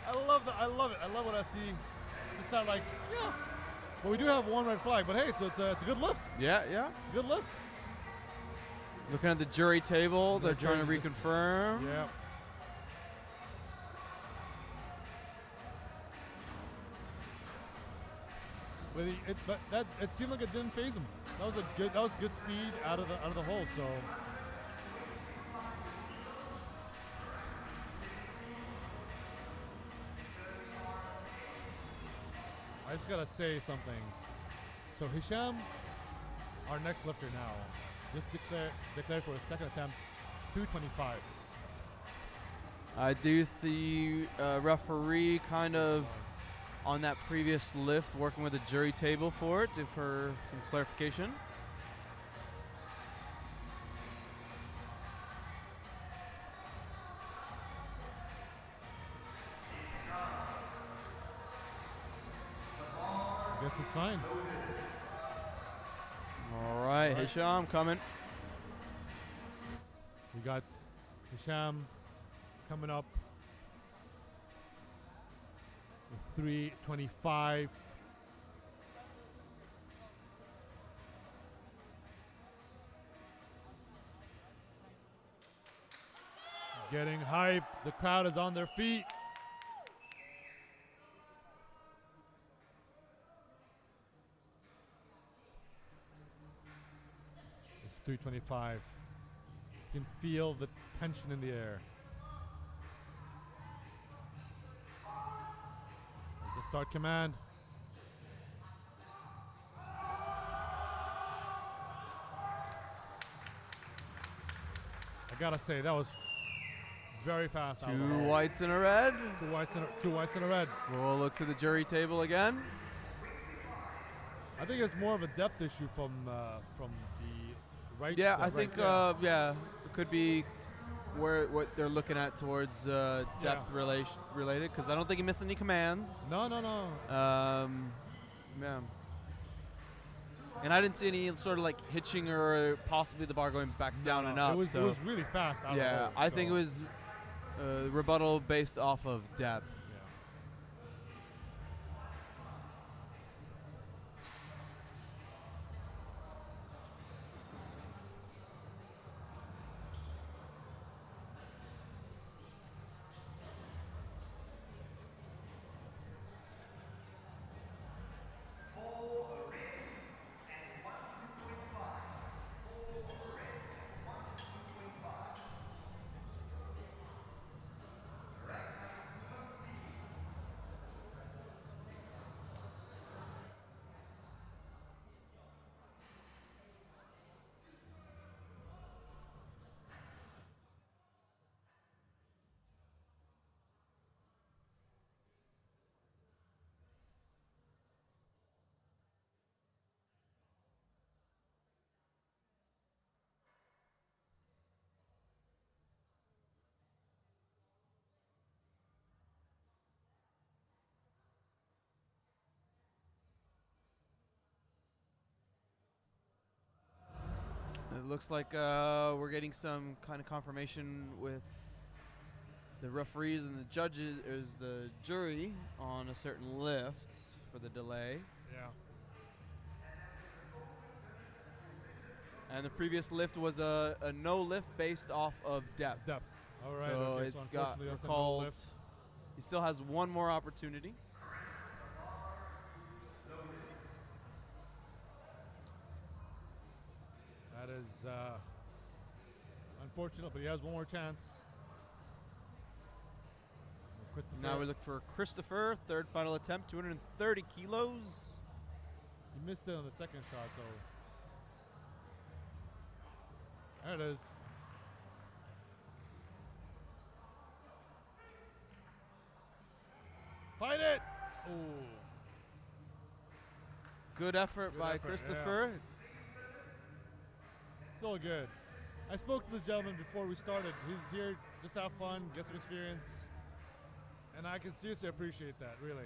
I love that. I love it. I love what I see. It's not like, yeah. But we do have one red flag. But hey, it's a good lift. Yeah. It's a good lift. Looking at the jury table, they're trying to reconfirm. Yeah. But it seemed like it didn't phase him. That was good speed out of the hole. So I just gotta say something. So Hisham, our next lifter now, just declared for his second attempt, 225. I do the referee kind of on that previous lift working with the jury table for it for some clarification. I guess it's fine. All right, Hisham coming. We got Hisham coming up with 325. Getting hype. The crowd is on their feet. It's 325. You can feel the tension in the air. There's the start command. I gotta say, that was very fast. Two whites and a red. Two whites and a red. We'll look to the jury table again. I think it's more of a depth issue from the right. Yeah, I right think there. it could be what they're looking at towards depth related, because I don't think he missed any commands. No. Yeah. And I didn't see any sort of like hitching or possibly the bar going back down and up. It was really fast. Out of the hole, I think it was rebuttal based off of depth. looks like we're getting some kind of confirmation with the referees and the judges, is the jury, on a certain lift for the delay. Yeah. And the previous lift was a no lift based off of depth. Depth. All right. So Okay. it So got unfortunately, that's a no recalled. lift. He still has one more opportunity. That is unfortunate, but he has one more chance. Christopher. Now we look for Christopher, third final attempt, 230 kilos. He missed it on the second shot, so there it is. Fight it! Ooh. Good effort Good by effort, Christopher. So good. I spoke to the gentleman before we started. He's here just to have fun, get some experience. And I can seriously appreciate that, really.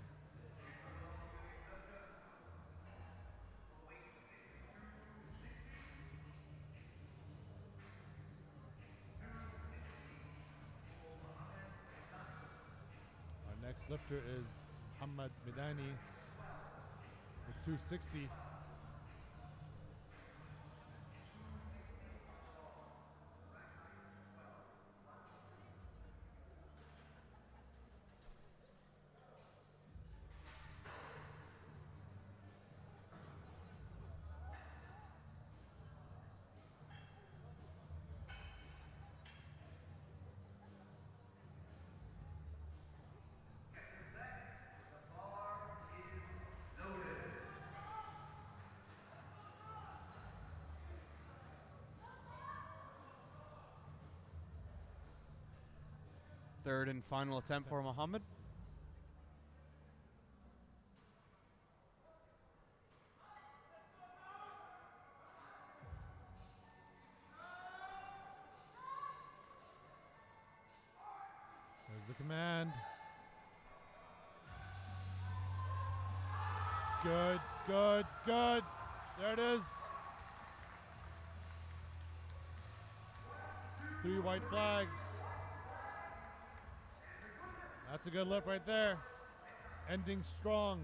Our next lifter is Hamad Medani with 260. Third and final attempt for Muhammad. There's the command. Good, good, good. There it is. 3 white flags. That's a good lift right there. Ending strong.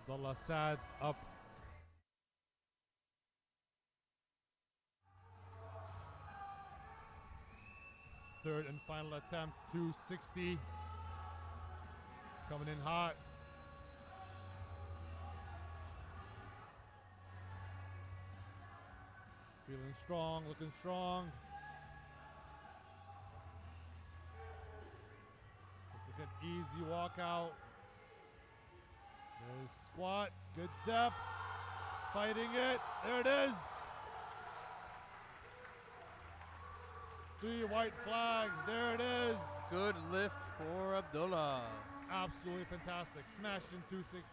Abdullah Saad up. Third and final attempt, 260. Coming in hot. Feeling strong, looking strong. Look at easy walkout. There's squat, good depth. Fighting it, there it is. 3 white flags, there it is. Good lift for Abdullah. Absolutely fantastic, smashed in 260.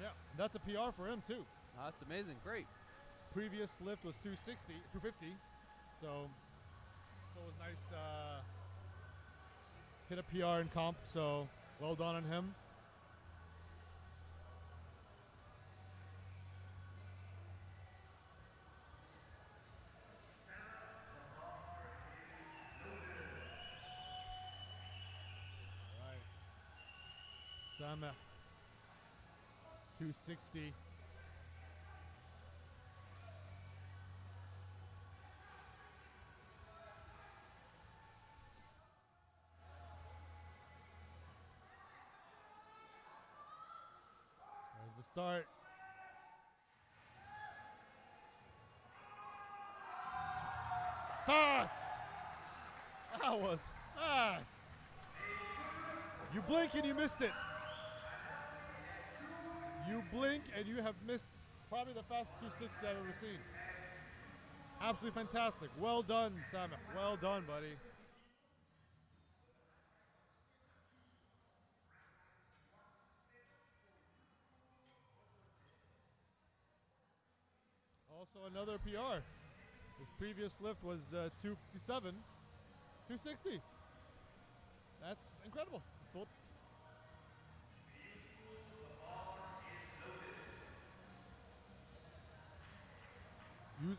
Yeah, that's a PR for him too. That's amazing, great. Previous lift was 250. So it was nice to hit a PR in comp. So well done on him. Right. Sameh, 260. start. Fast! That was fast. You blink and you missed it. You blink and you have missed probably the fastest 260 I've ever seen. Absolutely fantastic. Well done, Sameh. Well done, buddy. Also another PR. His previous lift was 257, 260. That's incredible. Full.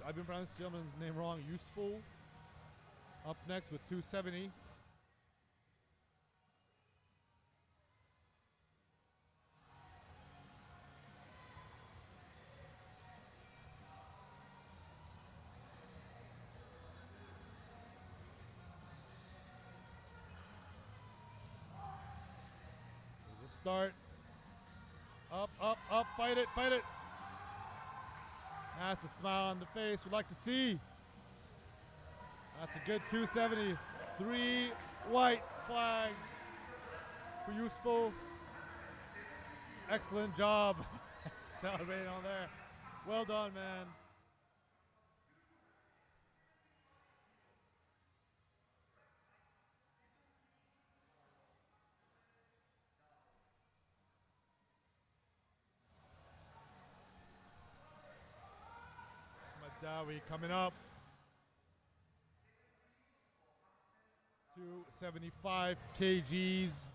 I've been pronouncing this gentleman's name wrong. Useful. Up next with 270. Here's the start. Up, up, up. Fight it, fight it. That's a smile on the face we'd like to see. That's a good 270. 3 white flags for Useful. Excellent job. Celebrating on there. Well done, man. Madawi coming up. 275 kgs.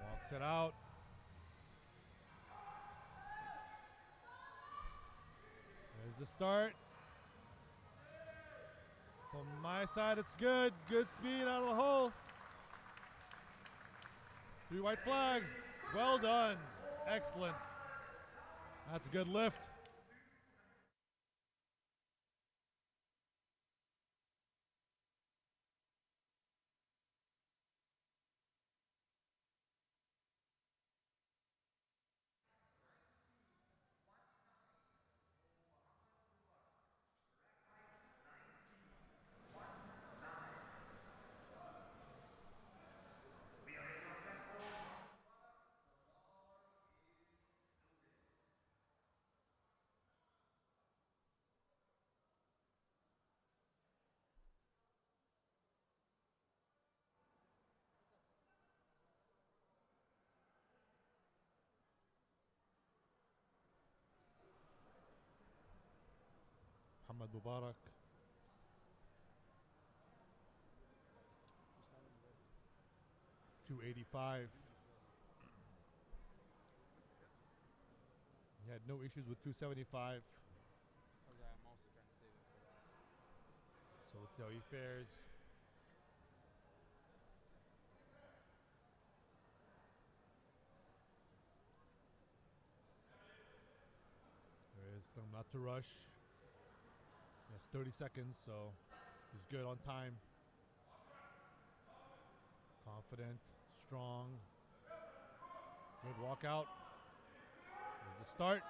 Walks it out. There's the start. From my side, it's good. Good speed out of the hole. 3 white flags. Well done. Excellent. That's a good lift. Muhammad Mubarak. $285. He had no issues with 275. I'm also trying to save it for that. So let's see how he fares. There is them not to rush. He has 30 seconds, so he's good on time. Confident, strong. Good walkout. There's the start.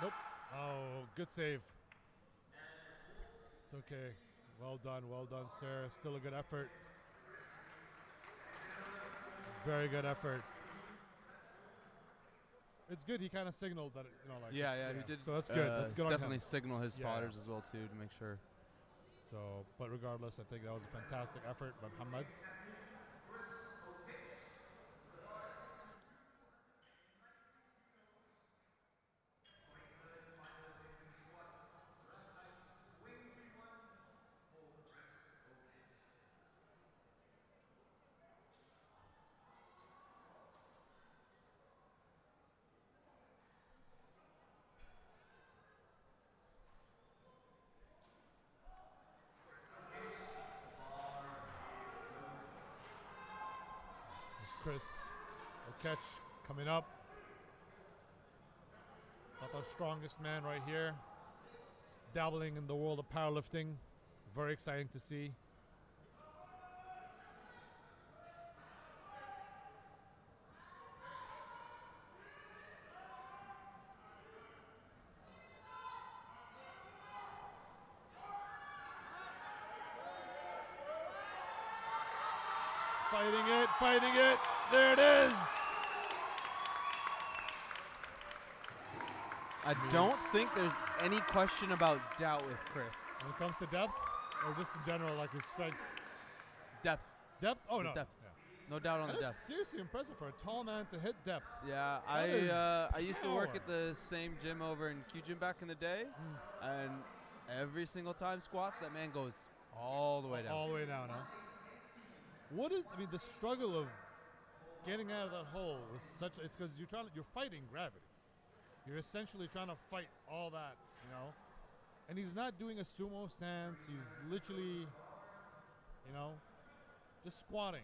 Nope. Oh, good save. It's okay. Well done, sir. Still a good effort. Very good effort. It's good. He kind of signaled that, like. Yeah, he did. So that's good. That's good on him. Definitely signal his Yeah. spotters as well too to make sure. So, but regardless, I think that was a fantastic effort by Muhammad. Chris Okech coming up. Not our strongest man right here. Dabbling in the world of powerlifting. Very exciting to see. Fighting it. There it is. I don't think there's any question about doubt with Chris. When it comes to depth, or just in general, like his strength? Depth. Depth? Oh, no. Depth. Yeah. No doubt on the That's depth. seriously impressive for a tall man to hit depth. Yeah, I used to work at the same gym over in Q Gym back in the day, and every single time squats, that man goes all the way down. All the way down, huh? What is, I mean, the struggle of getting out of that hole was such, it's because you're fighting gravity. You're essentially trying to fight all that, you know? And he's not doing a sumo stance. He's literally, you know, just squatting.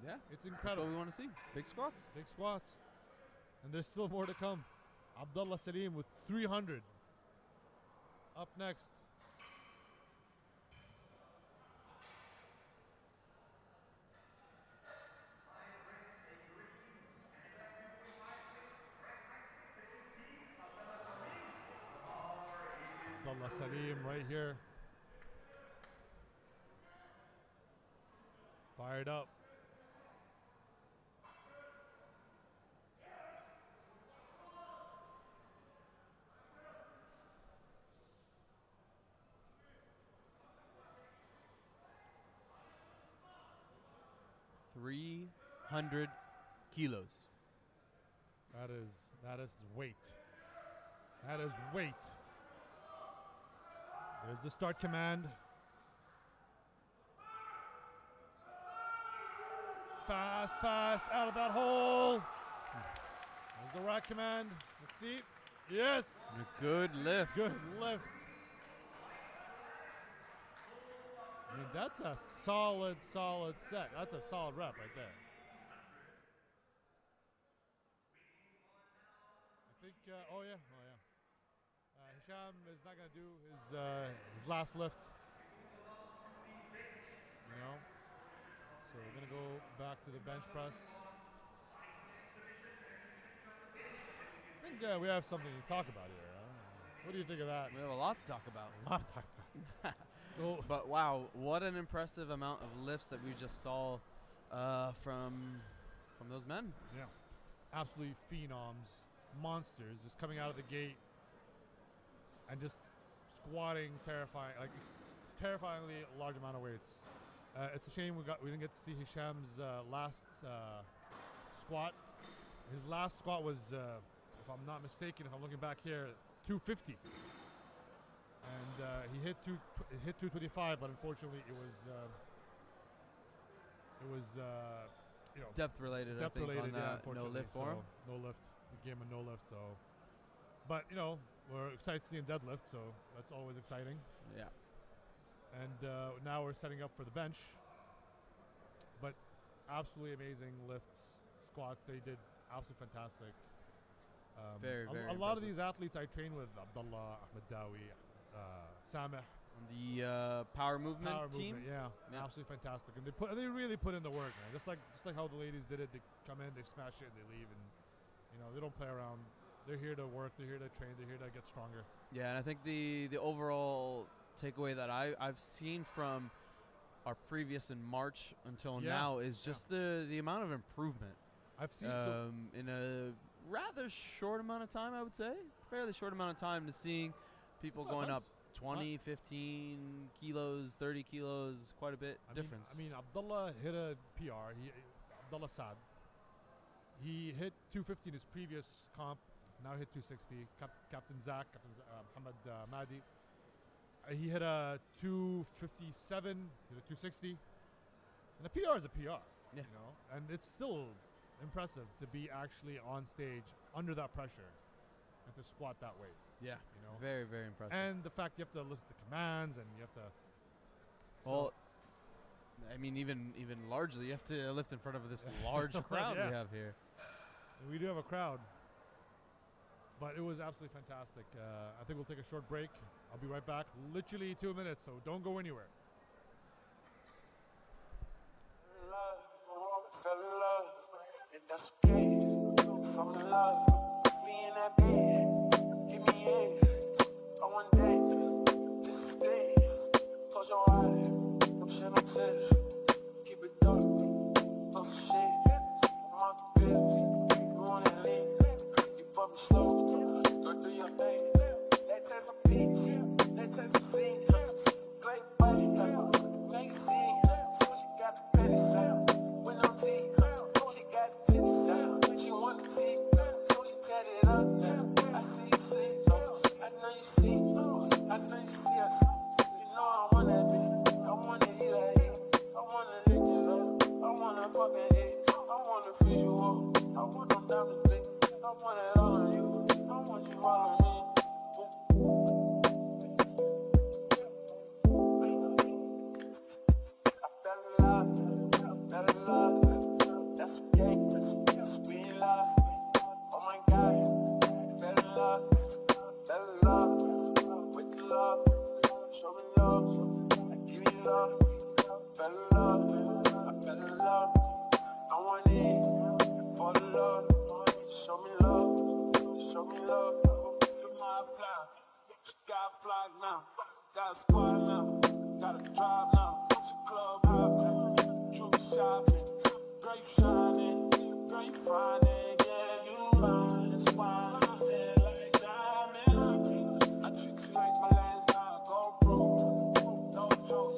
Yeah, It's that's incredible. what we want to see. Big squats. Big squats. And there's still more to come. Abdullah Salim with 300. Up next. Abdullah Salim right here. Fired up. $300 kilos. That is weight. That is weight. There's the start command. Fast, out of that hole. There's the rack command. Let's see. Yes. A good lift. Good lift. I mean, that's a solid set. That's a solid rep right there. I think, oh yeah. Hisham is not going to do his last lift. You know? So we're going to go back to the bench press. I think we have something to talk about here. What do you think of that? We have a lot to talk about. A lot to talk about. So, But wow, what an impressive amount of lifts that we just saw from those men. yeah, absolutely phenoms, monsters, just coming out of the gate and just squatting, terrifyingly large amount of weights. It's a shame we didn't get to see Hisham's last squat. His last squat was, if I'm not mistaken, if I'm looking back here, 250. And he hit 225, but unfortunately it was you know, Depth related, depth I think, related, on yeah, that unfortunately. no lift form. So no lift. We gave him a no lift. So, but you know, we're excited to see him deadlift. So that's always exciting. Yeah. And now we're setting up for the bench. But absolutely amazing lifts, squats. They did absolutely fantastic. Very a lot impressive. of these athletes I train with, Abdullah, Ahmed Dawi, Sameh. On the power movement team. Yeah, absolutely fantastic. And they really put in the work, man. Just like how the ladies did it. They come in, they smash it, and they leave, and you know, they don't play around. They're here to work. They're here to train. They're here to get stronger. Yeah, and I think the overall takeaway that I've seen from our previous in March until now is just the amount of improvement. I've seen in a rather short amount of time, I would say. Fairly short amount of time to seeing people going up 20, 15 kilos, 30 kilos, quite a bit difference. I mean, Abdullah hit a PR. Abdullah Saad. He hit 250 in his previous comp. Now hit 260. Captain Zach, Muhammad Mahdi. He hit a 257. Hit a 260. And a PR is a PR. Yeah. You know, and it's still impressive to be actually on stage under that pressure and to squat that weight. Yeah, you know, very, very impressive. And the fact you have to listen to commands and you have to. Well, I mean, even largely, you have to lift in front of this large crowd Yeah. we have here. We do have a crowd. But it was absolutely fantastic. I think we'll take a short break. I'll be right back. Literally 2 minutes, so don't go anywhere. Fell in love, and that's okay. Some in love, me in that bed. Give me eggs, I want that. This is this. Close your eyes, don't shed no tears. Keep it dark, no shit. My bitch, you want it lit. You fuck me slow, go do your thing. Let's take some peach, let's take some scenes. Great body, make scene. She got the petty sound. She got the titty sound. She want the tea. She tatted up now. I see you see. I know you see. I know you see us. You know I want that bitch. I wanna eat that heat. I wanna lick it up. I wanna fucking eat. I wanna feed you up. I want them diamonds big. I want it all on you. I want you all on me. I fell in love. That's okay, that's being lost. Oh my God, fell in love with the love. Show me love, I give you love. Fell in love, I fell in love. I want it for the love. Show me love, show me love. Look my fly, got a fly now, got a squad now, got a drive now. It's a club hopping, jewelry shopping. Girl, you shining, girl, you finding, yeah, you lying, that's why I feel like diamond. I treat you like my last time, go broke, no joke.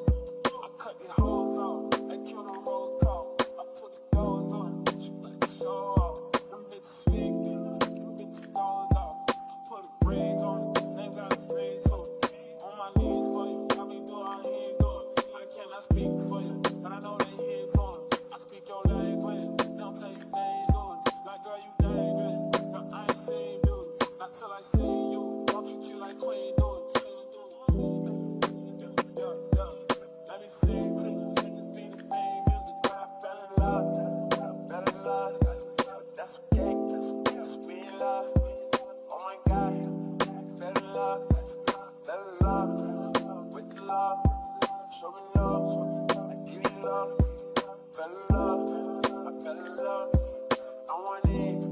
I cut your hoes off, I kill the rose call. I put the doors on, she like to show off. Some bitches sneaking, some bitches doors off. I put a ring on it, they got a ring to it. On my knees for you, I be doing, I ain't do it. I cannot speak for you, but I know they here for it. Speak your language, don't tell you things on it. Like girl, you dangerous. No, I ain't seen you, not till I see you. Don't treat you like queen, do it. Yeah. Let me sing to you, let me be the main music. I fell in love, that's okay, that's being lost. Oh my God, fell in love with the love. Show me love, I give you love. Fell in love, I fell in love. I want it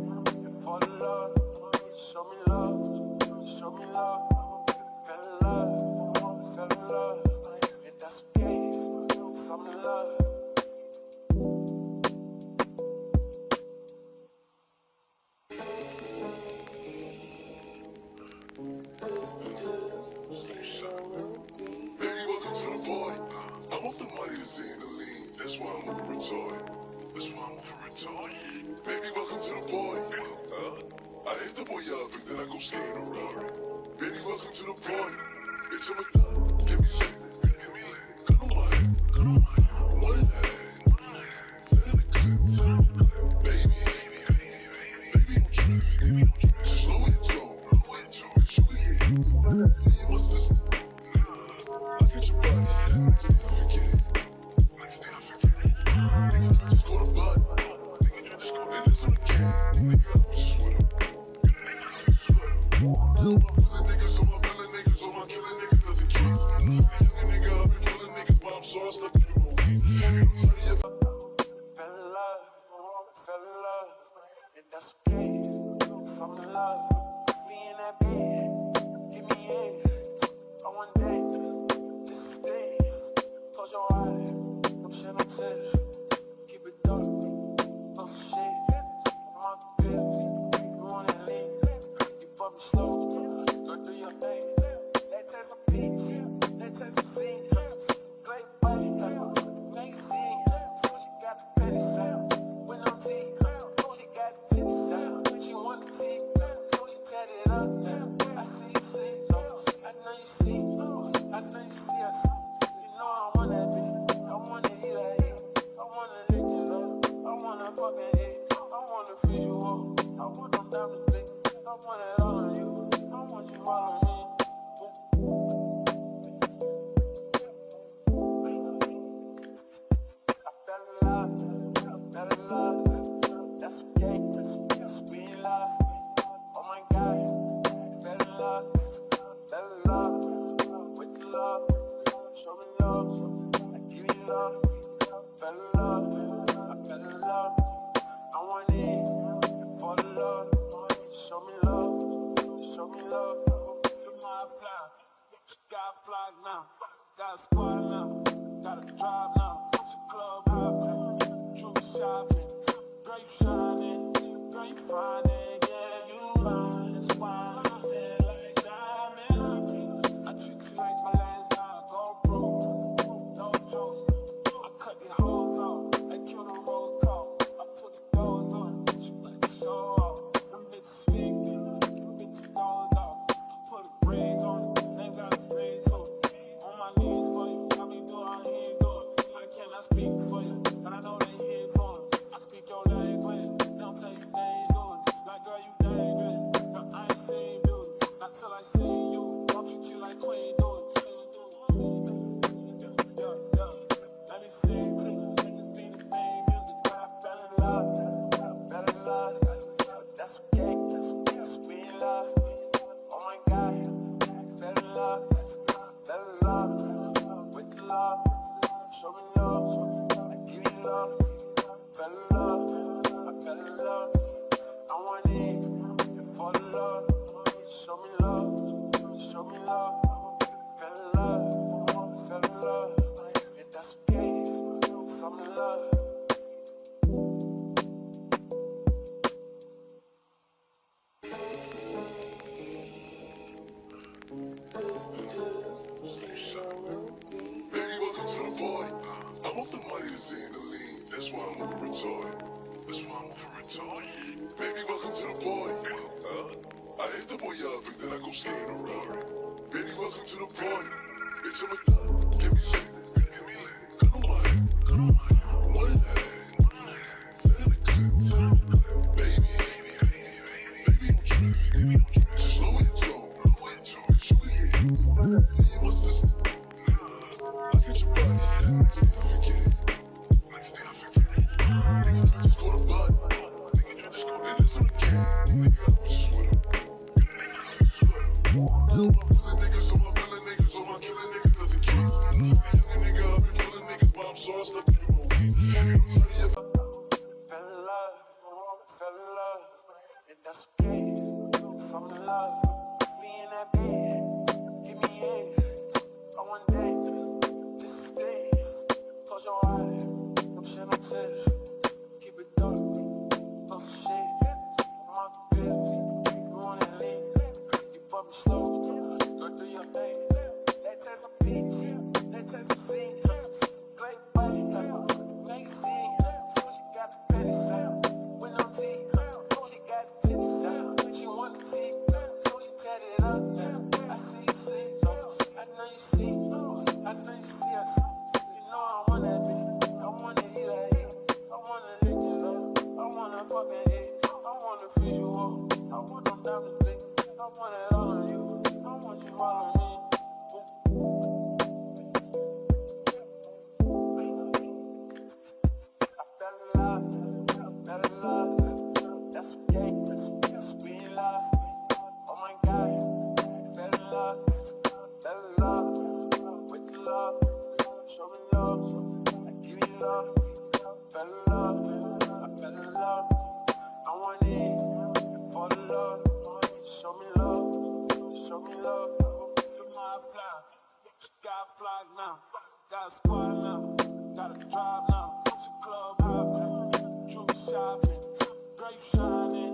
for the love. Show me love, show me love. Fell in love, and that's okay. Some in love. Baby, welcome to the party. I'm off the money to see the lean. That's why I'm over retarded. Baby, welcome to the party. I hit the boy up and then I go skating a Rari. Baby, welcome to the party. It's a McDonald's. Give me lit. Come on. One hand. Set in the clip. Baby, don't trip. Slow your tone. Shoot your heat. My sister. I get your body. Next day I forget it. Just go to bud. And it's on the can. Nigga, I was just with him. Killing niggas on my killing niggas on my killing niggas as a kid. Nigga, I've been killing niggas, but I'm so I stuck in my ways. Fell in love, and that's okay. Some in love, me in that bed. Give me eggs, I want that. This is this. Close your eyes, don't shed no tears. Keep it dark, no shit. My bitch, you want it lit. You fuck me slow, go do your thing. Let's take some peach, let's take some scenes. Great body, make scene. She got the petty sound, with no tea. She got the titty sound, she want the tea. She tatted up now. I see you see. I know you see. I know you see us. You know I want that bitch. I wanna eat that heat. I wanna lick it up. I wanna fucking eat. I wanna feed you up. I want them diamonds big. I want it all on you. I want you all on me. Got fly now, got a squad now, got a drive now. It's a club hopping, jewelry shopping, girl you shining, girl you finding, yeah you mine. That's why I feel like diamond. I treat you like my last time, go broke, no joke. I cut your hoes off, I kill the rose talk. I put the doors on, she like to show off. Some bitches speaking, some bitches doors off. I put a ring on it, they got a ring to it. On my knees for you, I be doing, I hear do it. I cannot speak for you, but I know they hear for it. I speak your language, they don't tell you things on it. Like girl, you dangerous, no, I ain't seen you. Not till I see you, don't treat you like queen do it. Let me sing to you, let me be the main music. I fell in love, that's okay, that's sweet love. Oh my God, fell in love with the love. Show me love, I give you love. Fell in love, I fell in love. I want it for the love. Show me love, show me love. Fell in love, yeah, that's okay. Some love. Baby, welcome to the party. I'm off the money to see in the lean. That's why I'm over retarded. Baby, welcome to the party. I hit the boy up and then I go skating around. Baby, welcome to the party. It's a McDonald's. Give me lit. Come on. One hand. Send a clip. Baby, don't trip. Slow your tone. Cause you can get me and my sister. I get your body. Next day I forget it. Nigga, just go to body. And it's on the game. Nigga, I was just with him. My feeling niggas on my killing niggas as a kid. Nigga, I've been killing niggas, but I'm so stuck in my ways. Fell in love, and that's okay. Some love, me in that bed, give me eggs. I want that, just stay. Close your eyes, don't shed no tears. Keep it dark, no shade. My bitch, you want it lean. You fuck me slow, go do your thing. Let's take some beach, let's take some scenes. Great body, make scene. She got the petty sound, with no teeth. She got the titty sound, she want the teeth. She tatted up now, I see you see. I know you see, I know you see us. You know I want that bitch, I wanna eat that heat. I wanna lick it up, I wanna fucking eat. I wanna feed you up, I want them diamonds big. I want it all on you, I want you all on me. Fell in love, that's okay, sweet love. Oh my God, fell in love with the love. Show me love, I give you love. Fell in love, I fell in love. I want it for the love. Show me love. You know I fly, got fly now, got a squad now, got a drive now. It's a club hopping, jewelry shopping, girl you shining,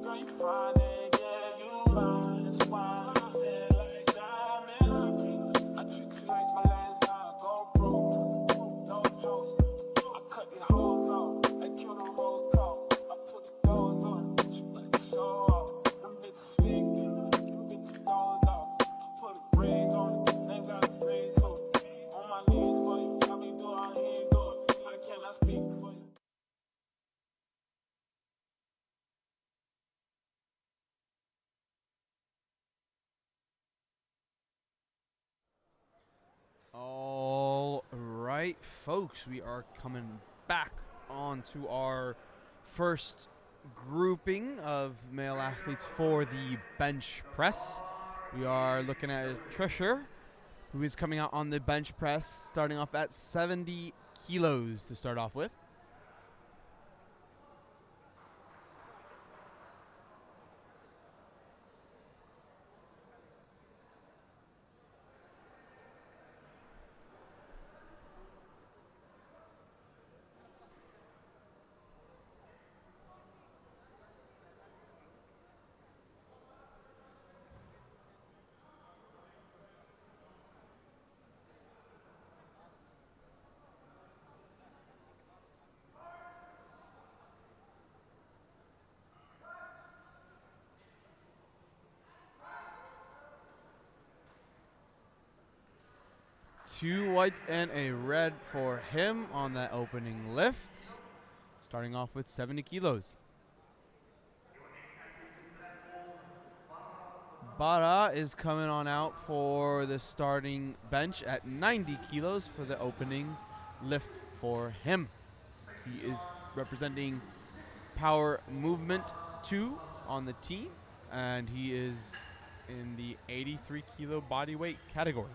girl you finding, yeah you mine. That's why I feel like diamond. I treat you like my last time, go broke, no joke. I cut your hoes off, I kill the rose talk. I put the doors on, she like to show off. Some bitches speaking, some bitches doors off. I put a ring on it, they got a ring to it. On my knees for you, I be doing, I hear do it. I cannot speak for you. All right, folks, we are coming back on to our first grouping of male athletes for the bench press. We are looking at Trisher, who is coming out on the bench press, starting off at 70 kilos to start off with. 2 whites and a red for him on that opening lift. Starting off with 70 kilos. Bara is coming on out for the starting bench at 90 kilos for the opening lift for him. He is representing Power Movement 2 on the team, and he is in the 83 kilo body weight category.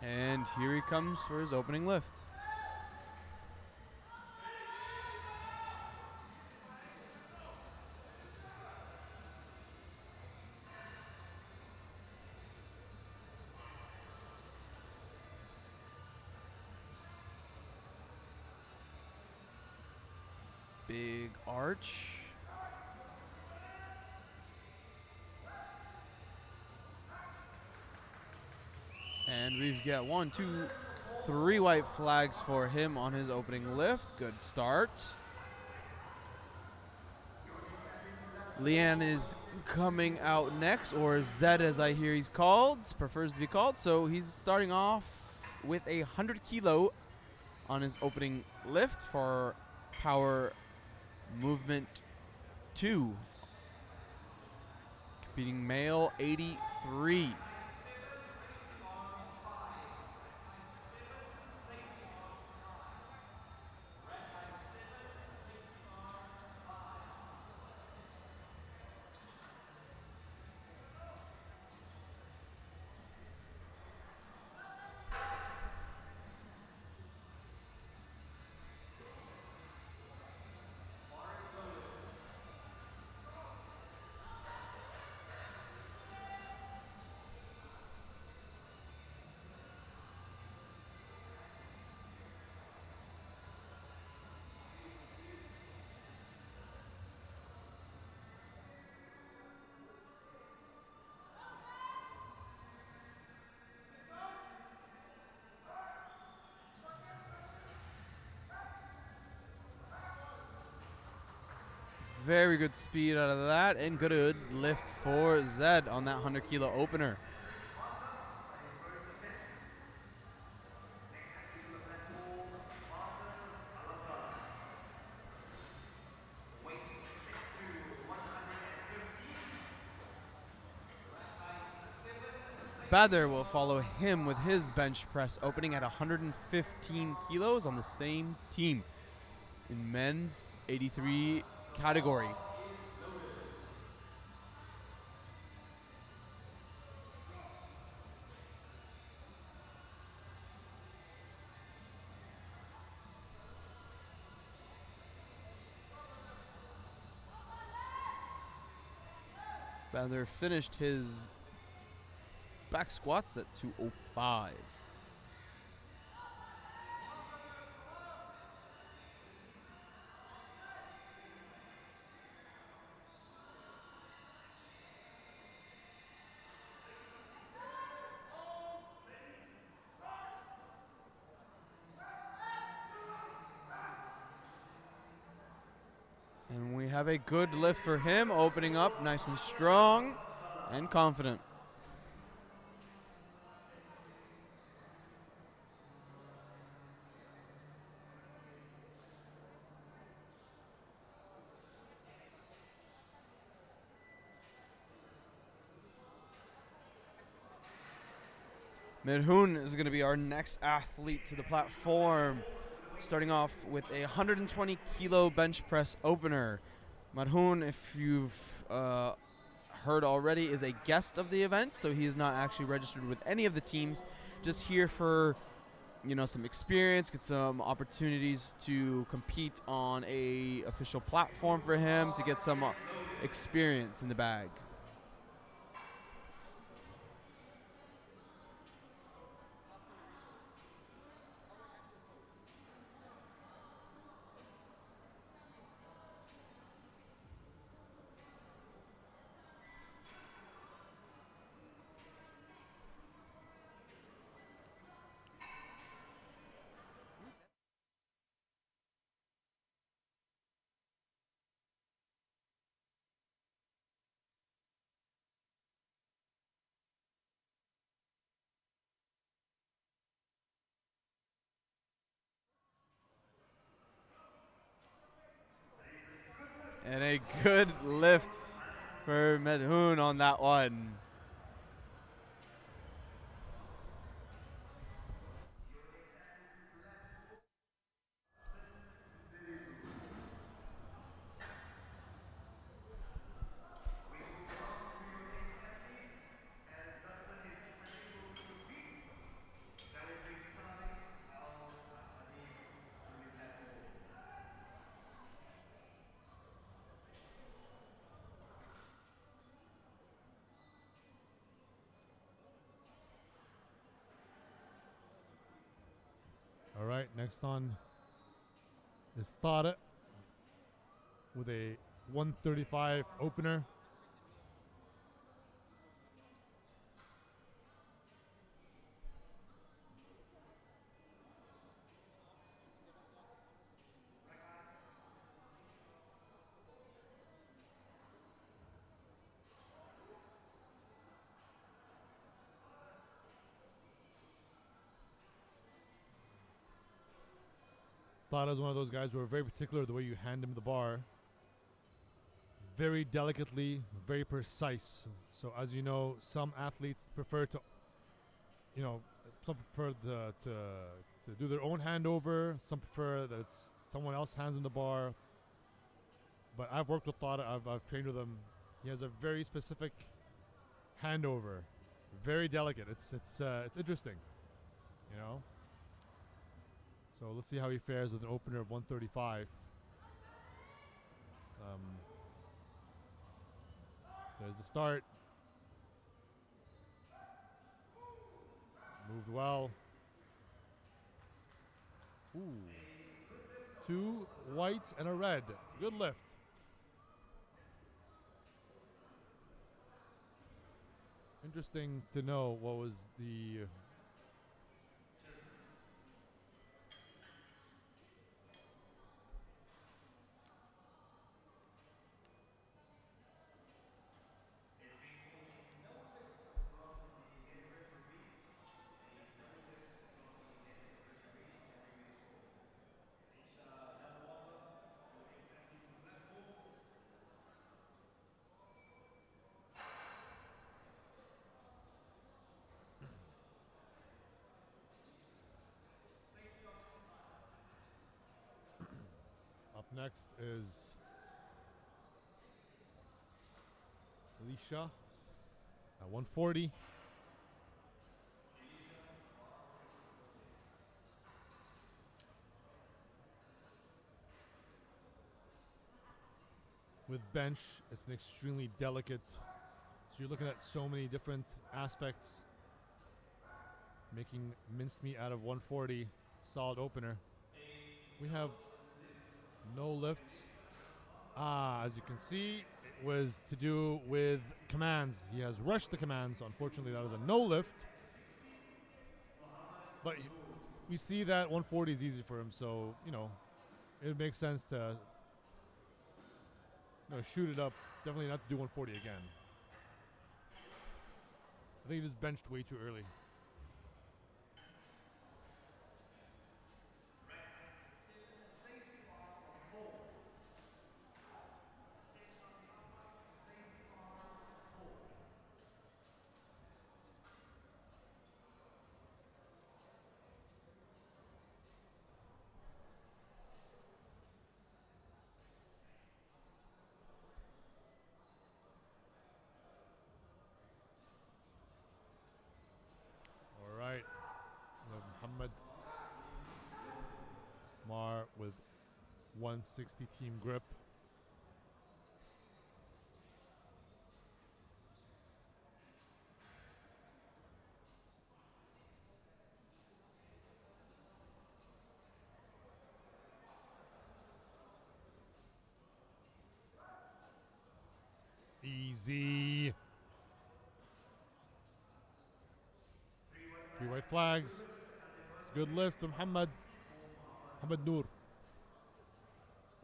And here he comes for his opening lift. Big arch. And we've got 1, 2, 3 white flags for him on his opening lift. Good start. Leanne is coming out next, or Zed as I hear he's called, prefers to be called. So he's starting off with 100 kilo on his opening lift for Power Movement 2. Competing male 83. Very good speed out of that, and good lift for Zed on that 100 kilo opener. Badr will follow him with his bench press opening at 115 kilos on the same team in men's 83 category. Badr finished his back squats at 205. And we have a good lift for him, opening up nice and strong and confident. Medhoon is going to be our next athlete to the platform, starting off with a 120 kilo bench press opener. Medhoon, if you've heard already, is a guest of the event, so he is not actually registered with any of the teams. Just here for, some experience, get some opportunities to compete on a official platform for him to get some experience in the bag. And a good lift for Medhoon on that one. All right, next on is Tara with a 135 opener. Tara is one of those guys who are very particular the way you hand him the bar. Very delicately, very precise. So as you know, some athletes prefer to, some prefer to do their own handover. Some prefer that it's someone else hands them the bar. But I've worked with Tara. I've trained with him. He has a very specific handover, very delicate. It's interesting, you know. So let's see how he fares with an opener of 135. There's the start. Moved well. Ooh. 2 whites and a red. Good lift. Interesting to know what was the Up next is Alicia at 140. With bench, it's an extremely delicate. So you're looking at so many different aspects. Making mincemeat out of 140, solid opener. We have no lifts. As you can see, it was to do with commands. He has rushed the commands. Unfortunately, that was a no lift. But we see that 140 is easy for him, so, it makes sense to shoot it up. Definitely not to do 140 again. I think he just benched way too early. All right. We have Muhammad Mar with 160 team grip. Easy. 3 white flags. Good lift from Muhammad Noor.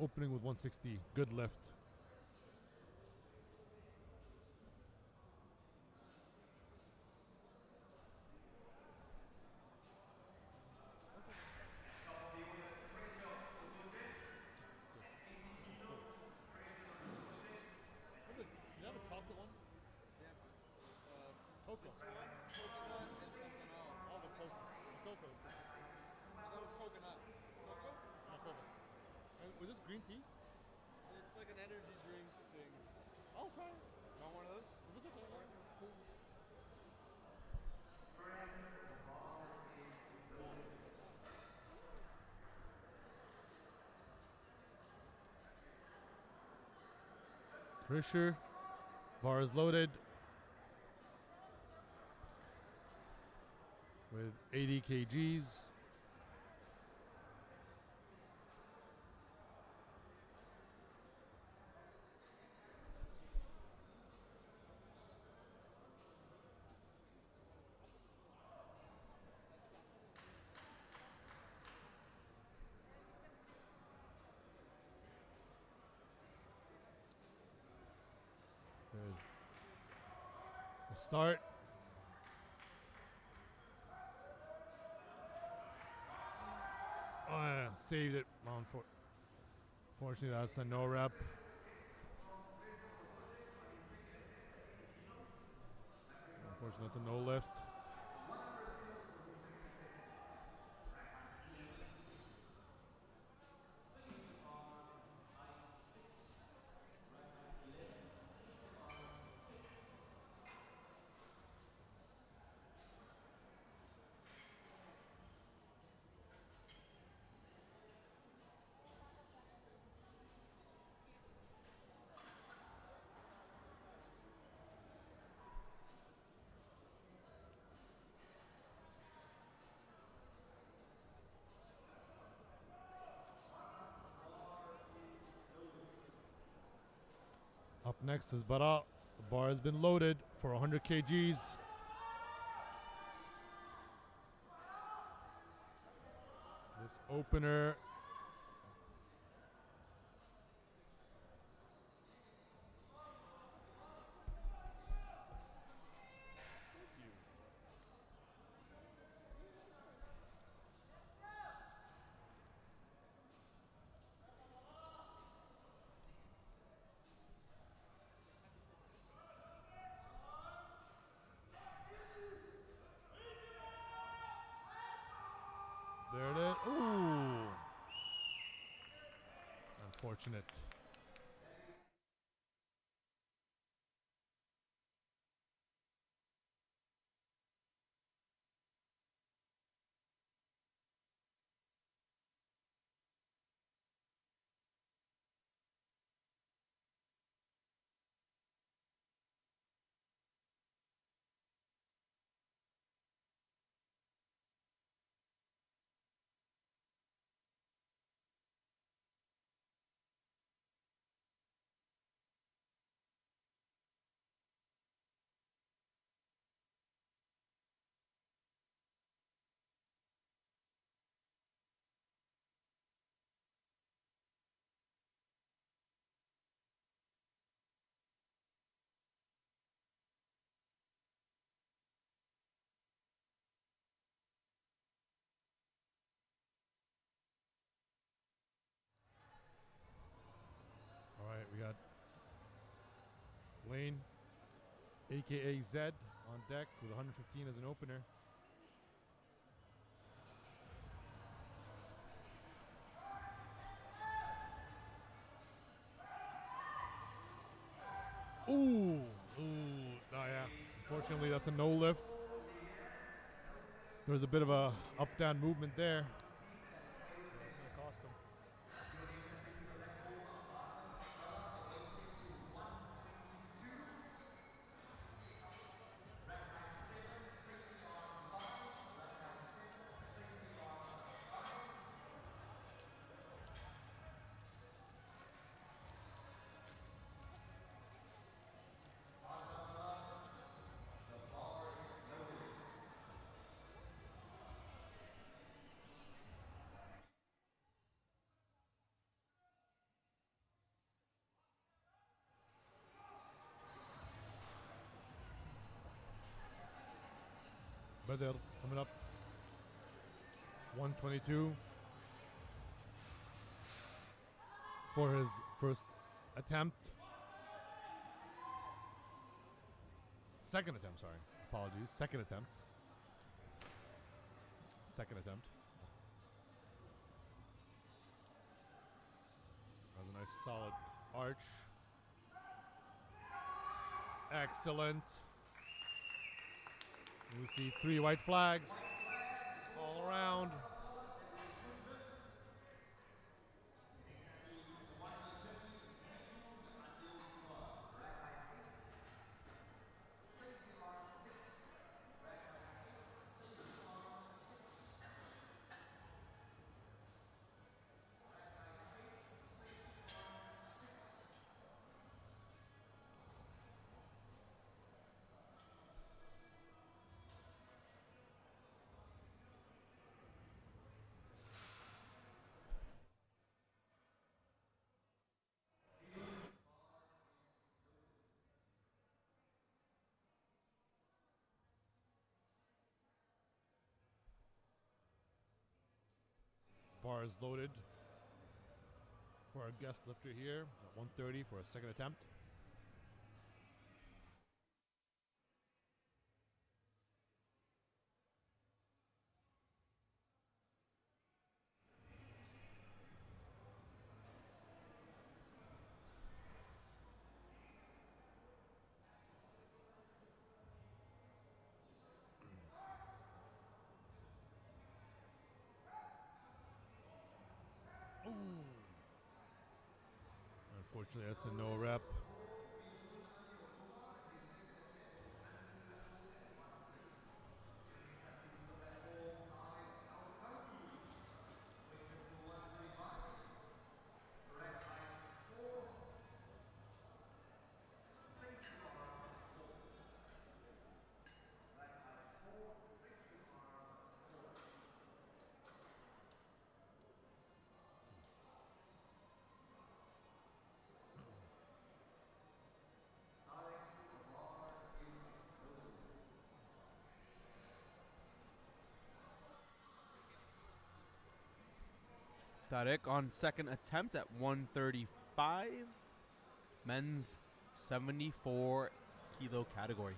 Opening with 160. Good lift. Cocoa. Coconut and something else. Oh, the cocoa. The cocoa. I thought it was coconut. Cocoa? Yeah, cocoa. And was this green tea? It's like an energy drink thing. Oh, try it. Want one of those? If it's okay, yeah. Cool. Pressure. Bar is loaded with 80 kgs. There's the start. Oh, yeah, saved it. Unfortunately, that's a no rep. Unfortunately, that's a no lift. Up next is Bara. The bar has been loaded for 100 kgs. This opener. There it is. Ooh. Unfortunate. All right, we got Lane, aka Zed, on deck with 115 as an opener. Ooh, oh yeah. Unfortunately, that's a no lift. There was a bit of a up-down movement there, so it's gonna cost him. Badr coming up. 122 for his first attempt. Second attempt, sorry. Apologies. Second attempt. Second attempt. That was a nice solid arch. Excellent. We see 3 white flags all around. Bar is loaded for our guest lifter here at 130 for a second attempt. Unfortunately, that's a no rep. Tarek on second attempt at 135. Men's 74 kilo category.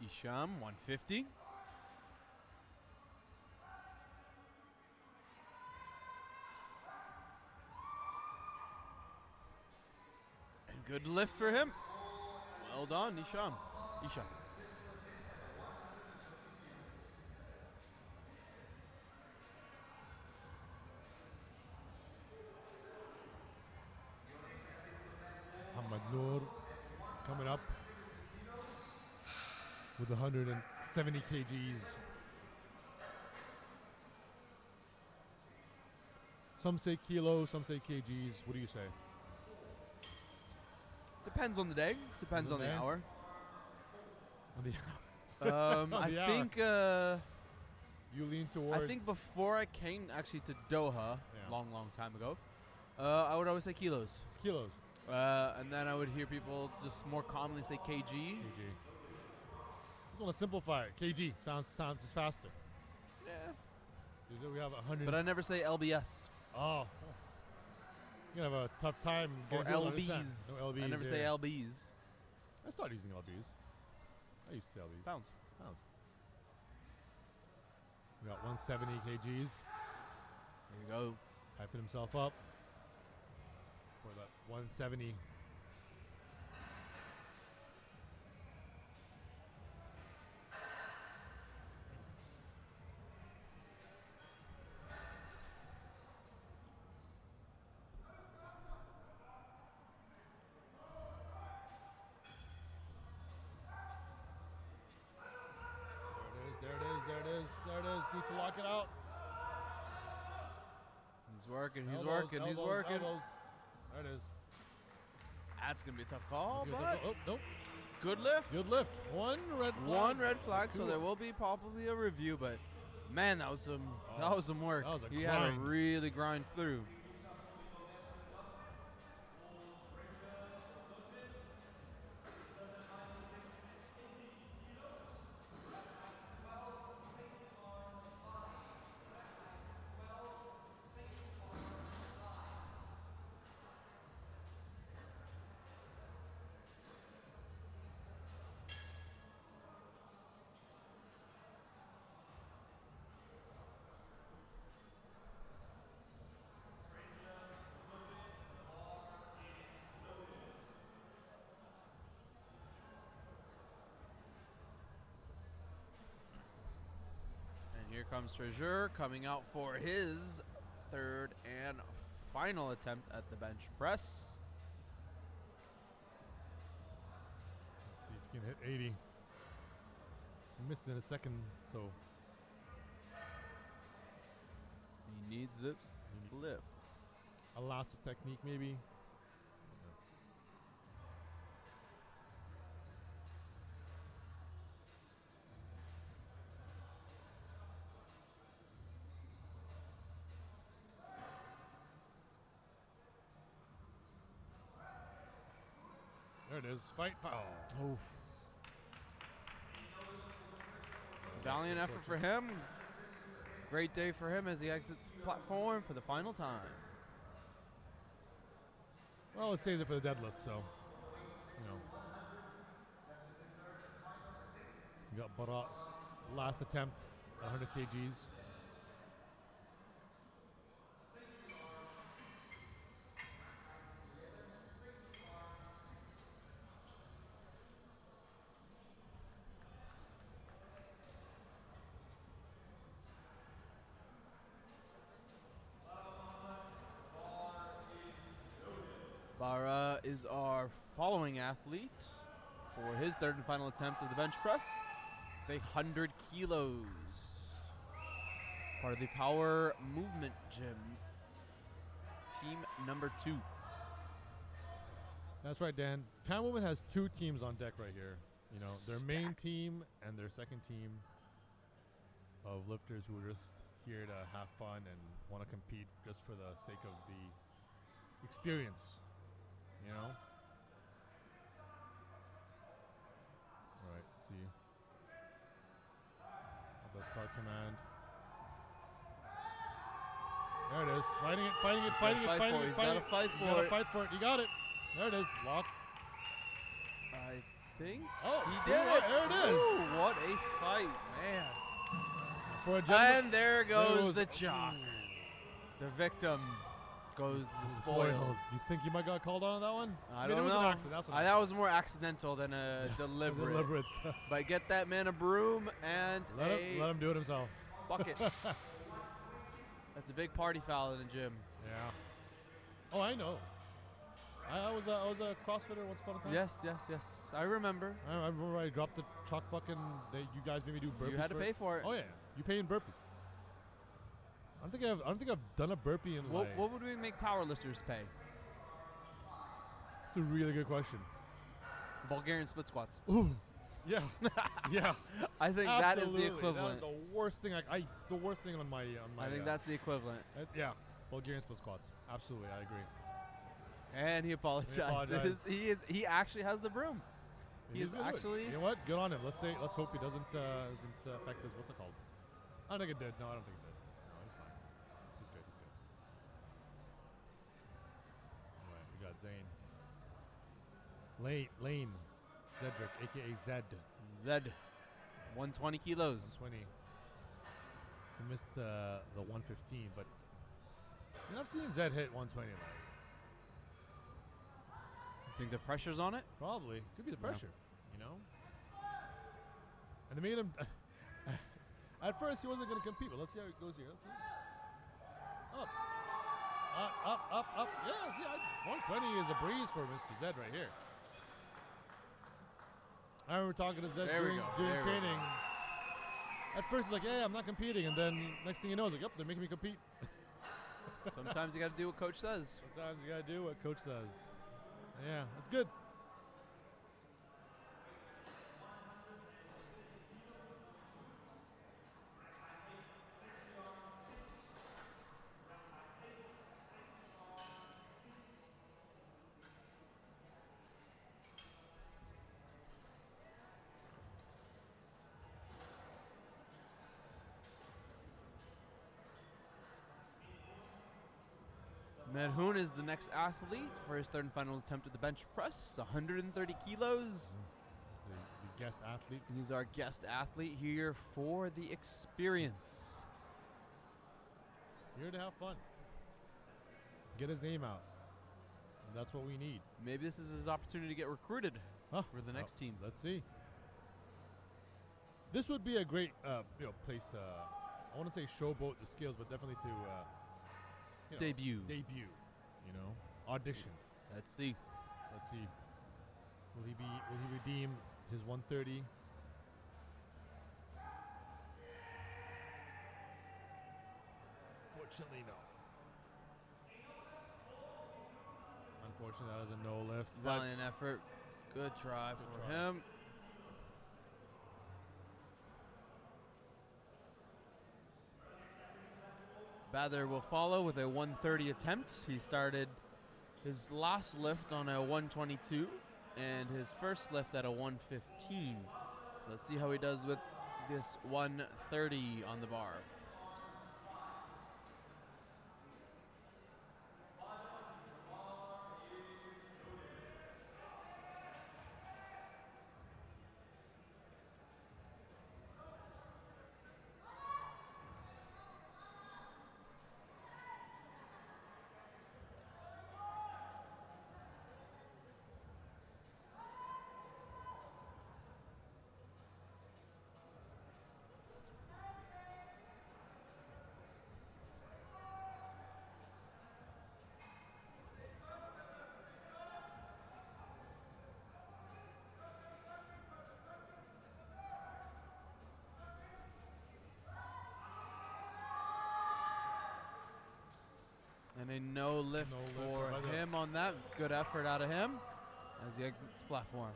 Isham, 150. And good lift for him. Well done, Isham. Muhammad Noor coming up with 170 kgs. Some say kilos, some say kgs. What do you say? Depends on the day. Depends on the hour. On the hour. I think you lean towards. I think before I came actually to Doha, long time ago, I would always say kilos. It's kilos. And then I would hear people just more commonly say kg. I just want to simplify it. Kg sounds just faster. Yeah. We have 100. But I never say LBS. Oh. You're going to have a tough time. Or getting people to understand. LBs. No LBs. I never say LBs. I started using LBs. I used to say LBs. Pounds. We got 170 kgs. There you go. Hyping himself up for that 170. There it is. Need to lock it out. He's working. He's Elbows, working. elbows, He's working. elbows. There it is. That's gonna be a tough call, Let's but oh, nope. good lift. Good lift. One red flag. One red flag, so Two. there will be probably a review. But man, that was some work. That was a he had to grind. really grind through. And here comes Treasure coming out for his third and final attempt at the bench press. Let's see if he can hit 80. He missed in a second, so He needs this lift. a loss of technique maybe. There it is. Fight. Oh. Valiant effort for him. Great day for him as he exits the platform for the final time. Well, it saves it for the deadlift, so, you know. You got Barat's last attempt, 100 kgs. Bara is our following athlete for his third and final attempt of the bench press with 100 kilos. Part of the Power Movement Gym, team number 2. That's right, Dan. Power Movement has 2 teams on deck right here. You know, their main Stacked. team and their second team of lifters who are just here to have fun and want to compete just for the sake of the experience. You know? All right, see. The start command. There it is. Fighting it. He's gotta fight for it. Fight for it. You got it. There it is. Lock. I think Oh, he did it. There it is. Ooh, what a fight, man. For a gentleman. And there goes the Ooh. chalk. The victim goes the Ooh, spoils. You think you might got called on that one? I mean, don't it was know. An accident. That's what That was more accidental than a deliberate. deliberate. But get that man a broom and let a him do it himself. bucket. That's a big party foul in the gym. Yeah. Oh, I know. I was a CrossFitter once upon a time. Yes. I remember. I remember I dropped the chalk bucket and you guys made me do burpees. You had to pay for it. Oh yeah, you pay in burpees. I don't think I've done a burpee in like. What would we make powerlifters pay? That's a really good question. Bulgarian split squats. Ooh, yeah, yeah. I think that is the equivalent. That is the worst thing. It's the worst thing on my. I think that's the equivalent. Yeah, Bulgarian split squats. Absolutely, I agree. And he apologizes. He actually has the broom. He is He's gonna do it. actually. You know what? Good on him. Let's hope he doesn't affect his what's it called? I don't think it did. No, I don't think it did. No, he's fine. He's good. He's good. All right, we got Zane. Lane. Zedric, a.k.a. Zed. Zed. 120 kilos. 120. He missed the 115, but I've seen Zed hit 120. Like, You think the pressure's on it? probably. Could be the pressure, And they made him... At first, he wasn't going to compete, but let's see how it goes here. Let's see. Up. Up. Yeah, see, 120 is a breeze for Mr. Zed right here. I remember talking to Zed during training. At first, he's like, yeah, I'm not competing. And then next thing you know, he's like, yep, they're making me compete. Sometimes you got to do what coach says. Sometimes you got to do what coach says. Yeah, that's good. Medhoon is the next athlete for his third and final attempt at the bench press. 130 kilos. He's the guest athlete. He's our guest athlete here for the experience. Here to have fun. Get his name out. And that's what we need. Maybe this is his opportunity to get recruited for the next team. Let's see. This would be a great place to, I want to say showboat the skills, but definitely to debut. Audition. Let's see. Will he redeem his 130? Fortunately, no. Unfortunately, that is a no lift. Valiant effort. Good try for him. Bather will follow with a 130 attempt. He started his last lift on a 122 and his first lift at a 115. So let's see how he does with this 130 on the bar. And a no lift for him on that. Good effort out of him as he exits the platform.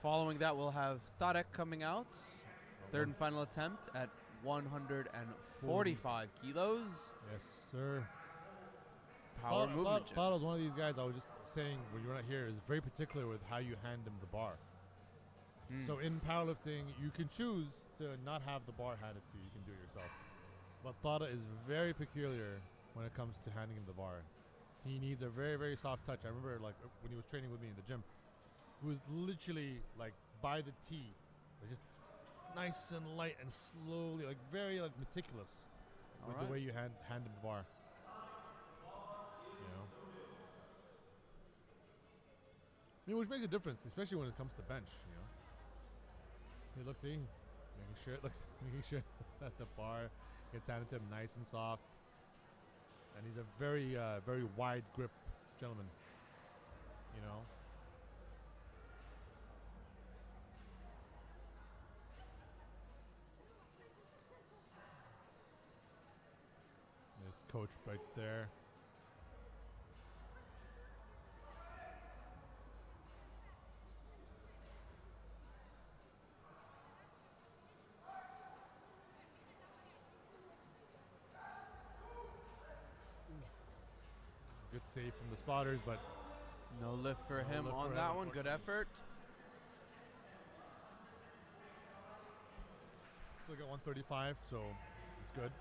Following that, we'll have Tarek coming out. Third and final attempt at 145 kilos. Yes, sir. Power movement. Paolo's one of these guys I was just saying when you were not here is very particular with how you hand him the bar. So in powerlifting, you can choose to not have the bar handed to you. You can do it yourself. But Tara is very peculiar when it comes to handing him the bar. He needs a very, very soft touch. I remember like when he was training with me in the gym, he was literally like by the tee, like just nice and light and slowly, like very like meticulous with the way you hand him the bar. I mean, which makes a difference, especially when it comes to bench. He looks, making sure that the bar gets handed to him nice and soft. And he's a very, very wide grip gentleman. There's coach right there. Good save from the spotters, but no lift for him on that one. Good effort. still got 135, so it's good.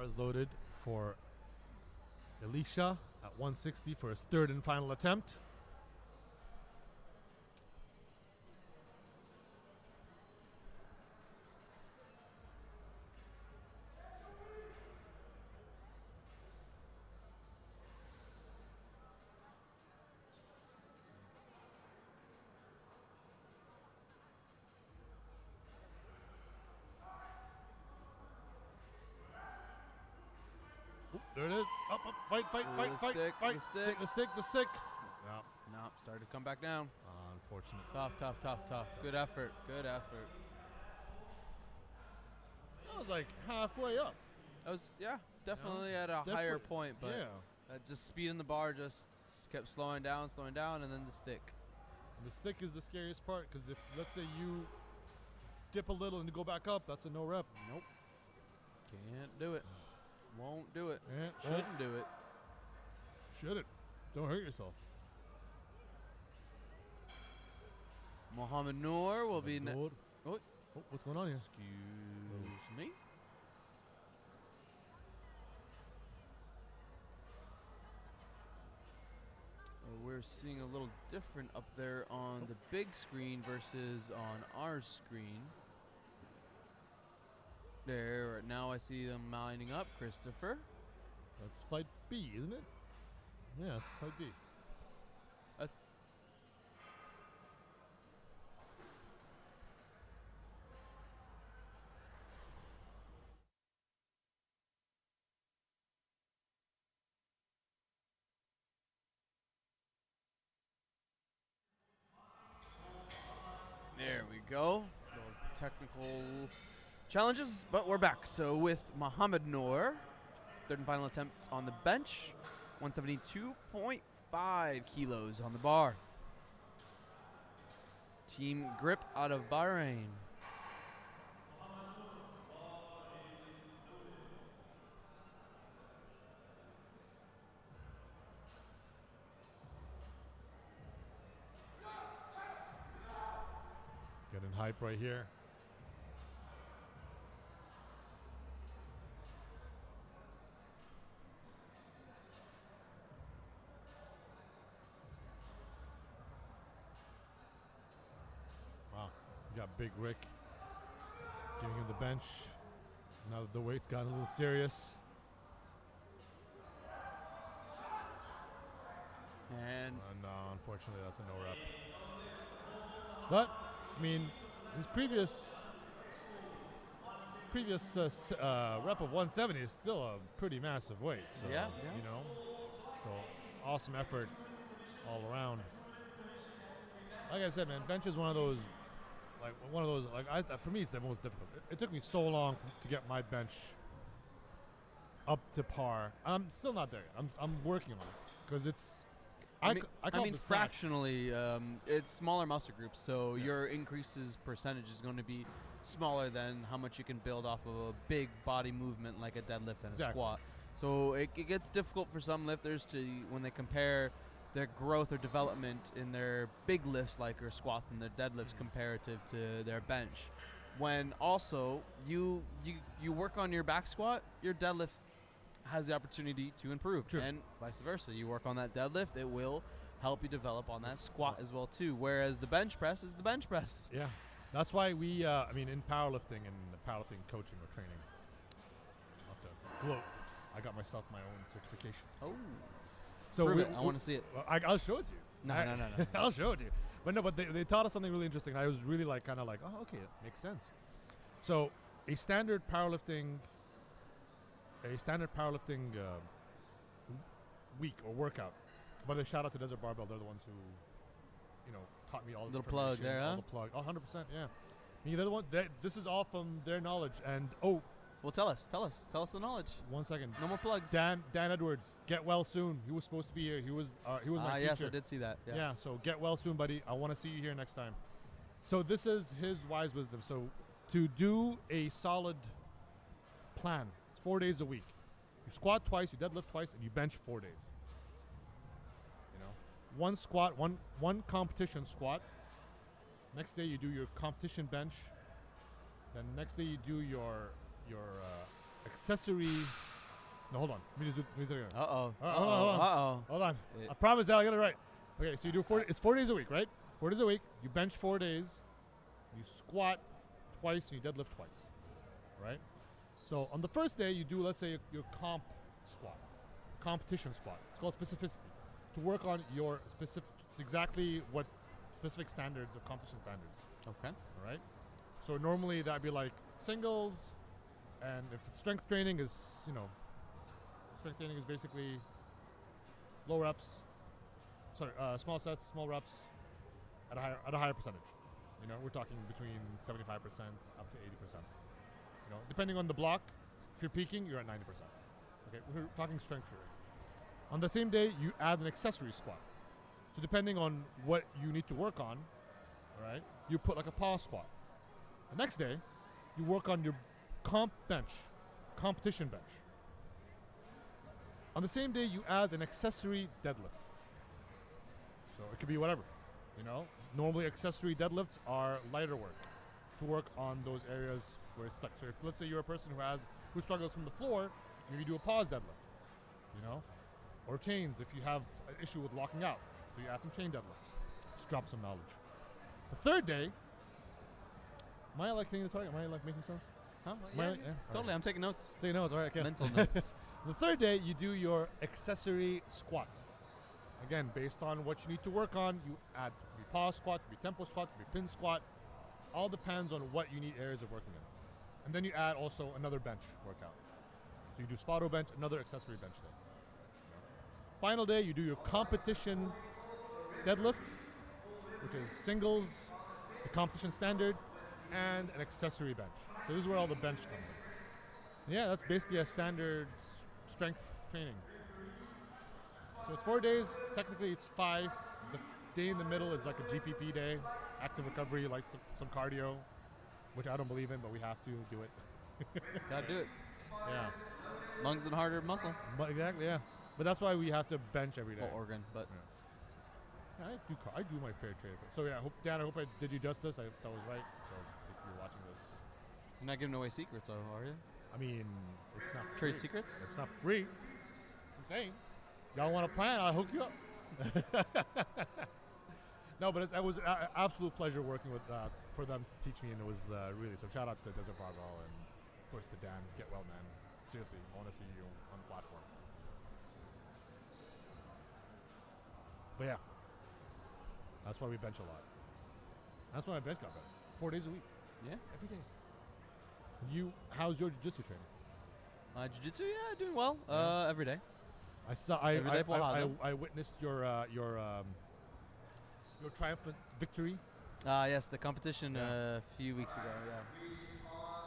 Bar is loaded for Elisha at 160 for his third and final attempt. Oop, there it is. Up, up, fight, fight, Ooh, fight, the fight, stick, fight. the stick. The stick, the stick. Yep. Nope, started to come back down. Unfortunate. Tough, tough, tough, tough. Good effort, good effort. That was like halfway up. That was, yeah, definitely at a higher point, but yeah. just speed in the bar just kept slowing down, and then the stick. The stick is the scariest part because if, let's say, you dip a little and go back up, that's a no rep. Nope. Can't do it. Won't do it. Yeah, Shouldn't do it. Shouldn't. Don't hurt yourself. Mohamed Noor will be next. Lord. Oh, Oh, what's going on here? excuse me. We're seeing a little different up there on the big screen versus on our screen. There, now I see them lining up, Christopher. That's fight B, isn't it? Yeah, it's fight B. That's There we go. Little technical challenges, but we're back. So with Mohamed Noor, third and final attempt on the bench, 172.5 kilos on the bar. Team Grip out of Bahrain. Getting hype right here. Wow, you got Big Rick giving him the bench. Now that the weight's gotten a little serious. And Unfortunately, that's a no rep. But, I mean, his previous rep of 170 is still a pretty massive weight. So, Yeah. you know, so awesome effort all around. Like I said, man, bench is one of those, for me, it's the most difficult. It took me so long to get my bench up to par. I'm still not there yet. I'm working on it because it's. I mean, the snatch. fractionally, it's smaller muscle groups, so your increases percentage is going to be smaller than how much you can build off of a big body movement like a deadlift and a squat. So it gets difficult for some lifters to, when they compare their growth or development in their big lifts like their squats and their deadlifts comparative to their bench. When also you work on your back squat, your deadlift has the opportunity to improve. True. And vice versa. You work on that deadlift, it will help you develop on that squat as well too. Whereas the bench press is the bench press. Yeah. That's why we, in powerlifting and powerlifting coaching or training, I'll have to gloat. I got myself my own certification. Oh. So Prove it. I want to see it. Well, I'll show it to you. No. I'll show it to you. But they taught us something really interesting. I was really oh, okay, it makes sense. So a standard powerlifting week or workout. By the shout out to Desert Barbell, they're the ones who taught me all this Little plug information, there, all huh? the plug. Oh, 100%, yeah. Me, they're the one. This is all from their knowledge. And Well, tell us the knowledge. 1 second. No more plugs. Dan Edwards, get well soon. He was supposed to be here. He was my teacher. Yes, I did see that. Yeah. So get well soon, buddy. I want to see you here next time. So this is his wise wisdom. So to do a solid plan, it's 4 days a week. You squat twice, you deadlift twice, and you bench 4 days. One squat, one competition squat. Next day you do your competition bench. Then next day you do your accessory. No, hold on. Let me do it again. Hold on. Wait. I promise that I got it right. Okay, so you do it's 4 days a week, right? 4 days a week. You bench 4 days. You squat twice and you deadlift twice, right? So on the first day you do, let's say, your competition squat. It's called specificity, to work on your exactly what specific standards of competition standards. Okay. All right. So normally that'd be like singles, and if it's strength training is strength training is basically low reps. Small sets, small reps, at a higher percentage. We're talking between 75% up to 80%. Depending on the block, if you're peaking, you're at 90%. Okay, we're talking strength training. On the same day, you add an accessory squat. So depending on what you need to work on, all right, you put like a pause squat. The next day, you work on your competition bench. On the same day, you add an accessory deadlift. So it could be whatever, Normally, accessory deadlifts are lighter work to work on those areas where it's stuck. So if, let's say, you're a person who struggles from the floor, maybe do a pause deadlift, or chains if you have an issue with locking out. So you add some chain deadlifts. Just drop some knowledge. The third day, am I hitting the target? Am I making sense? Huh? Yeah, Totally. right. I'm taking notes. Take notes. All right. Okay. Mental notes. The third day, you do your accessory squat. Again, based on what you need to work on, you add your pause squat, your tempo squat, your pin squat. All depends on what you need areas of working in. And then you add also another bench workout. So you do spotto bench, another accessory bench day. Final day, you do your competition deadlift, which is singles, the competition standard, and an accessory bench. So this is where all the bench comes in. Yeah, that's basically a standard strength training. So it's 4 days. Technically, it's 5. The day in the middle is like a GPP day, active recovery, like some cardio, which I don't believe in, but we have to do it. Gotta do it. Yeah. Lungs and harder muscle. But exactly, yeah. But that's why we have to bench every day. Whole organ, but Yeah, I do my fair trade. So yeah, Dan, I hope I did you justice. That was right. So if you're watching this, you're not giving away secrets, are you? I mean, it's not Trade free. secrets? It's not free. That's what I'm saying. Y'all want a plan? I'll hook you up. No, but it was an absolute pleasure working with for them to teach me, and it was really so. Shout out to Desert Barbell and of course to Dan. Get well, man. Seriously, I want to see you on the platform. But yeah, that's why we bench a lot. That's why my bench got better. 4 days a week. Yeah. Every day. How's your jiu-jitsu training? Jiu-jitsu, yeah, doing well. Yeah. Every day. I witnessed your triumphant victory. Yes, the competition Yeah. a few weeks ago. Yeah.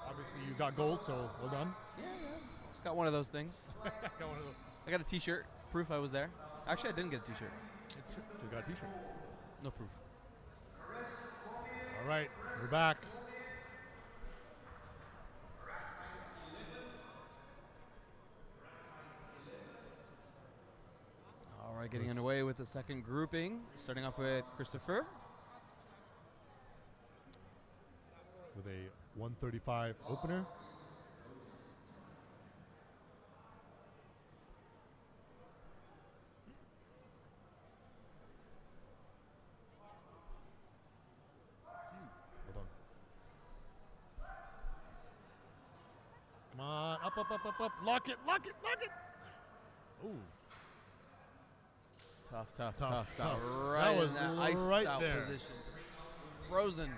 Obviously, you got gold, so well done. Yeah. Just got one of those things. Got one of those. I got a T-shirt. Proof I was there. Actually, I didn't get a T-shirt. You got a T-shirt. No proof. All right, we're back. All right, getting underway with the second grouping. Starting off with Christopher. With a 135 opener. Hold on. Come on, up. Lock it. Ooh. Tough. Tough. Got That right was in that iced right out there. position. Just frozen.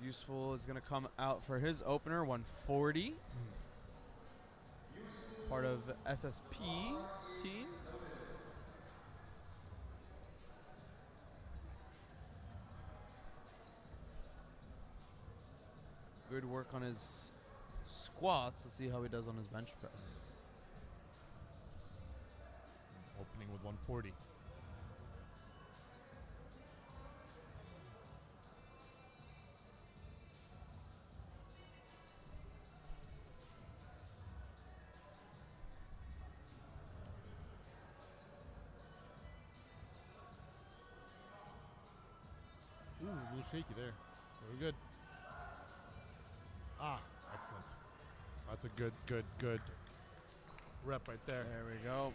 Useful is going to come out for his opener, 140. Part of SSP team. Good work on his squats. Let's see how he does on his bench press. Opening with 140. Ooh, a little shaky there. Very good. Ah, excellent. That's a good rep right there. There we go.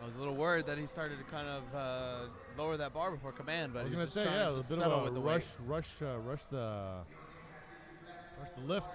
I was a little worried that he started to kind of lower that bar before command, but I was he's gonna just say, trying yeah, to a just bit settle of with a the rush weight. the lift.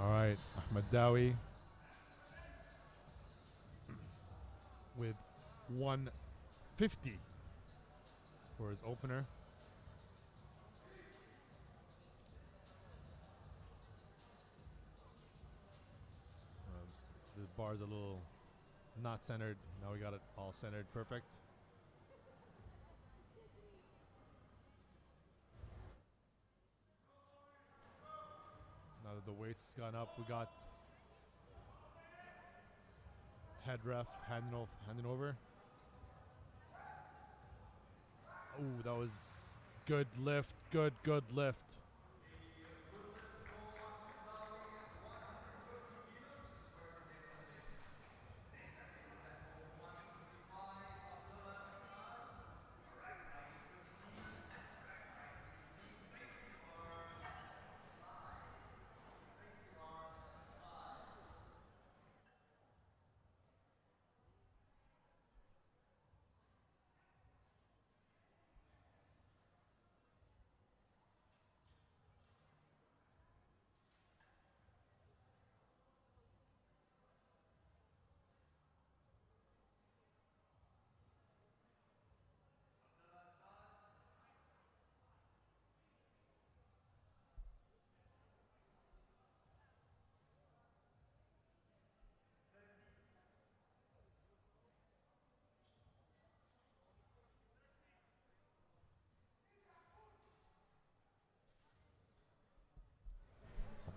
All right, Ahmed Dawi with 150 for his opener. The bar's a little not centered. Now we got it all centered, perfect. Now that the weight's gone up, we got head ref handing over. Ooh, that was good lift, good lift.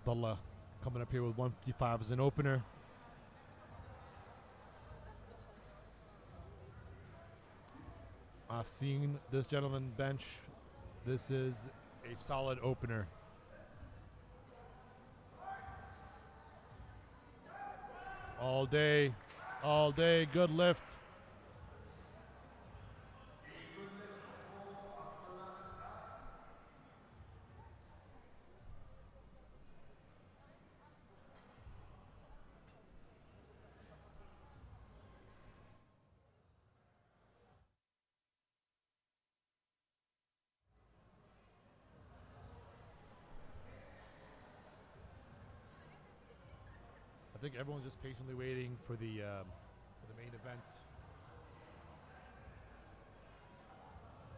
Abdullah coming up here with 155 as an opener. I've seen this gentleman bench. This is a solid opener. All day, good lift. I think everyone's just patiently waiting for the main event.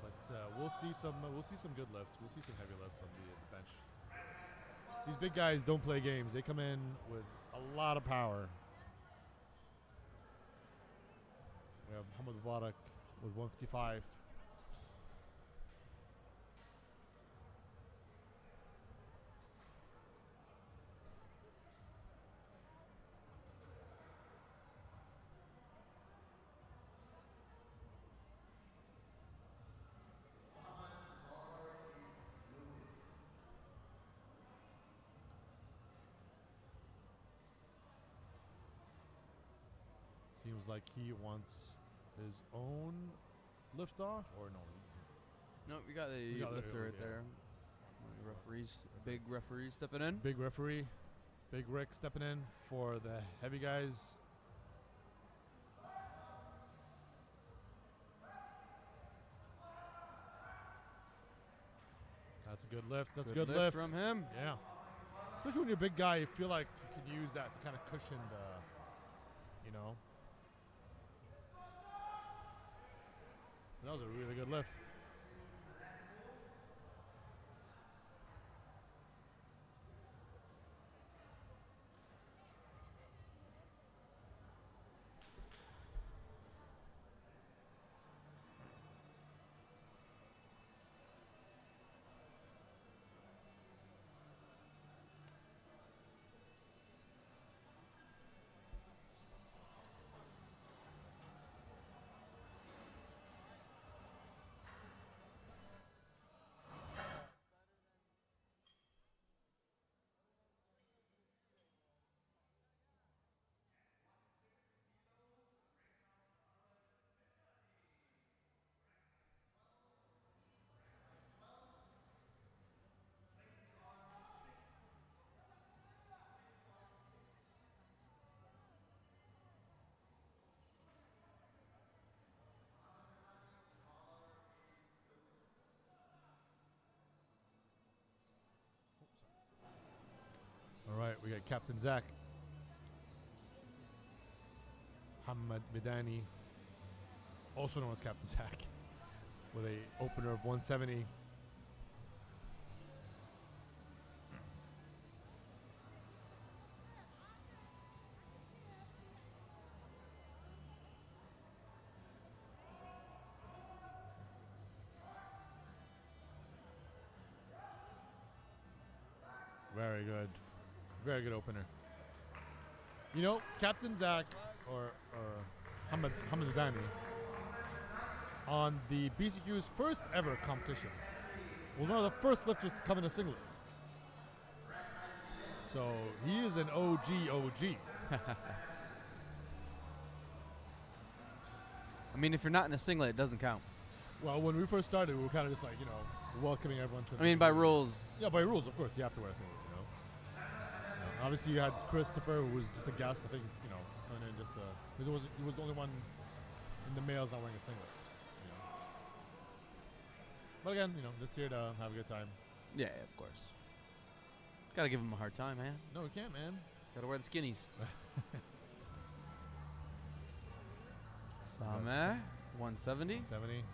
But we'll see some good lifts. We'll see some heavy lifts on the bench. These big guys don't play games. They come in with a lot of power. We have Muhammad Mubarak with 155. Seems like he wants his own lift off, or no? No, we got the got the- lifter right yeah. there. Big referee stepping in. Big referee, Big Rick stepping in for the heavy guys. That's a good lift. That's a good lift from him. Yeah. Especially when you're a big guy, you feel like you can use that to kind of cushion the, you know. That was a really good lift. All right, we got Captain Zach. Hamad Midani, also known as Captain Zach, with a opener of 170. Very good. Very good opener. You know, Captain Zach or Hamad Midani on the BCQ's first ever competition was one of the first lifters to come in a singlet. So he is an OG. I mean, if you're not in a singlet, it doesn't count. Well, when we first started, we were kind of just like, you know, welcoming everyone to. I mean, by rules. Yeah, by rules, of course, you have to wear a singlet. You know. Obviously, you had Christopher, who was just a guest. I think, you know, and then just he was the only one in the males not wearing a singlet. You know. But again, you know, just here to have a good time. Yeah, of course. Gotta give him a hard time, man. No, we can't, man. Gotta wear the skinnies. Sameh, 170. 70.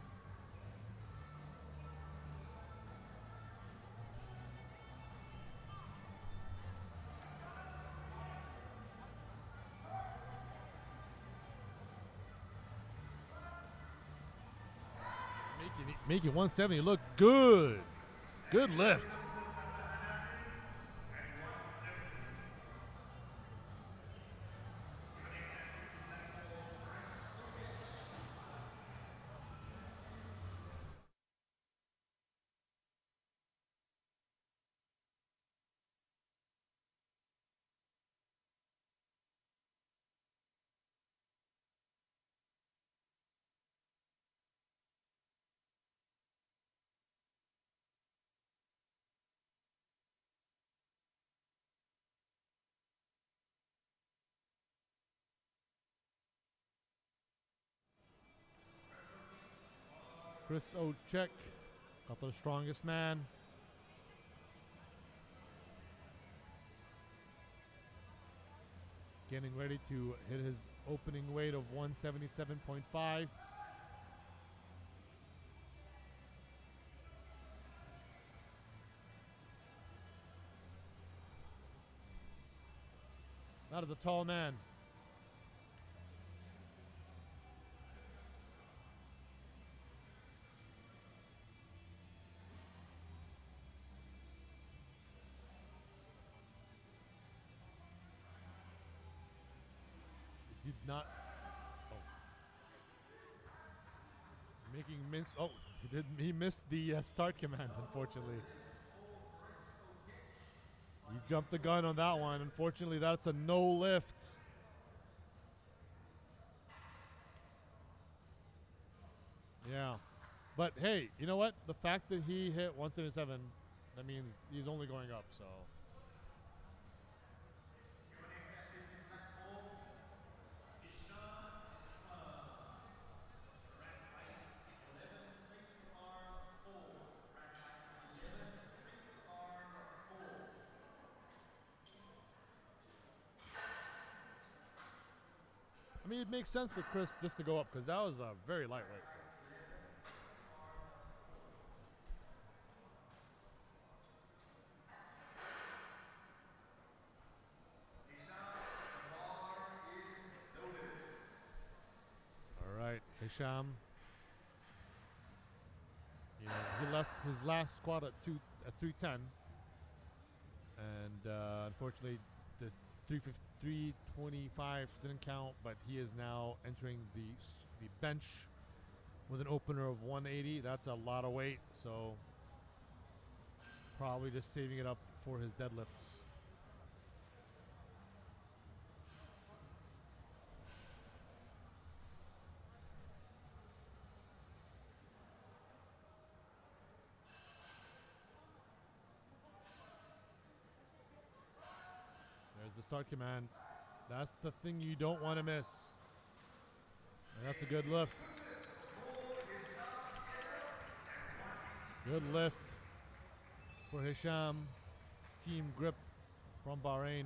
Make it 170 look good. Good lift. Chris Ochek, got the strongest man. Getting ready to hit his opening weight of 177.5. That is a tall man. Did not. Oh. Making mince. Oh, he missed the start command, unfortunately. He jumped the gun on that one. Unfortunately, that's a no lift. Yeah. But hey, you know what? The fact that he hit 177, that means he's only going up, so. I mean, it makes sense for Chris just to go up because that was a very lightweight. All right, Hisham. You know, he left his last squat at 310, and unfortunately, the 325 didn't count. But he is now entering the bench with an opener of 180. That's a lot of weight, so probably just saving it up for his deadlifts. There's the start command. That's the thing you don't want to miss. And that's a good lift. Good lift for Hisham. Team grip from Bahrain.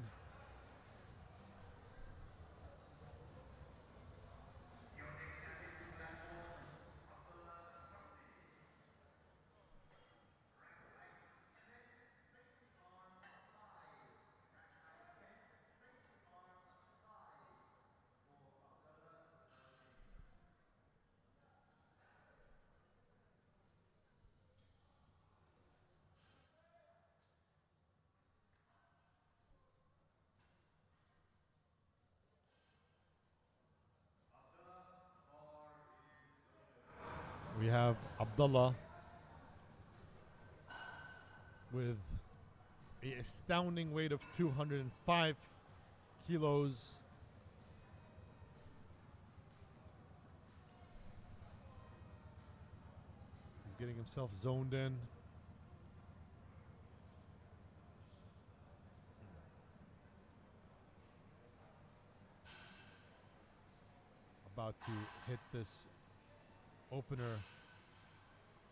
We have Abdullah with an astounding weight of 205 kilos. He's getting himself zoned in. About to hit this opener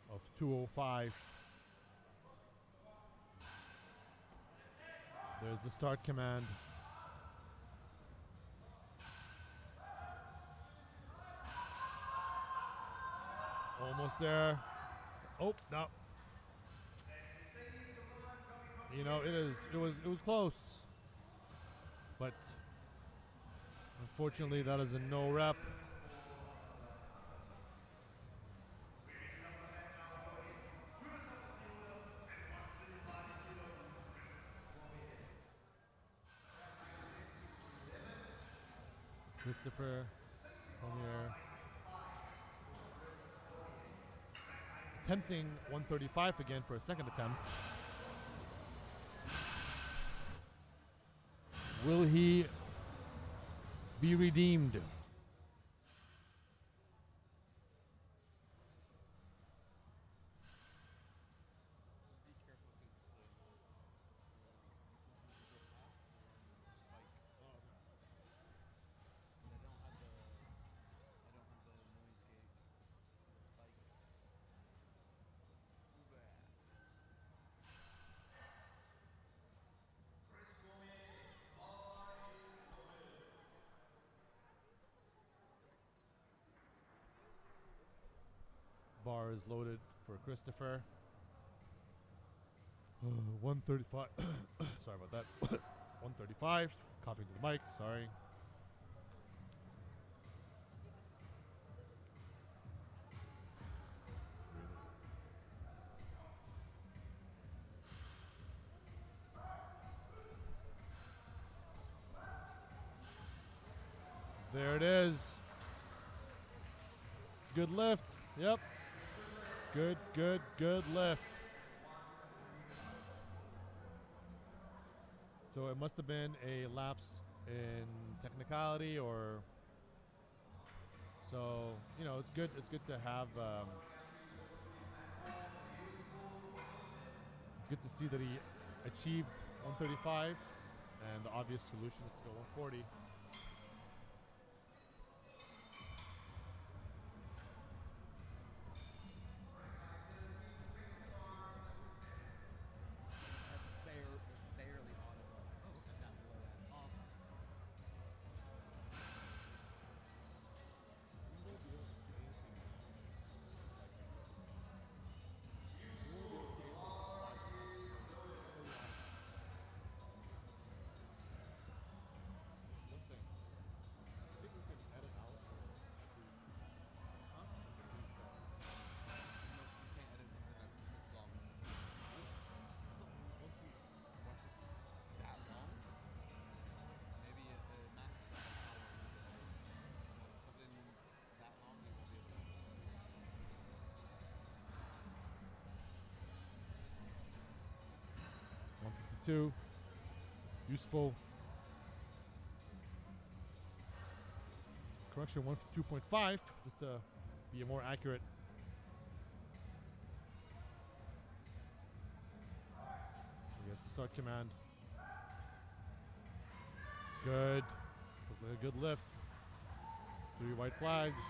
of 205. There's the start command. Almost there. Oh, no. You know, it was close. But unfortunately that is a no rep. Christopher Premier attempting 135 again for a second attempt. Will he be redeemed? Bar is loaded for Christopher. 135. Sorry about that. 135. Coughing to the mic. Sorry. There it is. It's a good lift. Yep. Good lift. So it must have been a lapse in technicality, or So you know, it's good. It's good to have. It's good to see that he achieved 135, and the obvious solution is to go 140. That's barely audible. Oh, okay. Down below that. You won't be able to see anything. You won't be able to see anything. One thing. I think we can edit out. Huh? Nope, you can't edit something that's this long. Once it's that long, maybe at the max power you can edit. Something that long you won't be able to edit. 152. Useful. Correction 152.5, just to be more accurate. I guess the start command. Good. Looked like a good lift. 3 white flags.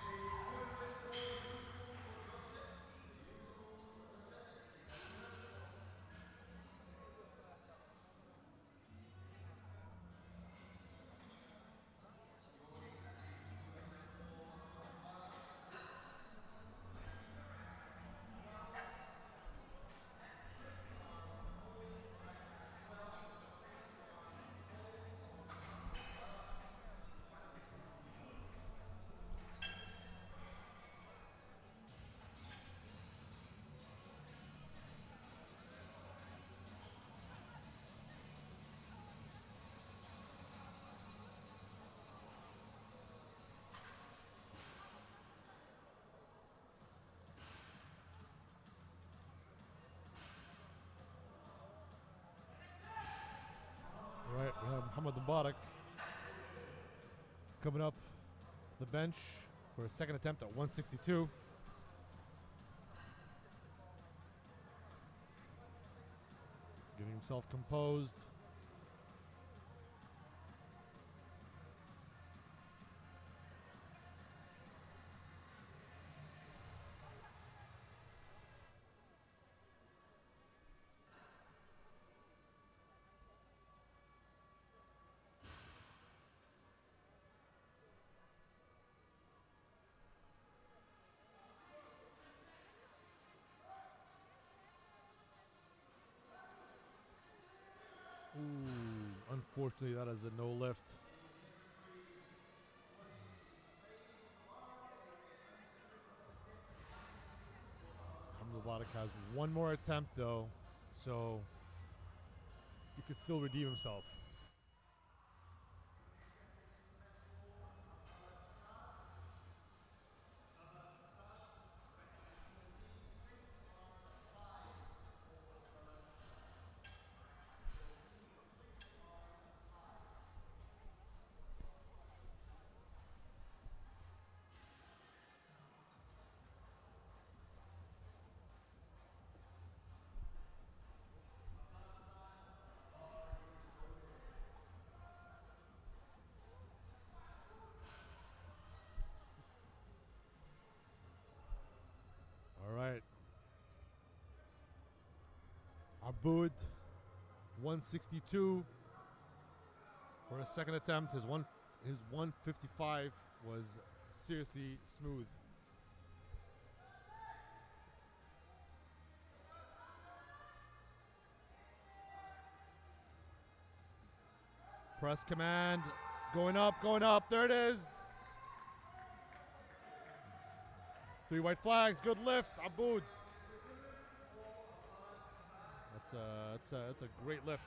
All right, we have Muhammad Mubarak coming up to the bench for a second attempt at 162. Getting himself composed. Ooh, unfortunately, that is a no lift. Mubarak has one more attempt though, so he could still redeem himself. All right. Aboud, 162 for a second attempt. His 155 was seriously smooth. Press command, going up, going up. There it is. 3 white flags, good lift, Aboud. That's a great lift.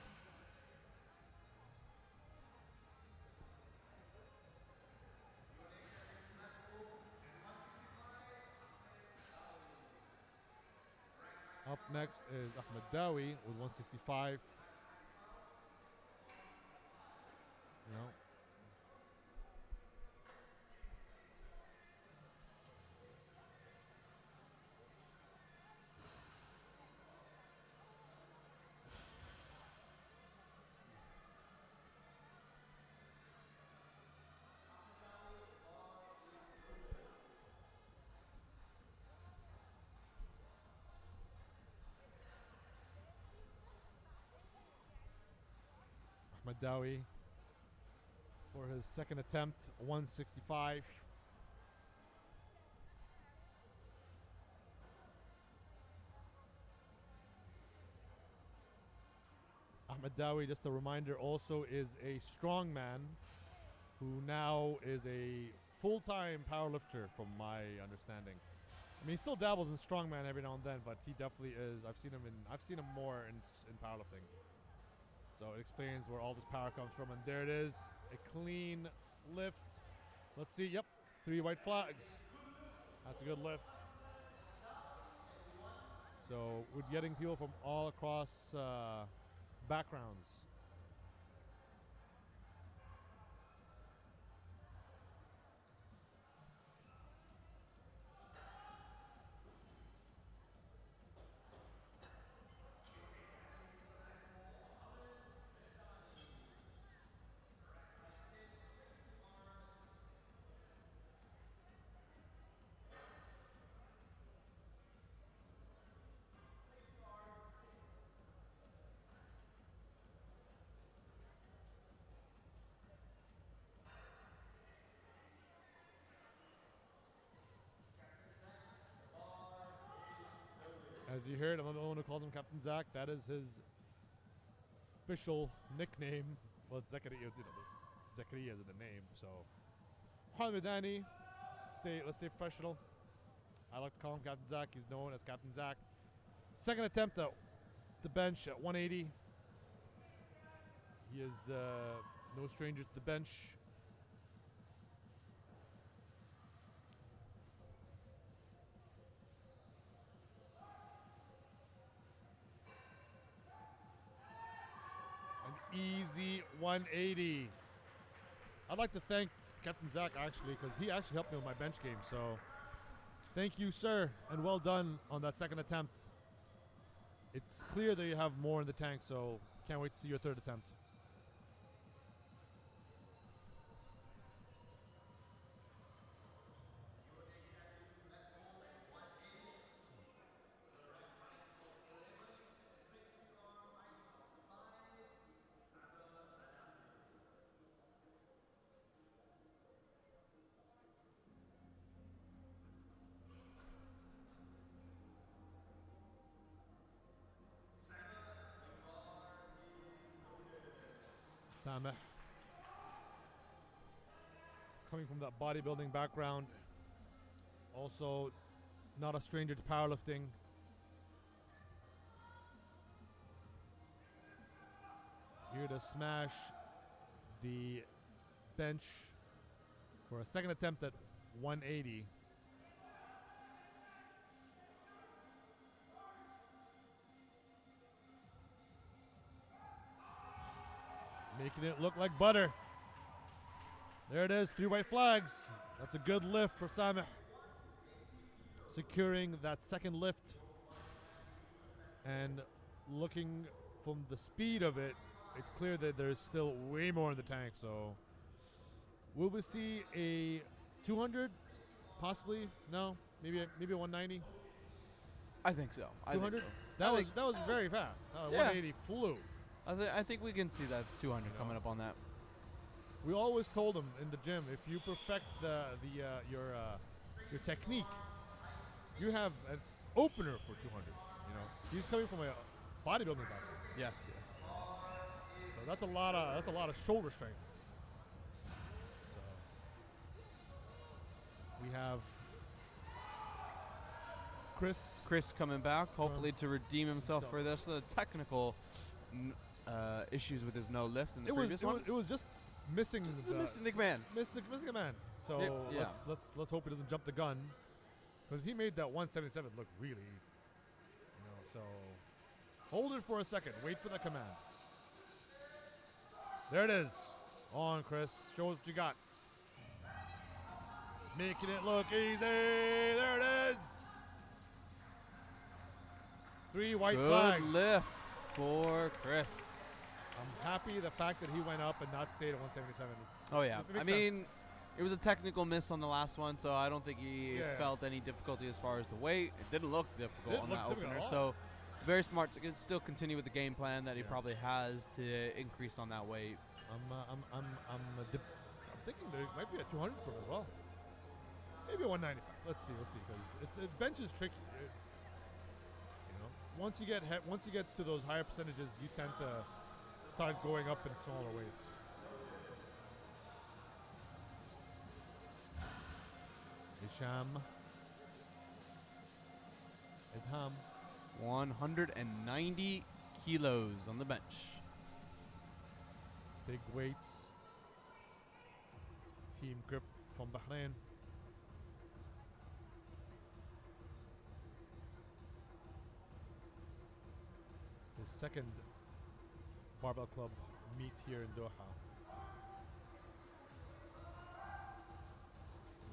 Up next is Ahmed Dawi with 165. You know. Ahmed Dawi for his second attempt, 165. Ahmed Dawi, just a reminder, also is a strongman who now is a full-time powerlifter, from my understanding. I mean, he still dabbles in strongman every now and then, but he definitely is. I've seen him more in powerlifting. So it explains where all this power comes from. And there it is, a clean lift. Let's see. Yep, 3 white flags. That's a good lift. So we're getting people from all across backgrounds. As you heard, I'm the one who calls him Captain Zach. That is his official nickname. Well, it's Zakaria. Zakaria is the name. So, Hamidani, let's stay professional. I like to call him Captain Zach. He's known as Captain Zach. Second attempt at the bench at 180. He is no stranger to the bench. Easy 180. I'd like to thank Captain Zach, actually, because he actually helped me with my bench game. So thank you, sir, and well done on that second attempt. It's clear that you have more in the tank, so can't wait to see your third attempt. Sameh, coming from that bodybuilding background, also not a stranger to powerlifting. Here to smash the bench for a second attempt at 180. Making it look like butter. There it is, 3 white flags. That's a good lift for Sameh. Securing that second lift. And looking from the speed of it, it's clear that there's still way more in the tank. So will we see a 200? Possibly? No? Maybe a 190? I think so. 200? That was very fast. Yeah. 180 flew. I think we can see that 200 coming up on that. We always told him in the gym, if you perfect your technique, you have an opener for 200. You know, he's coming from a bodybuilding background. Yes. So that's a lot of shoulder strength. So we have Chris coming back, hopefully to redeem himself for this. The technical issues with his no lift in the previous one. It was just missing the command. Missing the command. So yeah. let's hope he doesn't jump the gun, because he made that 177 look really easy. You know, so hold it for a second. Wait for the command. There it is. On, Chris. Show us what you got. Making it look easy. There it is. 3 white flags. Good lift for Chris. I'm happy the fact that he went up and not stayed at 177. I mean, it was a technical miss on the last one, so I don't think he felt any difficulty as far as the weight. It didn't look difficult on that opener. So very smart to still continue with the game plan that he probably has to increase on that weight. I'm thinking there might be a 200 for him as well. Maybe a 195. Let's see, because bench is tricky. You know, once you get to those higher percentages, you tend to start going up in smaller weights. Idham. 190 kilos on the bench. Big weights. Team grip from Bahrain. His second Barbell Club meet here in Doha.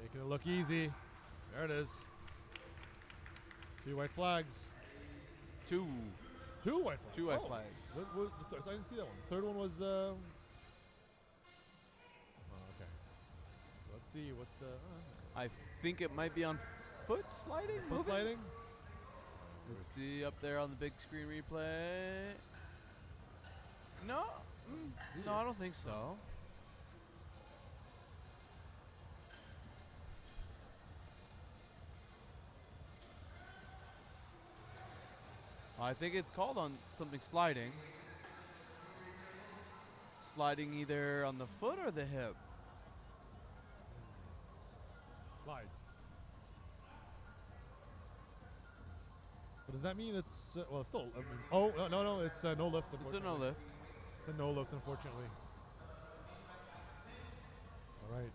Making it look easy. There it is. 2 white flags. Two White flags. 2 white flags. So I didn't see that one. The third one was. Oh, okay. Let's see. What's the? I think it might be on foot sliding. Foot moving? sliding. Let's see up there on the big screen replay. No, no, I don't think so. I think it's called on something sliding. Sliding either on the foot or the hip. Slide. But does that mean it's well? Still, I mean, oh no, it's no lift. It's a no lift. It's a no lift, unfortunately. All right.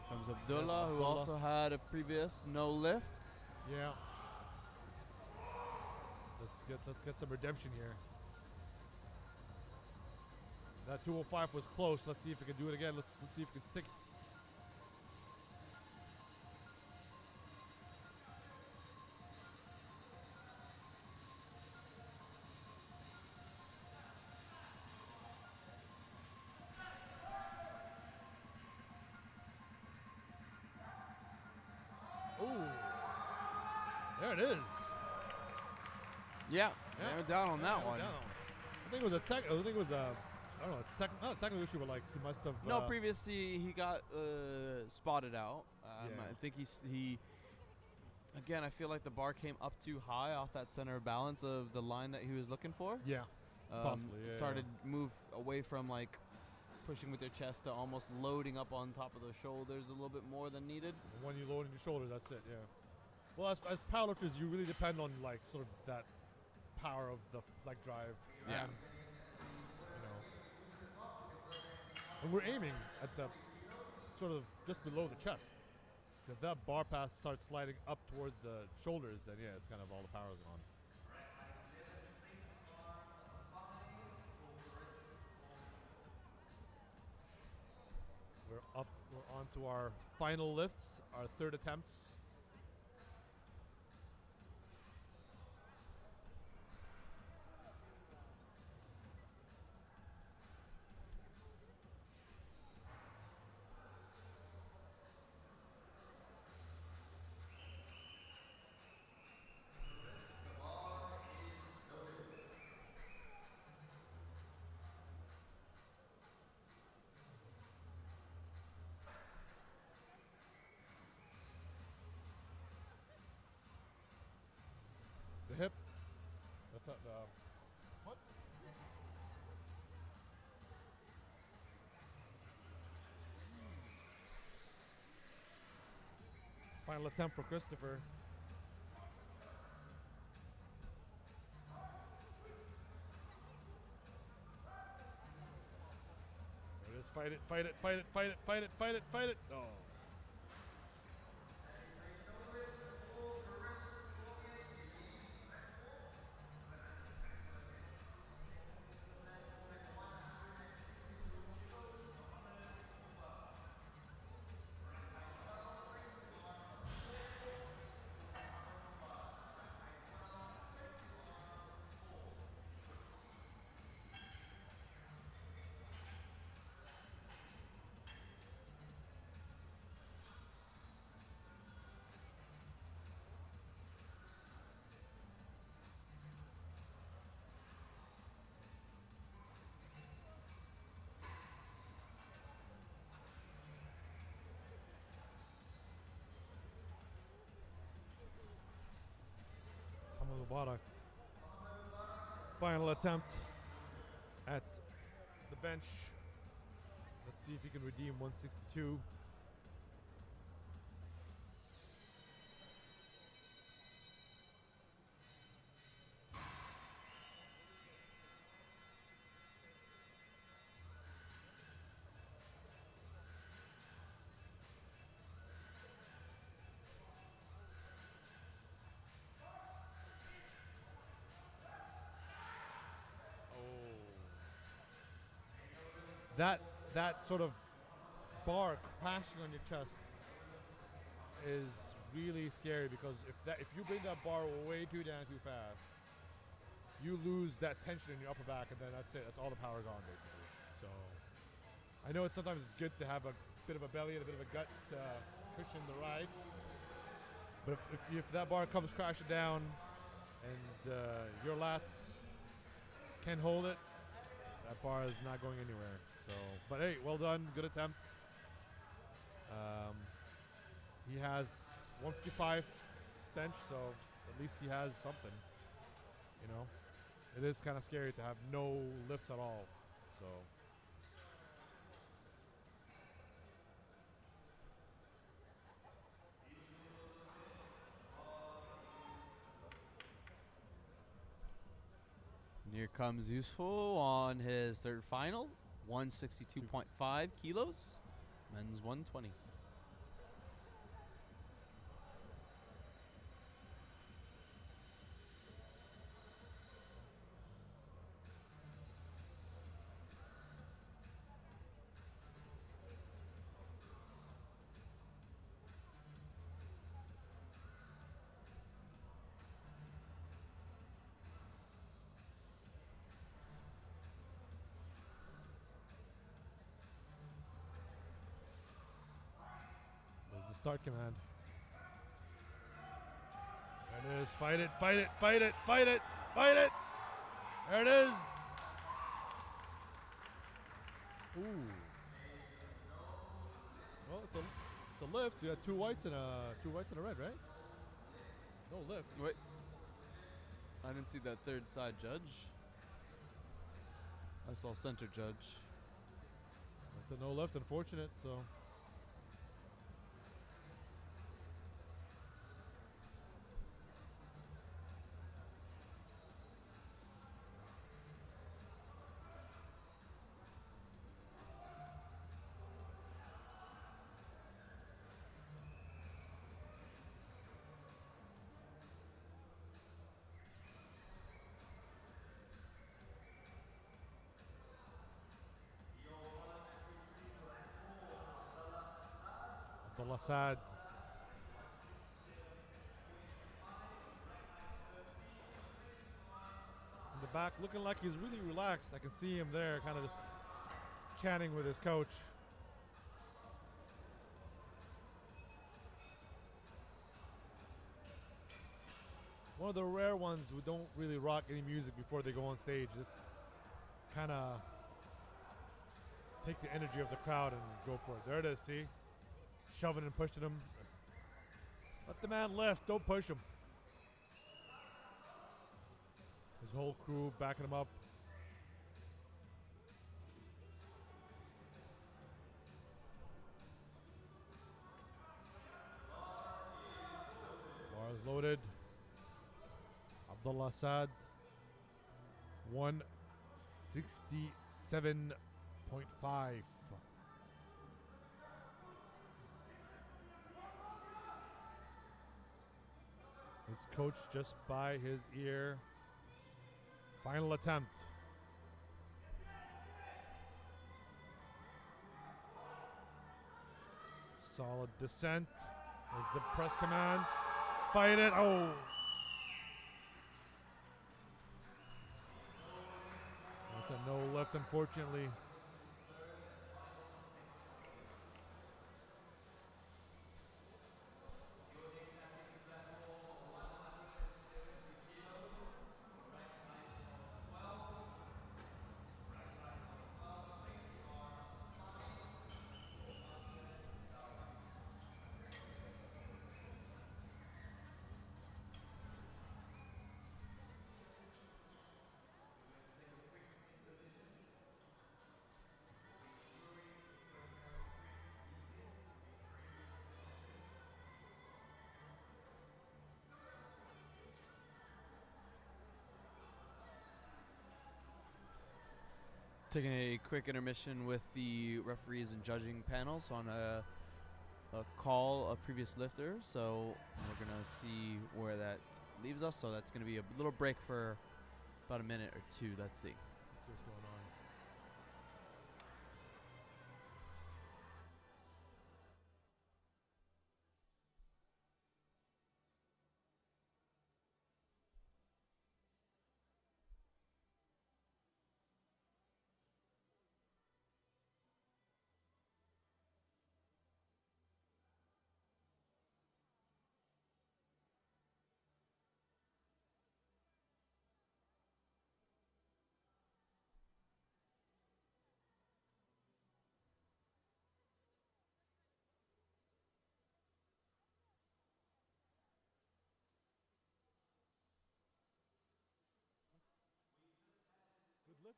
Comes Abdullah, who also had a previous no lift. Yeah. Let's get some redemption here. That 205 was close. Let's see if we can do it again. Let's see if we can stick. Ooh. There it is. Yeah, narrowed down on that one. Down. I think it was a I think it was a I don't know, not a technical issue, but like he must have. No, previously he got spotted out. Yeah. I think he. Again, I feel like the bar came up too high off that center of balance of the line that he was looking for. Yeah, possibly. Yeah, started move away from like pushing with their chest to almost loading up on top of the shoulders a little bit more than needed. And when you load in your shoulders, that's it. Yeah. Well, as powerlifters, you really depend on like sort of that power of the leg drive. Yeah. And, you know, and we're aiming at the sort of just below the chest. So if that bar path starts sliding up towards the shoulders, then yeah, it's kind of all the power's gone. We're on to our final lifts, our third attempts. The hip, the foot. Final attempt for Christopher. There it is. Fight it, fight it, fight it, fight it, fight it, fight it, fight it. Oh. Mubarak. Final attempt at the bench. Let's see if he can redeem 162. That sort of bar crashing on your chest is really scary, because if you bring that bar way too down too fast, you lose that tension in your upper back, and then that's it. That's all the power gone, basically. So I know sometimes it's good to have a bit of a belly and a bit of a gut to cushion the ride, but if that bar comes crashing down and your lats can't hold it, that bar is not going anywhere. So, but hey, well done, good attempt. He has 155 bench, so at least he has something. You know, it is kind of scary to have no lifts at all. So. And here comes Useful on his third final, 162.5 kilos, men's 120. There's the start command. There it is. Fight it, fight it, fight it, fight it, fight it. There it is. Ooh. Well, it's a lift. You got two whites and a red, right? No lift. Wait. I didn't see that third side judge. I saw center judge. That's a no lift, unfortunate, so. Abdullah Saad. In the back, looking like he's really relaxed. I can see him there, kind of just chatting with his coach. One of the rare ones who don't really rock any music before they go on stage. Just kind of take the energy of the crowd and go for it. There it is, see? Shoving and pushing him. Let the man lift, don't push him. His whole crew backing him up. Bars loaded. Abdullah Saad. 167.5. It's coached just by his ear. Final attempt. Solid descent. There's the press command. Fight it. Oh. That's a no lift, unfortunately. taking a quick intermission with the referees and judging panels on a call of previous lifter. So we're going to see where that leaves us. So that's going to be a little break for about a minute or two. Let's see. Let's see what's going on. Good lift.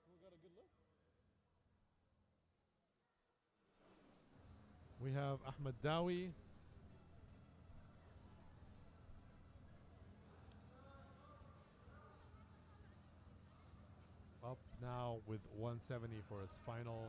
We got a good lift. We have Ahmed Dawi. Up now with 170 for his final.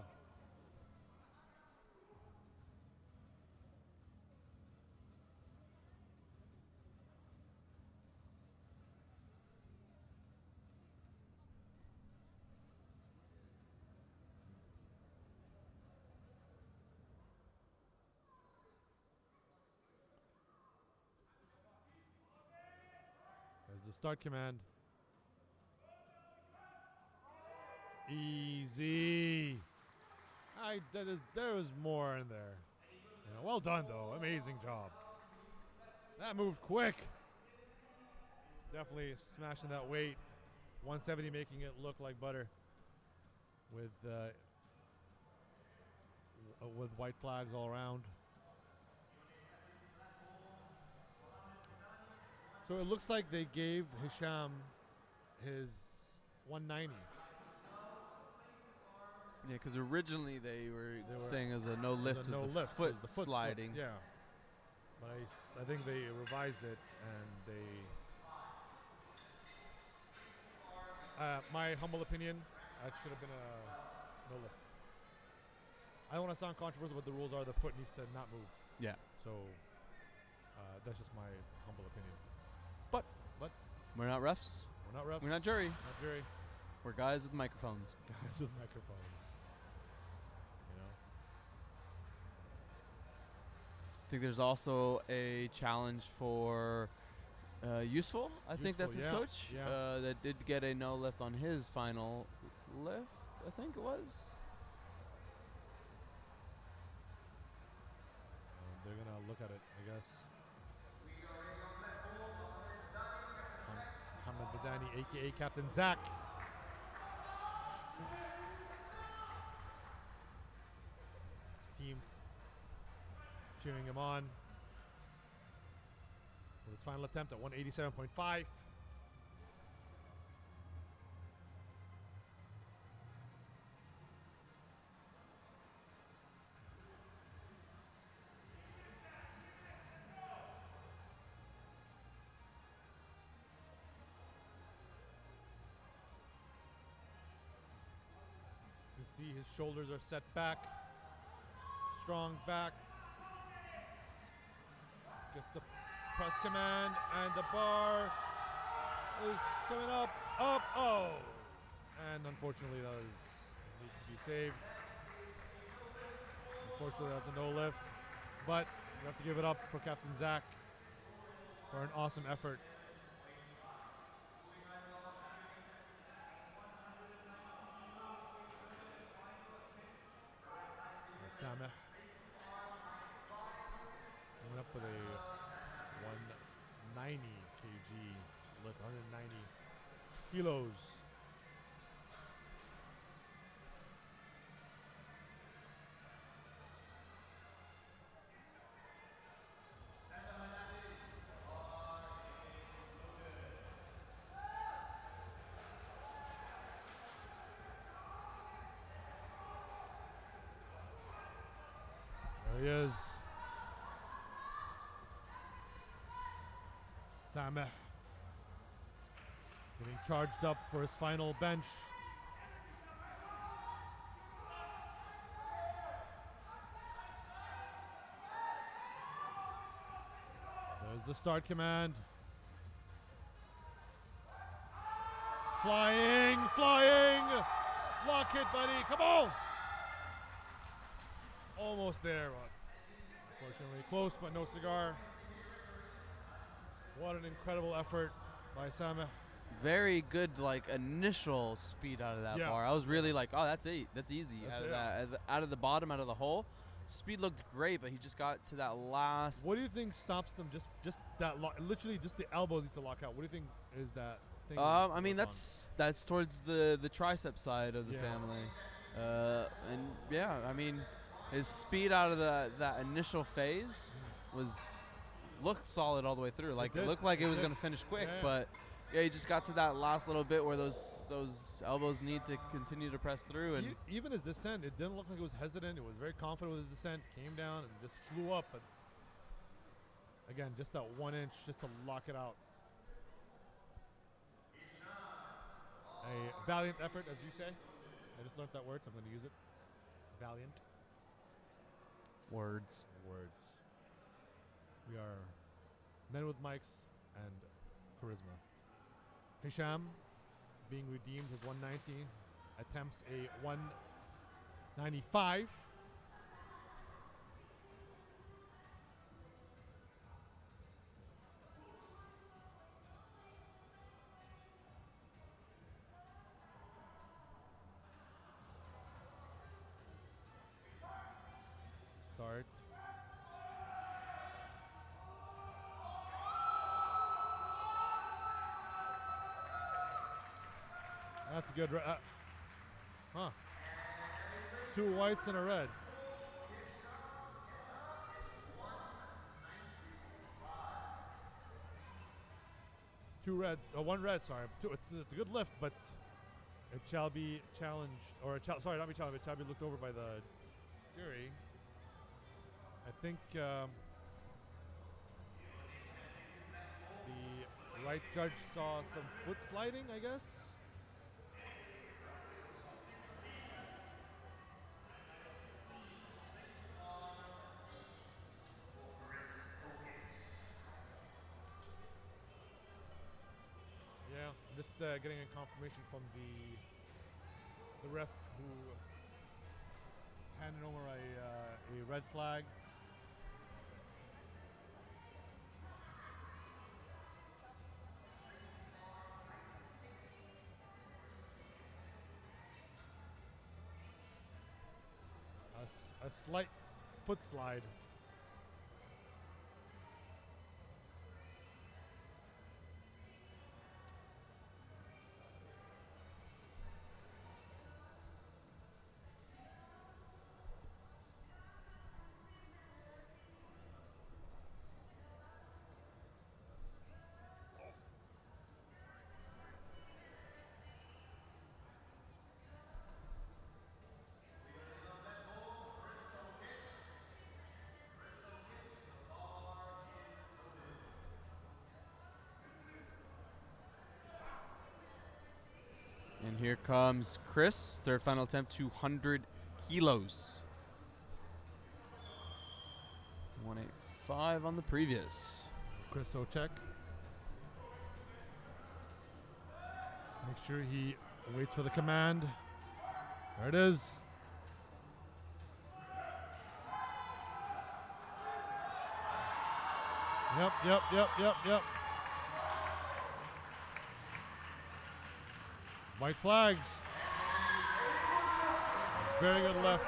There's the start command. Easy. There was more in there. You know, well done though. Amazing job. That moved quick. Definitely smashing that weight. 170 making it look like butter. With white flags all around. So it looks like they gave Hisham his 190. Yeah, because originally they were saying as a no lift, no the lift, foot the foot sliding. Slipped, yeah, but I think they revised it and they. My humble opinion, that should have been a no lift. I don't want to sound controversial, but the rules are the foot needs to not move. Yeah. So that's just my humble opinion. But we're not refs. We're not refs. We're not jury. Not jury. We're guys with microphones. Guys with microphones. You know. I think there's also a challenge for Useful. I think that's his coach. Yeah. That did get a no lift on his final lift. I think it was. They're gonna look at it, I guess. Mohammed Badani, aka Captain Zach. His team cheering him on with his final attempt at 187.5. You see his shoulders are set back. Strong back. Gets the press command and the bar is coming up. Oh! And unfortunately that needs to be saved. Unfortunately that's a no lift. But we have to give it up for Captain Zach for an awesome effort. Sameh coming up with a 190 kg lift, 190 kilos. he is. Sameh getting charged up for his final bench. There's the start command. Flying, flying. Lock it, buddy. Come on. Almost there, but unfortunately close, but no cigar. What an incredible effort by Sameh. Very good, like, initial speed out of that Yeah. bar. I was really like, oh, that's easy. That's Out of it. that, out of the bottom, out of the hole. Speed looked great, but he just got to that last. What do you think stops them? Just that literally just the elbows need to lock out. What do you think is that thing? I mean, that's towards the tricep side of the Yeah. family, and yeah, I mean, his speed out of that initial phase looked solid all the way through. Like, it did. looked like it It was did. gonna finish quick, Yeah. but yeah, he just got to that last little bit where those elbows need to continue to press through, and Even his descent, it didn't look like it was hesitant. It was very confident with his descent. Came down and just flew up. But again, just that 1 inch just to lock it out. A valiant effort, as you say. I just learned that word, so I'm going to use it. Valiant words. words. We are men with mics and charisma. Hisham being redeemed, his 190 attempts a 195. Start. That's a good. Huh. 2 whites and a red. Two reds. 1 red. Sorry. It's a good lift, but it shall be challenged, or sorry, not be challenged. It shall be looked over by the jury. I think the right judge saw some foot sliding, I guess. Yeah, I'm just getting a confirmation from the ref who handed over a red flag. A slight foot slide. And here comes Chris, third final attempt, 200 kilos. 185 on the previous. Chris Ocek. Make sure he waits for the command. There it is. Yep. White flags. Very good left.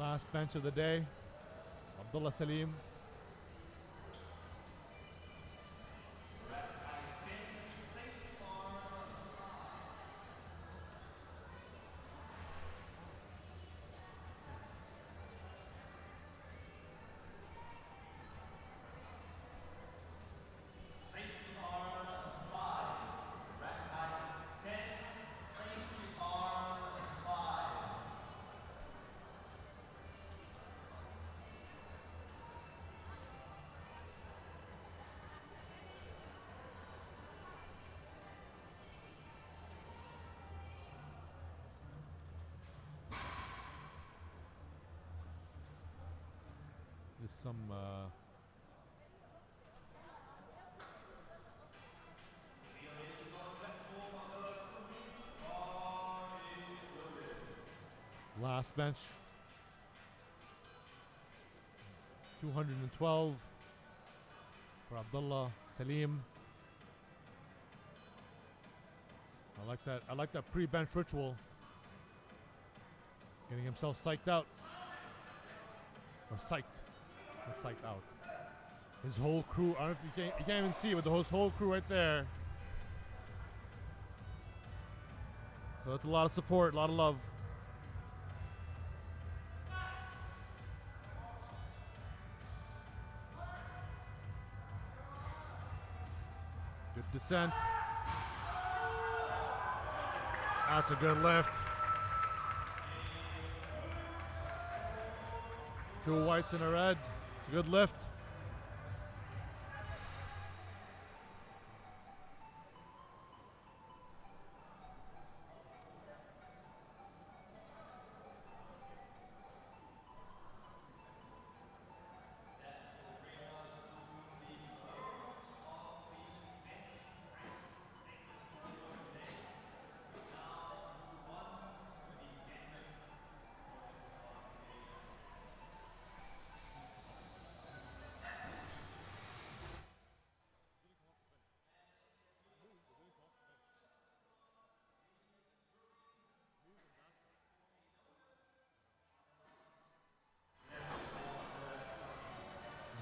Last bench of the day. Abdullah Salim. Just some last bench. 212 for Abdullah Salim. I like that. I like that pre-bench ritual. Getting himself psyched out. Or psyched. Not psyched out. His whole crew. I don't know if you can't even see it, but his whole crew right there. So that's a lot of support, a lot of love. Good descent. That's a good lift. 2 whites and a red. It's a good lift.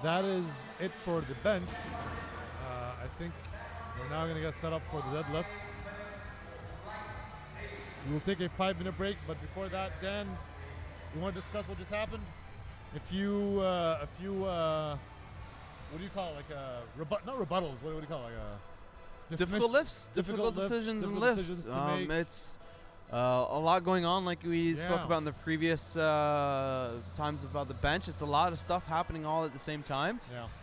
That is it for the bench. I think we're now going to get set up for the deadlift. We will take a 5-minute break, but before that, Dan, you want to discuss what just happened? A few, what do you call it? Like not rebuttals. What do you call it? Like difficult lifts, difficult decisions and lifts. It's a lot going on, like we spoke about in the previous times about the bench. It's a lot of stuff happening all at the same time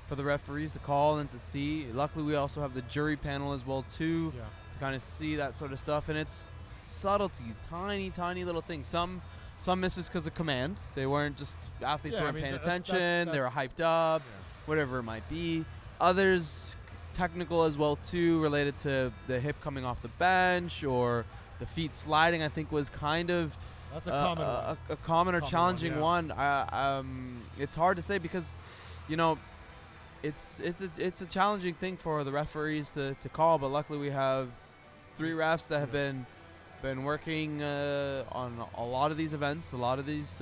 for the referees to call and to see. Luckily, we also have the jury panel as well too to kind of see that sort of stuff. And it's subtleties, tiny, tiny little things. Some misses because of command. They weren't just athletes weren't paying attention. They were hyped up, whatever it might be. Others technical as well too, related to the hip coming off the bench or the feet sliding. I think was kind of a common or challenging one. It's hard to say because, you know, it's a challenging thing for the referees to call. But luckily, we have 3 refs that have been working on a lot of these events, a lot of these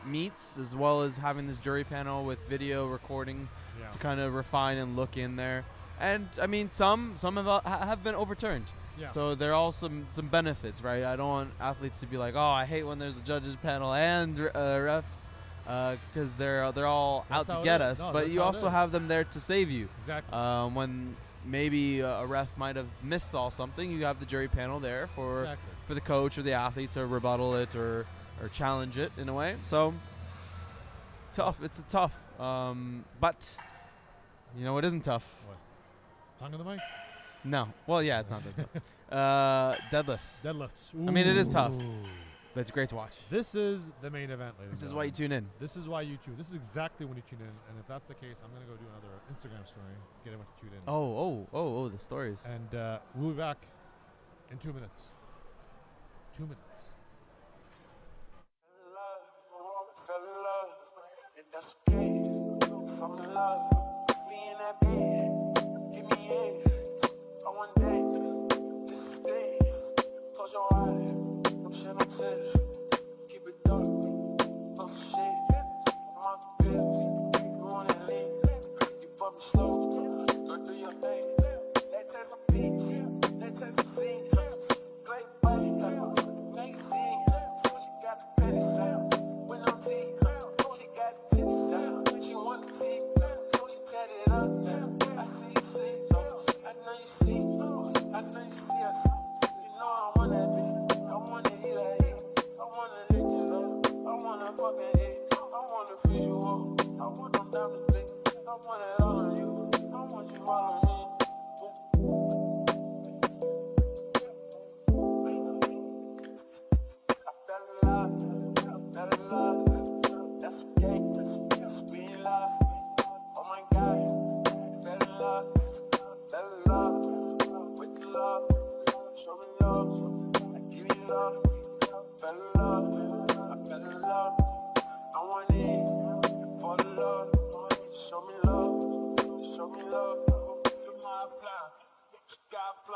meets, as well as having this jury panel with video recording to kind of refine and look in there. And I mean, some have been overturned. So there are all some benefits, right? I don't want athletes to be like, oh, I hate when there's a judges panel and refs, because they're all out to get us. No, but you also have them there to save you. Exactly. When maybe a ref might have missaw something, you have the jury panel there for the coach or the athlete to rebuttal it or challenge it in a way. So tough. It's a tough. But you know what isn't tough? What? Tongue in the mic? No. Well, yeah, it's not that tough. Deadlifts. Deadlifts. I mean, it is tough, but it's great to watch. This is the main event, ladies. This is why you tune in. This is why you tune. This is exactly when you tune in. And if that's the case, I'm going to go do another Instagram story, get everyone to tune in. Oh, the stories. And we'll be back in 2 minutes. 2 minutes. Fell in love, and that's okay. Fall in love, me in that bed, give me hands. I want that, just stays. Close your eyes, don't shed no tears. Keep it dark.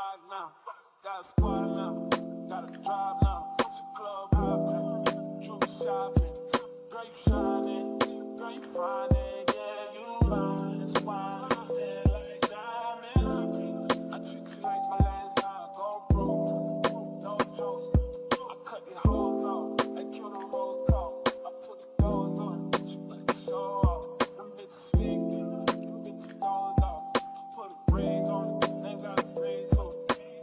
block now. Got a squad now. Got a drive now. It's a club hopping. Jewelry shopping. Girl, you shining. Girl, you finding. Yeah, you mine. That's why I feel like diamond. I treat you like my last dime. Go broke. No joke. I cut your hoes off. I kill the rose call. I put the doors on. She like to show off. Some bitches speaking. Some bitches doors off. I put a ring on it. They got a ring to it.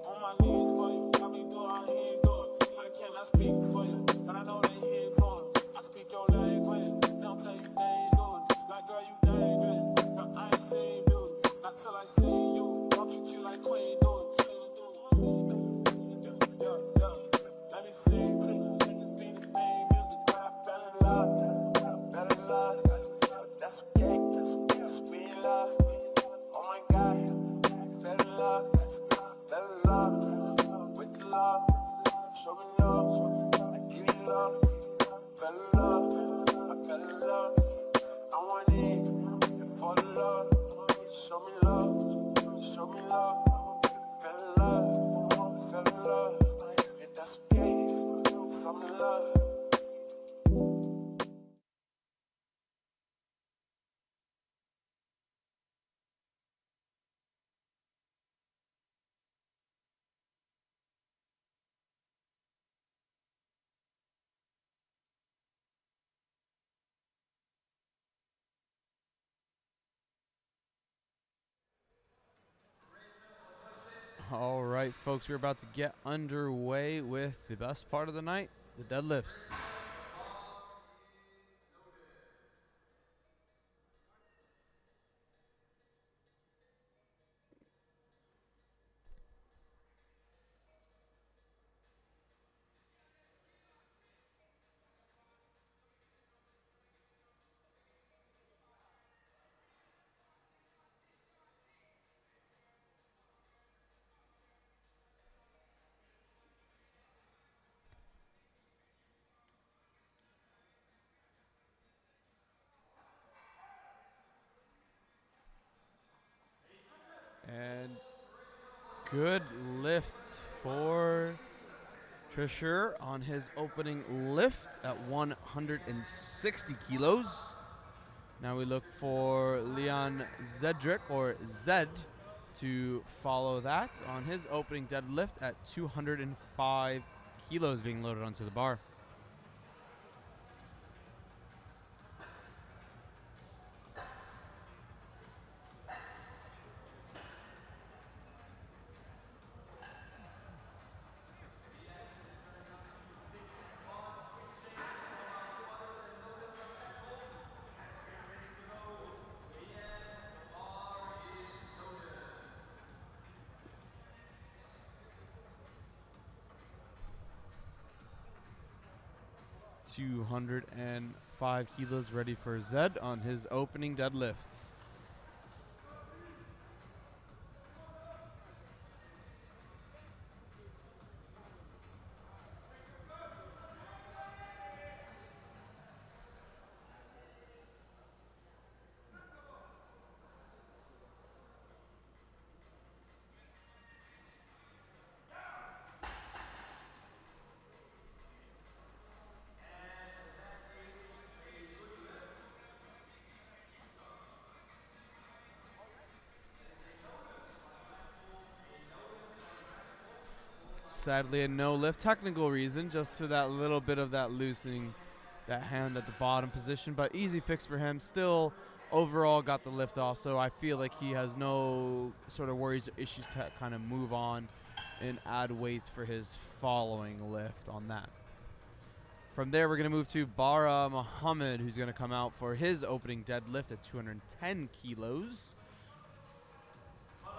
On my knees for you. I be doing how he ain't do it. I cannot speak for you. But I know they here for it. I speak your language. They don't tell you they ain't doing it. Like, girl, you dangerous. Now, I ain't seen beauty. Not till I see you. Don't treat you like queen do it. Yeah, yeah. Let me sing to you. Be the main music. I fell in love. I fell in love. That's okay. That's sweet love. Oh my God. I fell in love. Fell in love. With the love. Show me love. I give you love. Fell in love. I fell in love. I want it. For the love. Show me love. Show me love. Fell in love. Fell in love. If that's okay. Some love. All right, folks, we're about to get underway with the best part of the night, the deadlifts. And good lift for Trisher on his opening lift at 160 kilos. Now we look for Leon Zedrick, or Zed, to follow that on his opening deadlift at 205 kilos being loaded onto the bar. $205 kilos ready for Zed on his opening deadlift. Sadly, a no lift. Technical reason, just for that little bit of that loosening that hand at the bottom position, but easy fix for him. Still, overall got the lift off, so I feel like he has no sort of worries or issues to kind of move on and add weights for his following lift on that. From there, we're going to move to Bara Muhammad, who's going to come out for his opening deadlift at 210 kilos.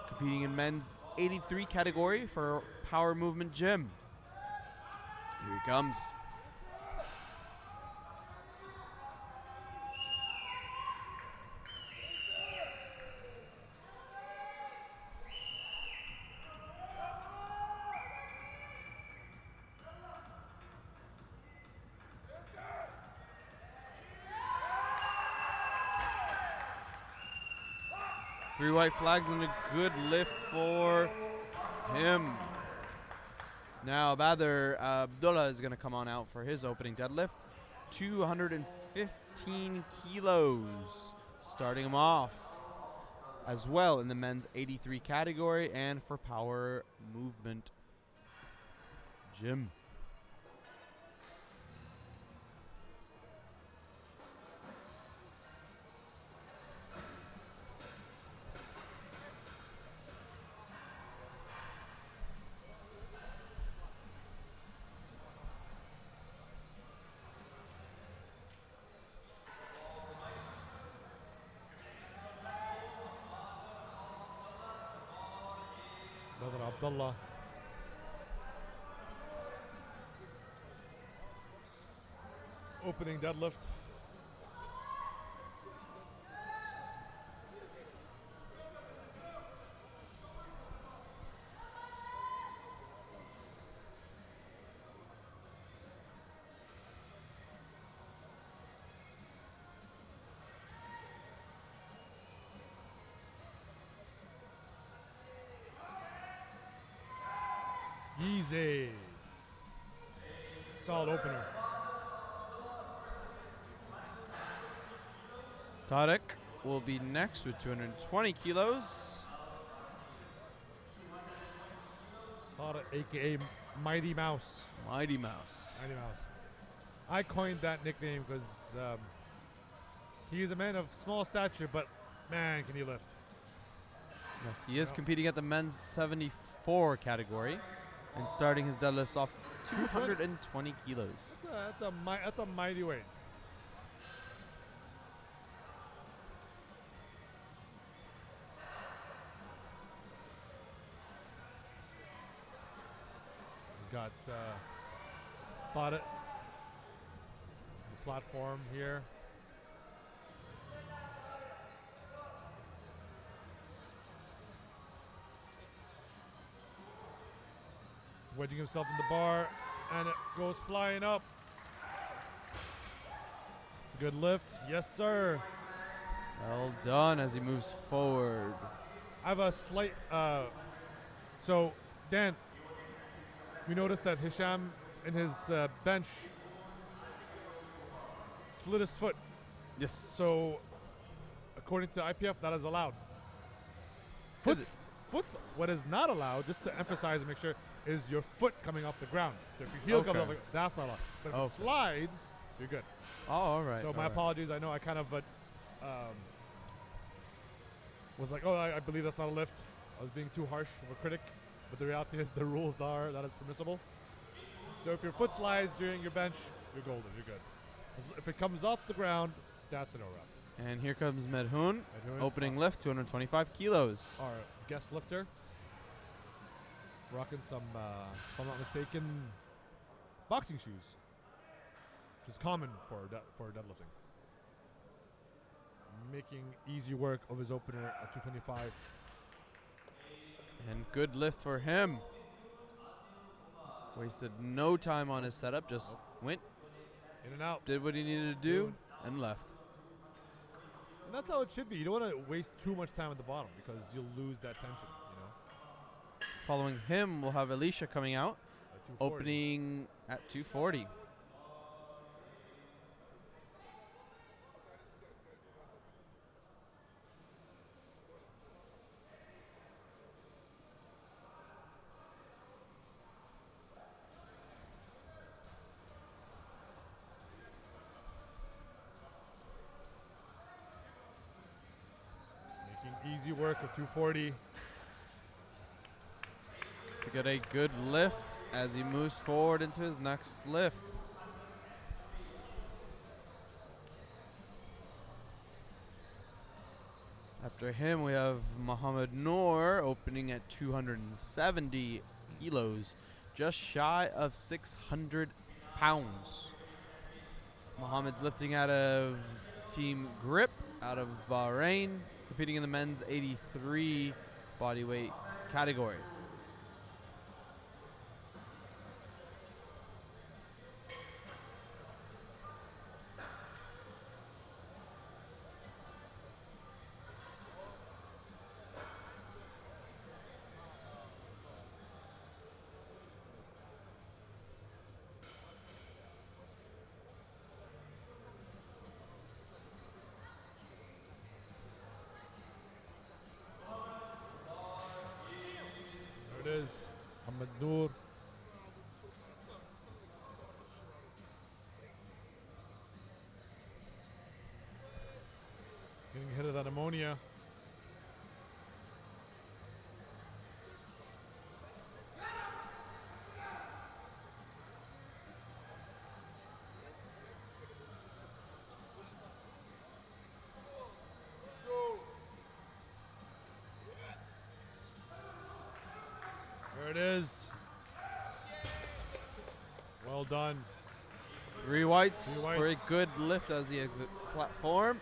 Competing in men's 83 category for Power Movement Gym. Here he comes. Three white flags and a good lift for him. Now Badr Abdullah is going to come on out for his opening deadlift. 215 kilos. Starting him off as well in the men's 83 category and for power movement. Jim. Badr Abdullah. Opening deadlift. Easy. Solid opener. Tariq will be next with 220 kilos. Tariq, aka Mighty Mouse. Mighty Mouse. Mighty Mouse. I coined that nickname because he is a man of small stature, but man, can he lift. Yes, he is competing at the men's 74 category and starting his deadlifts off 220 kilos. That's a mighty weight. Got bought it. The platform here. Wedging himself in the bar, and it goes flying up. It's a good lift. Yes, sir. Well done as he moves forward. I have a slight. So, Dan, we noticed that Hisham in his bench slid his foot. Yes. So, according to IPF, that is allowed. Foot's what is not allowed, just to emphasize and make sure, is your foot coming off the ground. So if your heel comes off, that's not allowed. But if it slides, you're good. Oh, all right. So my apologies. I know I kind of was like, oh, I believe that's not a lift. I was being too harsh of a critic. But the reality is the rules are that is permissible. So if your foot slides during your bench, you're golden. You're good. If it comes off the ground, that's a no wrap. And here comes Medhoon. Opening lift, 225 kilos. Our guest lifter. Rocking some, if I'm not mistaken, boxing shoes, which is common for deadlifting. Making easy work of his opener at 225. And good lift for him. Wasted no time on his setup, just went in and out, did what he needed to do, and left. And that's how it should be. You don't want to waste too much time at the bottom because you'll lose that tension, you know. Following him, we'll have Alicia coming out, At 240. opening at 240. Making easy work of 240. To get a good lift as he moves forward into his next lift. After him, we have Muhammad Noor opening at 270 kilos, just shy of 600 pounds. Muhammad's lifting out of Team Grip out of Bahrain, competing in the men's 83 bodyweight category. There it is. Ahmed Noor. Getting hit of that ammonia. There it is. Well done. 3 whites, 3 for a whites. good lift as he exit platform.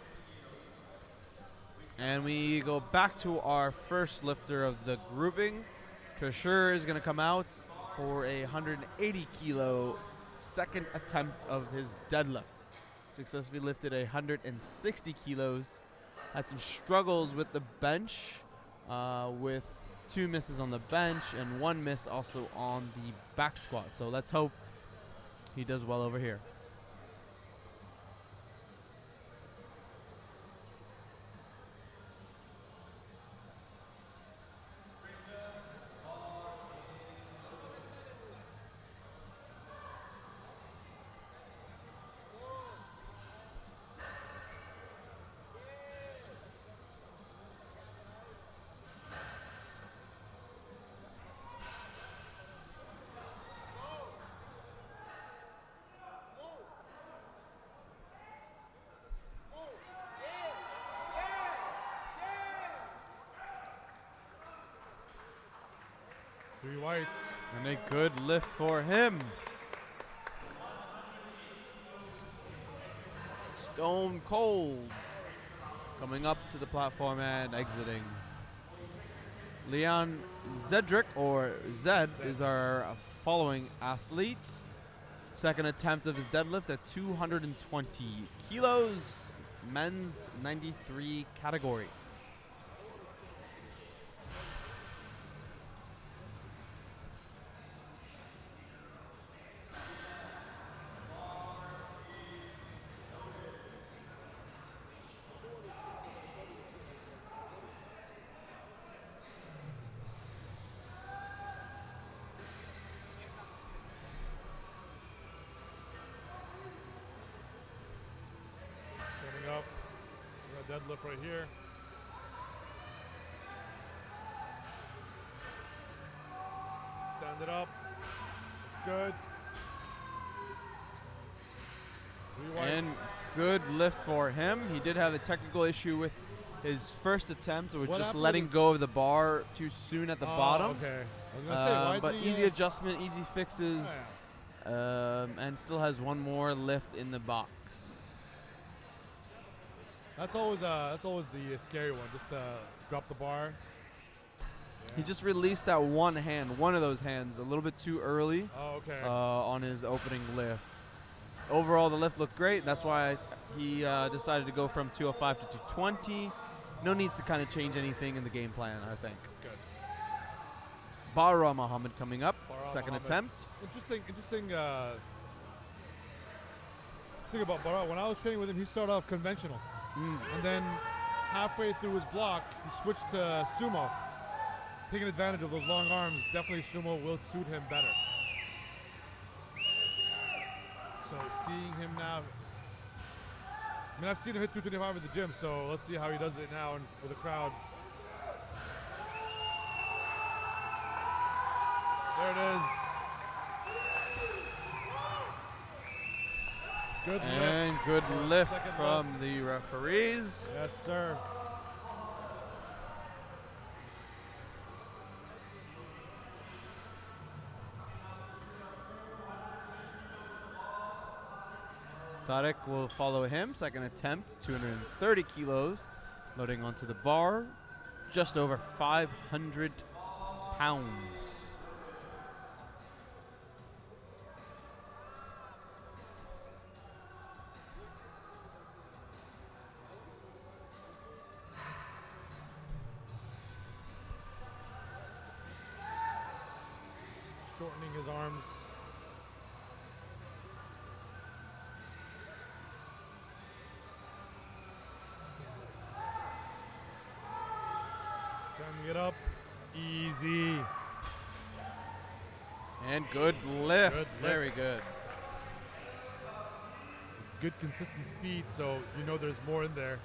And we go back to our first lifter of the grouping. Trasher is going to come out for a 180 kilo second attempt of his deadlift. Successfully lifted 160 kilos. Had some struggles with the bench, with 2 misses on the bench and 1 miss also on the back squat. So let's hope he does well over here. Three whites. And a good lift for him. Stone Cold coming up to the platform and exiting. Leon Zedrick, or Zed, is our following athlete. Second attempt of his deadlift at 220 kilos, men's 93 category. Standing up. We got deadlift right here. Stand it up. It's good. Three whites. And good lift for him. He did have a technical issue with his first attempt, with What just happened letting with- go of the bar too soon at the bottom. Okay. I was gonna say, why But did he, easy adjustment, easy fixes, yeah. and still has one more lift in the box. That's always the scary one. Just drop the bar. He just released that one hand, one of those hands, a little bit too early Oh, okay. on his opening lift. Overall, the lift looked great. That's why he decided to go from 205 to 220. No needs to kind of change anything in the game plan, I think. Good. Bara Muhammad coming up, Bara second Muhammad. attempt. Interesting thing about Bara. When I was training with him, he started off conventional, and then halfway through his block, he switched to sumo, taking advantage of those long arms. Definitely sumo will suit him better. So seeing him now, I mean, I've seen him hit 225 at the gym, so let's see how he does it now and with a crowd. There it is. Good And lift. good lift Second from the referees. Yes, sir. Tarek will follow him. Second attempt, 230 kilos. Loading onto the bar, just over 500 pounds. Shortening his arms. Standing it up. Easy. And good lift. Good lift. Very good. Good consistent speed, so you know there's more in there.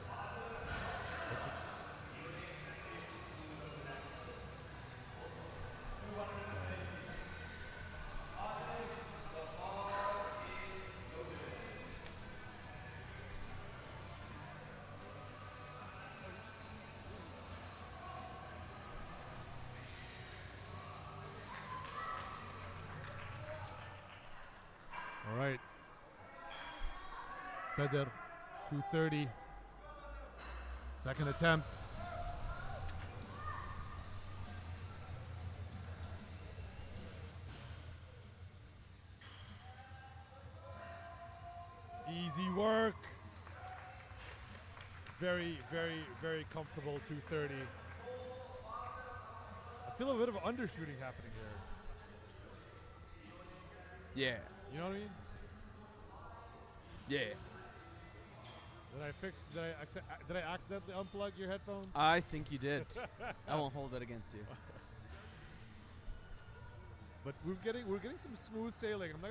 All right. Peder, 230. Second attempt. Easy work. Very, very, very comfortable 230. I feel a bit of undershooting happening here. Yeah. You know what I mean? Yeah. Did I accidentally unplug your headphones? I think you did. I won't hold that against you. But we're getting some smooth sailing. I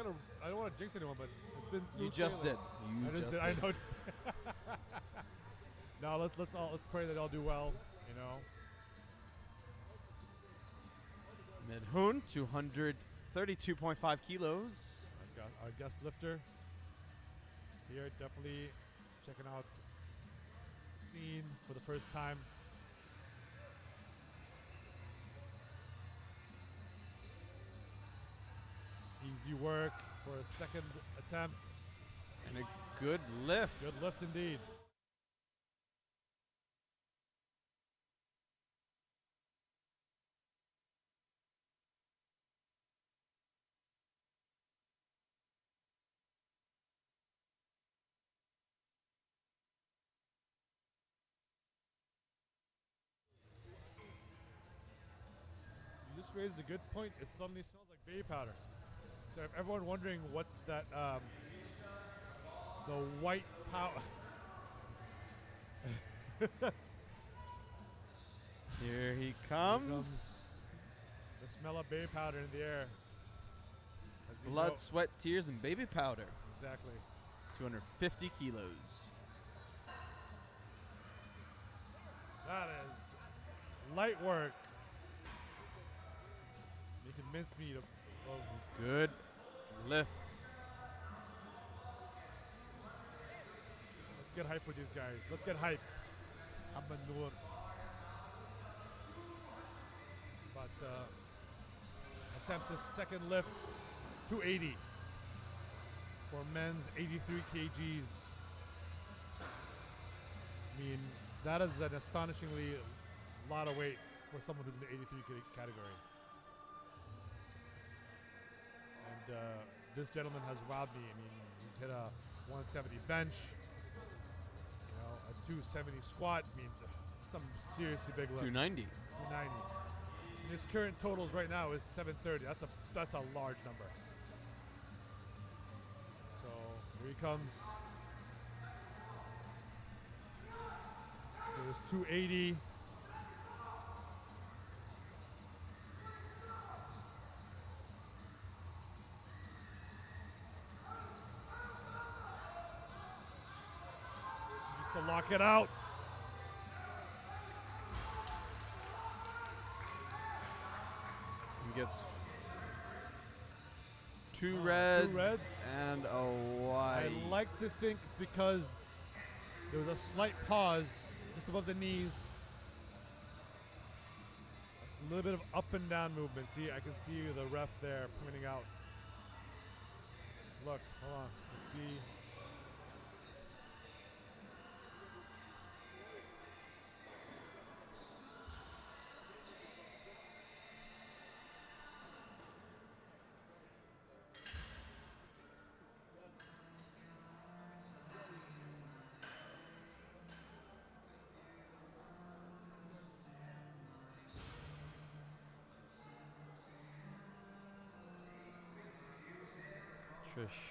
don't want to jinx anyone, but it's been smooth. You just sailing. did. You I just did. I know. Now let's pray that I'll do well. You know. Midhoon, 232.5 kilos. I've got our guest lifter here, definitely checking out the scene for the first time. Easy work for a second attempt. And a good lift. Good lift indeed. You just raised a good point. It suddenly smells like baby powder. So if everyone wondering what's that, the white powder. Here he comes. The smell of baby powder in the air. As you Blood, know- sweat, tears, and baby powder. Exactly. 250 kilos. That is light work. Making mincemeat of Good lift. Let's get hype for these guys. Let's get hype. Habanur. But attempt the second lift, 280 for men's 83 kgs. I mean, that is an astonishingly lot of weight for someone who's in the 83 category. And this gentleman has wowed me. I mean, he's hit a 170 bench, you know, a 270 squat. I mean, some seriously big lifts. 290. 290. And his current totals right now is 730. That's a large number. So here he comes. There's 280. Needs to lock it out. He gets two reds and a I white. like to think it's because there was a slight pause just above the knees. A little bit of up and down movement. See, I can see the ref there pointing out. Look, hold on. Let's see.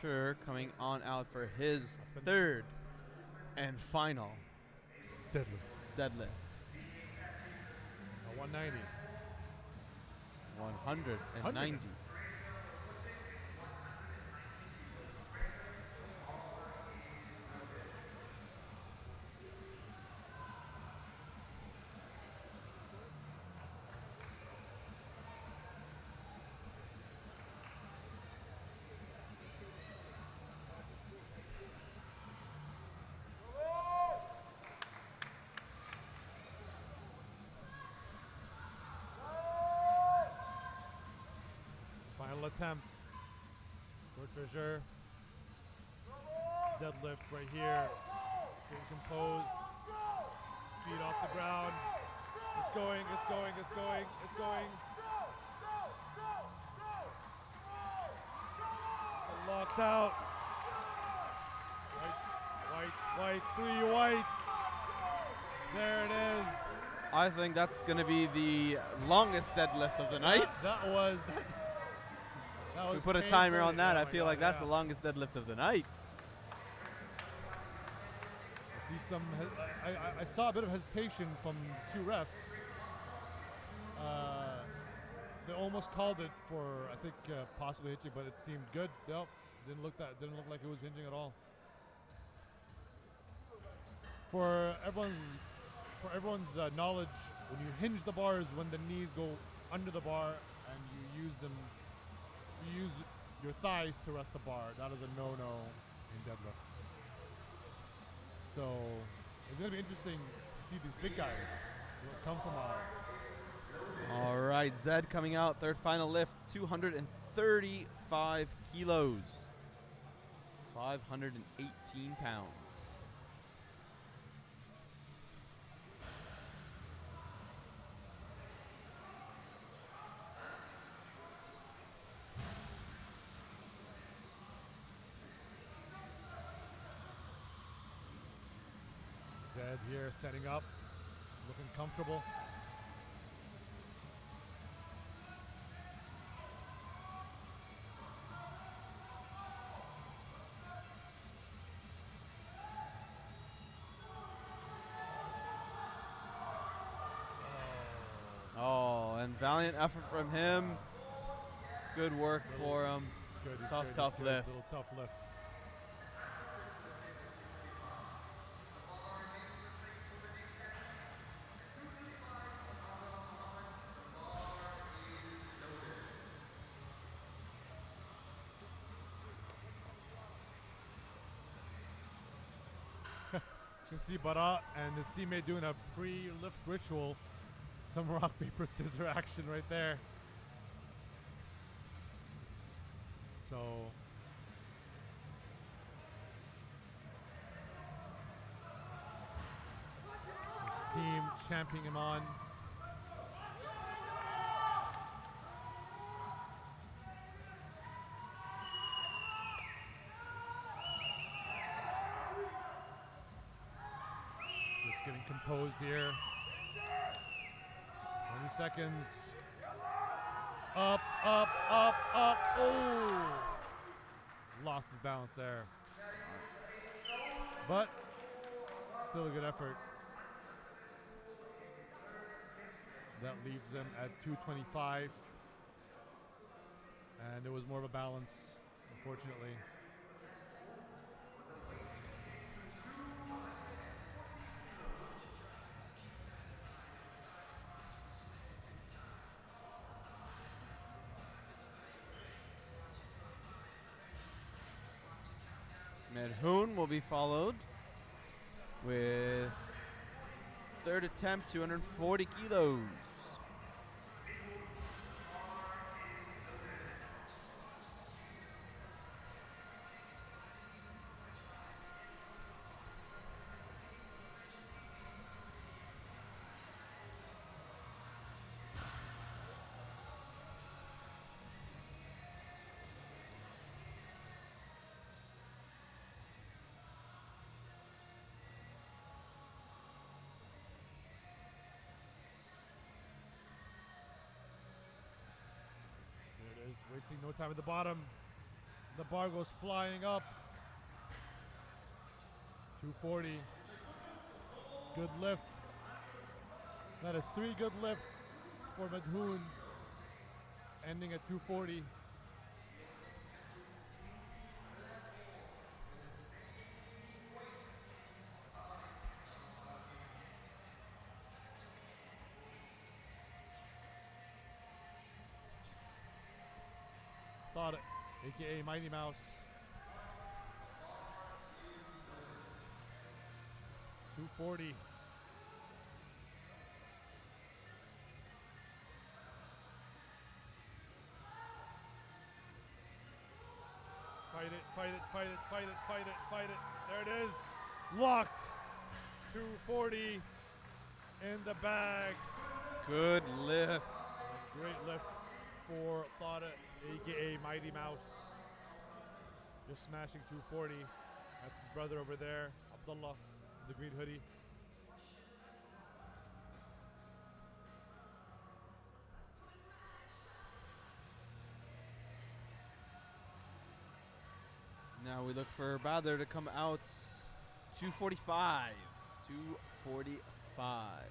Sure, coming on out for his third and final deadlift. A 190. 190. Final attempt. For Treasure. Deadlift right here. Staying composed. Speed off the ground. It's going, it's going, it's going, it's going. Locked out. White, 3 whites. There it is. I think that's going to be the longest deadlift of the night. That was we put a timer on that. Oh I my feel God, like that's yeah. the longest deadlift of the night. I see some. I saw a bit of hesitation from 2 refs. They almost called it for, I think, possibly hitching, but it seemed good. Nope, didn't look like it was hinging at all. For everyone's knowledge, when you hinge the bars, when the knees go under the bar and you use your thighs to rest the bar. That is a no-no in deadlifts. So it's going to be interesting to see these big guys come from All right, Zed coming out, third final lift, 235 kilos, 518 pounds. Zed here setting up, looking comfortable. Oh, and valiant effort from him. Good work for him. Good, Tough lift. Little tough lift. You can see Bara and his teammate doing a pre-lift ritual. Some rock, paper, scissor action right there. So his team championing him on. Just getting composed here. 20 seconds. Up. Oh! Lost his balance there. But still a good effort. That leaves them at 225. And it was more of a balance, unfortunately. Medhoon will be followed with third attempt, 240 kilos. There it is, wasting no time at the bottom. The bar goes flying up. 240. Good lift. That is 3 good lifts for Medhoon, ending at 240. Thought it, aka Mighty Mouse. 240. Fight it, fight it, fight it, fight it, fight it, fight it. There it is. Locked. 240 in the bag. Good lift. Great lift for Thada, aka Mighty Mouse. Just smashing 240. That's his brother over there, Abdullah, in the green hoodie. Now we look for Badr to come out 245. 245.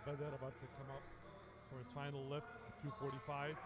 Badr about to come up for his final lift at 245.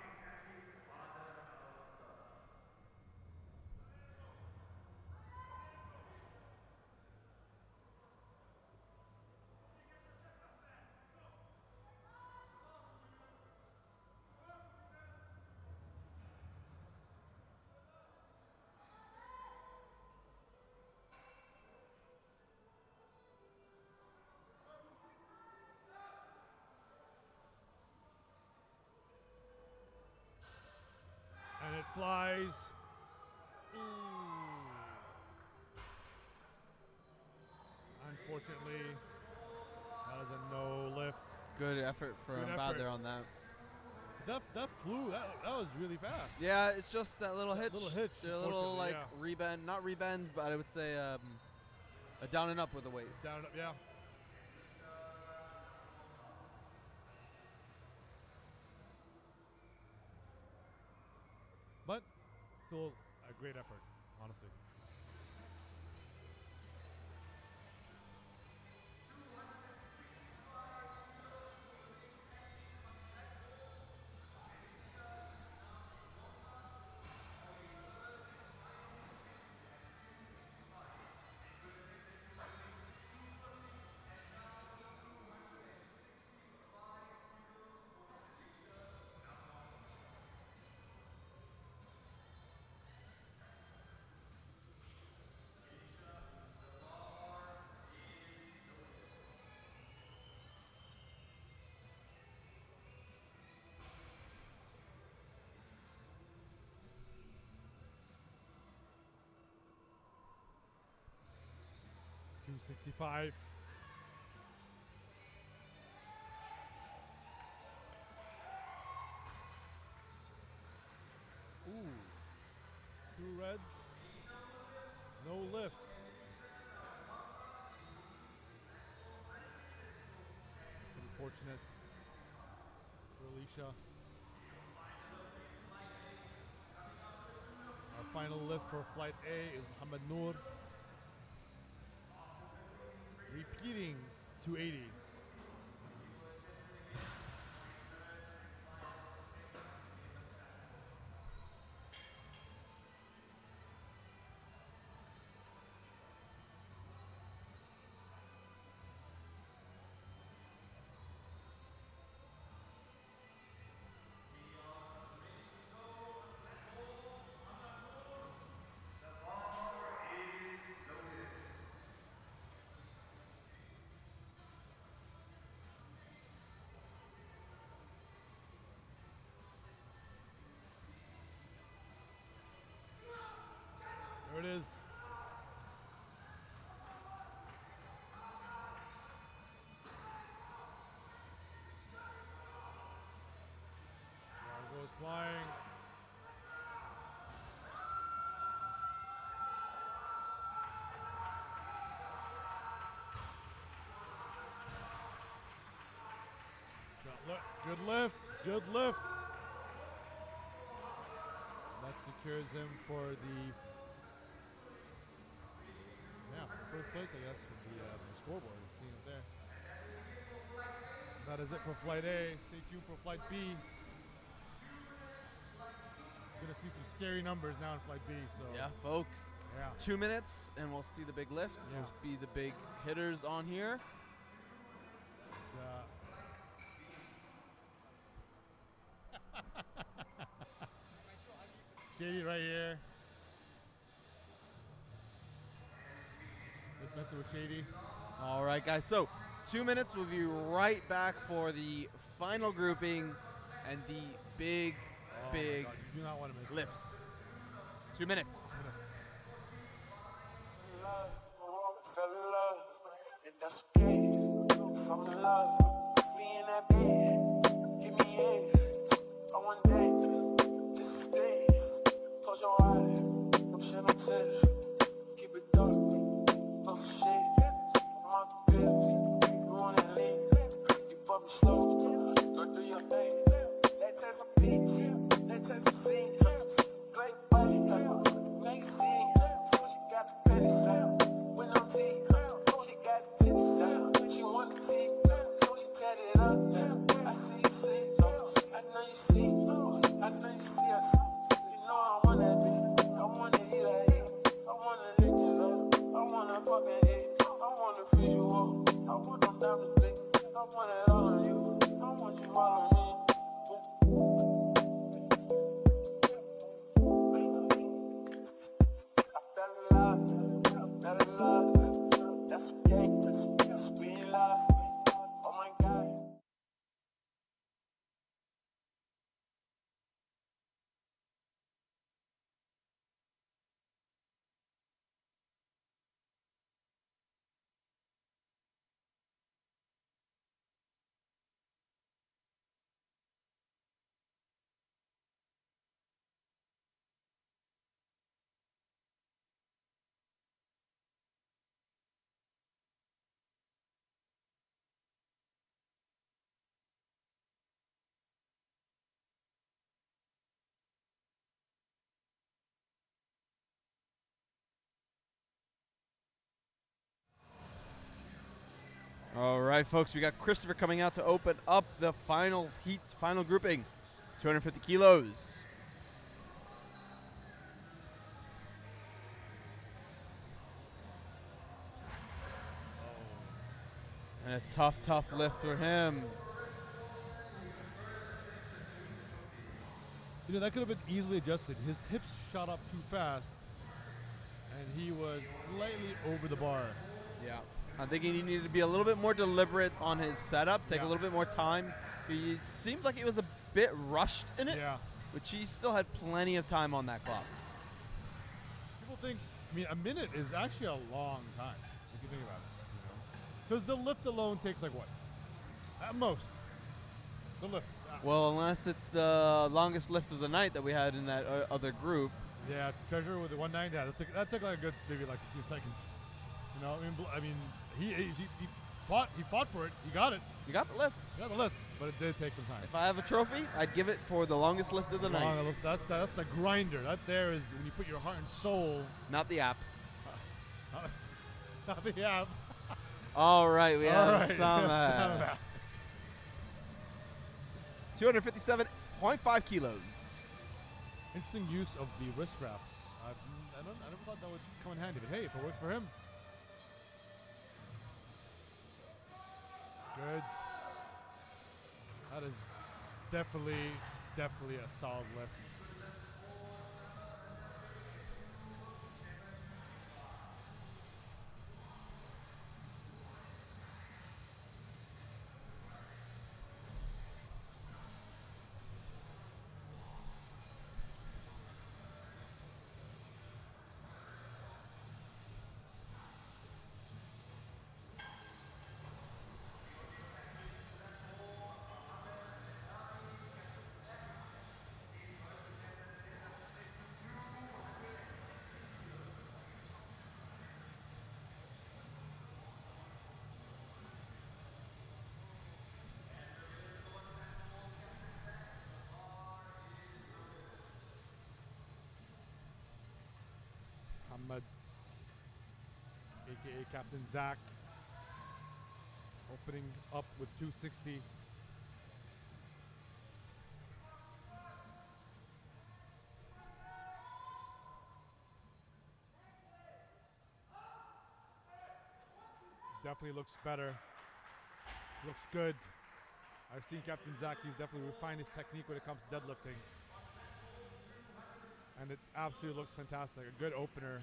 And it flies. Ooh. Unfortunately, that is a no lift. Good effort from Good Badr effort. on that. That flew. That was really fast. Yeah, it's just that little hitch. little hitch, The little like unfortunately, rebend, not rebend, but I would say a down and up with the weight. Down, up, yeah. But still a great effort, honestly. $265. Ooh. 2 reds. No lift. It's unfortunate for Alicia. Our final lift for Flight A is Muhammad Noor. Repeating 280. There it is. There goes flying. Good lift. Good lift. That secures him for the first place, I guess, from the scoreboard. We've seen it there. That is it for Flight A. Stay tuned for Flight B. Gonna see some scary numbers now in Flight B. So Yeah, folks. yeah. 2 minutes, and we'll see the big lifts. Yeah. We'll be the big hitters on here. Shady right here. Just messing with Shady. All right, guys. So 2 minutes. We'll be right back for the final grouping and the big, Oh my big God, you do not want to miss lifts. 2 minutes. Minutes. Fell in love, and that's okay. Fall in love, we in that bed. Give me eggs, I want that. This is days. Close your eyes, don't shed no tears. Keep it dark, close the shade. My bitch, you wanna leave? You fuck me slow, go do your thing. Let's take some beach, let's take some scenes. Great body, make scene. She got the petty sound. With no teeth, she got the titty sound. She want the teeth, she tatted up now. I see you see, I know you see, I know you see us. You know I want that bitch, I wanna eat that eat, I wanna lick it up, I wanna fucking eat, I wanna feed you up, I want them diamonds big, I want it all on you, I want you all on me. I fell in love, that's okay, that's being lost, oh my God. All right, folks. We got Christopher coming out to open up the final heat, final grouping. 250 kilos. And a tough, tough lift for him. You know, that could have been easily adjusted. His hips shot up too fast, and he was slightly over the bar. Yeah. I'm thinking he needed to be a little bit more deliberate on his setup, take a little bit more time. It seemed like it was a bit rushed in it, Yeah. which he still had plenty of time on that clock. People think, I mean, a minute is actually a long time, if you think about it. Because the lift alone takes like what? At most. The lift. Well, unless it's the longest lift of the night that we had in that other group. Yeah, Treasure with the 190. Yeah, that took like a good, maybe like 15 seconds. You know, I mean, he fought for it. He got it. You got the lift. He got the lift, but it did take some time. If I have a trophy, I'd give it for the longest lift of the night. That's the grinder. That there is when you put your heart and soul. Not the app. Not the app. All right, we have some. 257.5 kilos. Interesting use of the wrist wraps. I never thought that would come in handy, but hey, if it works for him. Good. That is definitely a solid lift. Muhammad, aka Captain Zach. Opening up with 260. Definitely looks better. Looks good. I've seen Captain Zach. He's definitely refined his technique when it comes to deadlifting. And it absolutely looks fantastic. A good opener.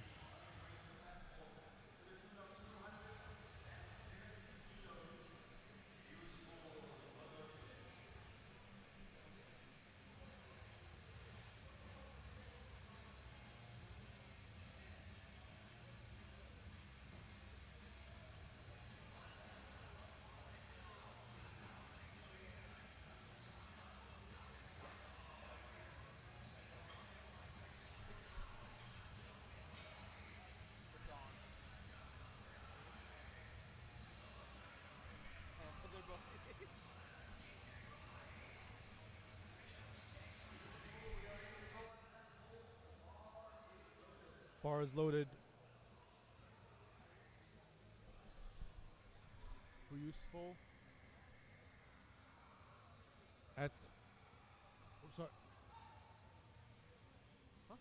Bar is loaded. Who useful? At. Oh, sorry. Huh?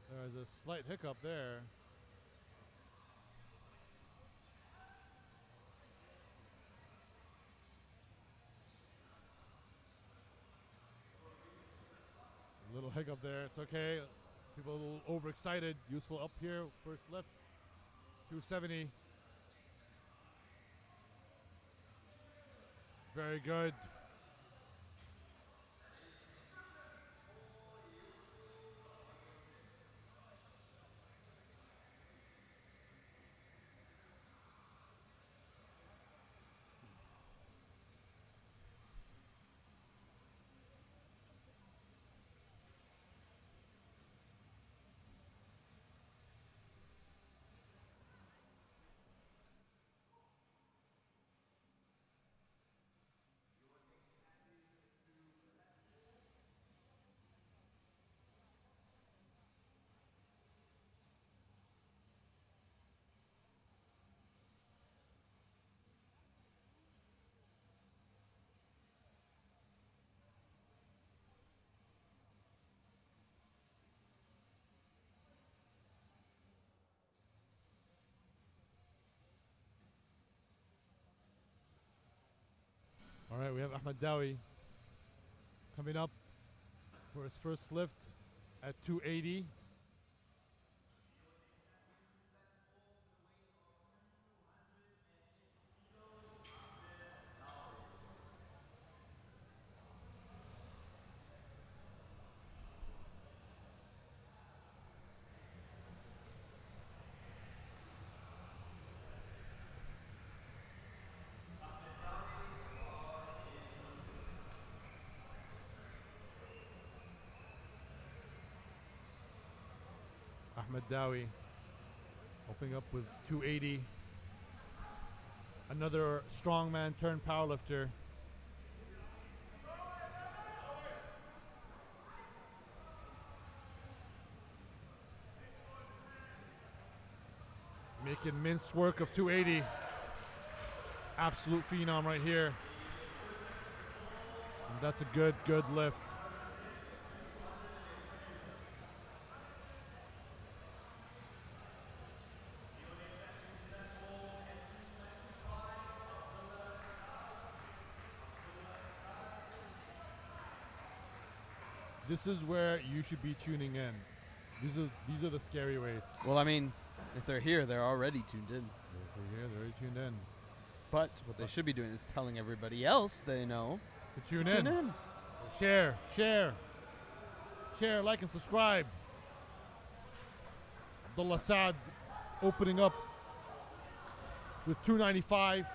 There's a slight hiccup there. A little hiccup there. It's okay. People a little overexcited. Useful up here. First lift. 270. Very good. All right, we have Ahmed Dawi coming up for his first lift at 280. Ahmed Dawi opening up with 280. Another strongman turned powerlifter. Making mince work of 280. Absolute phenom right here. And that's a good lift. This is where you should be tuning in. These are the scary weights. Well, I mean, if they're here, they're already tuned in. If they're here, they're already tuned in. But what they should be doing is telling everybody else they know To tune tune in. in. Share, like and subscribe. Abdullah Saad opening up with 295.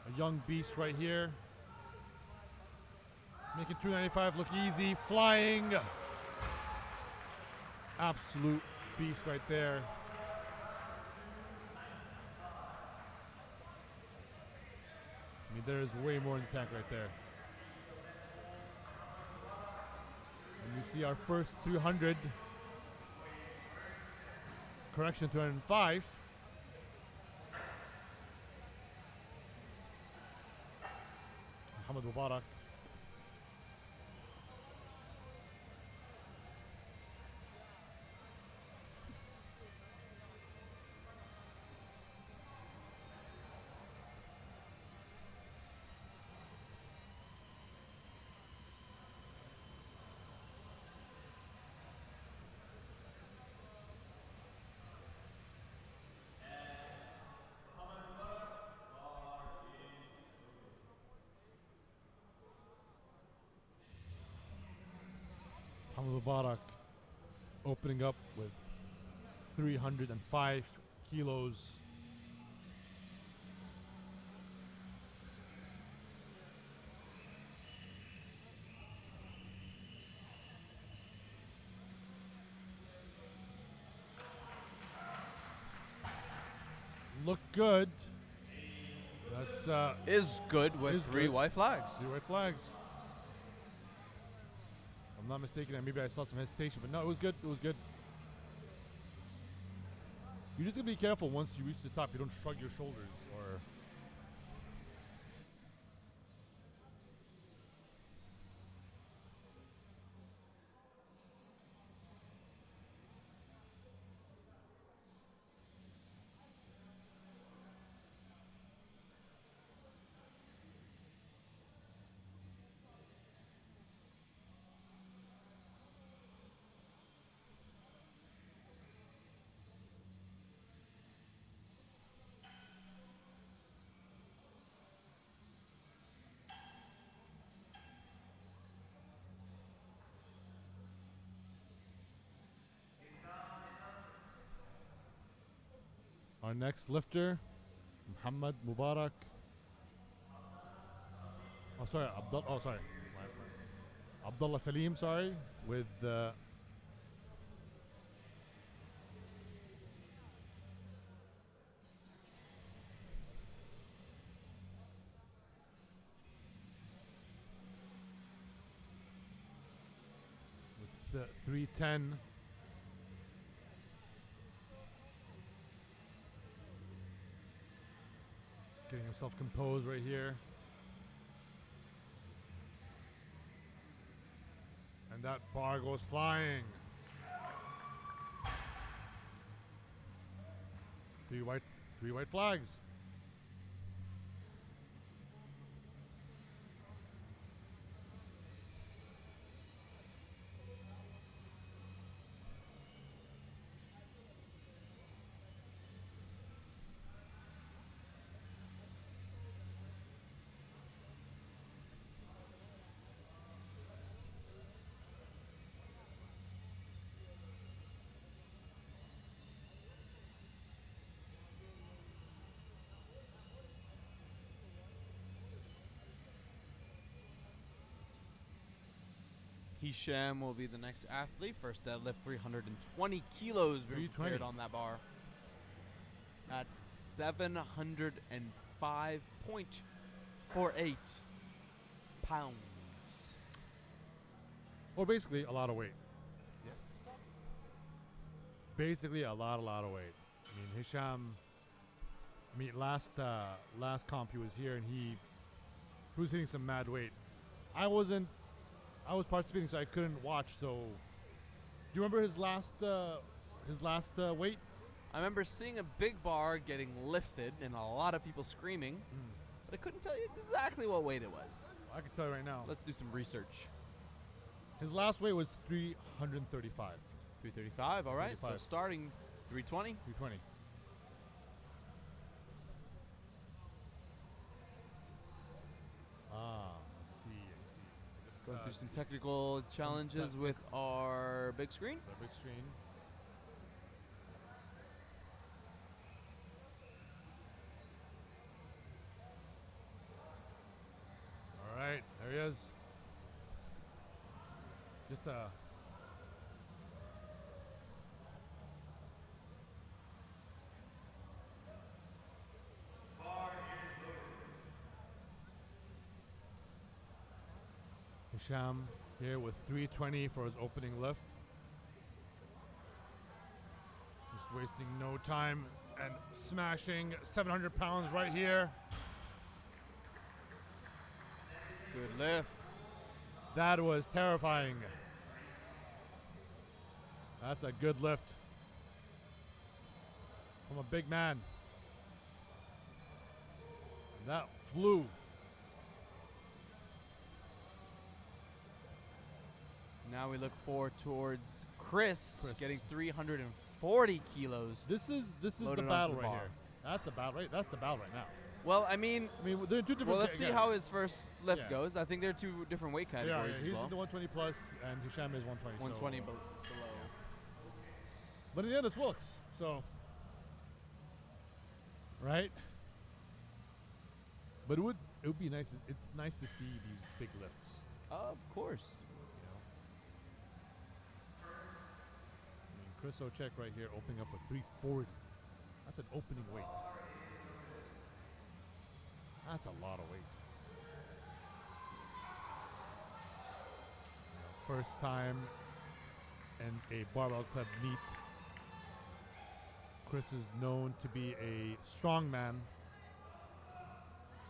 A young beast right here. Making 295 look easy. Flying. Absolute beast right there. I mean, there is way more in the tank right there. We see our first 300. Correction, 305. Muhammad Mubarak. Muhammad Mubarak opening up with 305 kilos. Look good. That's Is good with is 3 good. white flags. 3 white flags. If I'm not mistaken, and maybe I saw some hesitation, but no, it was good. It was good. You just gotta be careful once you reach the top. You don't shrug your shoulders or. Our next lifter, Muhammad Mubarak. Oh, sorry, Abdullah Salim, sorry, with with 310. Just getting himself composed right here. And that bar goes flying. 3 white flags. Hisham will be the next athlete. First deadlift, 320 kilos being 320. prepared on that bar. That's 705.48 pounds. Or basically a lot of weight. Yes. Basically a lot of weight. I mean, Hisham. I mean, last comp he was here and he was hitting some mad weight. I was participating, so I couldn't watch. So, do you remember his last weight? I remember seeing a big bar getting lifted and a lot of people screaming, but I couldn't tell you exactly what weight it was. I can tell you right now. Let's do some research. His last weight was 335. 335, all right. So 335. starting 320. 320. I see. Going through some technical challenges with our big screen. The big screen. All right, there he is. Just Hisham here with 320 for his opening lift. Just wasting no time and smashing 700 pounds right here. Good lift. That was terrifying. That's a good lift from a big man. That flew. Now we look forward towards Chris getting 340 kilos. This is the loaded onto battle the right bar. here. That's a battle right. That's the battle right now. Well, I mean, they're in two different. well, let's see again, how his first lift Yeah. goes. I think they're two different weight Yeah, categories he's as well. in the 120 plus, and Hisham is 120. 120 so, below. But in the end, it's Wilkes. So, right? But it would be nice. It's nice to see these big lifts. Of course. You know. I mean, Chris Ocek right here opening up with 340. That's an opening weight. That's a lot of weight. First time in a Barbell Club meet. Chris is known to be a strong man.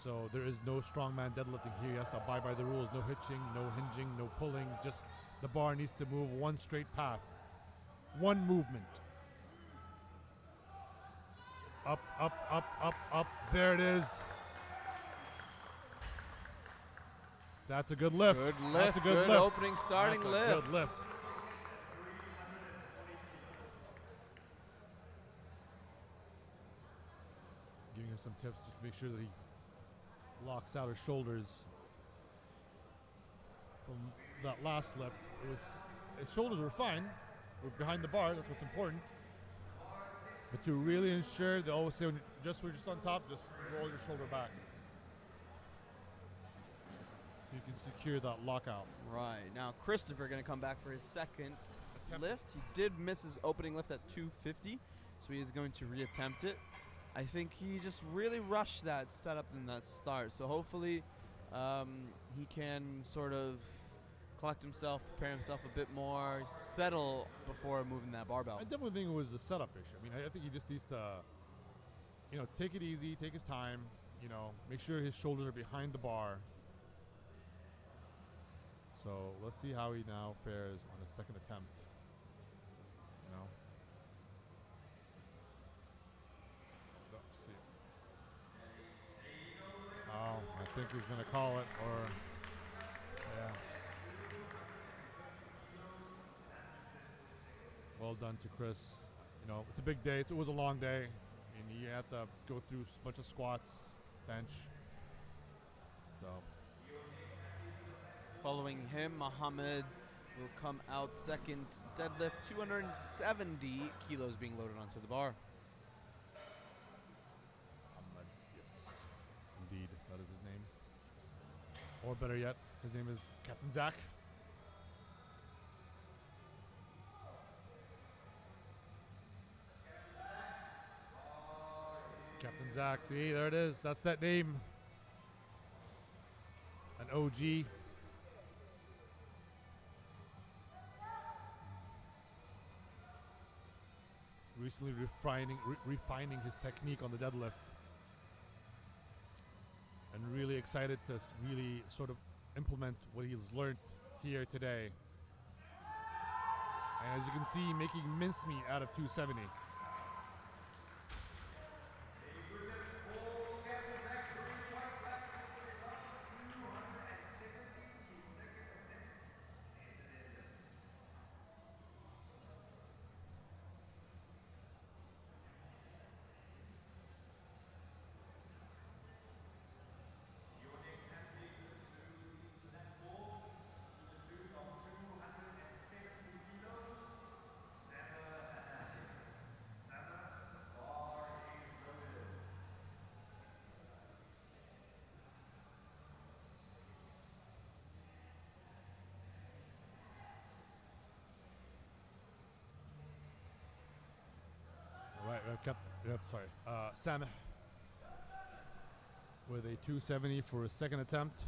So there is no strongman deadlifting here. He has to abide by the rules. No hitching, no hinging, no pulling. Just the bar needs to move one straight path. One movement. Up, up, up, up, up. There it is. That's a good lift. Good lift. That's a good lift. Opening, starting That's lift. a good lift. Giving him some tips just to make sure that he locks out his shoulders. From that last lift, his shoulders were fine. We're behind the bar. That's what's important. But to really ensure, they always say when you're just on top, just roll your shoulder back, so you can secure that lockout. Right. Now Christopher going to come back for his second lift. He did miss his opening lift at 250, so he is going to reattempt it. I think he just really rushed that setup and that start. So hopefully he can sort of collect himself, prepare himself a bit more, settle before moving that barbell. I definitely think it was a setup issue. I mean, I think he just needs to, take it easy, take his time, make sure his shoulders are behind the bar. So let's see how he now fares on his second attempt. Let's see. Oh, I think he's going to call it, or yeah. Well done to Chris. It's a big day. It was a long day. I mean, you had to go through a bunch of squats, bench. So. Following him, Muhammad will come out second. Deadlift, 270 kilos being loaded onto the bar. Muhammad, yes. Indeed, that is his name. Or better yet, his name is Captain Zach. Captain Zach, see, there it is. That's that name. An OG. Recently refining his technique on the deadlift. And really excited to really sort of implement what he's learned here today. And as you can see, making mincemeat out of 270. Sameh with a 270 for his second attempt.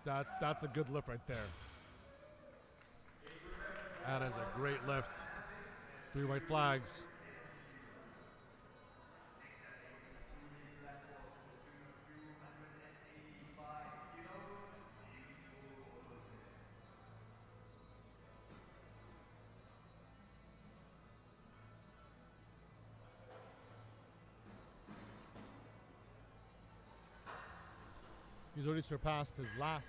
That's a good lift right there. That is a great lift. 3 white flags. He's already surpassed his last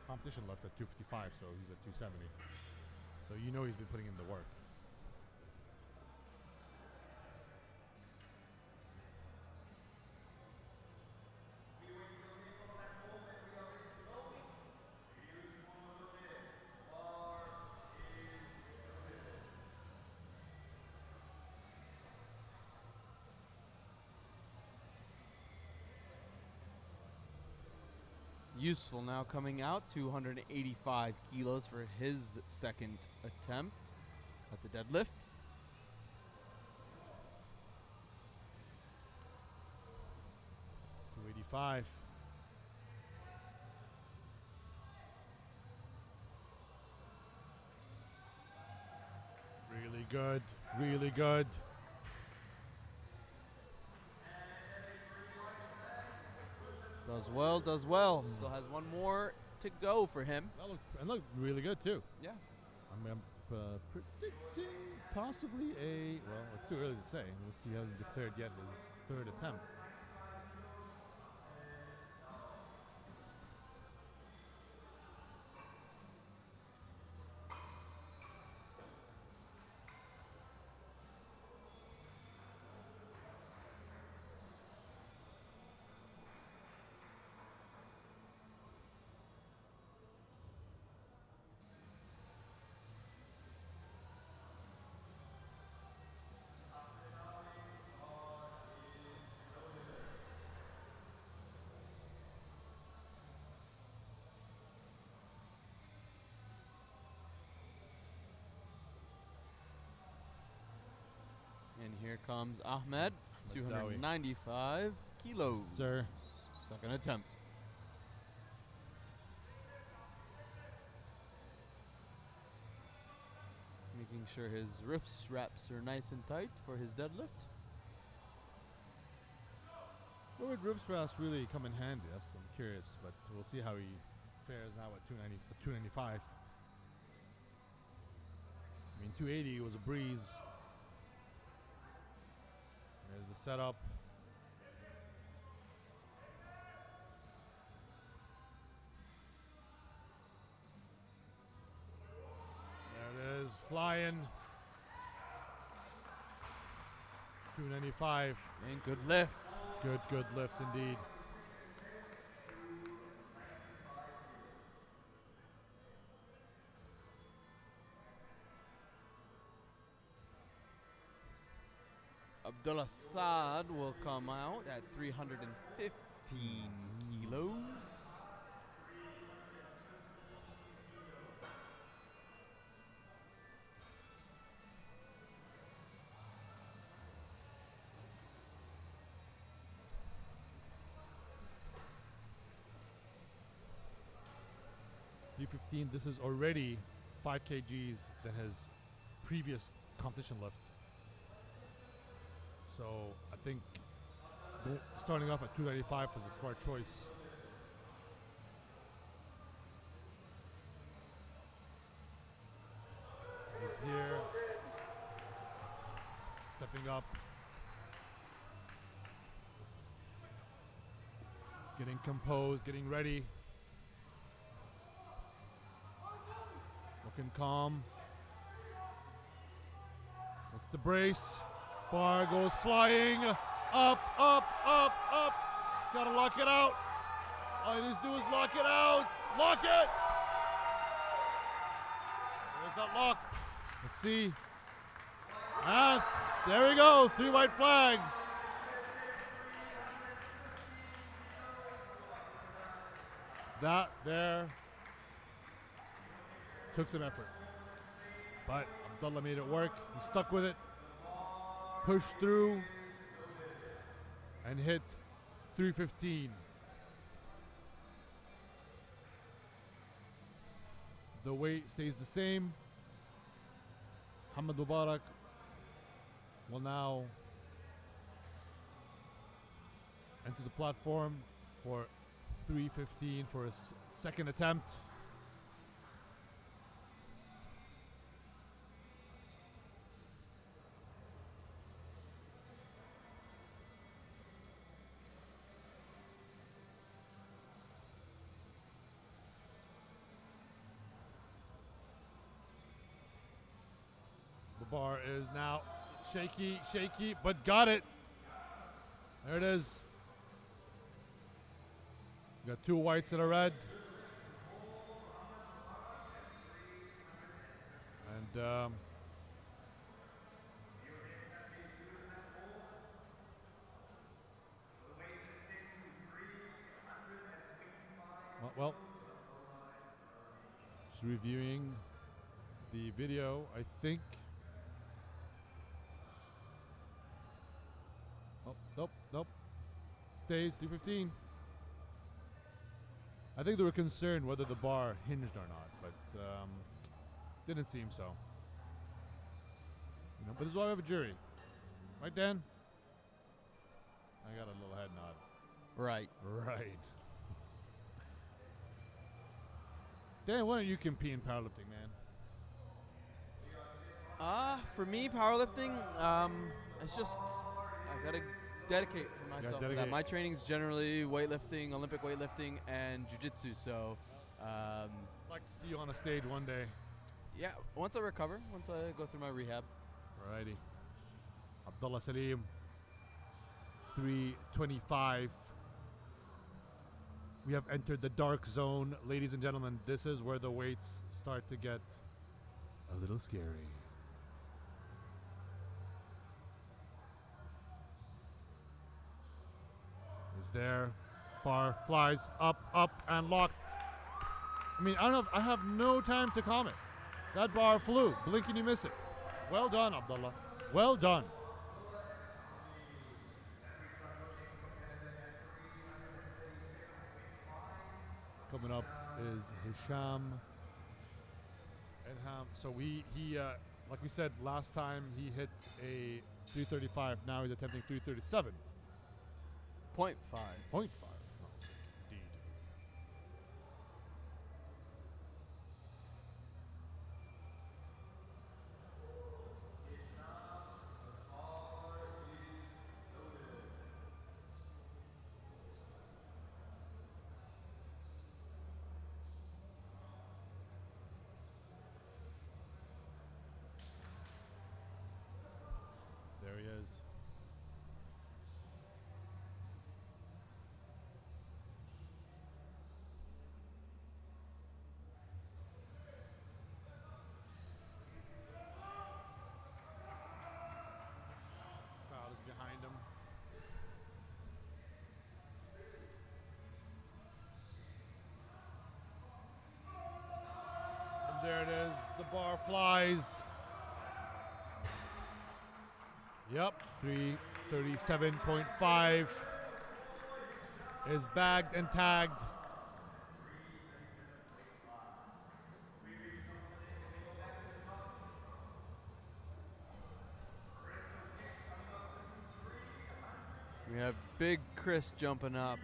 competition lift at 255, so he's at 270. So you know he's been putting in the work. Useful now coming out, 285 kilos for his second attempt at the deadlift. $285. Really good, really good. Does well, does well. Still has one more to go for him. That looked really good too. Yeah. I'm predicting possibly well, it's too early to say. Let's see, he hasn't declared yet his third attempt. And here comes Ahmed, 295 kilos. Sir. Second attempt. Making sure his wrist straps are nice and tight for his deadlift. Where would rib straps really come in handy? I'm curious, but we'll see how he fares now at 295. I mean, 280 was a breeze. There's the setup. There it is, flying. 295. And good lift. Good lift indeed. Abdullah Saad will come out at 315 kilos. $315. This is already 5 kgs than his previous competition lift. So I think starting off at 295 was a smart choice. He's here, stepping up, getting composed, getting ready, looking calm. That's the brace. Bar goes flying. Up. Gotta lock it out. All you need to do is lock it out. Lock it. There's that lock. Let's see. And there we go. 3 white flags. That there took some effort. But Abdullah made it work. He stuck with it. Pushed through and hit 315. The weight stays the same. Hamad Mubarak will now enter the platform for 315 for his second attempt. The bar is now shaky, but got it. There it is. Got two whites and a red. And well, just reviewing the video, I think. Oh, nope. Stays 215. I think they were concerned whether the bar hinged or not, but didn't seem so. You know, but this is why we have a jury. Right, Dan? I got a little head nod. Right. Right. Dan, why don't you compete in powerlifting, man? For me, powerlifting, it's just I gotta dedicate for myself. To that. My training's generally weightlifting, Olympic weightlifting, and jiu-jitsu. So, I'd like to see you on a stage one day. Yeah, once I recover, once I go through my rehab. Alrighty. Abdullah Salim, 325. We have entered the dark zone. Ladies and gentlemen, this is where the weights start to get a little scary. He's there. Bar flies up, and locked. I mean, I don't know. I have no time to comment. That bar flew. Blink and you miss it. Well done, Abdullah. Well done. Coming up is Hisham Edham. So he like we said last time, he hit a 335. Now he's attempting 337. 0.5. 0.5. Indeed. There he is. Crowd is behind him. And there it is. The bar flies. Yep, 337.5 is bagged and tagged. We have Big Chris jumping up.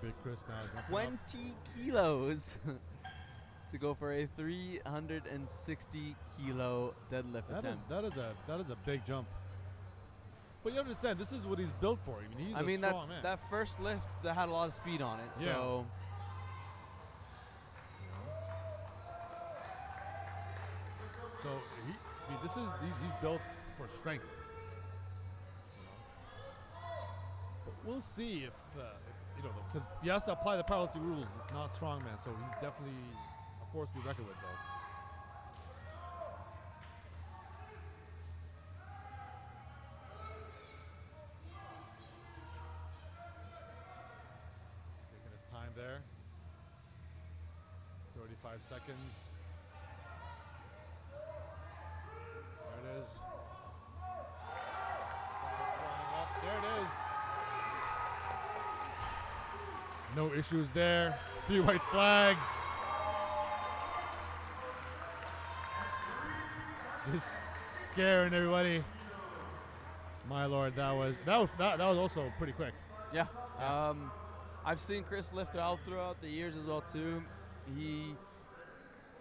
Big Chris now. 20 kilos to go for a 360 kilo deadlift attempt. That is a big jump. But you understand, this is what he's built for. I mean, he's a strong man. That first lift that had a lot of speed on it. So. So he's built for strength. But we'll see if because he has to apply the powerlifting rules. It's not strongman, so he's definitely a force to be reckoned with, though. He's taking his time there. 35 seconds. There it is. Flying up. There it is. No issues there. 3 white flags. Just scaring everybody. My lord, that was also pretty quick. Yeah. I've seen Chris lift out throughout the years as well too.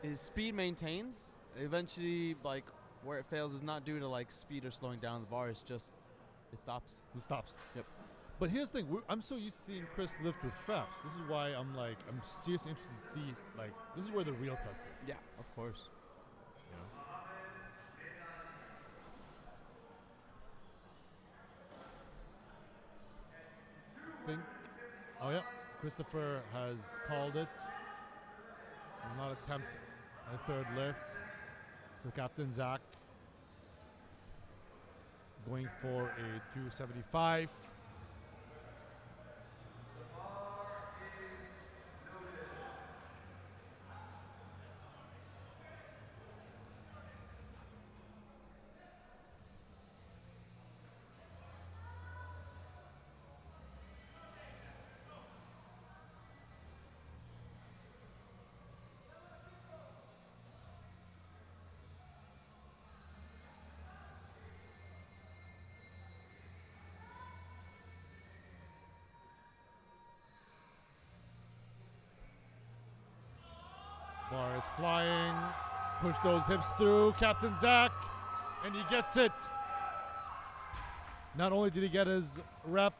His speed maintains. Eventually, like where it fails is not due to like speed or slowing down the bar. It's just it stops. He stops. Yep. But here's the thing: I'm so used to seeing Chris lift with straps. This is why I'm seriously interested to see, like, this is where the real test is. Yeah, of course. Oh yeah, Christopher has called it. Will not attempt a third lift. So Captain Zach going for a 275. Bar is flying. Push those hips through. Captain Zach. And he gets it. Not only did he get his rep,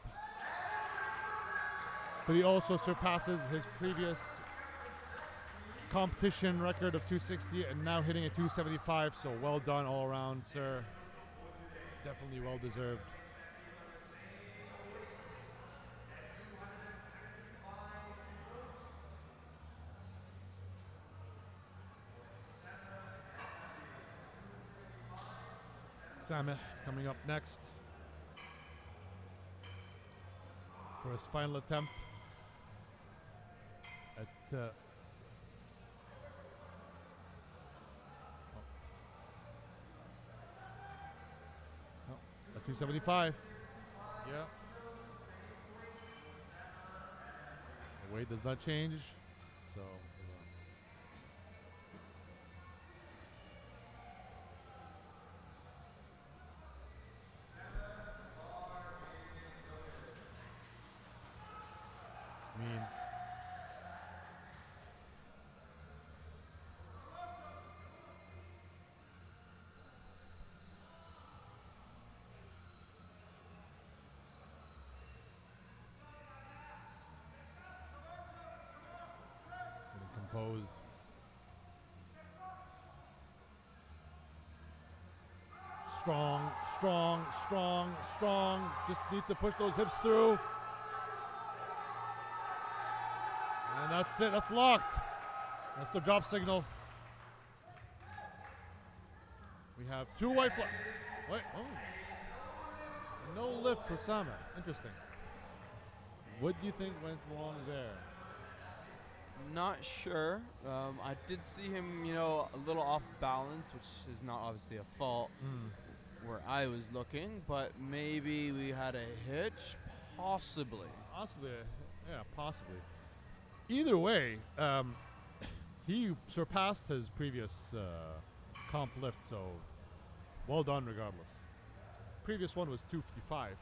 but he also surpasses his previous competition record of 260 and now hitting a 275. So well done all around, sir. Definitely well deserved. Sameh coming up next for his final attempt at a 275. Yeah. The weight does not change, so. I mean, getting composed. Strong, strong, strong, strong. Just need to push those hips through. And that's it. That's locked. That's the drop signal. We have two white flags. Wait, oh. No lift for Sameh. Interesting. What do you think went wrong there? Not sure. I did see him, a little off balance, which is not obviously a fault where I was looking, but maybe we had a hitch, possibly. Possibly, yeah, possibly. Either way, he surpassed his previous comp lift, so well done regardless. Previous one was 255.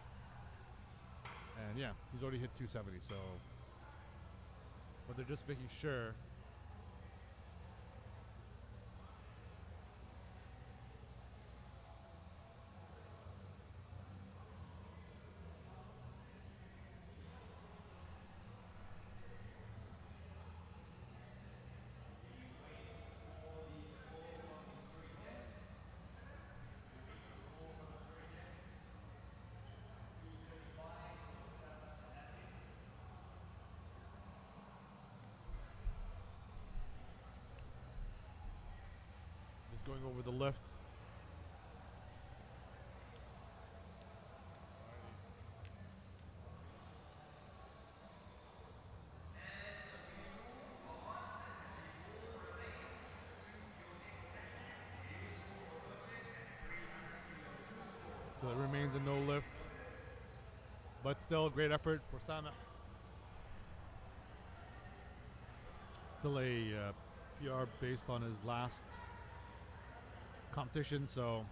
And yeah, he's already hit 270, so. But they're just making sure. Going over the lift. So it remains a no lift, but still a great effort for Sameh. Still a PR based on his last competition. So,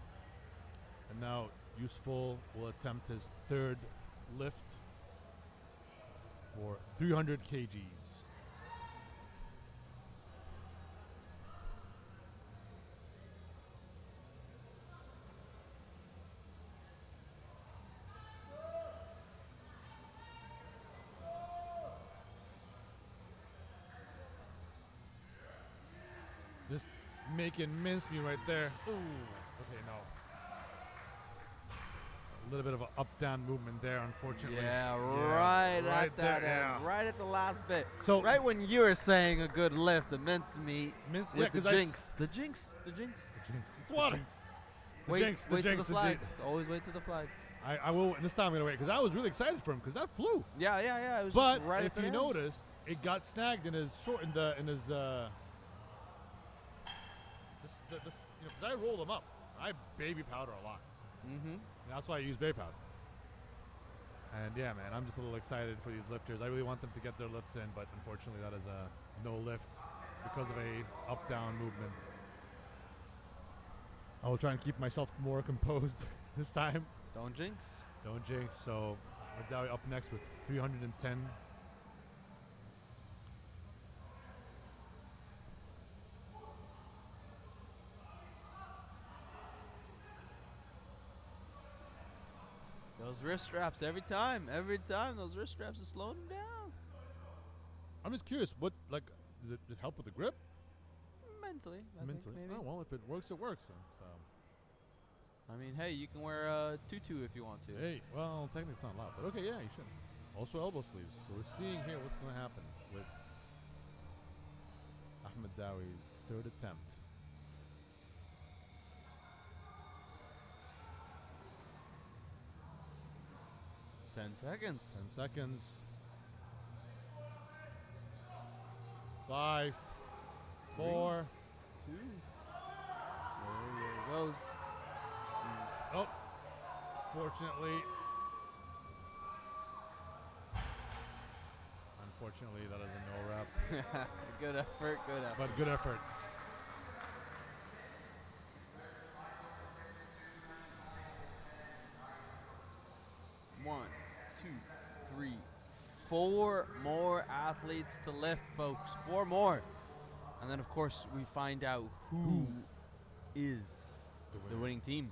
and now Useful will attempt his third lift for 300 kgs. Just making mincemeat right there. Ooh, okay, no. A little bit of an up-down movement there, unfortunately. Yeah, right at that there, end, yeah. right at the last bit. So Right when you were saying a good lift, the mincemeat yeah, with the 'cause jinx. The jinx. The jinx. Jinx. It's water. The Wait, jinx, the wait jinx, to the indeed. flags. Always wait to the flags. I will. This time I'm gonna wait because I was really excited for him because that flew. Yeah. It was But just right if at the you end. noticed, it got snagged in his short in his this because I roll them up. I baby powder a lot. Mm-hmm. And that's why I use baby powder. And yeah, man, I'm just a little excited for these lifters. I really want them to get their lifts in, but unfortunately, that is a no lift because of a up-down movement. I will try and keep myself more composed this time. Don't jinx. Don't jinx. So, Madawi up next with 310. Those wrist straps every time, those wrist straps are slowing him down. I'm just curious, what does it help with the grip? Mentally, I think maybe. Oh well, if it works, it works. So. I mean, hey, you can wear a tutu if you want to. Hey, well, technically it's not allowed, but okay, yeah, you should. Also elbow sleeves. So we're seeing here what's going to happen with Ahmed Dawi's third attempt. Ten seconds. 10 seconds. 5, 4. 2. There he goes. Oh, fortunately. Unfortunately, that is a no rep. Good effort. But good effort. One, 2, 3, 4 more athletes to lift, folks. 4 more. And then, of course, we find out who is the winning team.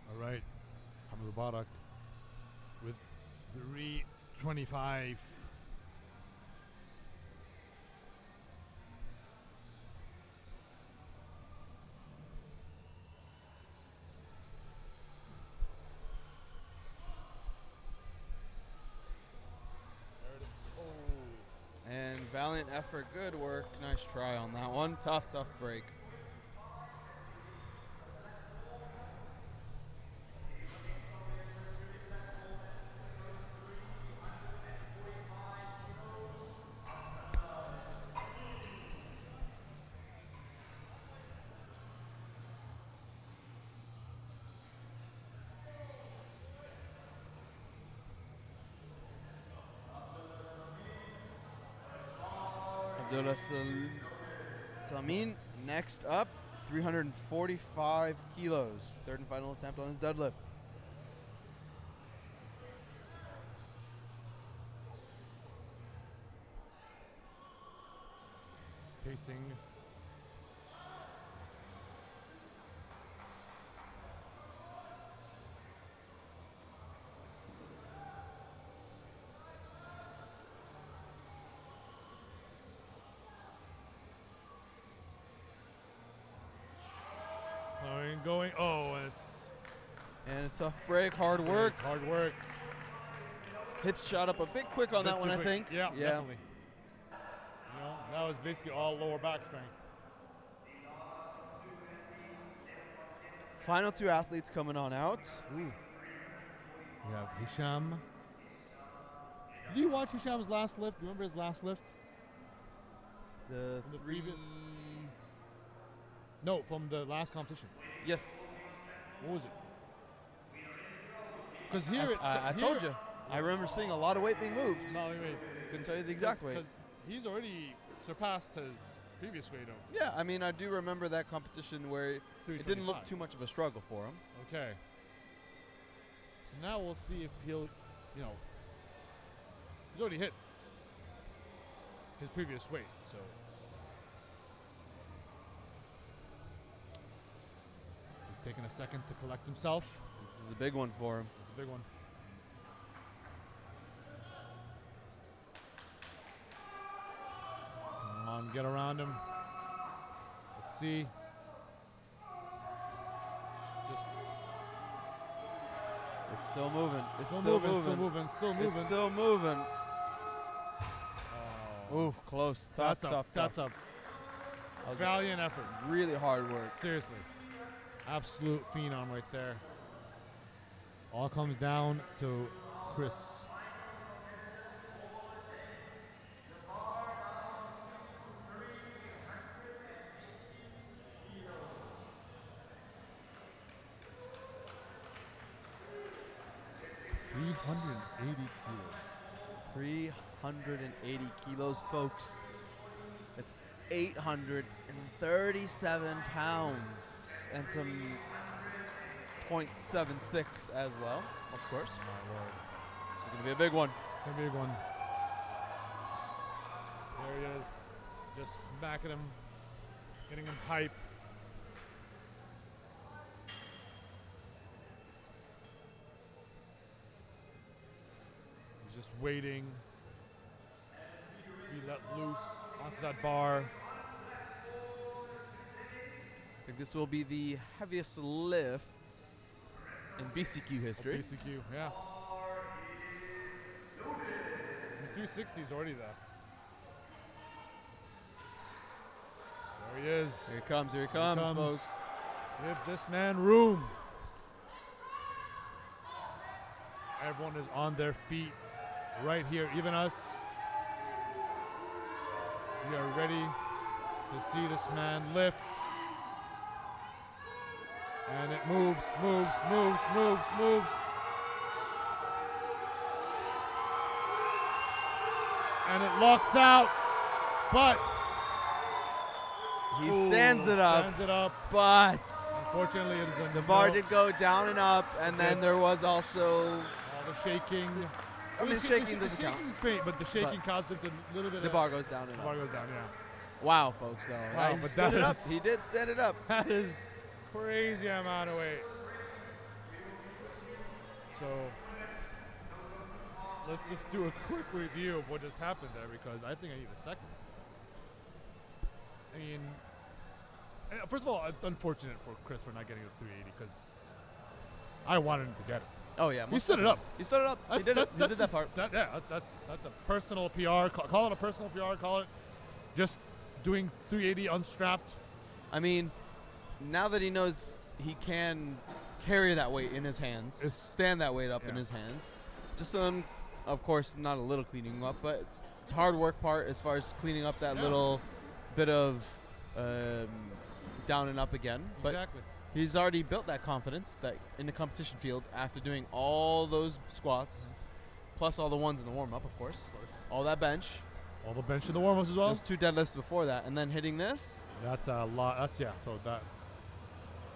All right. Hamid Mubarak with 325. And valiant effort, good work. Nice try on that one. Tough break. Abdullah Samin, next up, 345 kilos. Third and final attempt on his deadlift. Pacing. Going. Oh, and it's And a tough break, hard work. hard work. Hips shot up a bit quick on that one, I think. Yeah, definitely. You know, that was basically all lower back strength. Final 2 athletes coming on out. Ooh. We have Hisham. Did you watch Hisham's last lift? Do you remember his last lift? The From the 3. previous- No, from the last competition. Yes. What was it? Because here I told you. I remember seeing a lot of weight being moved. No, wait. Couldn't tell you the exact weight. Because he's already surpassed his previous weight of Yeah, I mean, I do remember that competition where it didn't look 325. too much of a struggle for him. Okay. Now we'll see if he'll, you know, he's already hit his previous weight, so. He's taking a second to collect himself. This is a big one for him. It's a big one. Come on, get around him. Let's see. Just It's still moving. It's still still moving, moving. still moving, still moving. It's still moving. Oh. Ooh, close. Tough, That's tough, up. That's tough. up. That was Valiant effort. really hard work. Seriously. Absolute phenom right there. All comes down to Chris. $380 kilos. 380 kilos, folks. It's 837 pounds and some 0.76 as well, of course. My word. This is going to be a big one. It's a big one. There he is. Just smacking him. Getting him hype. He's just waiting to be let loose onto that bar. I think this will be the heaviest lift in BCQ history. BCQ, yeah. The 360 is already there. There he is. Here he comes, folks. Give this man room. Everyone is on their feet right here, even us. We are ready to see this man lift. And it moves. And it locks out, but He stands it up. Stands it up. But Unfortunately, it is a the bar did go down and up, and then there was also all the shaking. I mean, shaking doesn't the count. shaking's faint, but the shaking caused it a little bit. The bar goes down and The bar up. goes down. Yeah. Wow, folks, though. Wow, He but stood that it up. is- He did stand it up. That is crazy amount of weight. So let's just do a quick review of what just happened there, because I think I need a second. I mean, first of all, unfortunate for Chris for not getting a 380, because I wanted him to get it. Oh, yeah. He most stood it up. definitely. He stood it up. He did it. He did that just- part. That's a personal PR. Call it a personal PR. Call it just doing 380 unstrapped. I mean, now that he knows he can carry that weight in his hands, stand that weight up in Yeah. his hands, just some, of course, not a little cleaning up, but it's hard work part as far as cleaning up that Yeah. little bit of down and up again. But Exactly. he's already built that confidence that in the competition field after doing all those squats, plus all the ones in the warm-up, of course, all that bench, All the bench in the warm-ups as well. those 2 deadlifts before that, and then hitting this. That's a lot. That's So that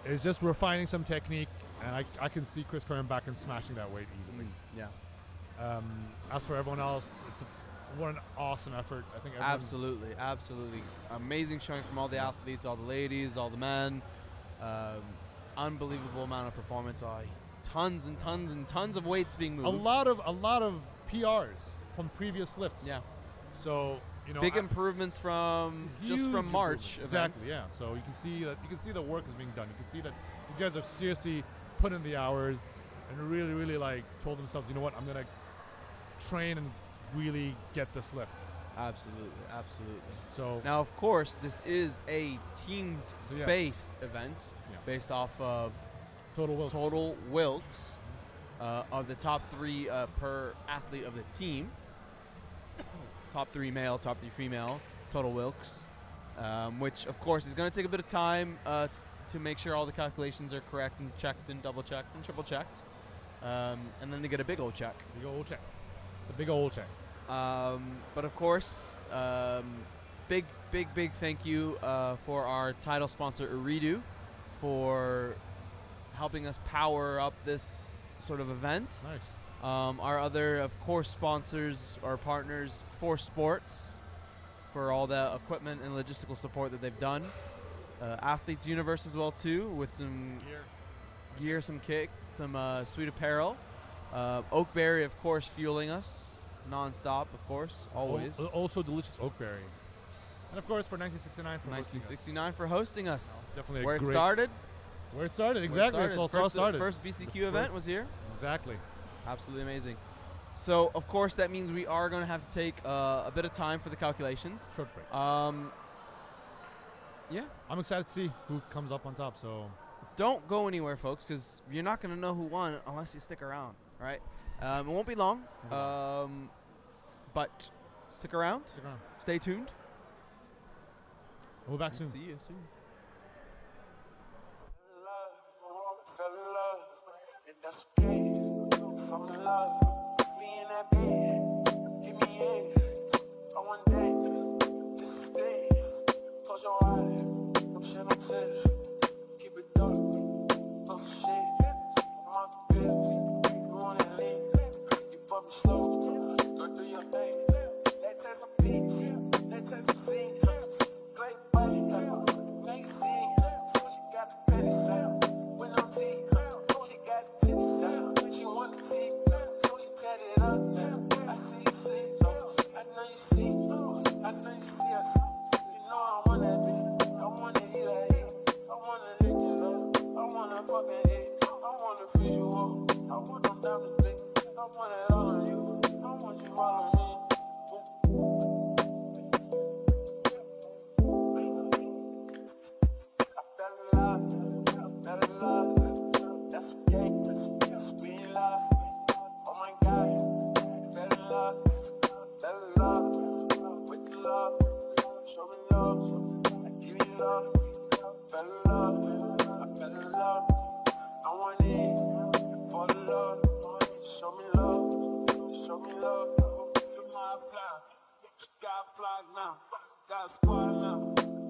is just refining some technique, and I can see Chris coming back and smashing that weight easily. Yeah. As for everyone else, what an awesome effort. I think everyone, Absolutely. Amazing showing from all the athletes, all the ladies, all the men. Unbelievable amount of performance. Tons and tons and tons of weights being moved. a lot of PRs from previous lifts. Yeah. So Big improvements from just huge from March. improvements. events. Exactly. Yeah. So you can see the work is being done. You can see that you guys have seriously put in the hours and really like told themselves, you know what, I'm gonna train and really get this lift. Absolutely, absolutely. So Now, of course, this is a team-based event Yeah. based off of total Wilks of the top 3 per athlete of the team. Top 3 male, top 3 female, total Wilks, which, of course, is going to take a bit of time to make sure all the calculations are correct and checked and double-checked and triple-checked. And then they get a big old check. Big old check. The big old check. But of course, big thank you for our title sponsor, Ooredoo, for helping us power up this sort of event. Nice. Our other, of course, sponsors or partners, For Sports, for all the equipment and logistical support that they've done. Athletes Universe as well too, with some gear, some kit, some sweet apparel. Oakberry, of course, fueling us non-stop, of course, always. Also delicious Oakberry. And of course for 1969 for 1969 for hosting us. Definitely Where a it great started. Where it started, exactly. It's all started. First BCQ event was here. Exactly. Absolutely amazing. So, of course, that means we are going to have to take a bit of time for the calculations. Short break. Yeah. I'm excited to see who comes up on top. So don't go anywhere, folks, because you're not going to know who won unless you stick around, right? It won't be long, but stick around. Stick around. Stay tuned. We'll be back soon. See you soon. Fell in love, and that's okay. Fall in love, we in that bed. Give me eggs, I want that. This is days. Close your eyes, don't shed no tears. Keep it dark, no shit. My bitch, you wanna leave? You fuck me slow, go do your thing. Let's take some beach, let's take some scenes. Great body, make scene. She got the petty sound. With no teeth, she got the titty sound. She want the teeth, she tatted up now. I see you see, I know you see, I know you see us. You know I want that bitch, I wanna eat that heat, I wanna lick it up, I wanna fucking eat, I wanna feed you up, I want them diamonds big, I want it all on you, I want you all on me. That's okay, we in love. Oh my God, fell in love with the love. Show me love, I give you love. Fell in love, I fell in love. I want it, fall in love. Show me love. You my fly, got fly now, got a squad now,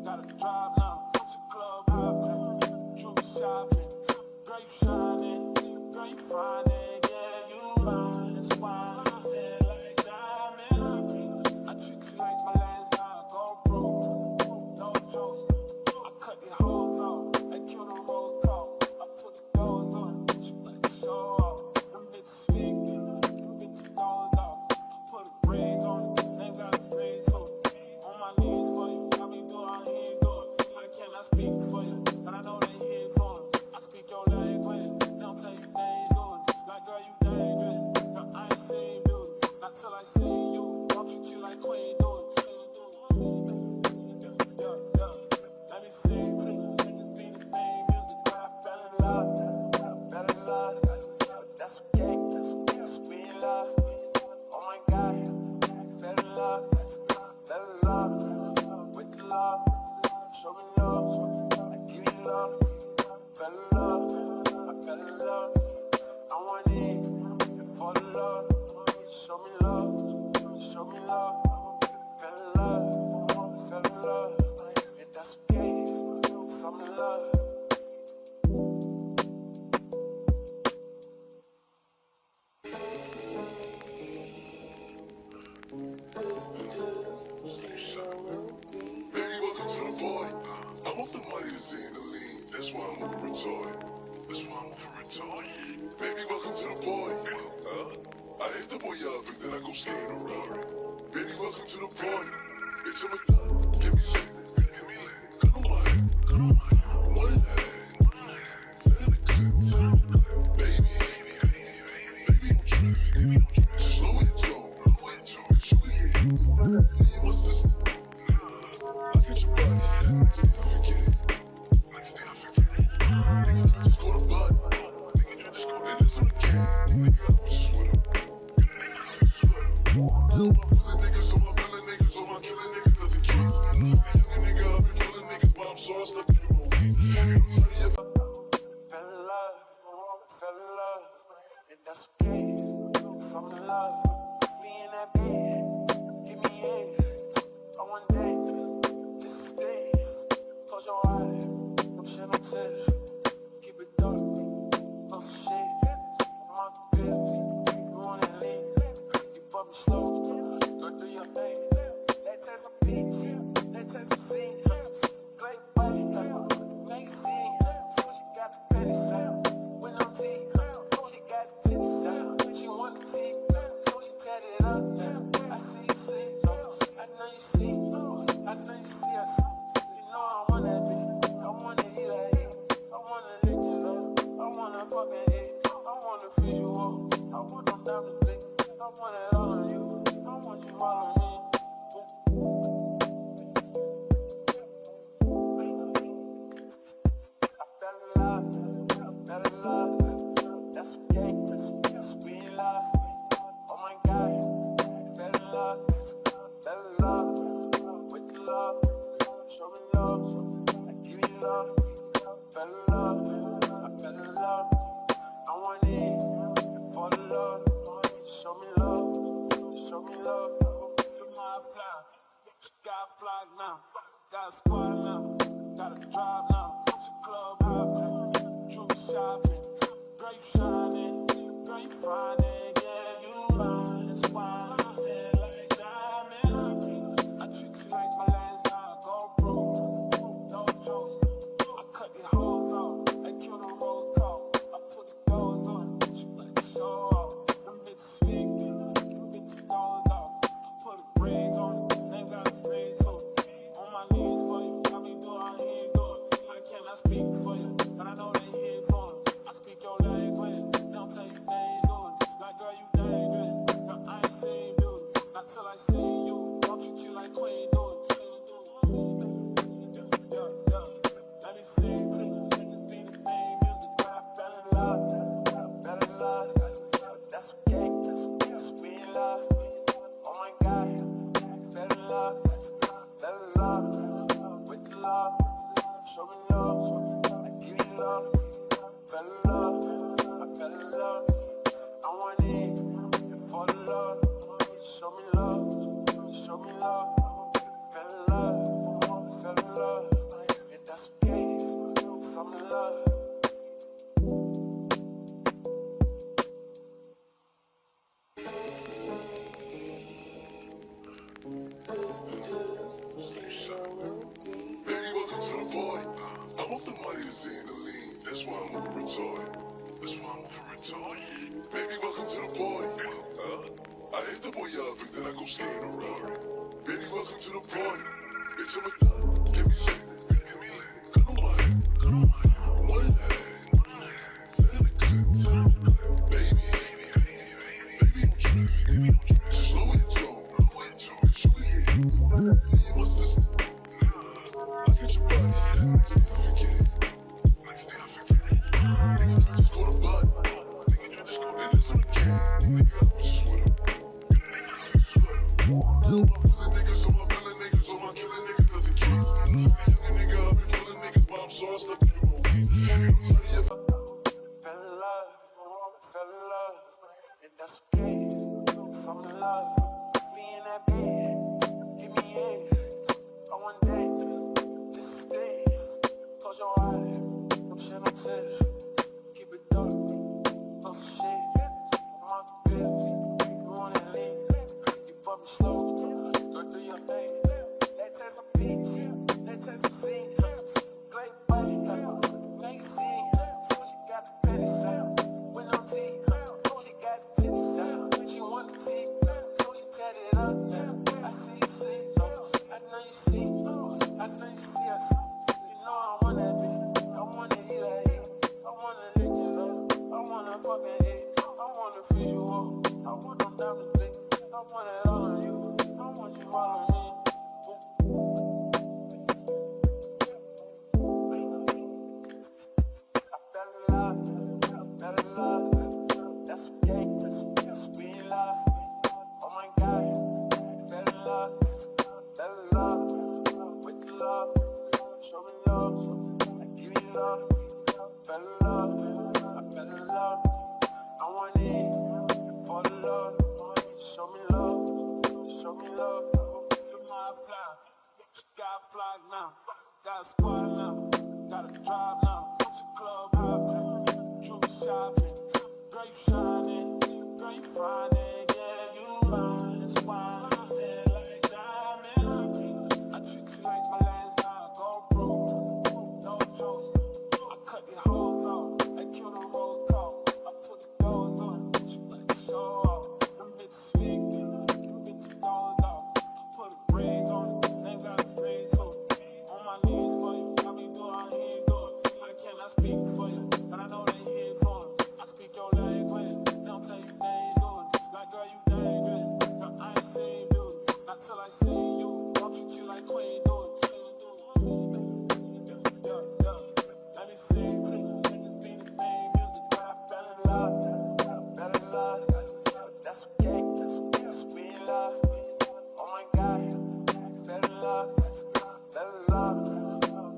got a drive now. It's a club hopping, jewelry shopping. Girl, you shining, girl, you finding, yeah, you mine. That's why I'm saying like diamond. I treat you like my last time, go broke, no joke. I cut your hoes off, I kill the rose call. I put the doors on, she like to show off. Them bitches speaking, them bitches doors off. I put a ring on it, they got a ring to it. On my knees for you, I be doing how he do it. I cannot speak for you, but I know they here for it. Speak your language, don't tell you things on it. Like, girl, you dangerous. Now, I ain't seen you, not till I see you. Don't treat you like queen, do it. Let me sing to you, be the main music. I fell in love, that's okay, we in love. Oh my God, fell in love with the love. Show me love, I give you love. Fell in love, I fell in love. I want it, fall in love. Show me love. Fell in love. And that's okay, fall in love. Baby, welcome to the party. I'm off the money to see in the lean. That's why I'm over retarded. Baby, welcome to the party. I hit the boy up and then I go skating around. Baby, welcome to the party. It's a McDonald's. Give me lit. Come on. One hand. Baby, don't trip. Slow it down. just with 'em. Niggas on my villain niggas on my killing niggas as a kid. Since a young nigga, I've been drilling niggas, but I'm so I stuck to the movies. Fell in love, and that's okay. Some in love, me in that bed, give me eggs. I want that, this is this. Close your eyes, don't shed no tears. Keep it dark, no shit. My bitch, you want to leave? You fuck me slow, go through your thing. Let's take some beats, let's take some scenes. Great body, make scene. She got the petty sound, with no teeth. She got the titty sound, she want the teeth. She tatted up now. I see you see, I know you see, I know you see us. You know I want that bitch, I wanna eat that heat. I wanna lick it up, I wanna fucking eat. I wanna feed you up, I want them diamonds big. I want it all on you, I want you all on me. Fell in love, that's okay, we in love. Oh my God, fell in love with the love. Show me love, I give you love. Fell in love, I fell in love. I want it for the love. Show me love, show me love. Look my fly, got a fly now, got a squad now, got a drive now. It's a club hopping, jewelry shopping, girl you shining, girl you finding, yeah you mine. That's why I feel like diamond. I treat you like my last dime, go broke, no joke. I cut your hoes off, I kill the rose call. I put the doors on, she like to show off. Some bitches speaking, some bitches doors off. I put a ring on it, they got a ring too. On my knees for you, I be doing how he ain't doing. I cannot speak for you, but I know they here for me. I speak your language, don't tell you things on it. Like girl, you dangerous, but I ain't seen you. Not till I see you, don't treat you like queen do it. Let me sing to you, be the thing music, but I fell in love, that's okay, we in love. Oh my God, fell in love with the love. Show me love, I give you love. Fell in love, I fell in love. I want it for the love. Show me love, show me love. Fell in love, and that's okay. Some in love. Baby, welcome to the party. I'm off the money to see in the lean. That's why I'm over retarded. Baby, welcome to the party. I hit the boy up and then I go skate in a Rari. Baby, welcome to the party. It's a McDonald's. Get me lit. Come on. One and a half. Seven and good. Baby, don't trip. Slow it down. Show me your heat. My sister. I get your body. Next day I forget it. Nigga, just go to bud. And it's on the game. Nigga, I was just with 'em. Niggas on my killing niggas as a kid. Since a young nigga, I've been drilling niggas, but I'm so I stuck to the movies. Fell in love, and that's okay. Some in love, me in that bed, give me eggs. I want that, this is this. Close your eyes, don't shed no tears. Keep it dark, no shit. My bitch, you want to leave? You fuck me slow, go through your thing. Let's take some beats, let's take some scenes. Great body, make scene. She got the petty sound, with no teeth. She got the titty sound, she want the teeth. She tatted up now. I see you see, I know you see, I know you see us. You know I want that bitch, I wanna eat that heat. I wanna lick it up, I wanna fucking eat. I wanna feed you up, I want them diamonds big. I want it all on you, I want you all on me. I fell in love, that's okay. Just being lost. Oh my God, fell in love with the love. Show me love, I give you love. Fell in love, I fell in love. I want it for the love. Show me love, show me love. Look my fly, got fly now, got a squad now, got a drive now. It's a club hopping, jewelry shopping. Girl, you shining, girl, you finding, yeah, you mine. That's why I feel like diamond. I treat you like my last time, go broke, no joke. I cut the hoes off, I kill the roll call. I put the doors on, she like to show off. Some bitches sweet, some bitches doors off. I put a ring on it, they got a ring too. On my knees for you, I be doing how he ain't do it. I cannot speak for you, but I know they here for it. I speak your language, they don't tell you they ain't doing it. Like girl, you dangerous, girl, I ain't seen you, not till I see you. Don't treat you like queen, do it. Let me sing to you, niggas be the main music, but I fell in love, that's okay, just being lost. Oh my God, fell in love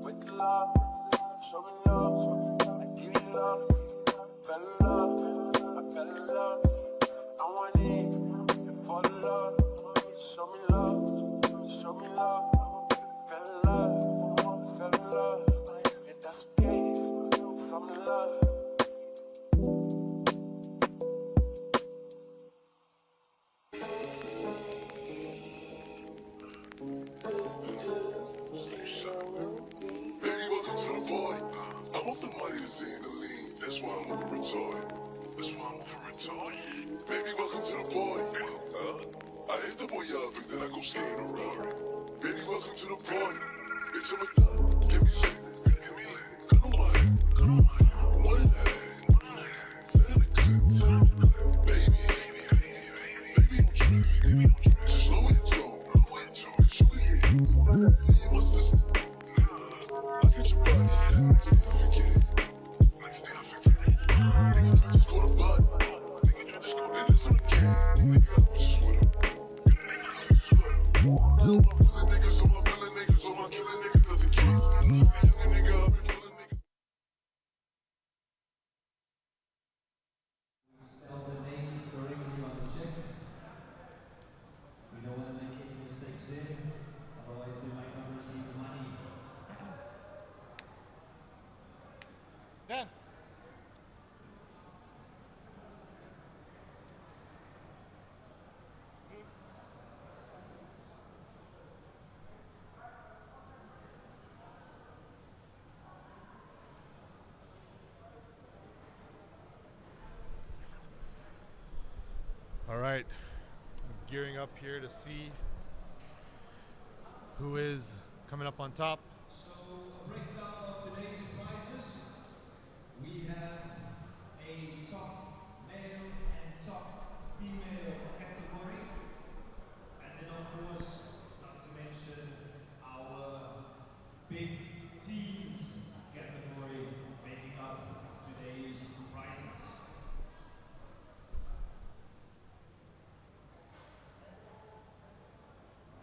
with the love. Show me love, I give you love. Fell in love, I fell in love. I want it for the love. Show me love, show me love. Fell in love, and that's okay. I'm in love. Baby, welcome to the party. I hope the money is in the lean. That's why I'm over retarded. Baby, welcome to the party. I hit the boy up and then I go skate in a Rari. Baby, welcome to the party. It's a McDonald's. Get me lit. Cut on my head. One and a half. Set in the clip. Baby, don't trip. Just lower your tone. Cause you can get hit. Me and my sister. I get your body. Next day I forget it. Nigga, just go to body. And it's on the game. Nigga, I was just with him. All my feeling niggas, all my feeling niggas, all my killing niggas as a kid. Since a young nigga, I've been feeling niggas. Spell the names correctly on the check. We don't want to make any mistakes there, otherwise they might not receive the money. Dan. All right, gearing up here to see who is coming up on top. So, a breakdown of today's prizes. We have a top male and top female category. And then of course, not to mention our big teams category making up today's prizes.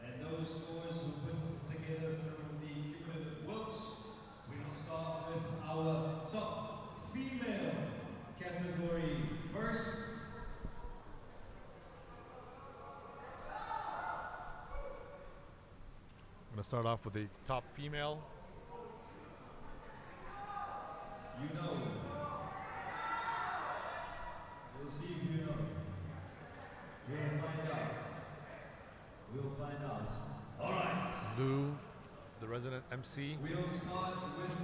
And those scores who put together through the cumulative votes, we'll start with our top female category first. I'm gonna start off with the top female. You know. We'll see if you know. We'll find out. We'll find out. All right. Lou, the resident MC. We'll start with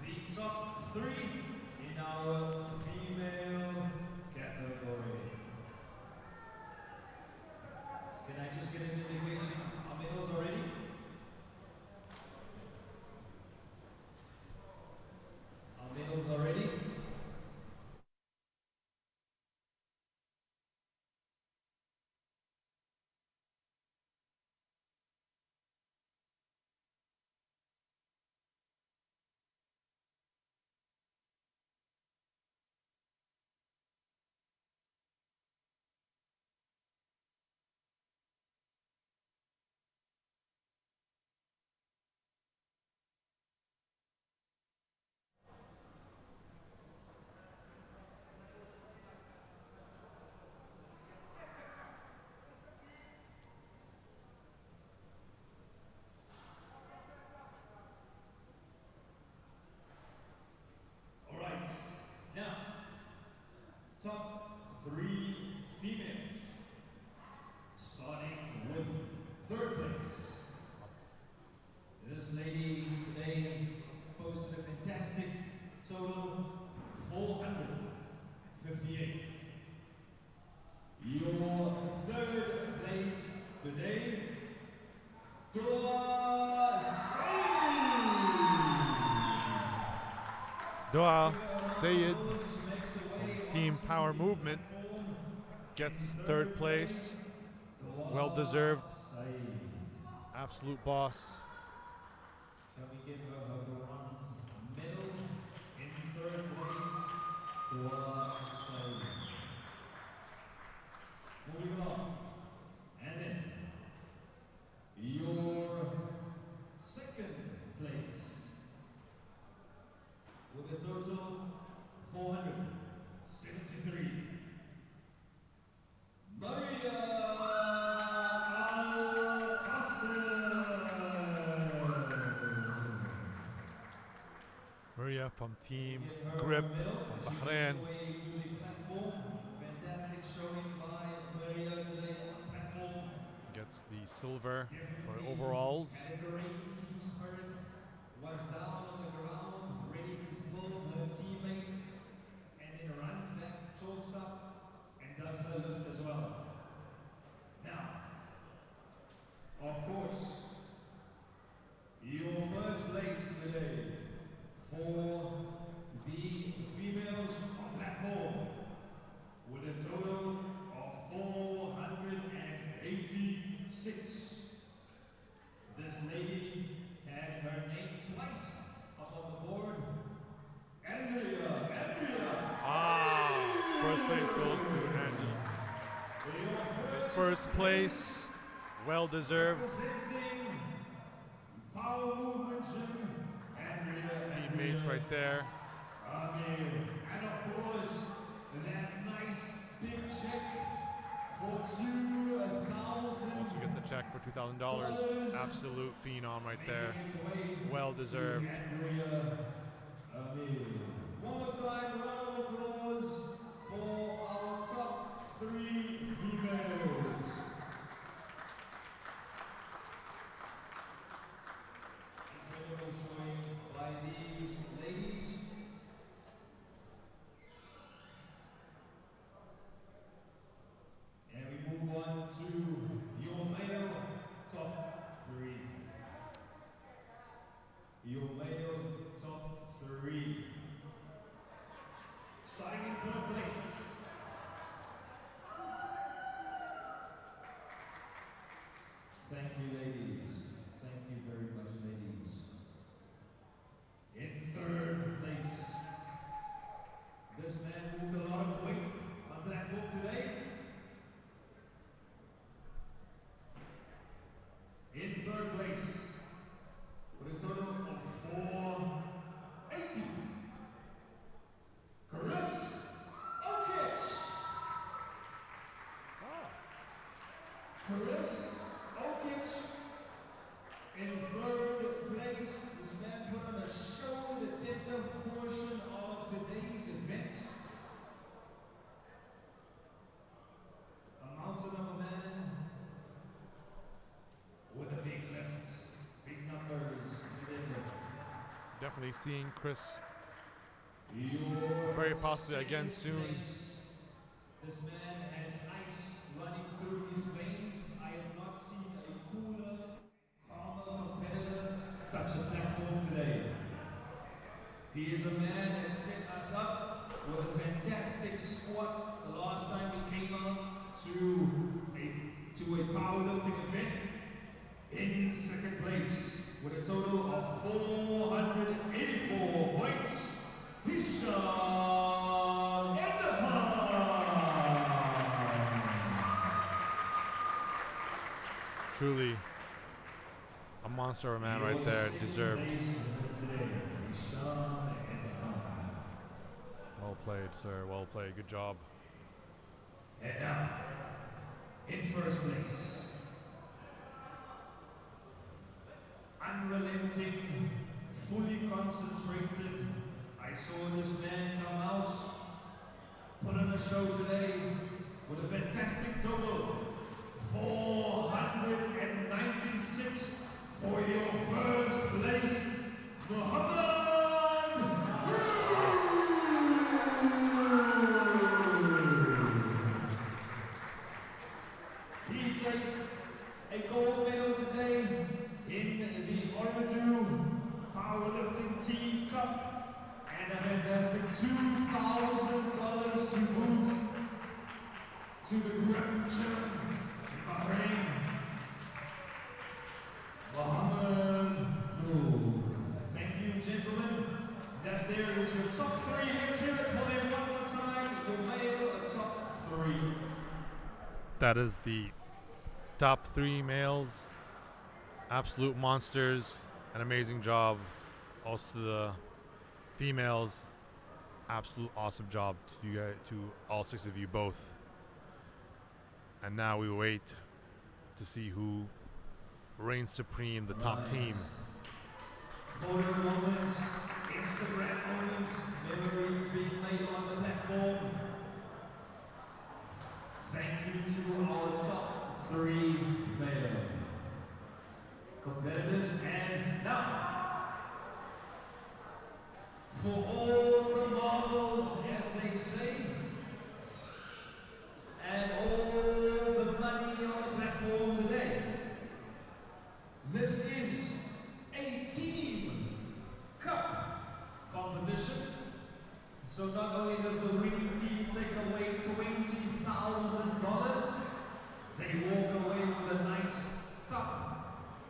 the top three in our female category. Can I just get an indication? Are medals already? Are medals already? Dua Sayed from Team Power Movement gets third place. Well deserved. Absolute boss. Can we give her her bronze medal in third place? Dua Saeed. Moving on. And then your second place with a total 473. Maria Maria from Team Grip from Bahrain. Fantastic showing by Maria today on platform. Gets the silver for overalls. Had a great team spirit. Was down on the ground, ready to fill her teammates, and then runs back, chokes up, and does her lift as well. Now, of course, your first place today for the females on platform with a total of 486. This lady had her name twice up on the board. Andrea. First place goes to Angie. First place, well deserved. Representing Power Movement Gym, Andrea. Teammates right there. And of course, that nice big check for $2,000. Also gets a check for $2,000. Absolute phenom right there. Well deserved. One more time, round of applause for our top 3 females. Incredible showing by these ladies. And we move on to your male top 3. Your male top 3. Starting in third place. Thank you, ladies. Thank you very much, ladies. In third place, this man moved a lot of weight on platform today. In third place, with a total of 480. Chris Okic. Chris Okic in third place. This man put on a show, the deadlift portion of today's event. A mountain of a man with a big lift, big numbers, big deadlift. Definitely seeing Chris Your very possibly again soon. This man has ice running through his veins. I have not seen a cooler, calmer competitor touch the platform today. He is a man that set us up with a fantastic squat the last time we came out to a powerlifting event. In second place with a total of 484 points. Hisham Truly a monster of a man right there. Deserved. Well played, sir. Well played. Good job. And now, in first place, unrelenting, fully concentrated. I saw this man come out, put on a show today with a fantastic total, 496 for your first place, Muhammad. He takes a gold medal today in the Ooredoo Powerlifting Team Cup and a a fantastic $2,000 to boot to the Grip Gym in Bahrain. Mohammed Noor. Thank you, gentlemen. That there is your top three. Let's hear it for them one more time. Your male top three. That is the top 3 males. Absolute monsters. An amazing job. Also the females. Absolute awesome job to you guys, to all 6 of you both. And now we wait to see who reigns supreme, the top team. Photo moments, Instagram moments, memories being made on the platform. Thank you to our top 3 male competitors. And now, for all the marbles, as they say, and all the money on the platform today, this is a Team Cup competition. So not only does the winning team take away $20,000, they walk away with a nice cup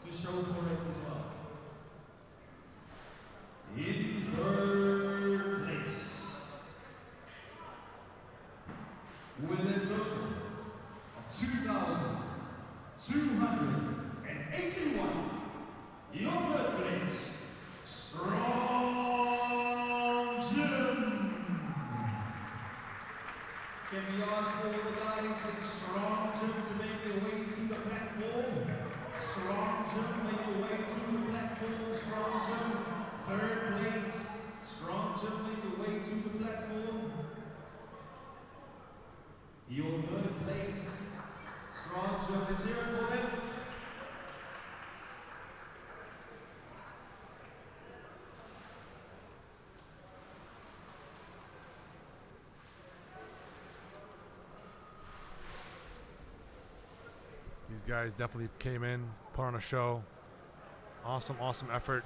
to show for it as well. In third place, with a total of 2,281, your third place, Strong Jim. Can we ask all the guys in Strong Jim to make their way to the platform? Strong Jim, make your way to the platform. Strong Jim, third place. Strong Jim, make your way to the platform. Your third place, Strong Jim, let's hear it for them. These guys definitely came in, put on a show. Awesome, awesome effort.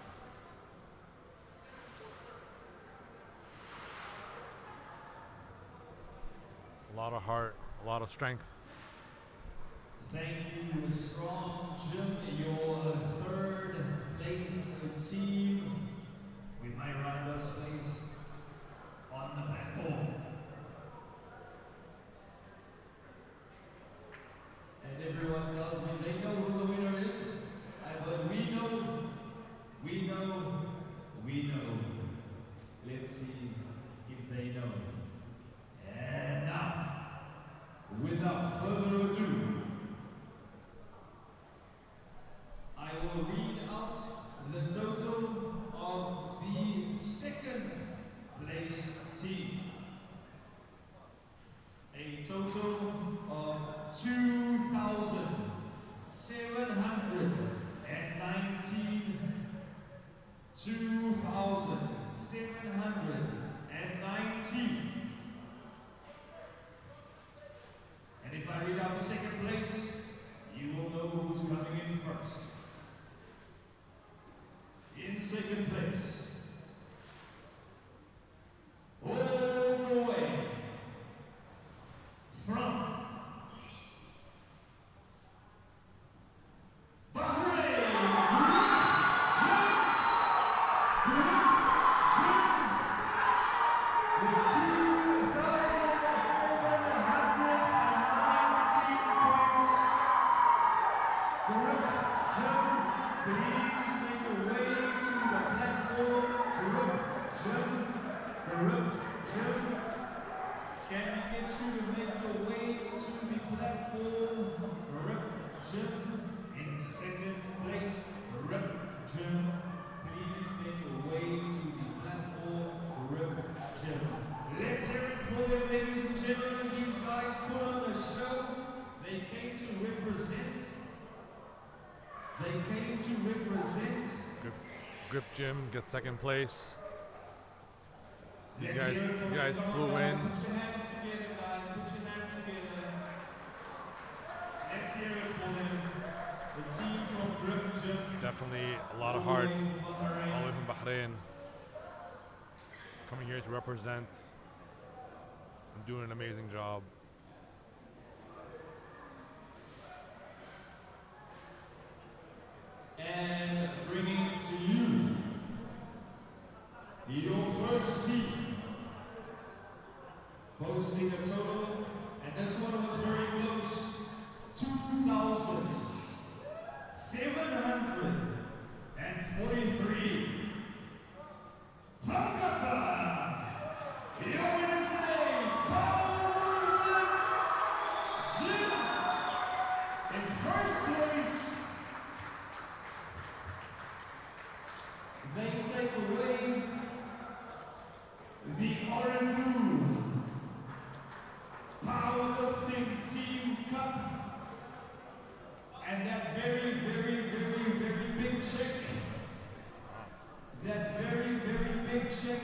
A lot of heart, a lot of strength. Thank you, Strong Jim. Your third place team with my runner's place on the platform. And everyone tells me they know who the winner is. I've heard we know, we know, we know. Let's see if they know. And now, without further ado, I will read out the total of the second place team. A total of 2,719. 2,719. And if I read out the second place, you will know who's coming in first. In second place, all the way from Bahrain, with 2,719 points. Group Jim, please make your way to the platform. Group Jim, can we get you to make your way to the platform? Group Jim, in second place. Group Jim, please make your way to the platform. Group Jim. Let's hear it for them, ladies and gentlemen. These guys put on the show. They came to represent. They came to represent. Grip Jim gets second place. These Let's hear it for guys them. Come flew on, guys. in. Put your hands together, guys. Put your hands together. Let's hear it for them. The team from Grip Jim. Definitely a lot of heart all the way from Bahrain. coming here to represent and doing an amazing job. And bringing to you your first team, posting a total, and this one was very close, 2,743 from Qatar. Your winners today, Powerlifting Team. In first place, they take away the Ooredoo Powerlifting Team Cup and that very, very, very, very big check. That very, very big check.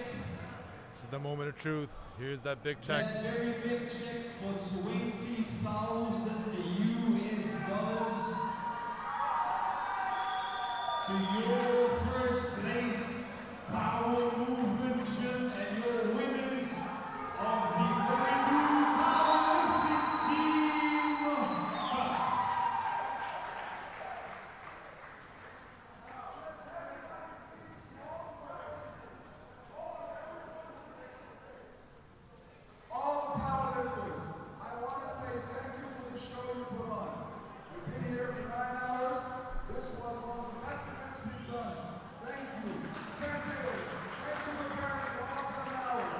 This is the moment of truth. Here's that big check. That very big check for $20,000 to your first place Power Movement Gym and your winners of the Ooredoo Powerlifting Team Cup. All powerlifters, I want to say thank you for the show you put on. We've been here for 9 hours. This was one of the best events we've done. Thank you. Spectators, thank you for preparing for all 7 hours.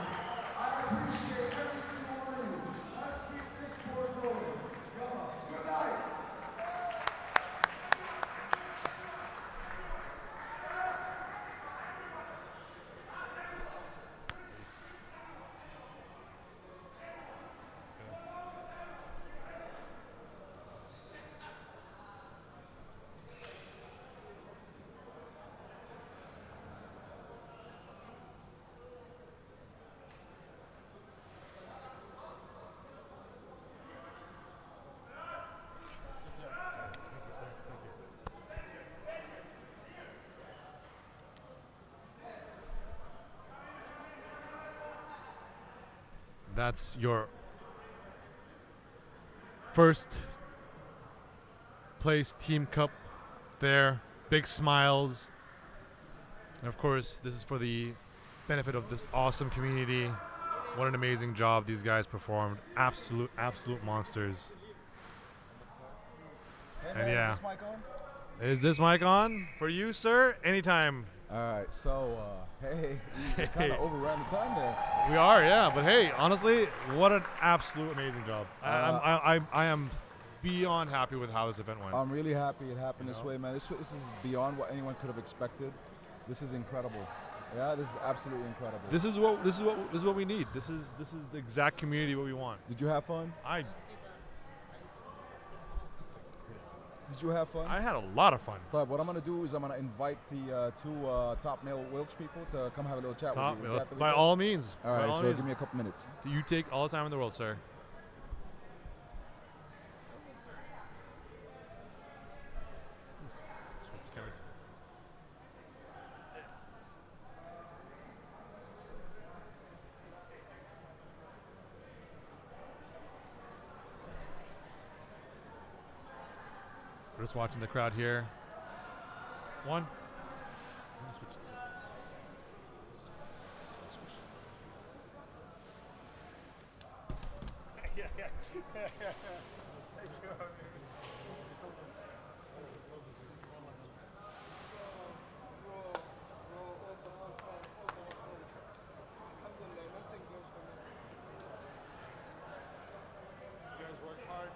I appreciate every single one of you. Let's keep this sport going. Yalla. Good night. That's your first place Team Cup there. Big smiles. And of course, this is for the benefit of this awesome community. What an amazing job these guys performed. Absolute monsters. And yeah. Is this mic on? Is this mic on for you, sir? Anytime. All right, so hey, we kind of overran the time there. We are, yeah. But hey, honestly, what an absolute amazing job. I am beyond happy with how this event went. I'm really happy it happened this way, man. This is beyond what anyone could have expected. This is incredible. Yeah, this is absolutely incredible. This is what we need. This is the exact community what we want. Did you have fun? Did you have fun? I had a lot of fun. So what I'm going to do is I'm going to invite the two top male Wilkes people to come have a little chat with you. By all means. All right, so give me a couple minutes. You take all the time in the world, sir. We're just watching the crowd here. One. Switch to yeah. Thank you. Thank you so much. Alhamdulillah, nothing goes for me. You guys work hard.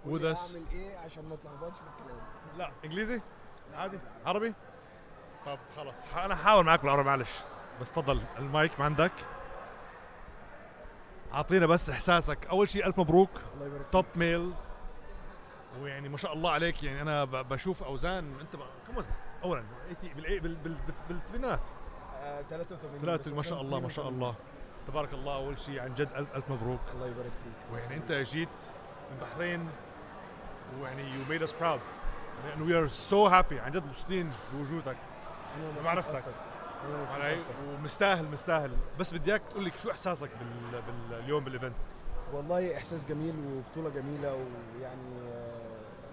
with قول لي us. اعمل ايه عشان ما اتلخبطش في الكلام. لا انجليزي عادي عربي. طب خلاص انا هحاول معاك بالعربي معلش، بس تفضل المايك ما عندك. اعطينا بس احساسك اول شيء. الف مبروك الله يبارك توب ميلز، ويعني ما شاء الله عليك. يعني انا بشوف اوزان انت كم وزنك اولا بالثمانينات 83 ثلاثة. ما شاء الله ما شاء الله تبارك الله. اول شيء عن جد الف مبروك. الله يبارك فيك. ويعني انت جيت من البحرين ويعني you made us proud and we are so happy. عن جد مبسوطين بوجودك بمعرفتك علي، ومستاهل مستاهل. بس بدي اياك تقول لي شو احساسك اليوم بالايفنت. والله احساس جميل وبطوله جميله، ويعني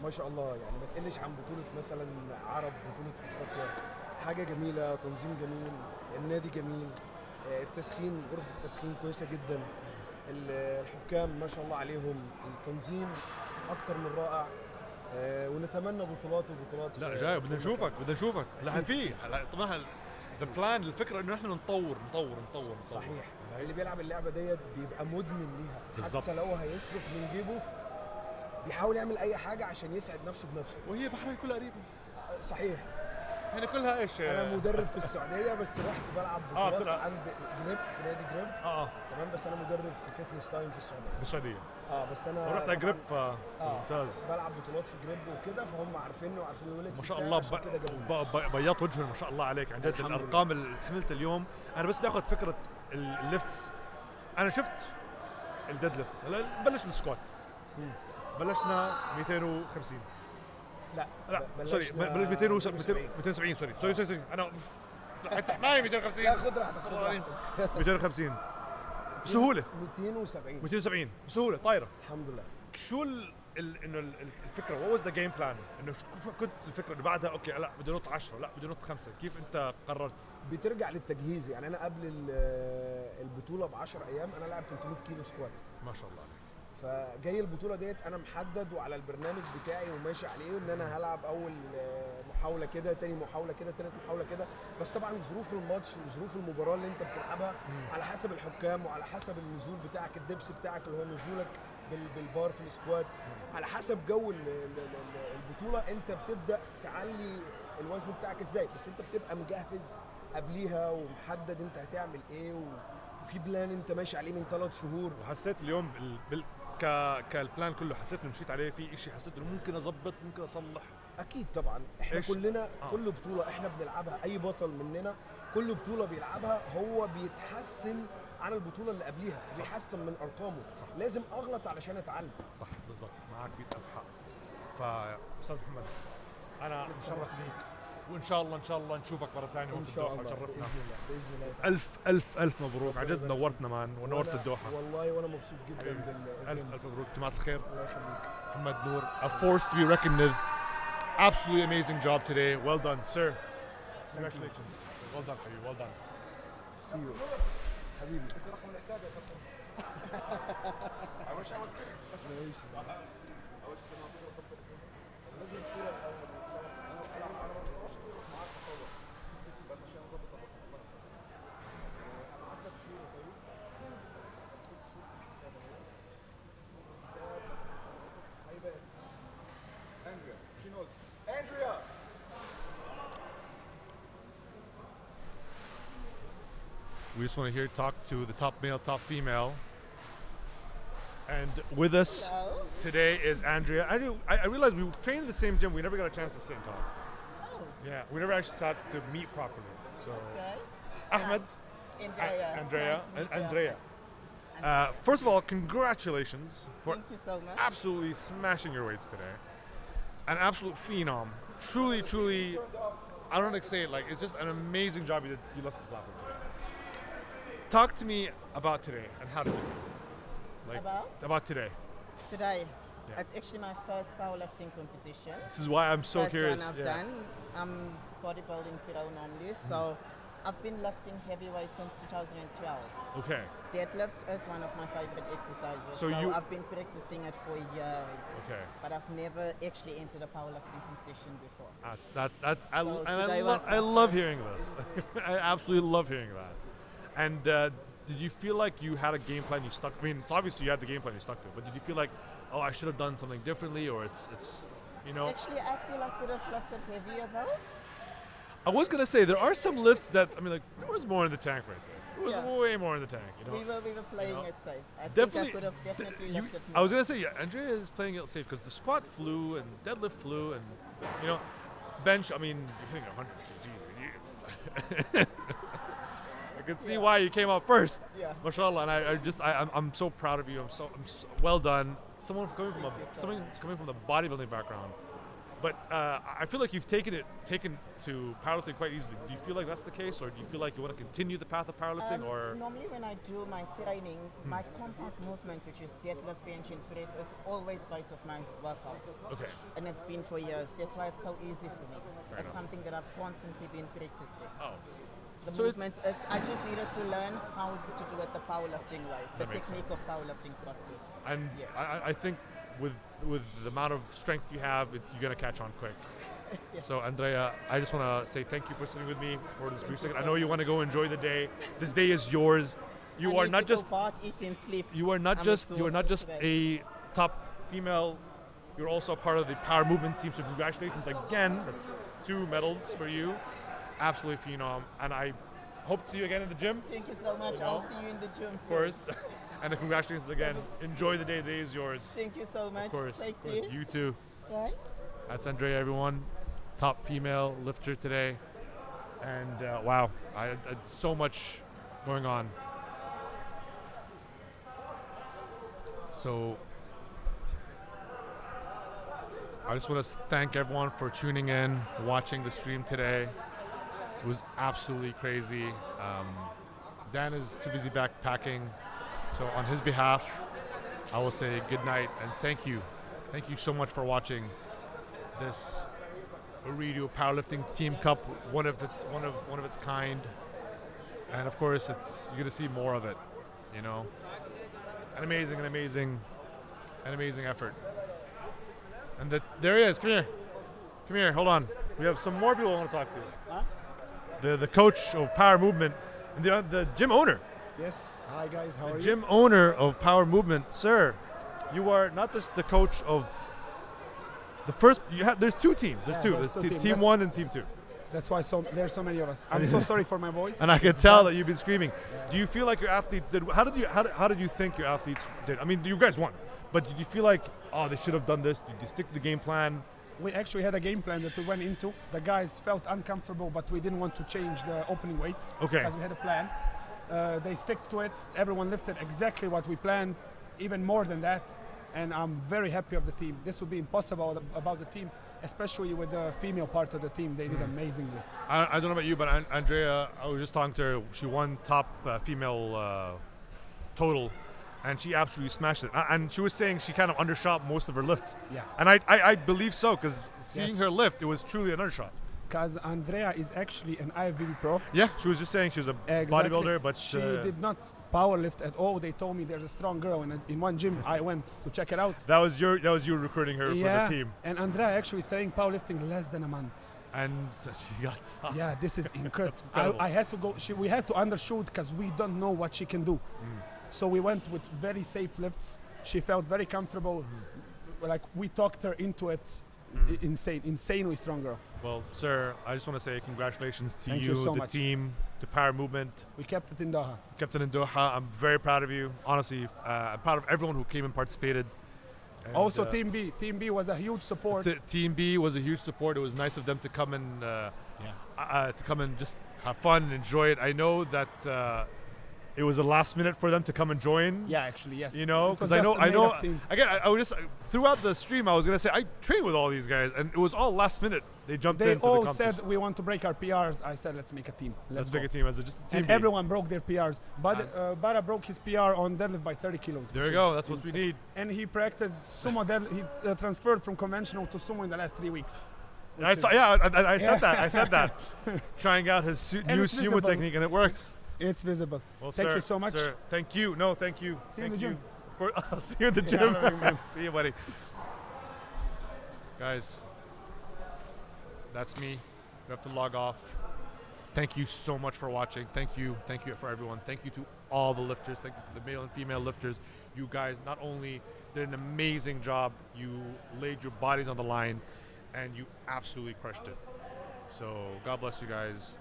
ما شاء الله يعني ما تقلش عن بطوله مثلا عرب، بطوله افريقيا. حاجه جميله، تنظيم جميل، النادي جميل، التسخين، غرفه التسخين كويسه جدا، الحكام ما شاء الله عليهم، التنظيم اكتر من رائع. ونتمنى بطولات وبطولات. لا جاي بدنا نشوفك بدنا نشوفك. لا في طبعا البلان الفكره انه احنا نطور. صحيح. اللي بيلعب اللعبه ديت بيبقى مدمن ليها. بالزبط. حتى لو هيصرف من جيبه بيحاول يعمل اي حاجه عشان يسعد نفسه بنفسه. وهي بحرين كلها قريبه. صحيح. يعني كلها ايش؟ انا مدرب في السعوديه، بس رحت بلعب بطولات طلع. عند جريب في نادي جريب. تمام. بس انا مدرب في فتنس تايم في السعوديه. بالسعوديه. بس انا ورحت على جريب ممتاز. بلعب بطولات في جريب وكده، فهم عارفيني وعارفين الولكس. ما شاء الله بياض وجههم ما شاء الله عليك. عن جد الارقام اللي حملتها اليوم. انا بس بدي اخذ فكره الليفتس. انا شفت الديد ليفت. هلا نبلش بالسكوات. بلشنا 250. لا سوري بلش 270. سوري انا حتى معي 250. لا خذ راحتك 250 بسهوله. 270 بسهوله طايره الحمد لله. شو انه الفكره what was the game plan؟ انه شو كنت الفكره اللي بعدها اوكي لا بدي نط 10 لا بدي نط 5؟ كيف انت قررت؟ بترجع للتجهيز. يعني انا قبل البطوله ب 10 ايام انا لاعب 300 كيلو سكوات. ما شاء الله عليك. فجاي البطوله ديت انا محدد وعلى البرنامج بتاعي وماشي عليه ان انا هلعب اول محاوله كده، تاني محاوله كده، تالت محاوله كده. بس طبعا ظروف الماتش وظروف المباراه اللي انت بتلعبها على حسب الحكام وعلى حسب النزول بتاعك، الدبس بتاعك اللي هو نزولك بالبار في السكواد، على حسب جو البطوله انت بتبدا تعلي الوزن بتاعك ازاي. بس انت بتبقى مجهز قبليها ومحدد انت هتعمل ايه، وفي بلان انت ماشي عليه من 3 شهور. وحسيت اليوم كالبلان كله حسيت انه مشيت عليه في شيء حسيت انه ممكن اظبط ممكن اصلح؟ اكيد طبعا. احنا كلنا كل بطوله احنا بنلعبها، اي بطل مننا كل بطوله بيلعبها هو بيتحسن عن البطوله اللي قبليها، بيحسن من ارقامه. صح. لازم اغلط علشان اتعلم. صح بالضبط معك 100,000 حق. فاستاذ محمد انا متشرف فيك، وان شاء الله نشوفك مره ثانيه ان شاء الله باذن الله باذن الله. الف مبروك عن جد نورتنا مان ونورت الدوحه والله. وانا مبسوط جدا الف مبروك جماعه الخير. الله يخليك محمد نور a force to be reckoned with. Absolutely amazing job today. Well done sir. Congratulations. Well done حبيبي. Well done. See you حبيبي. انت رقم الحساب يا كابتن. I wish I was kidding. ماشي. لازم صورة الأول انا ما بصورش كده بس معاك تصور بس عشان اظبط الرقم. ابعت لك صورة. طيب خد صورة الحساب اهو. الحساب بس هيبان. Andrea she knows. Andrea. We just want to hear talk to the top male, top female. And with us today is Andrea. I realized we trained in the same gym. We never got a chance to sit and talk. Oh. Yeah, we never actually sat to meet properly. So, okay. Ahmed, Andrea. Andrea. First of all, congratulations for Thank you so much. absolutely smashing your weights today. An absolute phenom. Truly, I don't know how to say it. Like it's just an amazing job you did. You left the platform today. Talk to me about today and how did it feel? Like, about today. Today, Yeah. it's actually my first powerlifting competition. This is why I'm so first curious. One I've done. I'm bodybuilding pro normally, so I've been lifting heavyweight since 2012. Okay. Deadlifts is one of my favorite exercises. So I've been practicing it for years. Okay. But I've never actually entered a powerlifting competition before. I love hearing this. I absolutely love hearing that. And did you feel like you had a game plan you stuck? I mean, it's obviously you had the game plan you stuck to, but did you feel like oh, I should have done something differently, or it's you know. Actually, I feel I could have lifted heavier though. I was gonna say there are some lifts that I mean, like there was more in the tank right there. There was Yeah. way more in the tank. You know. We were playing know, it safe. I definitely. think I could have definitely lifted I more. was gonna say, yeah, Andrea is playing it safe because the squat flew and deadlift flew, and you know, bench. I mean, you're hitting 100 kg. I can see why you came out first. Yeah. Mashallah, and I'm so proud of you. I'm so well done. Someone coming from the bodybuilding background, but I feel like you've taken to powerlifting quite easily. Do you feel like that's the case, or do you feel like you want to continue the path of powerlifting, or? Normally when I do my training, my compound movements, which is deadlift, bench, and press, is always based off my workouts. Okay. And it's been for years. That's why it's so easy for me. Fair It's enough. something that I've constantly been practicing. Oh. The So movements, I just needed to learn how to do it the powerlifting way, the That makes technique sense. of powerlifting properly. And Yes. I think with the amount of strength you have, you're gonna catch on quick. Yeah. So Andrea, I just want to say thank you for sitting with me for this brief you second. so I know you much. want to go enjoy the day. This day is yours. You I are need not to go just part, eat, and sleep. you are not I'm just exhausted today. a top female. You're also part of the power movement team. So congratulations again. That's 2 medals for you. Absolutely phenom. And I hope to see you again in the gym. Thank you so much. You I'll know, see you in the gym Of soon. course. And congratulations again. Enjoy the day. The day is yours. Thank you so much. Of course. Take Of course. care. You too. Bye. That's Andrea, everyone. Top female lifter today. And wow, I so much going on. So I just want to thank everyone for tuning in, watching the stream today. It was absolutely crazy. Dan is too busy backpacking. So on his behalf, I will say good night and thank you. Thank you so much for watching this Ooredoo Powerlifting Team Cup, one of its kind. And of course, you're gonna see more of it. You know, an amazing effort. And there he is. Come here. Hold on. We have some more people I want to talk to. Huh? The coach of Power Movement and the gym owner. Yes. Hi guys, how are you? Gym owner of Power Movement, sir. You are not just the coach of the first. There's 2 teams. There's Yeah, two. there's There's two team teams. 1 and team 2. That's why there's so many of us. I'm so sorry for my voice. And I can It's tell bad. that you've been screaming. Do you feel like your athletes did? How did you think your athletes did? I mean, you guys won, but did you feel like, oh, they should have done this? Did you stick to the game plan? We actually had a game plan that we went into. The guys felt uncomfortable, but we didn't want to change the opening weights. Okay. Because we had a plan. They stick to it. Everyone lifted exactly what we planned, even more than that. And I'm very happy of the team. This would be impossible about the team, especially with the female part of the team. They did amazingly. I don't know about you, but Andrea, I was just talking to her. She won top female total, and she absolutely smashed it. And she was saying she kind of undershot most of her lifts. Yeah. And I believe so, because seeing Yes. her lift, it was truly an undershot. Because Andrea is actually an IFBB pro. Yeah, she was just saying she was a Exactly. bodybuilder, but she did not power lift at all. They told me there's a strong girl in one gym. I went to check it out. That was you recruiting her for the team. And Andrea actually is training powerlifting less than a month. And she got top. Yeah, this is incredible. incredible. I had to go. We had to undershoot because we don't know what she can do. So we went with very safe lifts. She felt very comfortable. Like we talked her into it. Insanely strong girl. Well, sir, I just want to say congratulations to Thank you so the much. team, to Power Movement. We kept it in Doha. Kept it in Doha. I'm very proud of you. Honestly, I'm proud of everyone who came and participated. And, Also, Team B. Team B was a huge support. Team B was a huge support. It was nice of them to come and just have fun and enjoy it. I know that it was a last minute for them to come and join. Yeah, actually, yes. You know, It was because I just know. a made-up team. Again, I was just throughout the stream. I was gonna say I trained with all these guys, and it was all last minute. They jumped They into all the said competition. we want to break our PRs. I said let's make a team. Let's go. make a team as just a team. And B. everyone broke their PRs. But Bara broke his PR on deadlift by 30 kilos. There which you go. is That's what we insane. need. And he practiced sumo deadlift. He transferred from conventional to sumo in the last 3 weeks. I said that. I said that. Trying out his And new it's sumo visible. technique, and it works. It's visible. Well, Thank sir, you so much. Sir, thank you. No, thank you. See you in thank the gym. I'll see you in the Yeah, gym. I know, man. See you, buddy. Guys, that's me. We have to log off. Thank you so much for watching. Thank you for everyone. Thank you to all the lifters. Thank you for the male and female lifters. You guys not only did an amazing job, you laid your bodies on the line, and you absolutely crushed it. So God bless you guys.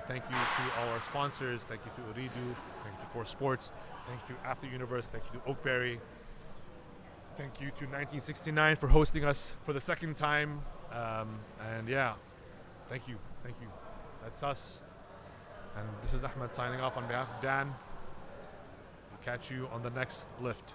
Thank you to all our sponsors. Thank you to Ooredoo. Thank you to Force Sports. Thank you to Athlete Universe. Thank you to Oakberry. Thank you to 1969 for hosting us for the second time. And yeah, thank you. Thank you. That's us. And this is Ahmed signing off on behalf of Dan. We'll catch you on the next lift.